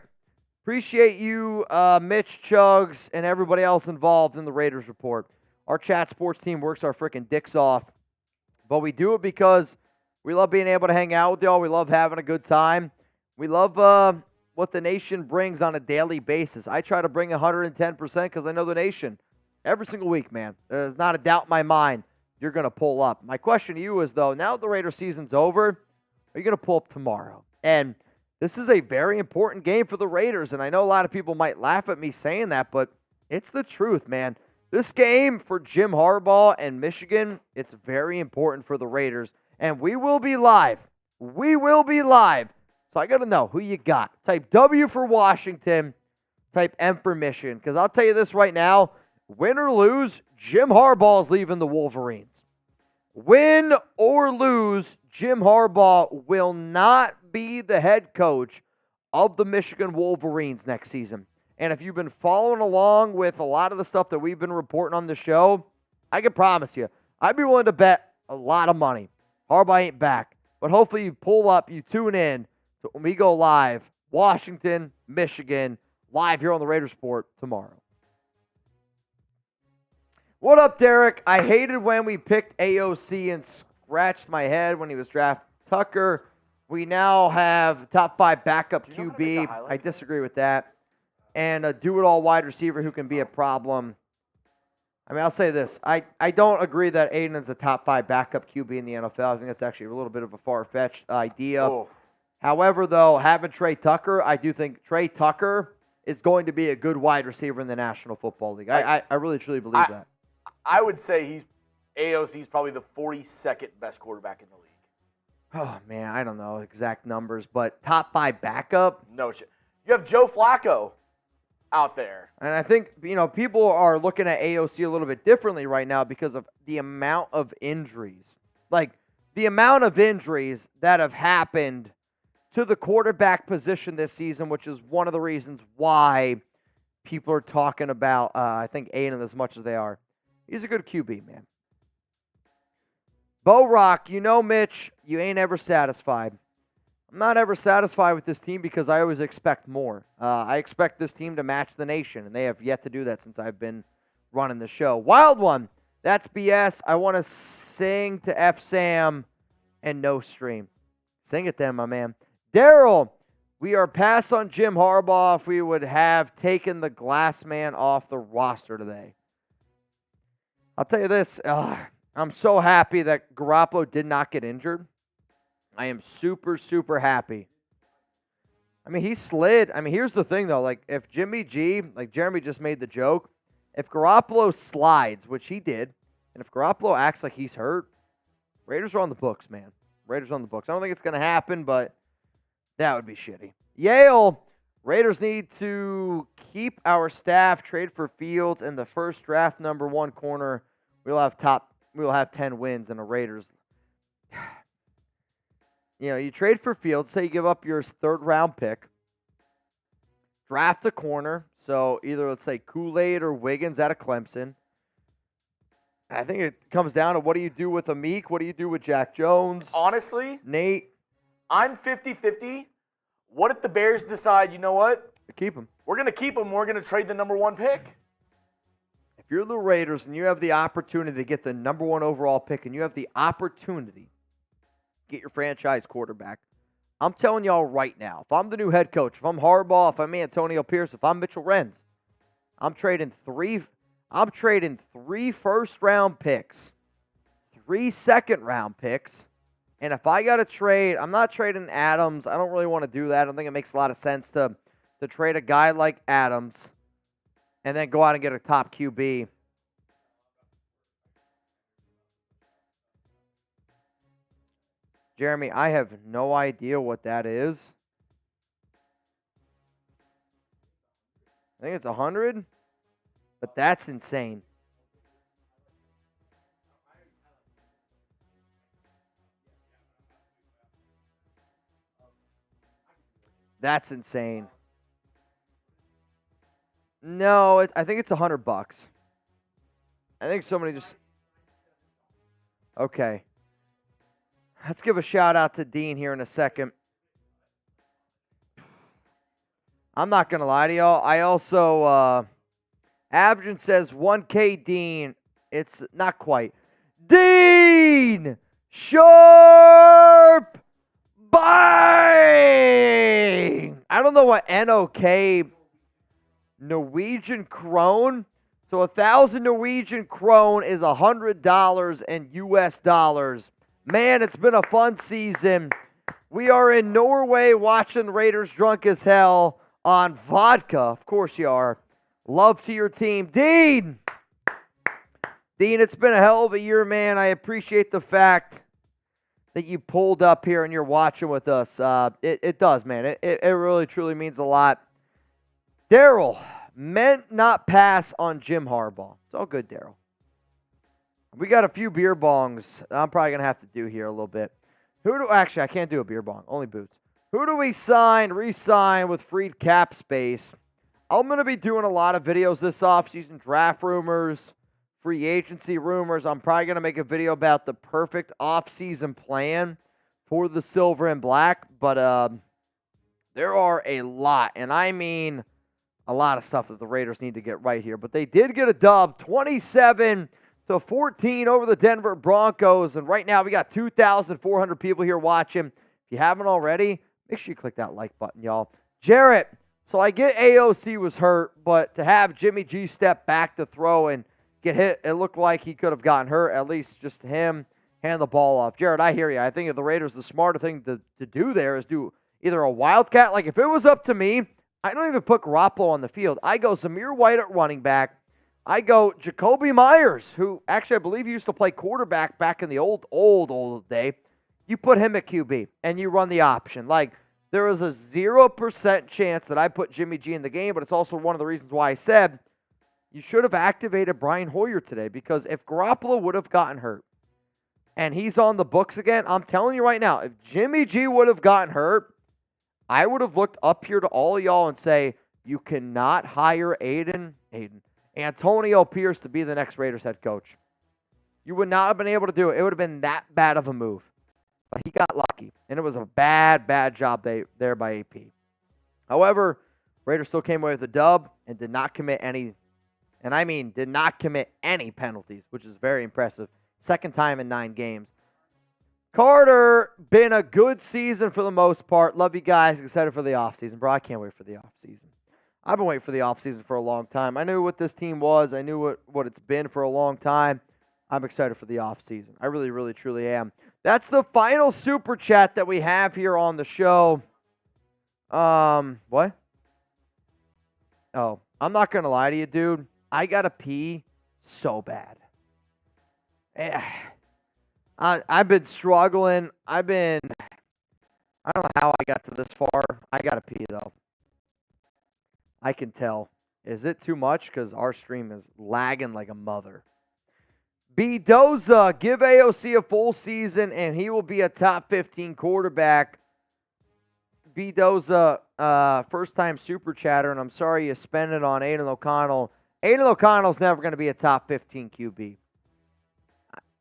appreciate you, Mitch, Chugs, and everybody else involved in the Raiders report. Our chat sports team works our freaking dicks off, but we do it because we love being able to hang out with y'all. We love having a good time. We love what the nation brings on a daily basis. I try to bring 110% because I know the nation. Every single week, man. There's not a doubt in my mind you're going to pull up. My question to you is, though, now that the Raider season's over, are you going to pull up tomorrow? And this is a very important game for the Raiders, and I know a lot of people might laugh at me saying that, but it's the truth, man. This game for Jim Harbaugh and Michigan, it's very important for the Raiders, and we will be live. We will be live. So I got to know who you got. Type W for Washington, type M for Michigan, because I'll tell you this right now, win or lose, Jim Harbaugh is leaving the Wolverines. Win or lose, Jim Harbaugh will not be the head coach of the Michigan Wolverines next season. And if you've been following along with a lot of the stuff that we've been reporting on the show, I can promise you, I'd be willing to bet a lot of money. Harbaugh ain't back. But hopefully you pull up, you tune in to when we go live, Washington, Michigan, live here on the Raiders Report tomorrow. What up, Derek? I hated when we picked AOC and scratched my head when he was drafted. Tucker, we now have top 5 backup QB. I disagree with that. And a do-it-all wide receiver who can be a problem. I mean, I'll say this. I don't agree that Aidan's a top 5 backup QB in the NFL. I think that's actually a little bit of a far-fetched idea. Oh. However, though, having Trey Tucker, I do think Trey Tucker is going to be a good wide receiver in the National Football League. I really, truly believe that. I would say AOC's probably the 42nd best quarterback in the league. Oh, man, I don't know exact numbers, but top 5 backup? No shit. You have Joe Flacco. out there. And I think, people are looking at AOC a little bit differently right now because of the amount of injuries. Like, the amount of injuries that have happened to the quarterback position this season, which is one of the reasons why people are talking about, I think, Aidan as much as they are. He's a good QB, man. Bo Rock, Mitch, you ain't ever satisfied. I'm not ever satisfied with this team because I always expect more. I expect this team to match the nation, and they have yet to do that since I've been running the show. Wild one, that's BS. I want to sing to F. Sam and no stream. Sing it then, my man. Daryl, we are pass on Jim Harbaugh if we would have taken the glass man off the roster today. I'll tell you this. I'm so happy that Garoppolo did not get injured. I am super, super happy. I mean, he slid. I mean, here's the thing, though. Like, if Jimmy G, like Jeremy just made the joke, if Garoppolo slides, which he did, and if Garoppolo acts like he's hurt, Raiders are on the books, man. Raiders on the books. I don't think it's going to happen, but that would be shitty. Yale, Raiders need to keep our staff, trade for Fields, and the first draft number 1 corner. We'll have 10 wins in the Raiders. You trade for Fields, say you give up your 3rd round pick, draft a corner, so either let's say Kool-Aid or Wiggins out of Clemson. I think it comes down to what do you do with Amik, what do you do with Jack Jones? Honestly, Nate. I'm 50-50. What if the Bears decide, you know what? Keep him. We're going to keep him. We're going to trade the number 1 pick. If you're the Raiders and you have the opportunity to get the number 1 overall pick and you have the opportunity to get your franchise quarterback, I'm telling y'all right now, if I'm the new head coach, if I'm Harbaugh, if I'm Antonio Pierce, if I'm Mitchell Renz, I'm trading 3 first-round picks, 3 second-round picks, and if I got to trade, I'm not trading Adams. I don't really want to do that. I don't think it makes a lot of sense to trade a guy like Adams and then go out and get a top QB. Jeremy, I have no idea what that is. I think it's 100, but that's insane. That's insane. No, I think it's $100. I think somebody just... Okay. Let's give a shout out to Dean here in a second. I'm not going to lie to y'all. I also... Avgen says 1K Dean. It's not quite. Dean! Sharp! Bang! I don't know what NOK Norwegian krone. So 1,000 Norwegian krone is $100 in US dollars. Man, it's been a fun season. We are in Norway watching Raiders drunk as hell on vodka. Of course you are. Love to your team. Dean, it's been a hell of a year, man. I appreciate the fact that you pulled up here and you're watching with us. It does, man. It really, truly means a lot. Daryl, meant not pass on Jim Harbaugh. It's all good, Daryl. We got a few beer bongs I'm probably going to have to do here a little bit. Actually, I can't do a beer bong. Only boots. Who do we re-sign with freed cap space? I'm going to be doing a lot of videos this offseason. Draft rumors, free agency rumors. I'm probably going to make a video about the perfect offseason plan for the silver and black. But there are a lot, and I mean a lot of stuff that the Raiders need to get right here. But they did get a dub, 27-14 over the Denver Broncos. And right now we got 2,400 people here watching. If you haven't already, make sure you click that like button, y'all. Jarrett, so I get AOC was hurt, but to have Jimmy G step back to throw and get hit, it looked like he could have gotten hurt, at least just him hand the ball off. Jarrett, I hear you. I think if the Raiders, the smarter thing to do there is do either a wildcat. Like if it was up to me, I don't even put Garoppolo on the field. I go Zamir White at running back. I go Jakobi Meyers, who actually I believe he used to play quarterback back in the old day. You put him at QB, and you run the option. Like, there is a 0% chance that I put Jimmy G in the game, but it's also one of the reasons why I said you should have activated Brian Hoyer today, because if Garoppolo would have gotten hurt and he's on the books again, I'm telling you right now, if Jimmy G would have gotten hurt, I would have looked up here to all of y'all and say, you cannot hire Antonio Pierce to be the next Raiders head coach. You would not have been able to do it. It would have been that bad of a move. But he got lucky, and it was a bad job there by AP. However, Raiders still came away with a dub and did not commit any, and I mean did not commit any penalties, which is very impressive. Second time in 9 games. Carter, been a good season for the most part. Love you guys. Excited for the offseason. Bro, I can't wait for the offseason. I've been waiting for the offseason for a long time. I knew what this team was. I knew what it's been for a long time. I'm excited for the offseason. I really, really, truly am. That's the final super chat that we have here on the show. What? Oh, I'm not going to lie to you, dude. I got to pee so bad. I've been struggling. I don't know how I got to this far. I got to pee, though. I can tell. Is it too much? Because our stream is lagging like a mother. B. Doza, give AOC a full season, and he will be a top 15 quarterback. B. Doza, first-time super chatter, and I'm sorry you spent it on Aidan O'Connell. Aidan O'Connell's never going to be a top 15 QB.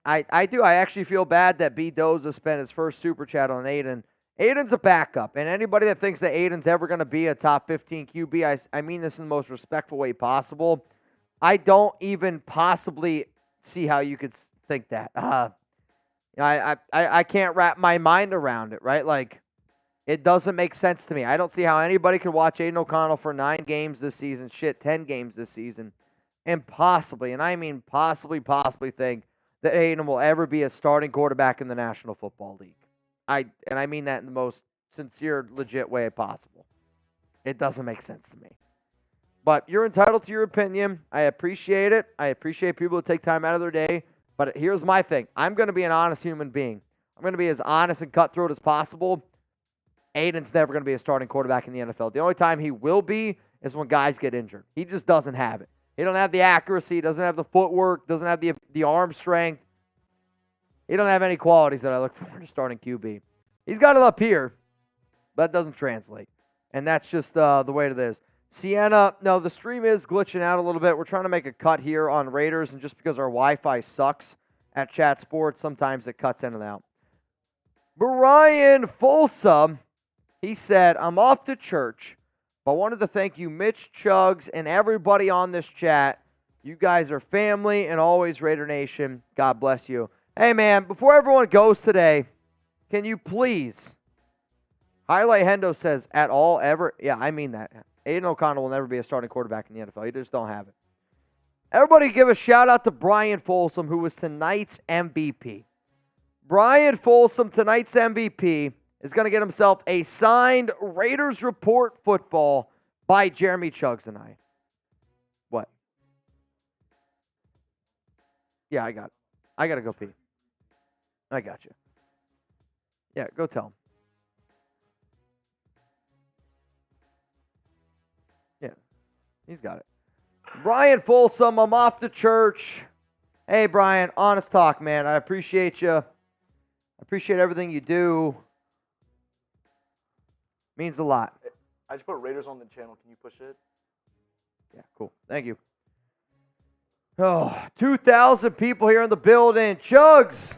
I actually feel bad that B. Doza spent his first super chat on Aidan. Aidan's a backup, and anybody that thinks that Aidan's ever going to be a top 15 QB, I mean this in the most respectful way possible. I don't even possibly see how you could think that. I can't wrap my mind around it, right? Like, it doesn't make sense to me. I don't see how anybody could watch Aidan O'Connell for 9 games this season, 10 games this season, and possibly, and I mean possibly think that Aidan will ever be a starting quarterback in the National Football League. I mean that in the most sincere, legit way possible. It doesn't make sense to me. But you're entitled to your opinion. I appreciate it. I appreciate people who take time out of their day. But here's my thing. I'm going to be an honest human being. I'm going to be as honest and cutthroat as possible. Aidan's never going to be a starting quarterback in the NFL. The only time he will be is when guys get injured. He just doesn't have it. He don't have the accuracy, doesn't have the footwork, doesn't have the arm strength. He don't have any qualities that I look for in a starting QB. He's got it up here, but that doesn't translate. And that's just the way it is. Sienna, no, the stream is glitching out a little bit. We're trying to make a cut here on Raiders, and just because our Wi-Fi sucks at Chat Sports, sometimes it cuts in and out. Brian Folsom, he said, I'm off to church, but I wanted to thank you, Mitch, Chugs, and everybody on this chat. You guys are family and always Raider Nation. God bless you. Hey, man, before everyone goes today, can you please, Highlight Hendo says, at all, ever? Yeah, I mean that. Aidan O'Connell will never be a starting quarterback in the NFL. You just don't have it. Everybody give a shout-out to Brian Folsom, who was tonight's MVP. Brian Folsom, tonight's MVP, is going to get himself a signed Raiders Report football by Jeremy Chugs and I. What? Yeah, I got it. I got to go pee. I got you. Yeah, go tell him. Yeah, he's got it. Brian Folsom, I'm off to church. Hey, Brian, honest talk, man. I appreciate you. I appreciate everything you do. Means a lot. I just put Raiders on the channel. Can you push it? Yeah, cool. Thank you. Oh, 2,000 people here in the building. Chugs,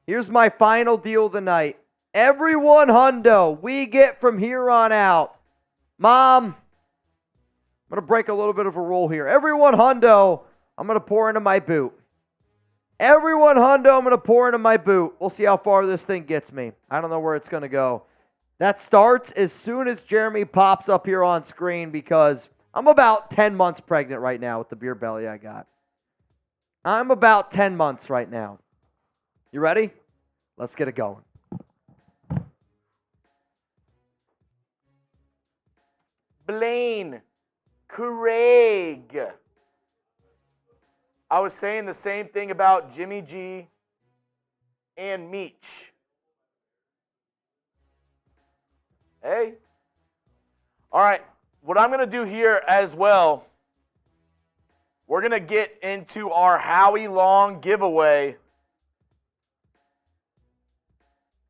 here's my final deal of the night. Every one hundo we get from here on out. Mom, I'm going to break a little bit of a rule here. Every one hundo, I'm going to pour into my boot. Every one hundo, I'm going to pour into my boot. We'll see how far this thing gets me. I don't know where it's going to go. That starts as soon as Jeremy pops up here on screen, because I'm about 10 months pregnant right now with the beer belly I got. I'm about 10 months right now. You ready? Let's get it going. Blaine Craig. I was saying the same thing about Jimmy G and Meech. Hey. All right. What I'm going to do here as well, we're going to get into our Howie Long giveaway.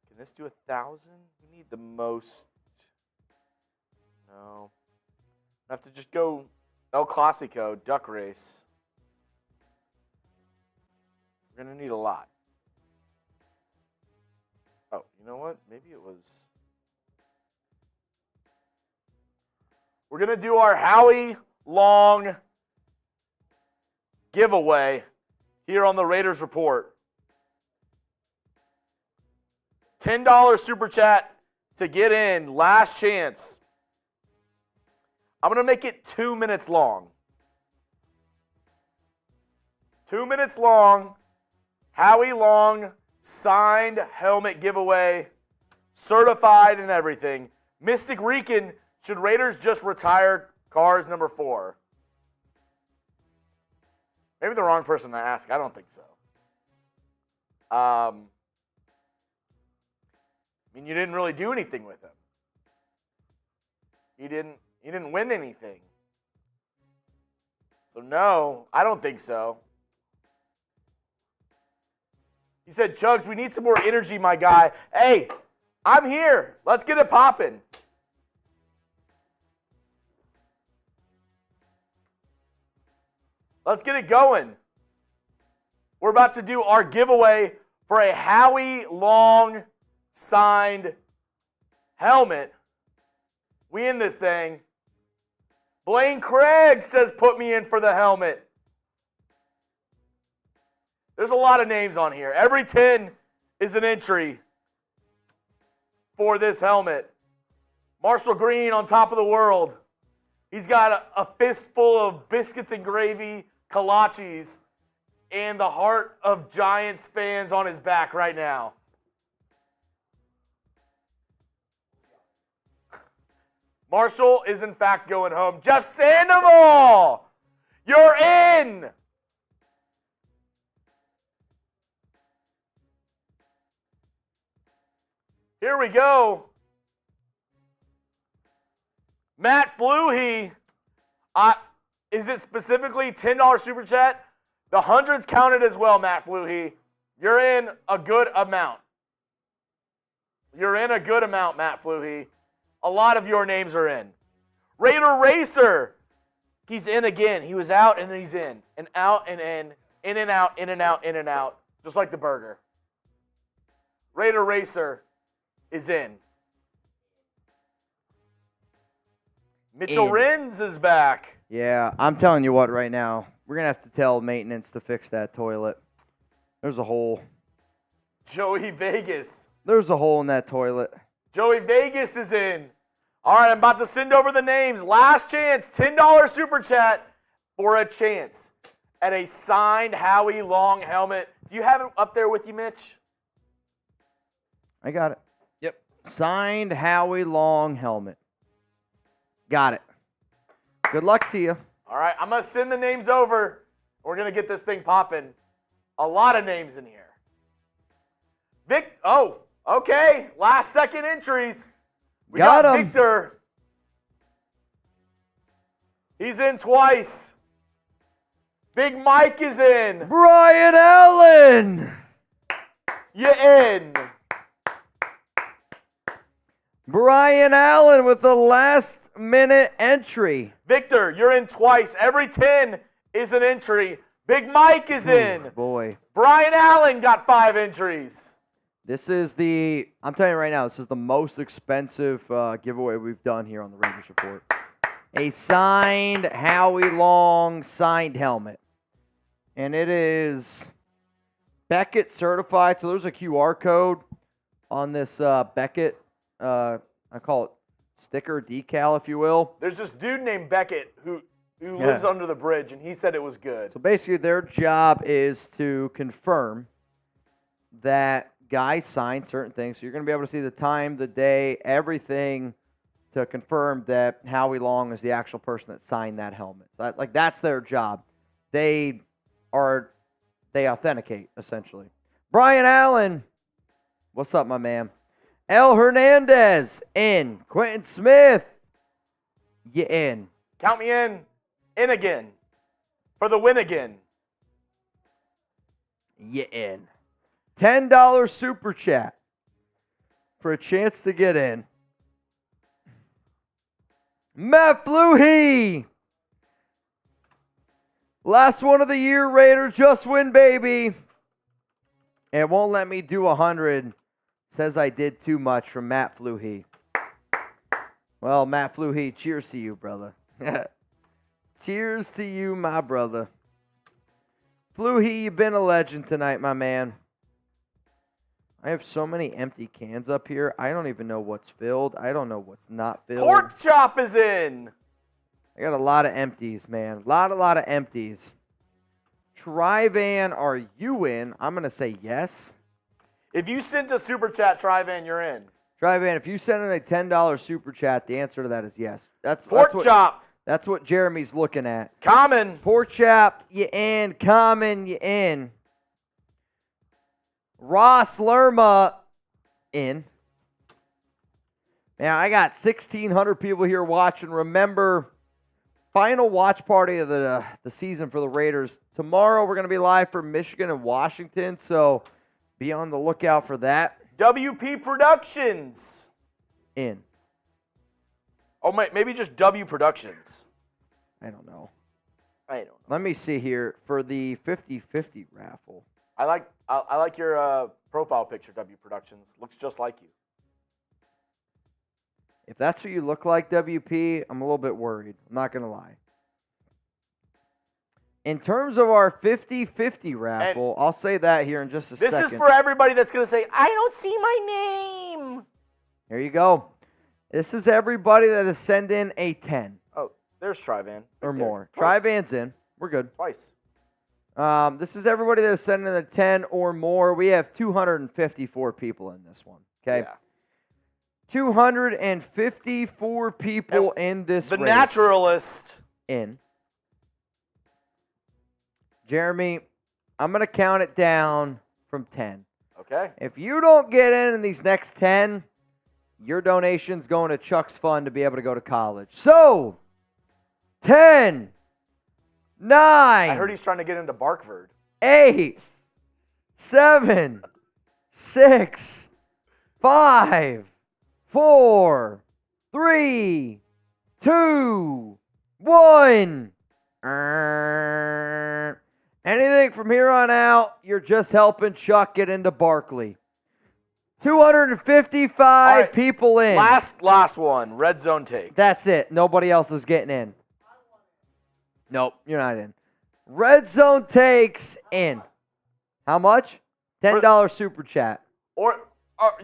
Can this do 1,000? We need the most. No. I have to just go El Clasico, duck race. We're going to need a lot. Oh, you know what? Maybe it was. We're going to do our Howie Long giveaway here on the Raiders Report. $10 super chat to get in. Last chance. I'm going to make it 2 minutes long. 2 minutes long. Howie Long signed helmet giveaway. Certified and everything. Mystic Rican, should Raiders just retire Cars number 4? Maybe the wrong person to ask. I don't think so. I mean, you didn't really do anything with him. You didn't win anything. So no, I don't think so. He said, Chugs, we need some more energy, my guy. Hey, I'm here. Let's get it popping. Let's get it going. We're about to do our giveaway for a Howie Long signed helmet. We in this thing. Blaine Craig says put me in for the helmet. There's a lot of names on here. Every 10 is an entry for this helmet. Marshall Green on top of the world. He's got a fistful of biscuits and gravy, kolaches, and the heart of Giants fans on his back right now. Marshall is in fact going home. Jeff Sandoval, you're in. Here we go. Matt Fluhey, is it specifically $10 super chat? The hundreds counted as well, Matt Fluhey. You're in a good amount. You're in a good amount, Matt Fluhey. A lot of your names are in. Raider Racer, he's in again. He was out and then he's in. And out and in and out, in and out, in and out. Just like the burger. Raider Racer is in. Mitchell Renz is back. Yeah, I'm telling you what right now. We're going to have to tell maintenance to fix that toilet. There's a hole. Joey Vegas. There's a hole in that toilet. Joey Vegas is in. All right, I'm about to send over the names. Last chance, $10 super chat for a chance at a signed Howie Long helmet. Do you have it up there with you, Mitch? I got it. Yep. Signed Howie Long helmet. Got it. Good luck to you. All right, I'm going to send the names over. We're going to get this thing popping. A lot of names in here. Okay. Last second entries. We got him. Victor. He's in twice. Big Mike is in. Brian Allen. You in. Brian Allen with the last-minute entry. Victor, you're in twice. Every 10 is an entry. Big Mike is in. Boy. Brian Allen got 5 entries. This is I'm telling you right now, this is the most expensive giveaway we've done here on the Raiders Report. A signed Howie Long signed helmet. And it is Beckett certified. So there's a QR code on this Beckett, I call it sticker, decal, if you will. There's this dude named Beckett who lives under the bridge, and he said it was good. So basically their job is to confirm that guys sign certain things. So you're going to be able to see the time, the day, everything to confirm that Howie Long is the actual person that signed that helmet. That's their job. They authenticate, essentially. Brian Allen, what's up, my man? El Hernandez in. Quentin Smith, you in. Count me in again. For the win again. You in. $10 super chat for a chance to get in. Matt Fluhey. Last one of the year, Raider. Just win, baby. It won't let me do 100. Says I did too much from Matt Fluhey. Well, Matt Fluhey, cheers to you, brother. Cheers to you, my brother. Fluhey, you've been a legend tonight, my man. I have so many empty cans up here. I don't even know what's filled. I don't know what's not filled. Pork chop is in. I got a lot of empties, man. A lot of empties. Trivan, are you in? I'm going to say yes. If you sent a super chat, Trivan, you're in. Trivan, if you send in a $10 super chat, the answer to that is yes. Pork chop. That's what Jeremy's looking at. Common. Pork chop, you in. Common, you in. Ross Lerma, in. Man, I got 1,600 people here watching. Remember, final watch party of the season for the Raiders. Tomorrow we're going to be live from Michigan and Washington, so be on the lookout for that. WP Productions. In. Oh, maybe just W Productions. I don't know. I don't know. Let me see here for the 50-50 raffle. I like your profile picture, W Productions. Looks just like you. If that's what you look like, WP, I'm a little bit worried. I'm not going to lie. In terms of our 50-50 raffle, I'll say that here in just a second. This is for everybody that's going to say, I don't see my name. Here you go. This is everybody that has sent in a 10. Oh, there's Trivan. Or there. more. Twice. Trivan's in. We're good. Twice. This is everybody that has sent in a 10 or more. We have 254 people in this one. Okay? Yeah. 254 people in this The race. naturalist. In. Jeremy, I'm going to count it down from 10. Okay. If you don't get in these next 10, your donation's going to Chuck's Fund to be able to go to college. So, 10, 9. I heard he's trying to get into Barkford. 8, 7, 6, 5, 4, 3, 2, 1. Anything from here on out, you're just helping Chuck get into Barkley. 255 people in. Last one. Red zone takes. That's it. Nobody else is getting in. Nope, you're not in. Red zone takes in. How much? $10 super chat. Or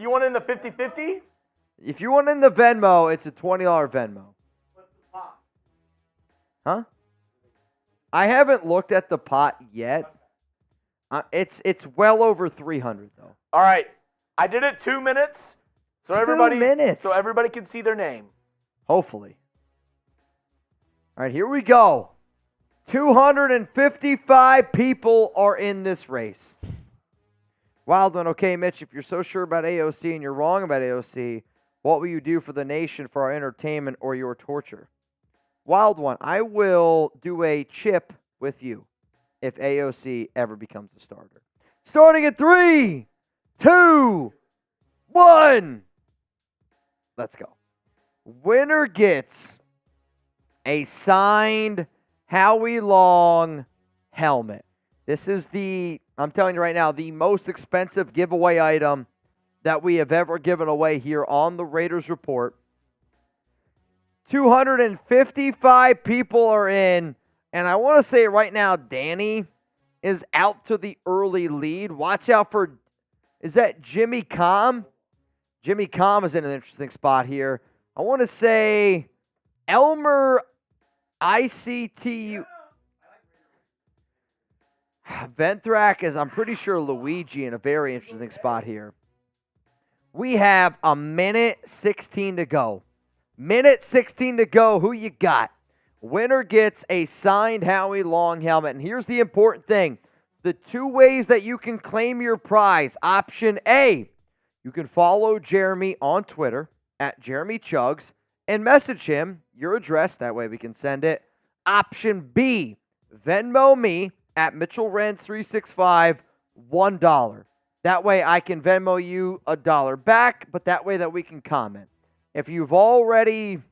you want in the 50-50? If you want in the Venmo, it's a $20 Venmo. What's the pot? Huh? I haven't looked at the pot yet. It's well over 300 though. All right. I did it 2 minutes. So 2 everybody minutes. So everybody can see their name. Hopefully. All right, here we go. 255 people are in this race. Wild one. Okay, Mitch, if you're so sure about AOC and you're wrong about AOC, what will you do for the nation for our entertainment or your torture? Wild one. I will do a chip with you if AOC ever becomes a starter. Starting at 3, 2, 1. Let's go. Winner gets a signed Howie Long helmet. This is I'm telling you right now, the most expensive giveaway item that we have ever given away here on the Raiders Report. 255 people are in, and I want to say right now, Danny is out to the early lead. Watch out for, is that Jimmy Com? Jimmy Com is in an interesting spot here. I want to say Elmer ICTU. Venthrak is, I'm pretty sure, Luigi in a very interesting spot here. We have a minute 16 to go. Minute 16 to go. Who you got? Winner gets a signed Howie Long helmet. And here's the important thing. The 2 ways that you can claim your prize. Option A, you can follow Jeremy on Twitter at Jeremy Chugs and message him your address. That way we can send it. Option B, Venmo me at Mitchell Renz 365 $1. That way I can Venmo you $1 back, but that way that we can comment. If you've already,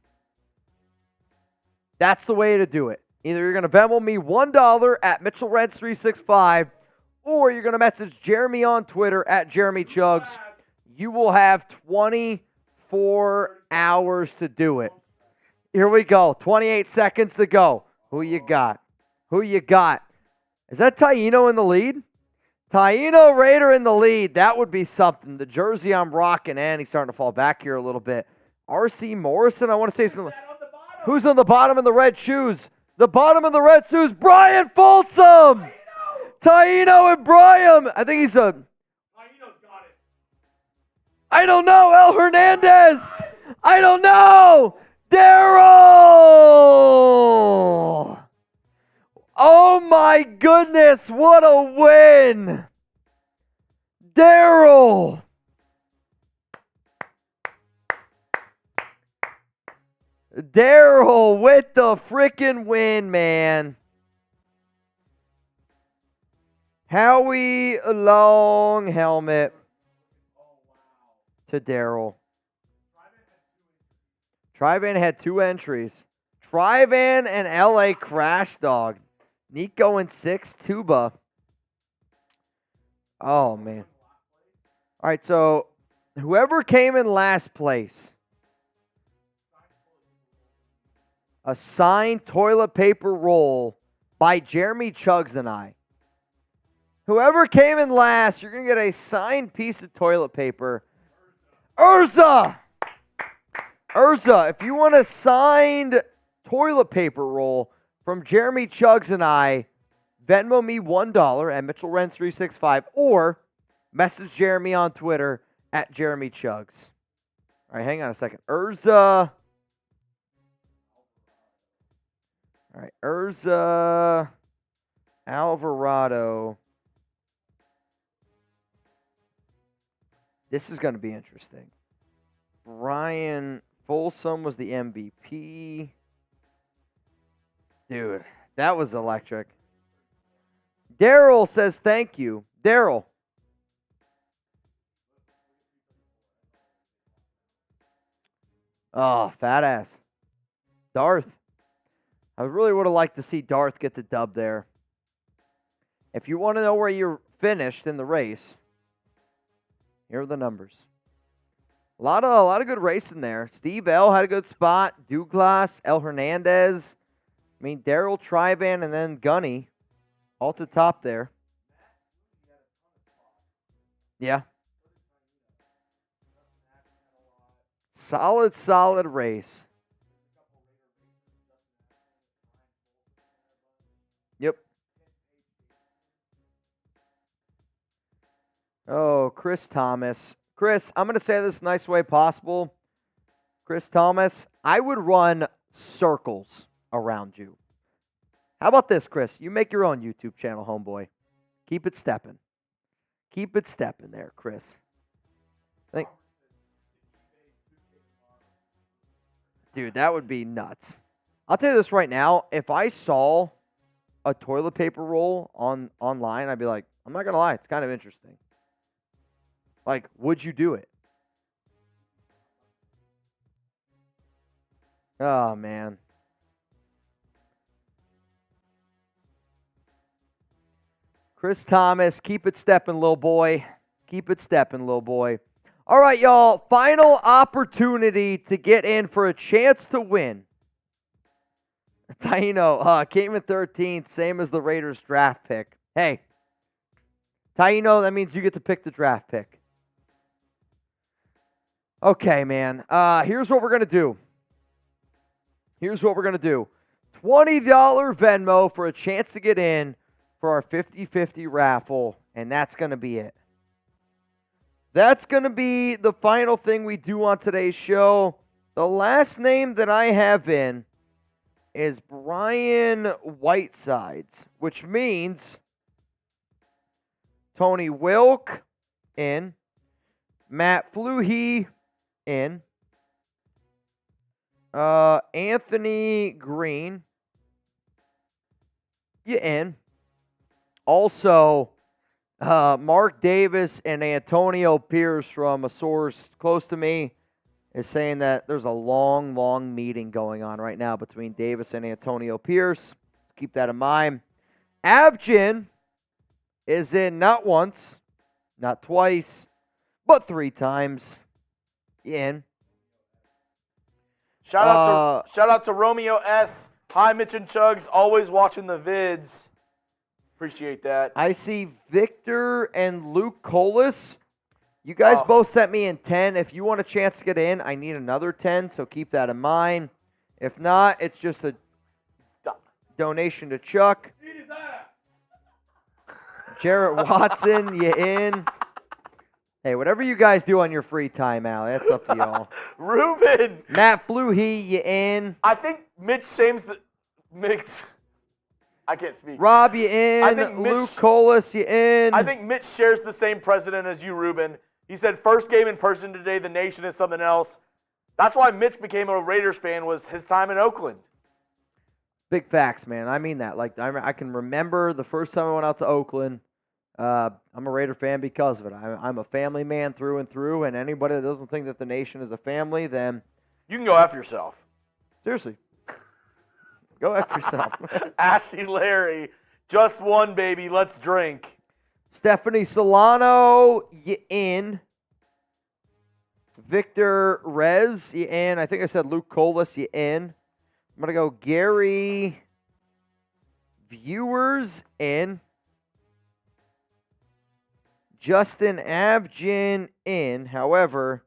that's the way to do it. Either you're going to Venmo me $1 at Mitchell Renz 365, or you're going to message Jeremy on Twitter at Jeremy Chugs. You will have 24 hours to do it. Here we go. 28 seconds to go. Who you got? Who you got? Is that Taino in the lead? Taino Raider in the lead. That would be something. The jersey I'm rocking, and he's starting to fall back here a little bit. R.C. Morrison, I want to say something. Who's on the bottom in the red shoes? The bottom of the red shoes, Brian Folsom. Taino and Brian. I think he's a... Taino's got it. I don't know. El Hernandez. I don't know. Daryl. Oh my goodness. What a win. Daryl. Daryl with the freaking win, man. Howie long helmet to Daryl. Trivan had 2 entries. Trivan and LA Crash Dog. Nico and 6, Tuba. Oh, man. All right, so whoever came in last place, a signed toilet paper roll by Jeremy Chugs and I. Whoever came in last, you're going to get a signed piece of toilet paper. Urza! Urza, if you want a signed toilet paper roll from Jeremy Chugs and I, Venmo me $1 at Mitchell Renz 365 or message Jeremy on Twitter at Jeremy Chugs. All right, hang on a second. Urza. All right, Urza Alvarado. This is going to be interesting. Brian Folsom was the MVP. Dude, that was electric. Daryl says thank you. Daryl. Oh, fat ass. Darth. I really would have liked to see Darth get the dub there. If you want to know where you're finished in the race, here are the numbers. A lot of good racing there. Steve L had a good spot. Douglas, El Hernandez. I mean, Daryl, Trivan, and then Gunny. All to top there. Yeah. Solid race. Yep. Oh, Chris Thomas. Chris, I'm going to say this nice way possible. Chris Thomas, I would run circles around you. How about this, Chris? You make your own YouTube channel, homeboy. Keep it stepping. Keep it stepping there, Chris. Dude, that would be nuts. I'll tell you this right now. If I saw a toilet paper roll online, I'd be like, I'm not going to lie. It's kind of interesting. Like, would you do it? Oh, man. Chris Thomas, keep it stepping, little boy. Keep it stepping, little boy. All right, y'all. Final opportunity to get in for a chance to win. Taino came in 13th, same as the Raiders draft pick. Hey, Taino, that means you get to pick the draft pick. Okay, man. Here's what we're going to do. $20 Venmo for a chance to get in for our 50-50 raffle, and that's going to be it. That's going to be the final thing we do on today's show. The last name that I have in is Brian Whitesides, which means Tony Wilk in, Matt Fluhey in. Anthony Green, you in. Also, Mark Davis and Antonio Pierce from a source close to me is saying that there's a long, long meeting going on right now between Davis and Antonio Pierce. Keep that in mind. Avgin is in not once, not twice, but 3 times. You in. Shout out to Romeo S. Hi, Mitch and Chugs. Always watching the vids. Appreciate that. I see Victor and Luke Colas. You guys both sent me in 10. If you want a chance to get in, I need another 10, so keep that in mind. If not, it's just a donation to Chuck. Jarrett Watson, you in. Hey, whatever you guys do on your free time, Al, that's up to y'all. Ruben. Matt Fluhey, you in. I think Mitch shames the Mitch. I can't speak. Rob, you in. I think Luke Colas, you in. I think Mitch shares the same precedent as you, Ruben. He said first game in person today, the nation is something else. That's why Mitch became a Raiders fan, was his time in Oakland. Big facts, man. I mean that. Like I can remember the first time I went out to Oakland. I'm a Raider fan because of it. I'm a family man through and through, and anybody that doesn't think that the nation is a family, then You can go after yourself. seriously, go after yourself. Ashley Larry, just one, baby. Let's drink. Stephanie Solano, you in. Victor Rez, you in. I think I said Luke Colas, you in. I'm going to go Gary Viewers in. Justin Avgin in. However,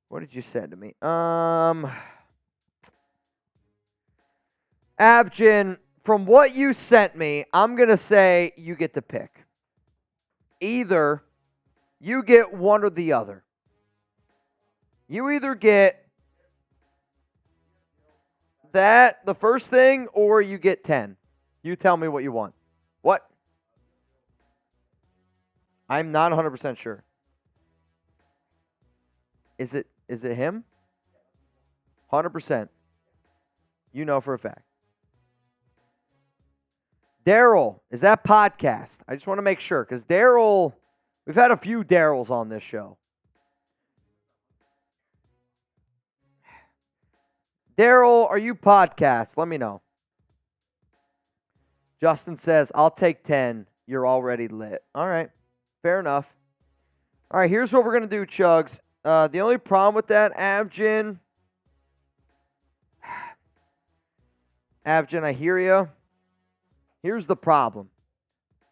what did you send to me? Avgin, from what you sent me, I'm going to say you get to pick. Either you get one or the other. You either get that, the first thing, or you get 10. You tell me what you want. What? I'm not 100% sure. Is it him? 100%. You know for a fact. Daryl, is that podcast? I just want to make sure, because Daryl, we've had a few Daryls on this show. Daryl, are you podcast? Let me know. Justin says, I'll take 10. You're already lit. All right. Fair enough. All right, here's what we're going to do, Chugs. The only problem with that, Avgin, I hear you. Here's the problem.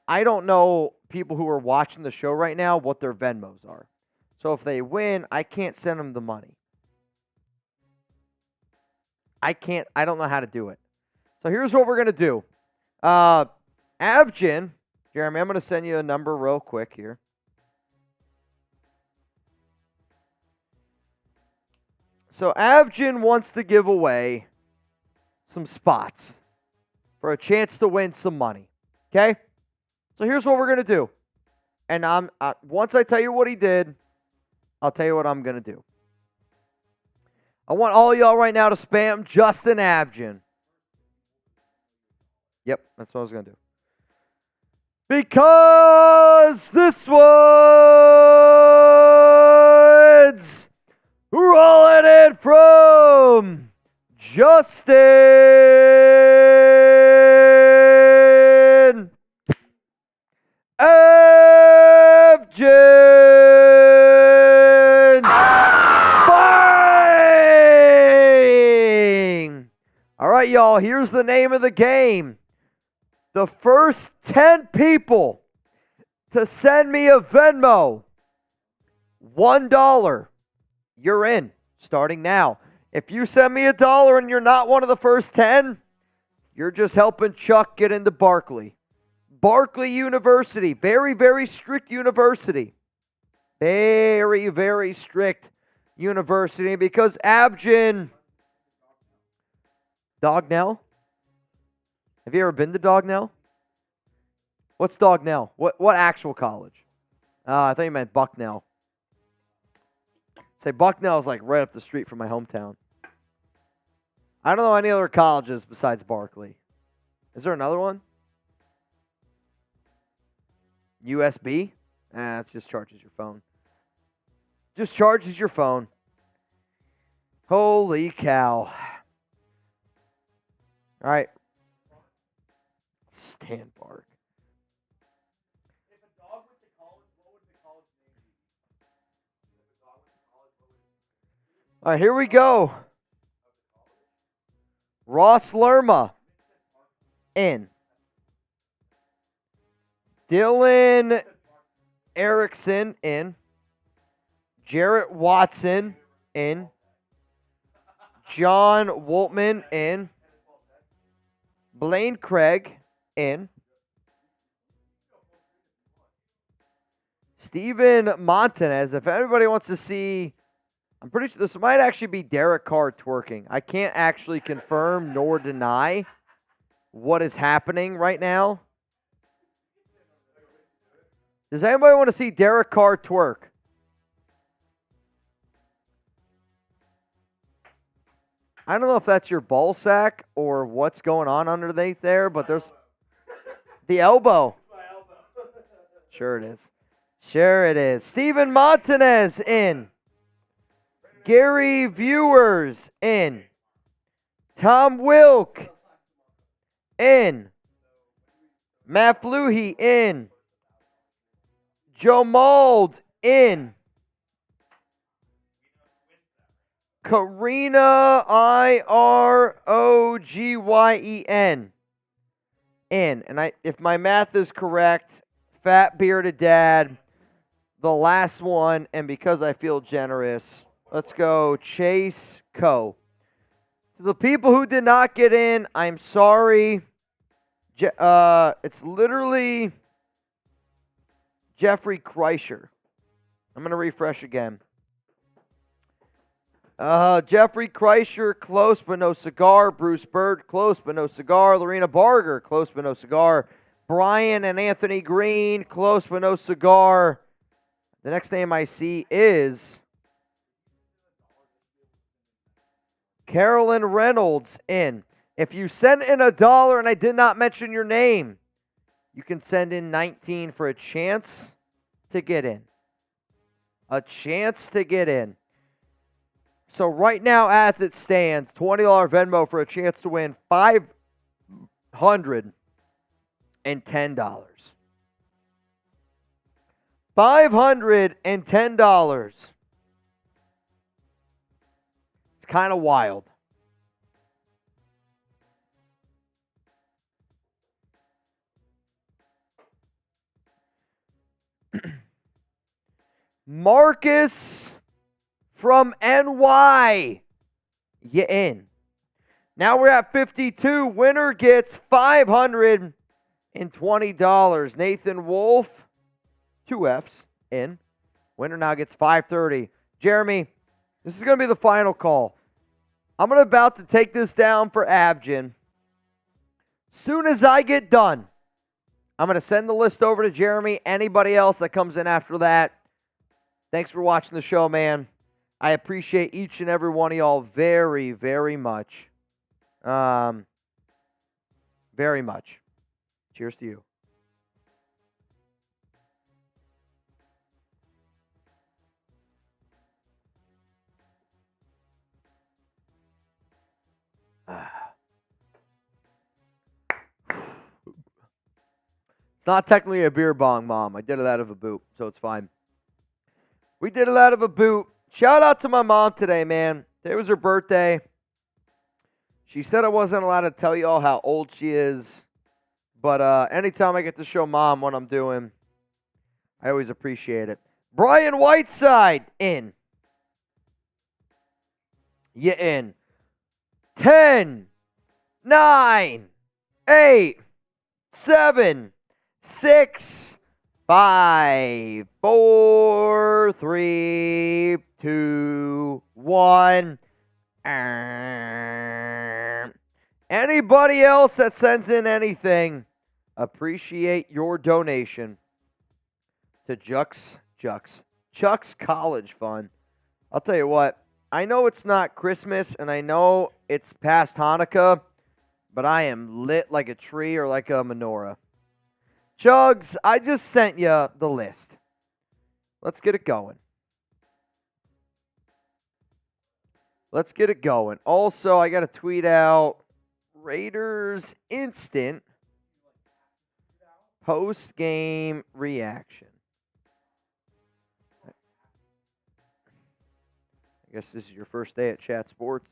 I don't know people who are watching the show right now what their Venmos are. So if they win, I can't send them the money. I don't know how to do it. So here's what we're going to do. Avgin, Jeremy, I'm going to send you a number real quick here. So Avgin wants to give away some spots for a chance to win some money. Okay? So here's what we're going to do. And once I tell you what he did, I'll tell you what I'm going to do. I want all y'all right now to spam Justin Avgin. Yep, that's what I was going to do. Because this one's rolling in from Justin Avgin. Bang! All right, y'all, here's the name of the game. The first 10 people to send me a Venmo, $1, you're in, starting now. If you send me $1 and you're not one of the first 10, you're just helping Chuck get into Barkley. Barkley University, very, very strict university. Very, very strict university because Avgin, Dognell? Have you ever been to Dognell? What's Dognell? What actual college? I thought you meant Bucknell. Say Bucknell is like right up the street from my hometown. I don't know any other colleges besides Barkley. Is there another one? USB? It just charges your phone. Just charges your phone. Holy cow. All right. Stan Bark. All right, here we go. Ross Lerma in. Dylan Erickson in. Jarrett Watson in. John Woltman in. Blaine Craig in. Steven Montanez. If anybody wants to see, I'm pretty sure this might actually be Derek Carr twerking. I can't actually confirm nor deny what is happening right now. Does anybody want to see Derek Carr twerk? I don't know if that's your ball sack or what's going on underneath there, but there's the elbow. Sure it is. Sure it is. Steven Montanez in. Gary Viewers in. Tom Wilk in. Matt Fluhey in. Joe Mold in. Karina Irogyen in. And if my math is correct, fat bearded dad, the last one, and because I feel generous, let's go Chase Coe. To the people who did not get in, I'm sorry. It's literally Jeffrey Kreischer. I'm going to refresh again. Jeffrey Kreischer, close but no cigar. Bruce Bird, close but no cigar. Lorena Barger, close but no cigar. Brian and Anthony Green, close but no cigar. The next name I see is Carolyn Reynolds in. If you send in $1 and I did not mention your name, you can send in 19 for a chance to get in. A chance to get in. So right now, as it stands, $20 Venmo for a chance to win $510. $510. It's kind of wild. Marcus from NY. You in. Now we're at 52. Winner gets $520. Nathan Wolf, 2 Fs in. Winner now gets $530. Jeremy, this is going to be the final call. I'm about to take this down for Abjin. Soon as I get done, I'm going to send the list over to Jeremy. Anybody else that comes in after that, thanks for watching the show, man. I appreciate each and every one of y'all very, very much. Very much. Cheers to you. It's not technically a beer bong, Mom. I did it out of a boot, so it's fine. We did it out of a boot. Shout out to my mom today, man. Today was her birthday. She said I wasn't allowed to tell y'all how old she is. But anytime I get to show Mom what I'm doing, I always appreciate it. Brian Whiteside in. You in. 10, 9, 8, 7, 6, 5, 4, 3, 2, 1. Anybody else that sends in anything, appreciate your donation to Chuck's College Fund. I'll tell you what. I know it's not Christmas, and I know it's past Hanukkah, but I am lit like a tree or like a menorah. Chugs, I just sent you the list. Let's get it going. Let's get it going. Also, I got to tweet out Raiders instant post-game reaction. I guess this is your first day at Chat Sports.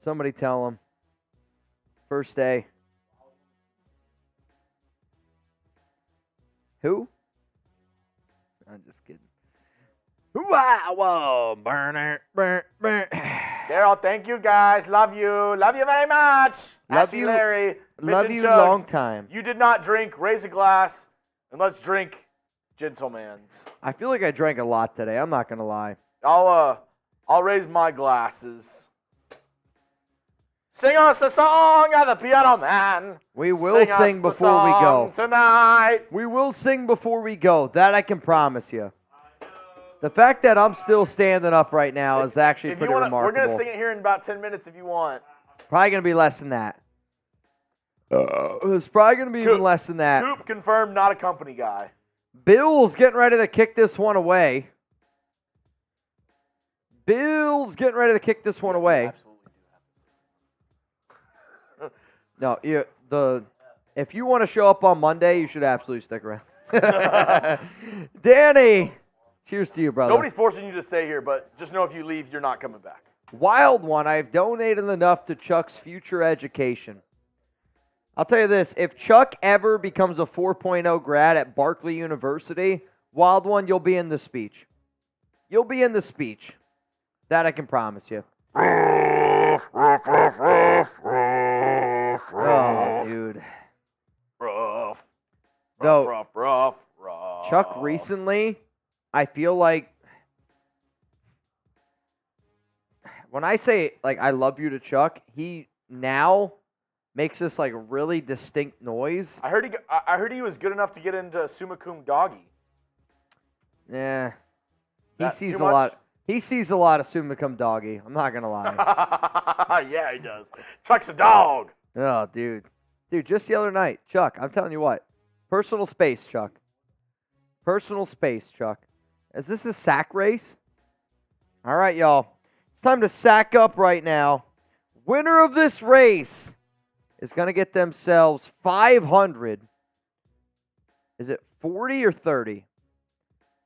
Somebody tell them. First day. Who? I'm just kidding. Wow, burner. Daryl, thank you guys. Love you. Love you very much. Love Ashley, you. Larry, Mitch Love and you Chugs. long time. You did not drink. Raise a glass, and let's drink gentlemen's. I feel like I drank a lot today. I'm not going to lie. I'll raise my glasses. Sing us a song at the piano man. We will us sing the before we go. song tonight. We will sing before we go. That I can promise you. The fact that I'm still standing up right now is actually If pretty you wanna, remarkable. we're gonna sing it here in about 10 minutes if you want. Probably going to be less than that. It's probably going to be even less than that. Coop confirmed, not a company guy. Bill's getting ready to kick this one away. Bill's getting ready to kick this one away. No, if you want to show up on Monday, you should absolutely stick around. Danny, cheers to you, brother. Nobody's forcing you to stay here, but just know if you leave, you're not coming back. Wild one. I've donated enough to Chuck's future education. I'll tell you this. If Chuck ever becomes a 4.0 grad at Barkley University, wild one, you'll be in the speech. You'll be in the speech. That I can promise you. Oh, dude. Rough. Though, Rough. Chuck recently, I feel like, when I say, like, I love you to Chuck, he now makes this, like, really distinct noise. I heard he was good enough to get into Summa Cum Doggy. Yeah. He That sees too a much? lot. He sees a lot of soon become doggy. I'm not gonna lie. Yeah, he does. Chuck's a dog. Oh, dude. Dude, just the other night, Chuck, I'm telling you what. Personal space, Chuck. Personal space, Chuck. Is this a sack race? All right, y'all. It's time to sack up right now. Winner of this race is going to get themselves 500. Is it 40 or 30?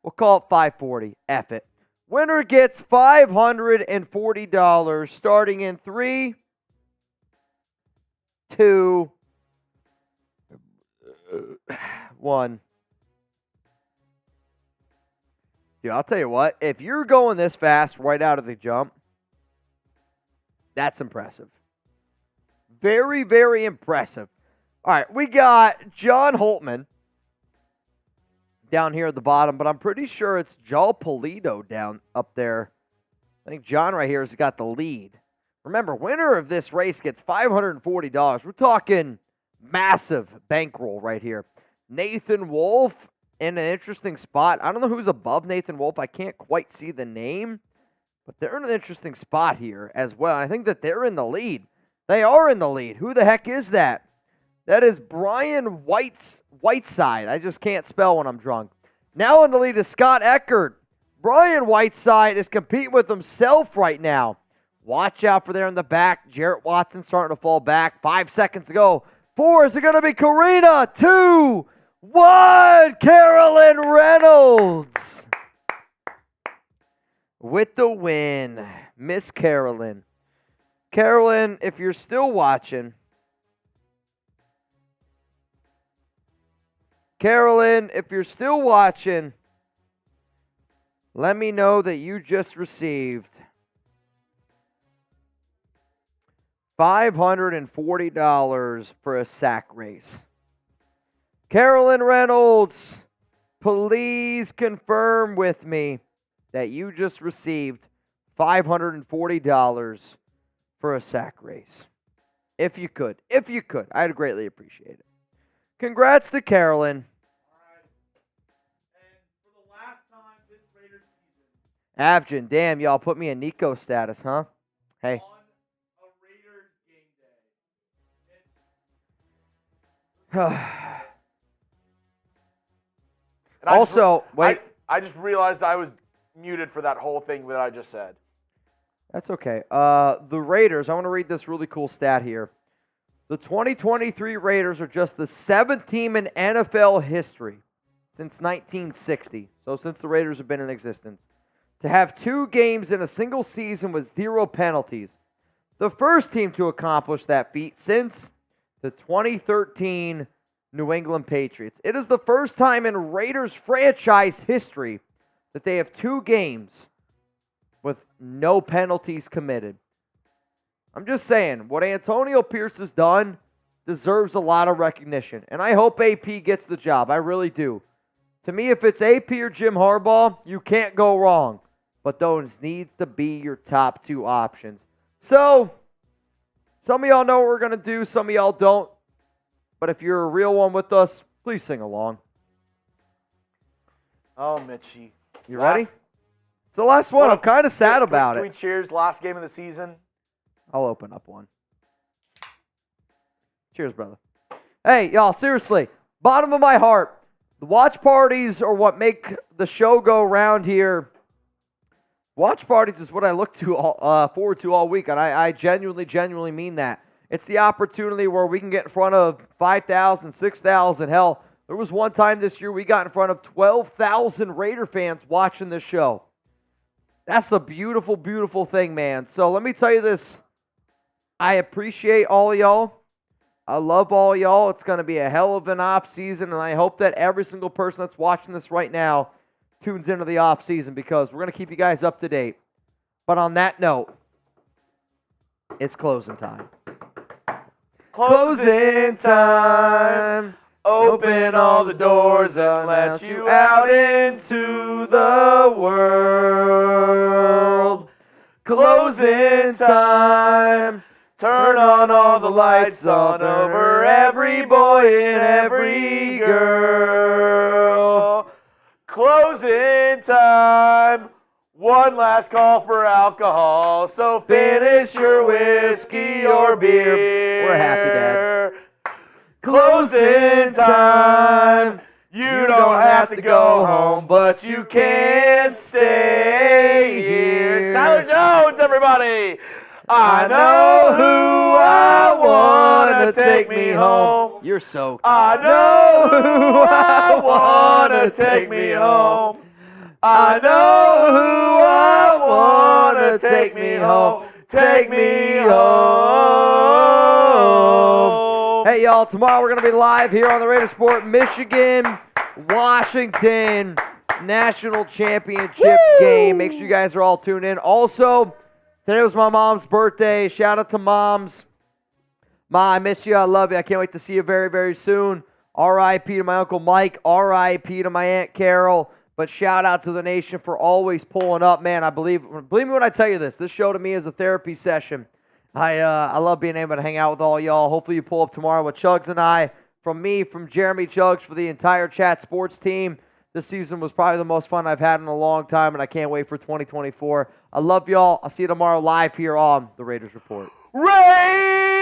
We'll call it 540. F it. Winner gets $540 starting in 3, 2, 1. Dude, I'll tell you what. If you're going this fast right out of the jump, that's impressive. Very, very impressive. All right, we got John Holtman down here at the bottom, but I'm pretty sure it's Joel Polito down up there. I think John right here has got the lead. Remember, winner of this race gets $540. We're talking massive bankroll right here. Nathan Wolf in an interesting spot. I don't know who's above Nathan Wolf. I can't quite see the name, but they're in an interesting spot here as well. And I think that they're in the lead. They are in the lead. Who the heck is that? That is Brian Whiteside. I just can't spell when I'm drunk. Now in the lead is Scott Eckert. Brian Whiteside is competing with himself right now. Watch out for there in the back. Jarrett Watson starting to fall back. 5 seconds to go. 4. Is it going to be Karina? 2, 1. Carolyn Reynolds with the win. Miss Carolyn. Carolyn, if you're still watching, let me know that you just received $540 for a sack race. Carolyn Reynolds, please confirm with me that you just received $540 for a sack race. If you could, I'd greatly appreciate it. Congrats to Carolyn. And for the last time Avgin, damn, y'all put me in Nico status, huh? Hey. On a Raiders game day. And I just- Also, wait. I just realized I was muted for that whole thing that I just said. That's okay. The Raiders, I want to read this really cool stat here. The 2023 Raiders are just the 7th team in NFL history since 1960, so since the Raiders have been in existence, to have 2 games in a single season with 0 penalties. The first team to accomplish that feat since the 2013 New England Patriots. It is the first time in Raiders franchise history that they have 2 games with no penalties committed. I'm just saying, what Antonio Pierce has done deserves a lot of recognition. And I hope AP gets the job. I really do. To me, if it's AP or Jim Harbaugh, you can't go wrong. But those needs to be your top 2 options. So, some of y'all know what we're going to do. Some of y'all don't. But if you're a real one with us, please sing along. Oh, Mitchie. You ready? It's the last one. I'm kind of sad about Can it. we cheers last game of the season? I'll open up one. Cheers, brother. Hey, y'all, seriously, bottom of my heart, the watch parties are what make the show go round here. Watch parties is what I look to forward to all week, and I genuinely mean that. It's the opportunity where we can get in front of 5,000, 6,000. Hell, there was one time this year we got in front of 12,000 Raider fans watching this show. That's a beautiful, beautiful thing, man. So let me tell you this. I appreciate all y'all. I love all y'all. It's going to be a hell of an off season, and I hope that every single person that's watching this right now tunes into the off season because we're going to keep you guys up to date. But on that note, it's closing time. Closing time. Open all the doors and let you out into the world. Closing time. Turn on all the lights on over every boy and every girl. Closing time. One last call for alcohol, so finish your whiskey or beer. We're happy, Dad. Closing time. You don't have to go home, but you can't stay here. Tyler Jones, everybody. I know who I want to take me home. You're so cute. I know who I want to take me home. I know who I want to take me home. Take me home. Hey, y'all, tomorrow we're going to be live here on the Raider Sport, Michigan, Washington National Championship game. Make sure you guys are all tuned in. Also, today was my mom's birthday. Shout out to moms. Ma, I miss you. I love you. I can't wait to see you very, very soon. R.I.P. to my Uncle Mike. R.I.P. to my Aunt Carol. But shout out to the nation for always pulling up, man. I believe me when I tell you this. This show to me is a therapy session. I love being able to hang out with all y'all. Hopefully you pull up tomorrow with Chugs and I. From me, from Jeremy Chugs, for the entire Chat Sports team. This season was probably the most fun I've had in a long time, and I can't wait for 2024. I love y'all. I'll see you tomorrow live here on the Raiders Report. Raiders!